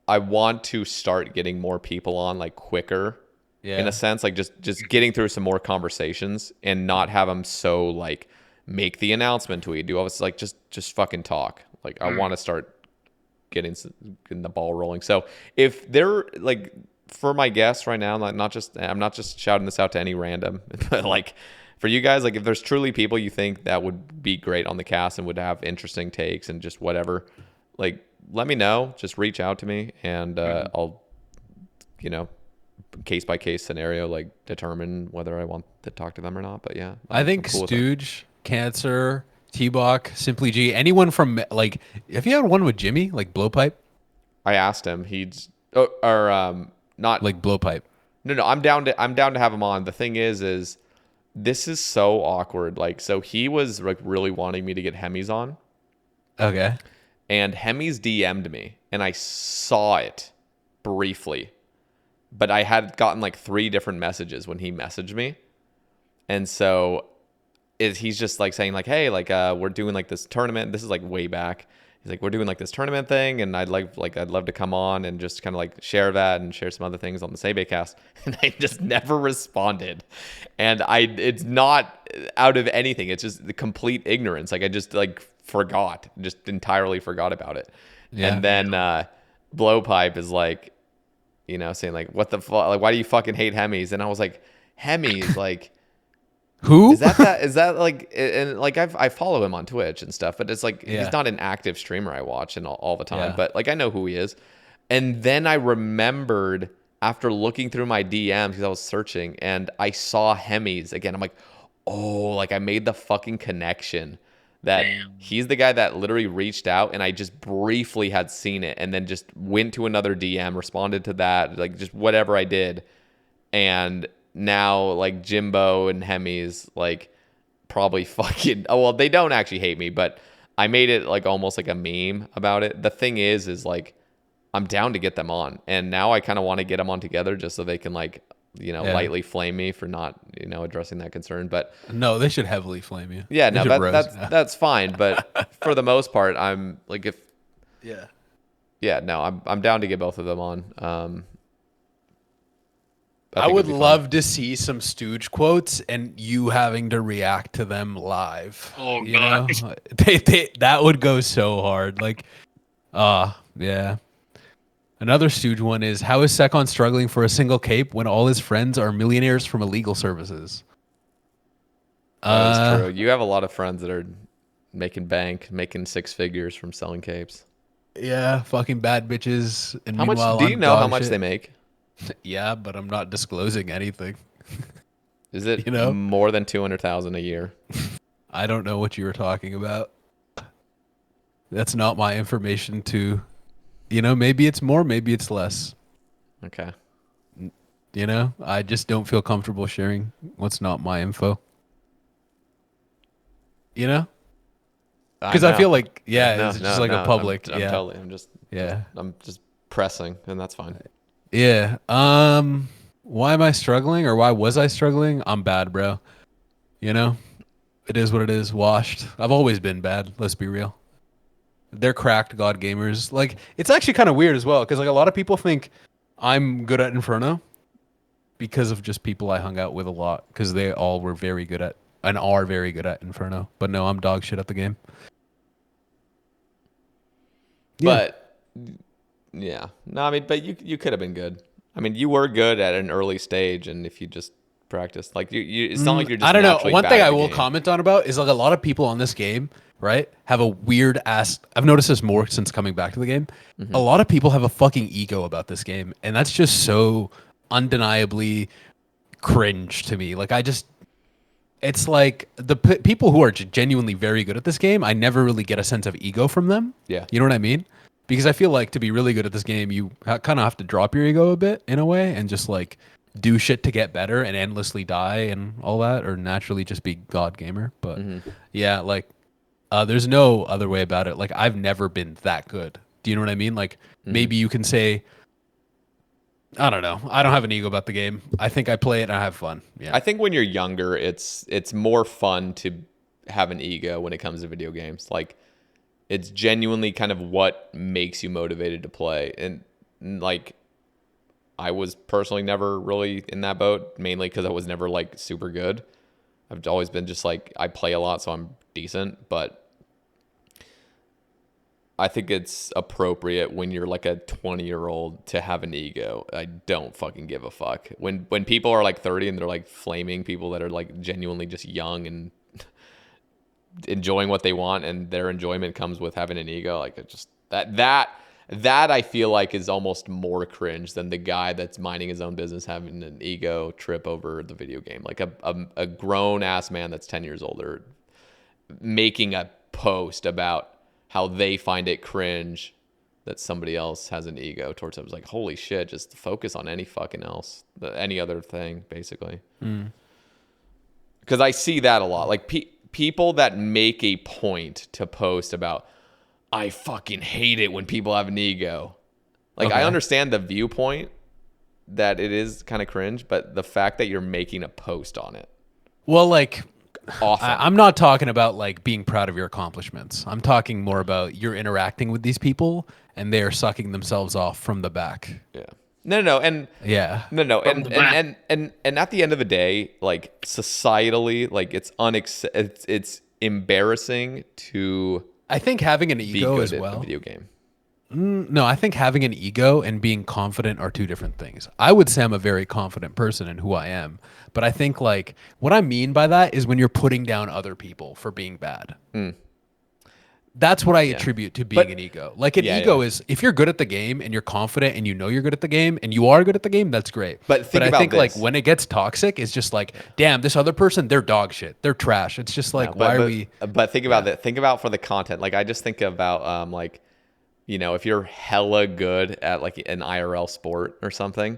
I want to start getting more people on like quicker, in a sense, like just getting through some more conversations and not have them so like make the announcement tweet, do all this, like just fucking talk. Like I want to start getting the ball rolling. So if they're like, for my guests right now, like I'm not just shouting this out to any random, but like for you guys, like if there's truly people you think that would be great on the cast and would have interesting takes and just whatever, like let me know. Just reach out to me and I'll, case by case scenario, like determine whether I want to talk to them or not. But yeah, I think cool Stooge, Cancer, T-Bach, Simply G, anyone from like, have you had one with Jimmy, like Blowpipe? I asked him. Not like Blowpipe. No, I'm down to have him on. The thing is this is so awkward. Like, so he was like really wanting me to get Hemis on. Okay. And Hemis DM'd me, and I saw it briefly, but I had gotten like 3 different messages when he messaged me, and so he's just like saying like, hey, like we're doing like this tournament. This is like way back. He's like, we're doing like this tournament thing, and I'd love to come on and just kind of like share that and share some other things on the Sae Bae cast. And I just never responded. And it's not out of anything. It's just the complete ignorance. Like I just like just entirely forgot about it. Yeah. And then Blowpipe is like, saying like, what the fuck? Like, why do you fucking hate Hemis? And I was like, Hemis, like. Who is that like, and like I follow him on Twitch and stuff, but it's like he's not an active streamer I watch and all the time, but like I know who he is. And then I remembered after looking through my DMs, because I was searching, and I saw Hemis again. I'm like, oh, like I made the fucking connection that he's the guy that literally reached out, and I just briefly had seen it and then just went to another DM, responded to that, like just whatever I did. And now like Jimbo and Hemis like probably fucking they don't actually hate me, but I made it like almost like a meme about it. The thing is like I'm down to get them on, and now I kind of want to get them on together just so they can like lightly flame me for not addressing that concern. But no, they should heavily flame you. Yeah, no, that's fine. But for the most part, I'm like I'm down to get both of them on. I would love to see some Stooge quotes and you having to react to them live. Oh god, that would go so hard. Like, yeah. Another Stooge one is, how is Sekhon struggling for a single cape when all his friends are millionaires from illegal services? That's true. You have a lot of friends that are making 6 figures from selling capes. Yeah, fucking bad bitches. And how much do you know how much they make? Yeah, but I'm not disclosing anything. Is it more than 200,000 a year? I don't know what you were talking about. That's not my information to, maybe it's more, maybe it's less. Okay. I just don't feel comfortable sharing what's not my info. Because I feel like, it's just like a public. I'm just pressing, and that's fine. Yeah. Why am I struggling, or why was I struggling? I'm bad, bro. It is what it is. Washed. I've always been bad. Let's be real. They're cracked god gamers. Like, it's actually kind of weird as well, because like a lot of people think I'm good at Inferno because of just people I hung out with a lot, because they all were very good at and are very good at Inferno. But no, I'm dog shit at the game. But yeah, no, I mean, but you could have been good. I mean, you were good at an early stage, and if you just practice, like you it's not like you're just. I don't know. naturally One bad thing at I the will game. comment on about is like a lot of people on this game, right, have a weird ass. I've noticed this more since coming back to the game. A lot of people have a fucking ego about this game, and that's just so undeniably cringe to me. Like, it's like the people who are genuinely very good at this game, I never really get a sense of ego from them. Yeah. You know what I mean? Because I feel like to be really good at this game, you kind of have to drop your ego a bit in a way and just like do shit to get better and endlessly die and all that, or naturally just be god gamer. But yeah, like there's no other way about it. Like, I've never been that good. Do you know what I mean? Like, maybe you can say, I don't know. I don't have an ego about the game. I think I play it and I have fun. Yeah. I think when you're younger, it's more fun to have an ego when it comes to video games. Like, it's genuinely kind of what makes you motivated to play. And like, I was personally never really in that boat, mainly because I was never like super good. I've always been just like, I play a lot, so I'm decent. But I think it's appropriate when you're like a 20-year-old to have an ego. I don't fucking give a fuck. When people are like 30 and they're like flaming people that are like genuinely just young and enjoying what they want, and their enjoyment comes with having an ego, like, it just that I feel like is almost more cringe than the guy that's minding his own business having an ego trip over the video game. Like a grown ass man that's 10 years older making a post about how they find it cringe that somebody else has an ego towards them. It's like, holy shit, just focus on any fucking else, any other thing, basically. Because I see that a lot. Like, people that make a point to post about, I fucking hate it when people have an ego. Like, I understand the viewpoint that it is kind of cringe, but the fact that you're making a post on it. Well, like, Awesome. I'm not talking about like being proud of your accomplishments. I'm talking more about you're interacting with these people and they are sucking themselves off from the back. Yeah. No, and Yeah. no, From the back. and at the end of the day, like, societally, like, it's embarrassing to I think having an be ego good as at well. a video game. No, I think having an ego and being confident are two different things. I would say I'm a very confident person in who I am, but I think like what I mean by that is when you're putting down other people for being bad. That's what I attribute to being an ego. Like, an ego is, if you're good at the game and you're confident and you know you're good at the game and you are good at the game, that's great. But I about think this. like when it gets toxic, it's just like, damn, this other person, they're dog shit. They're trash. It's just like, why are we? But think about that. Think about for the content. Like, I just think about like, you know, if you're hella good at like an IRL sport or something,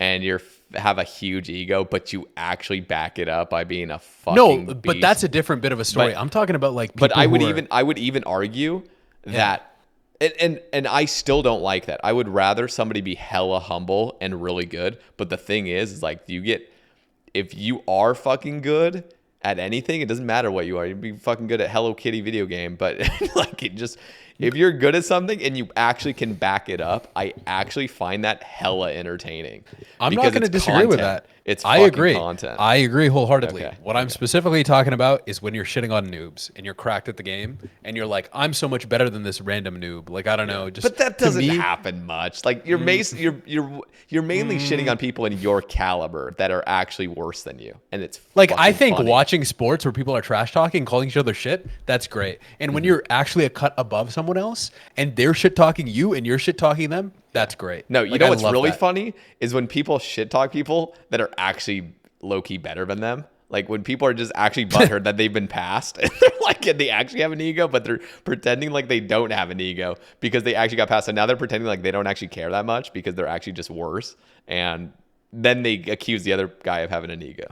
and you have a huge ego, but you actually back it up by being a fucking But beast. that's a different bit of a story. But- I'm talking about like people But I would who are- even argue that, and I still don't like that. I would rather somebody be hella humble and really good. But the thing is like, if you are fucking good at anything, it doesn't matter what you are. You'd be fucking good at Hello Kitty video game, but like, if you're good at something and you actually can back it up, I actually find that hella entertaining. I'm not Because going to it's disagree with content. that. It's I fucking agree. content. I agree wholeheartedly. Okay, What I'm specifically talking about is when you're shitting on noobs and you're cracked at the game and you're like, I'm so much better than this random noob. Like, I don't know. Just But that to doesn't me- happen much. Like, you're mainly shitting on people in your caliber that are actually worse than you, and it's Like, I fucking think funny. watching sports where people are trash talking, calling each other shit, that's great. And when you're actually a cut above someone else and they're shit talking you and you're shit talking them, that's great. No, you Like, know I what's love really that. funny is when people shit talk people that are actually low key better than them. Like, when people are just actually butthurt that they've been passed, and they're like, and they actually have an ego, but they're pretending like they don't have an ego because they actually got passed. And now they're pretending like they don't actually care that much because they're actually just worse. And then they accuse the other guy of having an ego.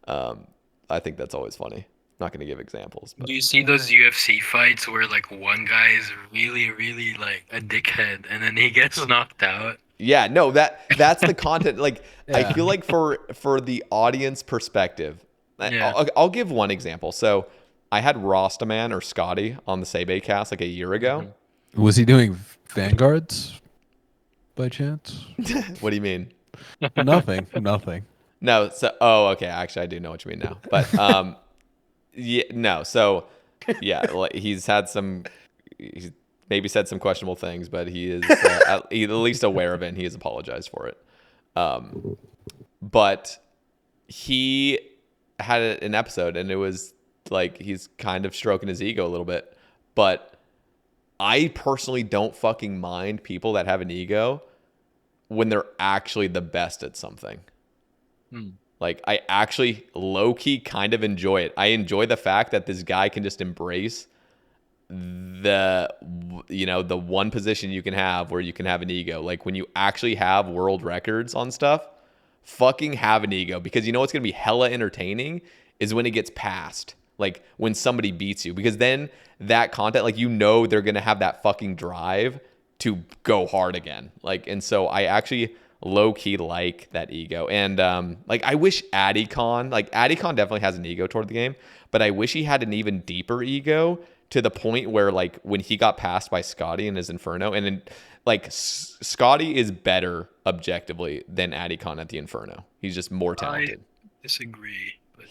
I think that's always funny. Not going to give examples, but Do you see those UFC fights where like one guy is really, really like a dickhead and then he gets knocked out? yeah, no, that's the content. Like, I Yeah. feel like for the audience perspective, Yeah. I'll give one example. So I had Rostaman or Scotty on the Sae Bae cast like a year ago. Was he doing Vanguards by chance? What do you mean? Nothing. No, so okay, actually I do know what you mean now. But yeah, no. So yeah, like, he's maybe said some questionable things, but he is at least aware of it and he has apologized for it. But he had an episode and it was like he's kind of stroking his ego a little bit, but I personally don't fucking mind people that have an ego when they're actually the best at something. Like, I actually low-key kind of enjoy it. I enjoy the fact that this guy can just embrace the one position you can have where you can have an ego. Like, when you actually have world records on stuff, fucking have an ego. Because you know what's going to be hella entertaining is when it gets passed. Like, when somebody beats you. Because then that content, like, you know they're going to have that fucking drive to go hard again. Like, and so I actually low-key like that ego. And like, I wish Adicon definitely has an ego toward the game, but I wish he had an even deeper ego to the point where, like, when he got passed by Scotty in his Inferno, and then, like, Scotty is better objectively than Adicon at the Inferno. He's just more talented. I disagree. But...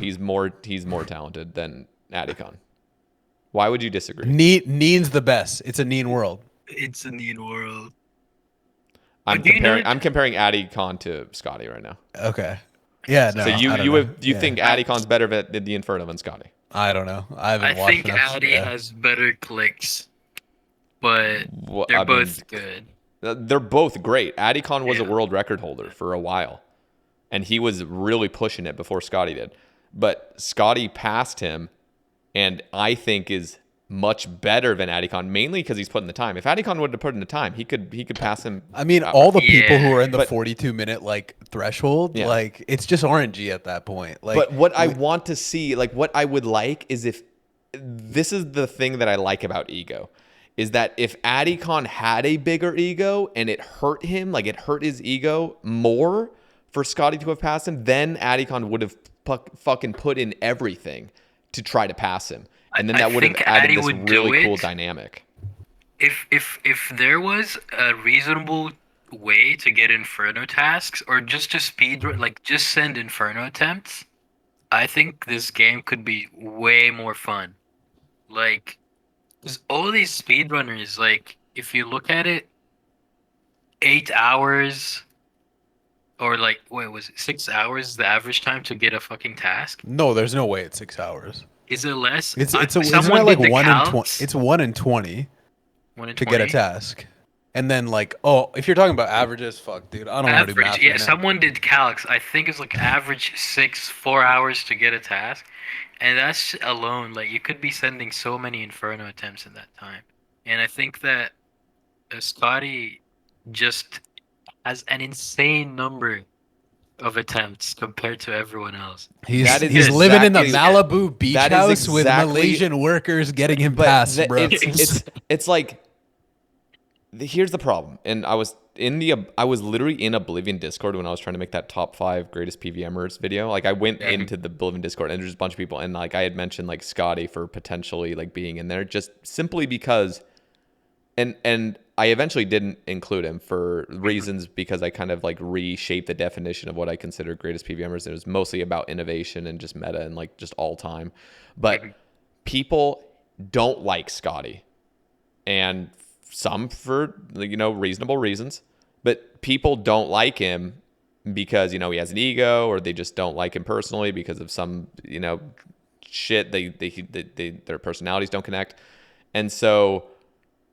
he's more talented than Adicon. Why would you disagree? Neen's the best. It's a Neen world. It's a Neen world. I'm comparing Adicon to Scotty right now. Okay. Yeah. No. So you think Adicon's better than the Inferno than Scotty? I don't know. I think Addy has better clicks, but they're both good. They're both great. Adicon was a world record holder for a while, and he was really pushing it before Scotty did. But Scotty passed him, and I think is much better than Adicon, mainly because he's putting the time. If Adicon would have put in the time, he could pass him. I mean, all the people who are in the 42-minute like threshold, like, it's just RNG at that point. Like, but what I want to see, like, what I would like is if this is the thing that I like about ego, is that if Adicon had a bigger ego and it hurt him, like it hurt his ego more for Scotty to have passed him, then Adicon would have fucking put in everything to try to pass him. And then that would have added this really cool dynamic. If there was a reasonable way to get Inferno tasks, or just to speedrun, like just send Inferno attempts, I think this game could be way more fun. Like, because all these speedrunners, like, if you look at it, 8 hours, or like, wait, was it 6 hours the average time to get a fucking task? No, there's no way it's 6 hours. Is it less? Isn't it like 1 in 20? It's 1 in 20 to get a task. And then, like, if you're talking about averages, fuck, dude, I don't want to do math. Yeah, someone did calcs. I think it's like average 4 hours to get a task. And that's alone, like, you could be sending so many Inferno attempts in that time. And I think that Scotty just has an insane number of attempts compared to everyone else. He's living in the Malibu beach house with Malaysian workers getting him passed, bro. It's like, here's the problem. And I was literally in Oblivion Discord when I was trying to make that top 5 greatest PVMers video. Like, I went into the Oblivion Discord and there's a bunch of people, and like I had mentioned like Scotty for potentially like being in there, just simply because, and I eventually didn't include him for reasons because I kind of like reshaped the definition of what I consider greatest PVMers. It was mostly about innovation and just meta and like just all time. But people don't like Scotty, and some for, you know, reasonable reasons, but people don't like him because, you know, he has an ego, or they just don't like him personally because of some, you know, shit. Their personalities don't connect. And so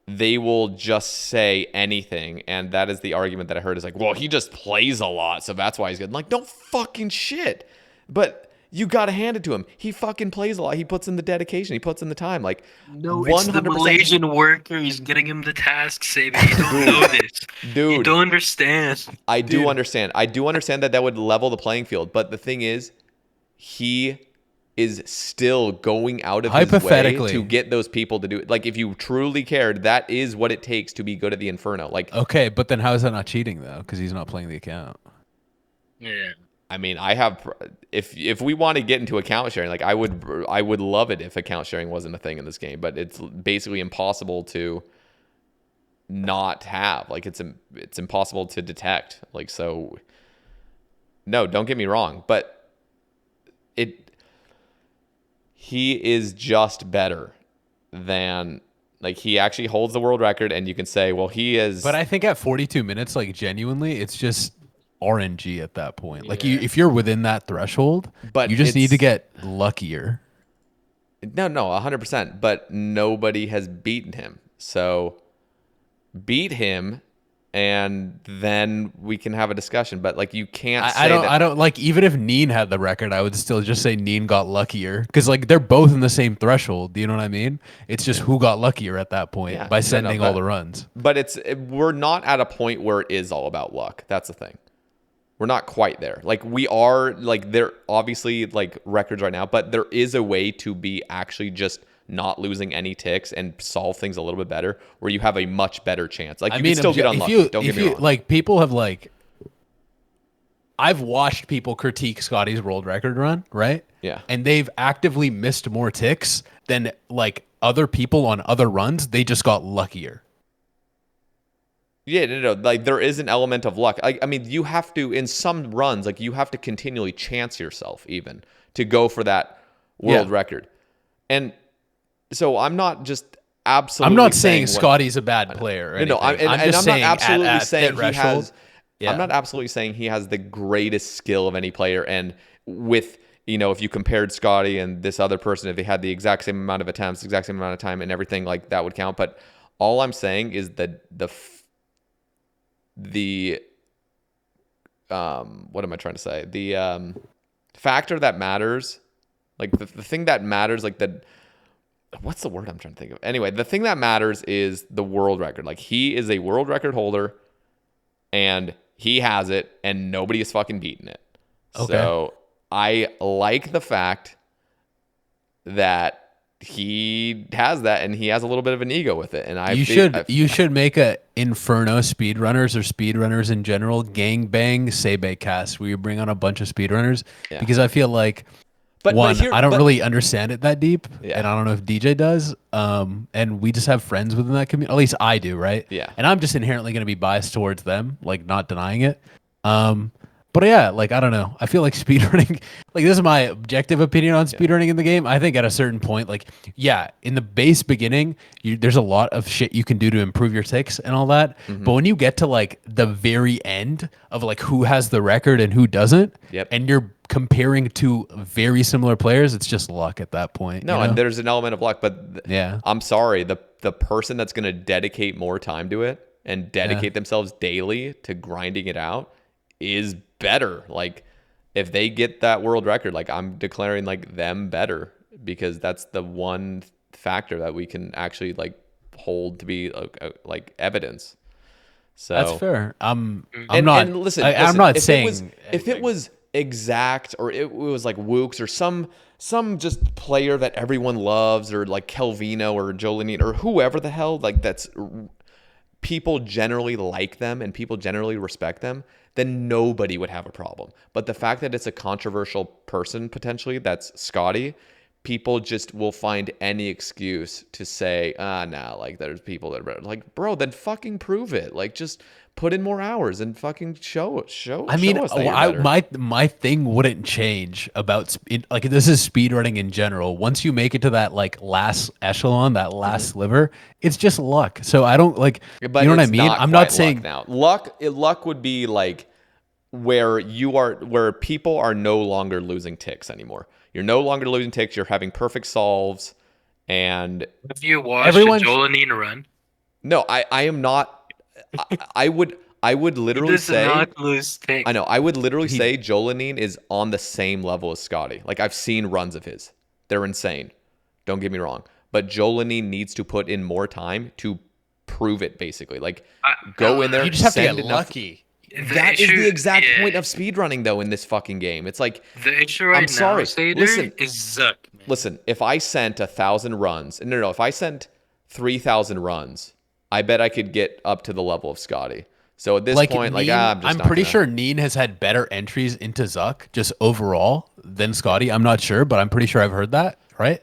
they will just say anything, and that is the argument that I heard, is like, well, he just plays a lot, so that's why he's good. I'm like, no fucking shit. But you gotta hand it to him. He fucking plays a lot. He puts in the dedication. He puts in the time. Like, no, it's the Malaysian worker. He's getting him the task, Sae Bae. You don't know this. Dude. You don't understand. I do understand. I do understand that would level the playing field. But the thing is, he is still going out of his way to get those people to do it. Like, if you truly cared, that is what it takes to be good at the Inferno. Like, okay, but then how is that not cheating though? Because he's not playing the account. Yeah. I mean, I have. If we want to get into account sharing, like I would love it if account sharing wasn't a thing in this game, but it's basically impossible to not have. Like it's impossible to detect. Like so. No, don't get me wrong, but he is just better than. Like he actually holds the world record, and you can say, well, he is. But I think at 42 minutes, like genuinely, it's just RNG at that point. Like Yeah. if you're within that threshold, But you just need to it's- get luckier. No, 100%. But nobody has beaten him, so beat him, and then we can have a discussion. But like you can't. I don't like, even if Neen had the record, I would still just say Neen got luckier because like they're both in the same threshold. Do you know what I mean? It's just who got luckier at that point Yeah. by No, sending but- all the runs. But we're not at a point where it is all about luck. That's the thing. We're not quite there. Like we are, like there obviously like records right now, but there is a way to be actually just not losing any ticks and solve things a little bit better, where you have a much better chance. Like you can still get unlucky. Don't get me wrong. Like people have like, I've watched people critique Scotty's world record run, right? Yeah. And they've actively missed more ticks than like other people on other runs. They just got luckier. Yeah, no. Like there is an element of luck. I mean, you have to in some runs, like you have to continually chance yourself even to go for that world record. And so I'm not just absolutely. I'm not saying what- Scotty's a bad player. Or No, anything. I'm just not saying absolutely at saying that he has. threshold. Yeah. I'm not absolutely saying he has the greatest skill of any player. And with if you compared Scotty and this other person, if they had the exact same amount of attempts, exact same amount of time, and everything, like that would count. But all I'm saying is that the what am I trying to say? The factor that matters, like the thing that matters, like the. What's the word I'm trying to think of? Anyway, the thing that matters is the world record. Like he is a world record holder and he has it and nobody has fucking beaten it. Okay. So I like the fact that he has that and he has a little bit of an ego with it. And you should make a Inferno speedrunners or speedrunners in general gangbang Sae Bae cast where you bring on a bunch of speedrunners because I feel like I don't really understand it that deep, and I don't know if DJ does. And we just have friends within that community. At least I do, right? Yeah. And I'm just inherently going to be biased towards them, like not denying it. But yeah, like I don't know. I feel like speedrunning, like this is my objective opinion on speedrunning in the game. I think at a certain point, like in the base beginning, there's a lot of shit you can do to improve your ticks and all that. Mm-hmm. But when you get to like the very end of like who has the record and who doesn't, and you're comparing to very similar players, it's just luck at that point. No, and there's an element of luck, but I'm sorry, the person that's going to dedicate more time to it and dedicate themselves daily to grinding it out is better. Like if they get that world record, like I'm declaring like them better because that's the one factor that we can actually like hold to be like evidence. So that's fair. I'm and not. Listen, I'm not saying if it was exact or it was like Wooks or some just player that everyone loves or like Kelvino or Jolene or whoever the hell, like that's people generally like them and people generally respect them, then nobody would have a problem. But the fact that it's a controversial person potentially, that's Scotty, people just will find any excuse to say, nah, like there's people that are like, bro, then fucking prove it. Like just put in more hours and fucking show. I mean, show us that you're better. my thing wouldn't change about like this is speedrunning in general. Once you make it to that like last echelon, that last sliver, it's just luck. So I don't like, But you know what I it's mean? I'm not saying now. Luck would be like where people are no longer losing ticks anymore. You're no longer losing ticks. You're having perfect solves, and Have you watched Jolene run? No, I am not. I would literally say. Not lose ticks. I know. I would literally say Jolene is on the same level as Scotty. Like I've seen runs of his. They're insane. Don't get me wrong. But Jolene needs to put in more time to prove it. Basically, like go in there. You just have to get enough. lucky. That is the exact point of speedrunning, though, in this fucking game. It's like the issue right I'm sorry. now, Listen, is Zuck. Man. Listen, if I sent 1,000 runs, no, if I sent 3,000 runs, I bet I could get up to the level of Scotty. So at this Like point, like Neen, I'm just I'm not pretty gonna- sure Neen has had better entries into Zuck just overall than Scotty. I'm not sure, but I'm pretty sure I've heard that, right?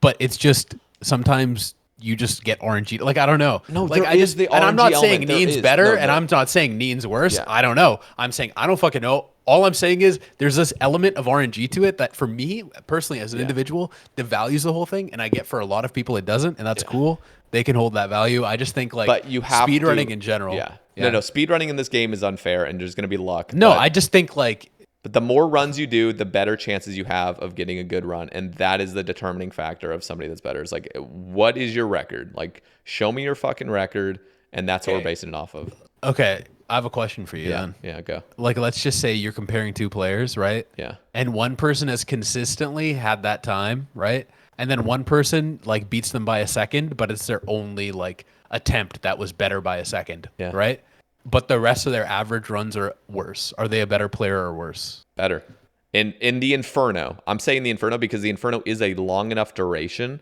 But it's just sometimes you just get RNG. Like I don't know. No, like there I is just the and I'm RNG not saying element. There Neen's is. better, No, and no. I'm not saying Neen's worse. Yeah. I don't know. I'm saying I don't fucking know. All I'm saying is there's this element of RNG to it that for me personally as an individual devalues the whole thing, and I get for a lot of people it doesn't, and that's cool. They can hold that value. I just think like But you have speedrunning to- in general. Yeah. No, speedrunning in this game is unfair, and there's gonna be luck. No, but- I just think like But the more runs you do, the better chances you have of getting a good run. And that is the determining factor of somebody that's better. It's like, what is your record? Like, show me your fucking record. And that's what we're basing it off of. okay, I have a question for you Yeah. then. Yeah, go. Like let's just say you're comparing two players, right? Yeah. And one person has consistently had that time, right? And then one person like beats them by a second, but it's their only like attempt that was better by a second, Yeah. right? But the rest of their average runs are worse. Are they a better player or worse? Better. In the Inferno. I'm saying the Inferno because the Inferno is a long enough duration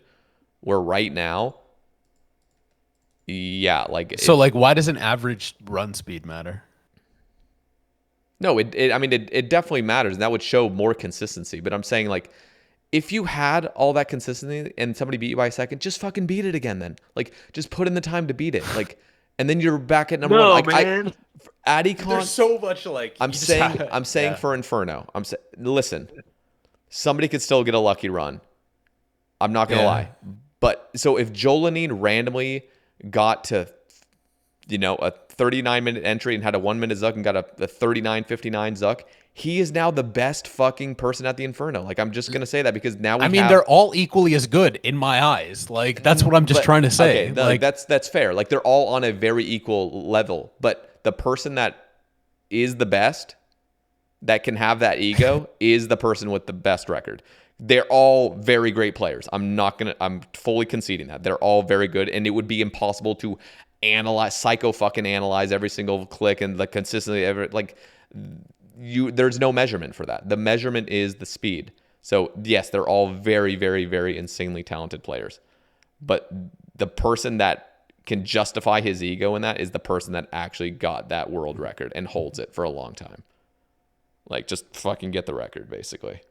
where right now, yeah, like... So like why does an average run speed matter? No, it definitely matters, and that would show more consistency. But I'm saying, like, if you had all that consistency and somebody beat you by a second, just fucking beat it again then. Like, just put in the time to beat it. Like, and then you're back at number one. Like, man. Adicon, There's so much like I'm saying for Inferno. Listen, somebody could still get a lucky run. I'm not gonna lie. But so if Jolanine randomly got to, you know, a 39-minute entry and had a 1-minute Zuck and got a 39.59 Zuck, he is now the best fucking person at the Inferno. Like, I'm just gonna say that because now they're all equally as good in my eyes. Like that's what I'm just trying to say. Okay, that's fair. Like they're all on a very equal level. But the person that is the best, that can have that ego, is the person with the best record. They're all very great players. I'm fully conceding that. They're all very good, and it would be impossible to analyze every single click and the consistency there's no measurement for that. The measurement is the speed. So yes, they're all very, very, very insanely talented players. But the person that can justify his ego in that is the person that actually got that world record and holds it for a long time. Like, just fucking get the record, basically.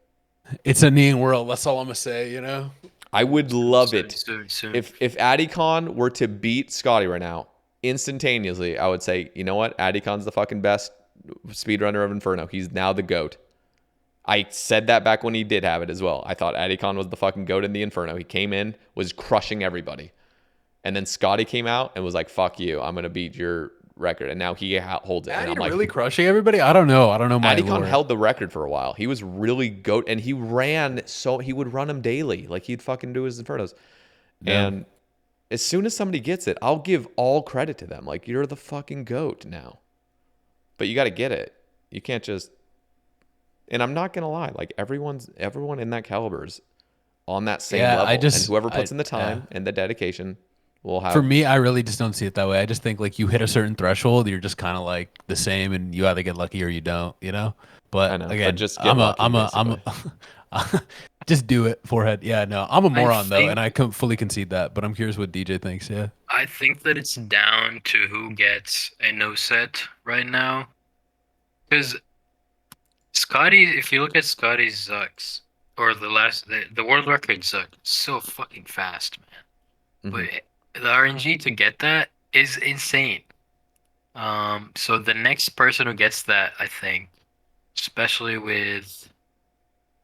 It's a Neen world. That's all I'm gonna say. You know. I would love Soon, it soon. if Adicon were to beat Scotty right now instantaneously. I would say, you know what? Adicon's the fucking best speedrunner of Inferno. He's now the GOAT. I said that back when he did have it as well. I thought Adicon was the fucking GOAT in the Inferno. He came in, was crushing everybody. And then Scotty came out and was like, fuck you, I'm going to beat your record. And now he holds it. And I'm like, really crushing everybody? I don't know. My Adicon lore. held the record for a while. He was really GOAT. And he ran, so he would run them daily. Like, he'd fucking do his Infernos. Yeah. And as soon as somebody gets it, I'll give all credit to them. Like, you're the fucking GOAT now. But you got to get it. You can't just... And I'm not going to lie. Like, everyone in that caliber is on that same level. And whoever puts in the time and the dedication will have... For me, I really just don't see it that way. I just think, like, you hit a certain threshold, you're just kind of, like, the same, and you either get lucky or you don't, you know? But, I know, again, but just get lucky, just do it, forehead. Yeah, no. I'm a moron, though, think- and I fully concede that. But I'm curious what DJ thinks, yeah. I think that it's down to who gets a no set right now. Because Scotty, if you look at Scotty's Zucks, or the world record Zuck, so fucking fast, man. Mhm. But the RNG to get that is insane. So the next person who gets that, I think, especially with,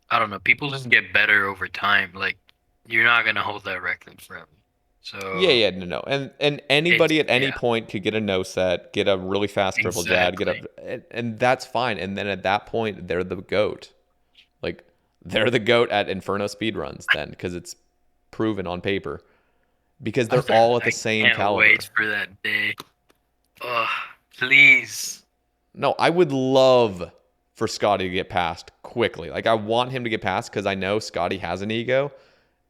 I don't know, people just get better over time. Like, you're not gonna hold that record forever. So No. And anybody at any point could get a no set, get a really fast triple jab, and that's fine. And then at that point, they're the GOAT. Like, they're the GOAT at Inferno speedruns then, because it's proven on paper. Because they're all at the same can't caliber. wait for that day. Oh, please. No, I would love for Scotty to get past quickly. Like, I want him to get past because I know Scotty has an ego,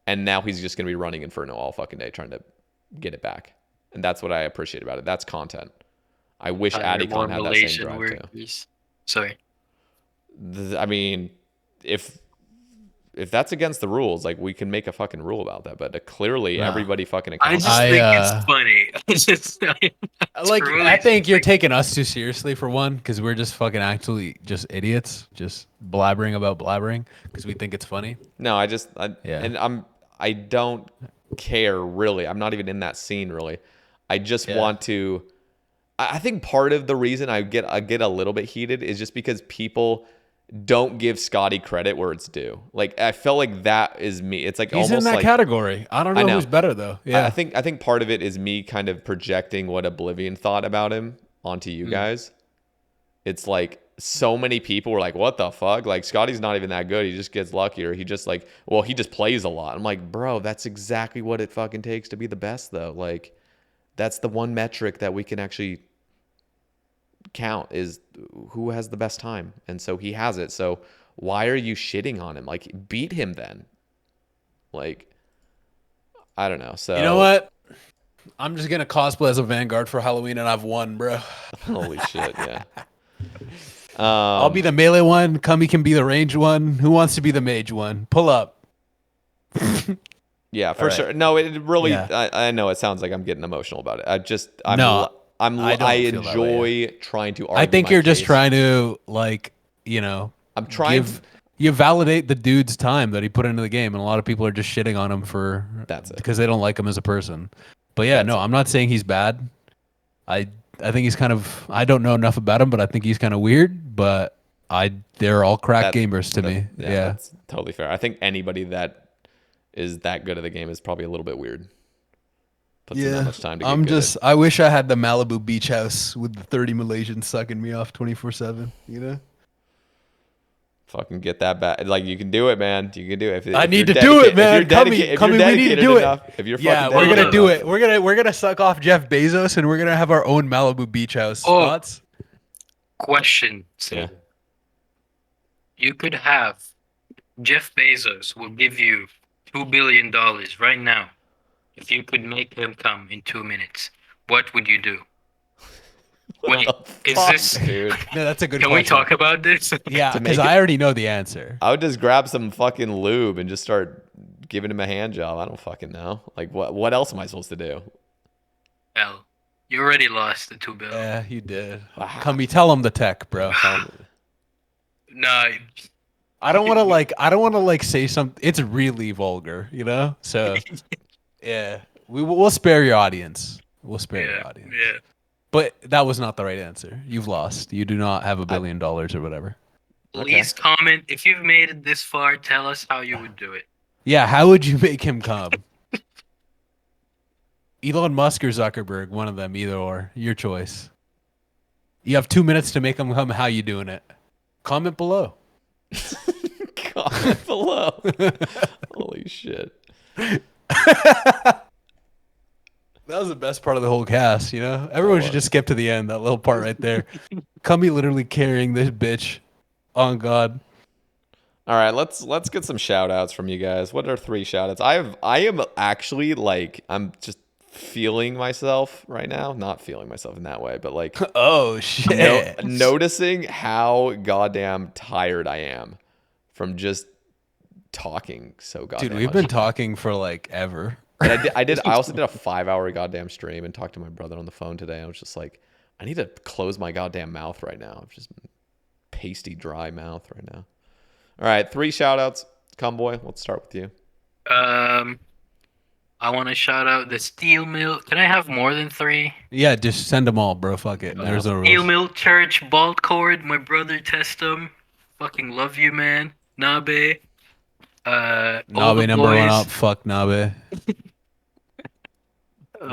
and now he's just going to be running Inferno all fucking day trying to get it back. And that's what I appreciate about it. That's content. I wish Adicon had that same drive too. Sorry. I mean, if if that's against the rules, like we can make a fucking rule about that. But clearly, everybody fucking I accounts. just think it's funny. I think you're taking us too seriously for one, because we're just fucking actually just idiots, just blabbering about blabbering because we think it's funny. No, I don't care really. I'm not even in that scene really. I just want to. I think part of the reason I get a little bit heated is just because people don't give Scotty credit where it's due. Like I felt like that is me. It's like He's almost in that like, category. I don't know who's better though. Yeah, I think part of it is me kind of projecting what Oblivion thought about him onto you guys. It's like so many people were like, "What the fuck? Like Scotty's not even that good. He just gets lucky, or he just like, well, he just plays a lot." I'm like, bro, that's exactly what it fucking takes to be the best, though. Like, that's the one metric that we can actually count is who has the best time, and so he has it. So why are you shitting on him? Like, beat him then. Like, I don't know. So you know what? I'm just gonna cosplay as a Vanguard for Halloween, and I've won, bro. Holy shit, yeah. I'll be the melee one. Cummy can be the range one. Who wants to be the mage one? Pull up. Yeah, for sure. No, it really. Yeah. I know it sounds like I'm getting emotional about it. I enjoy trying to argue. I think you're just trying to, like, you know, I'm trying. You validate the dude's time that he put into the game, and a lot of people are just shitting on him for that's it because they don't like him as a person. But yeah, no, I'm not saying he's bad. I think he's kind of, I don't know enough about him, but I think he's kind of weird. But they're all crack gamers to me. Yeah, that's totally fair. I think anybody that is that good at the game is probably a little bit weird. Puts in that much time to get I wish I had the Malibu beach house with the 30 Malaysians sucking me off 24/7. You know. Fucking get that back. Like, you can do it, man. You can do it. I need to do it, man. Come me, we need to do it. If you're we're gonna do it. We're gonna suck off Jeff Bezos, and we're gonna have our own Malibu beach house. Thoughts? Question. Yeah. You could have Jeff Bezos will give you $2 billion right now. If you could make him come in 2 minutes, what would you do? Wait, is this? Dude? No, that's a good question. Can we talk about this? Yeah, because I already know the answer. I would just grab some fucking lube and just start giving him a hand job. I don't fucking know. Like, what else am I supposed to do? Hell, you already lost the $2 billion. Yeah, you did. Come, tell him the tech, bro. No. I don't want to like say something. It's really vulgar, you know. So, yeah, we'll spare your audience. We'll spare your audience. Yeah. But that was not the right answer. You've lost. You do not have $1 billion or whatever. Please comment. If you've made it this far, tell us how you would do it. Yeah, how would you make him come? Elon Musk or Zuckerberg, one of them, either or. Your choice. You have 2 minutes to make him come. How you doing it? Comment below. Comment below. Holy shit. That was the best part of the whole cast, you know? Everyone should just skip to the end, that little part right there. Cummy literally carrying this bitch. On God. All right, let's get some shout outs from you guys. What are 3 shout outs? I am actually like, I'm just feeling myself right now. Not feeling myself in that way, but like, oh shit. Noticing how goddamn tired I am from just talking so goddamn Dude, we've been talking for like ever. And I also did a 5-hour goddamn stream and talked to my brother on the phone today. I was just like, I need to close my goddamn mouth right now. I've just pasty dry mouth right now. All right, 3 shout outs. Kumboi, let's start with you. I want to shout out the Steel Mill. Can I have more than 3? Yeah, just send them all, bro. Fuck it. There's no rules. Steel Mill Church, Bolt Cord, my brother Testum. Fucking love you, man. Nabe. Nabe number 1 up. Fuck Nabe. Who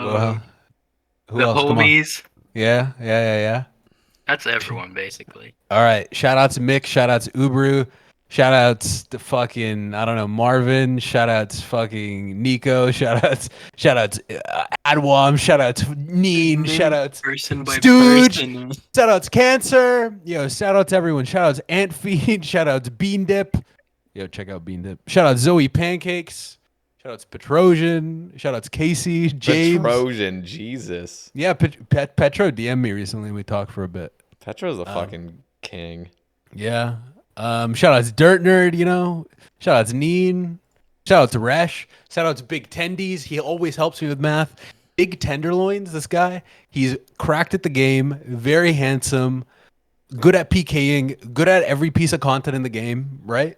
the else? homies. Yeah. That's everyone, basically. All right. Shout outs Mick. Shout outs Ubru. Shout outs to fucking, I don't know, Marvin. Shout outs fucking Nico. Shout outs Adwam. Shout outs Neen. Shout outs Stooge. Shout outs Cancer. Yo, shout outs everyone. Shout outs Antfeed. Shout outs Bean Dip. Yo, check out Bean Dip. Shout outs Zoe Pancakes. Shout outs Petrosian. Shout outs Casey. James. Petrosian, Jesus. Yeah, Petro DM'd me recently. We talked for a bit. Petro's a fucking king. Yeah. Shout out to Dirt Nerd, you know. Shout out to Neen. Shout out to Resh. Shout out to Big Tendies. He always helps me with math. Big Tenderloins, this guy. He's cracked at the game. Very handsome. Good at PKing. Good at every piece of content in the game, right?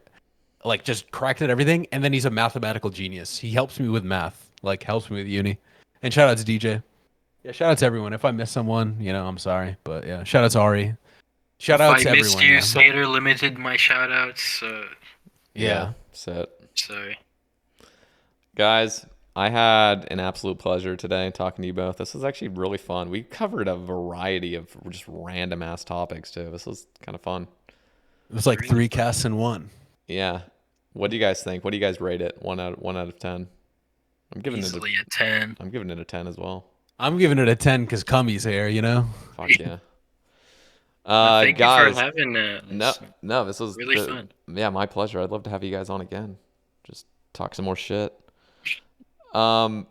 Like, just cracked at everything. And then he's a mathematical genius. He helps me with math. Like, helps me with uni. And shout out to DJ. Yeah, shout out to everyone. If I miss someone, you know, I'm sorry. But yeah, shout out to Ari. Shout out to If I missed everyone. you, Yeah. Slater limited my shoutouts. Yeah. Set. Sorry. Guys, I had an absolute pleasure today talking to you both. This was actually really fun. We covered a variety of just random ass topics too. This was kind of fun. It was like 3 casts in 1. Yeah. What do you guys think? What do you guys rate it? 1 out of 10. I'm giving Easily a 10. I'm giving it a 10 as well. I'm giving it a 10 because Cummy's here, you know? Fuck yeah. Thank guys, you for having no, this was really fun. Yeah, my pleasure. I'd love to have you guys on again. Just talk some more shit. And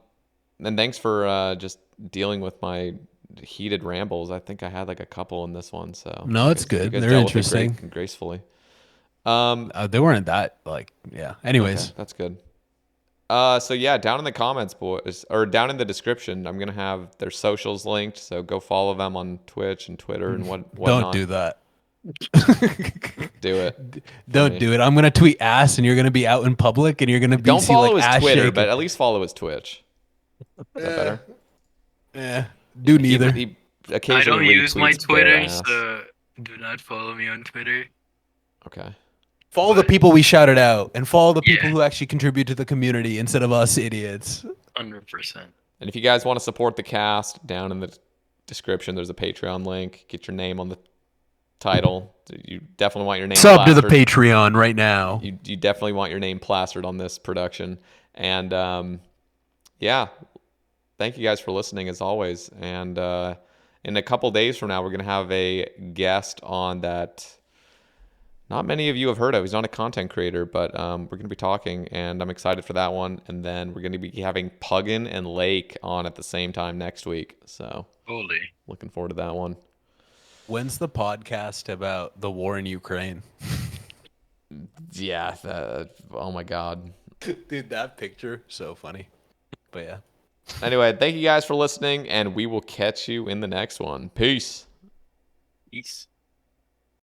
thanks for just dealing with my heated rambles. I think I had like a couple in this one, so No, it's good. you guys They're dealt with it interesting. gracefully. They weren't that, like, yeah. Anyways. Okay, that's good. So yeah, down in the comments, boys, or down in the description, I'm gonna have their socials linked. So go follow them on Twitch and Twitter and whatnot. Don't do that. Do it. Don't do it. I'm gonna tweet ass, and you're gonna be out in public, and you're gonna be Don't follow like, his ass Twitter, shaking. but at least follow his Twitch. Is that better? Yeah, do neither. He I occasionally don't use my retweets bare Twitter, ass. so do not follow me on Twitter. Okay. Follow the people we shouted out, and follow the people Yeah. who actually contribute to the community instead of us idiots. 100%. And if you guys want to support the cast, down in the description, there's a Patreon link. Get your name on the title. You definitely want your name Sub to the plastered. Patreon right now. You definitely want your name plastered on this production. And yeah, thank you guys for listening as always. And in a couple days from now, we're going to have a guest on that not many of you have heard of. He's not a content creator, but we're going to be talking, and I'm excited for that one. And then we're going to be having Puggin and Lake on at the same time next week. So Holy. looking forward to that one. When's the podcast about the war in Ukraine? Yeah. Oh my God. Dude, that picture, so funny. But yeah. Anyway, thank you guys for listening, and we will catch you in the next one. Peace. Peace.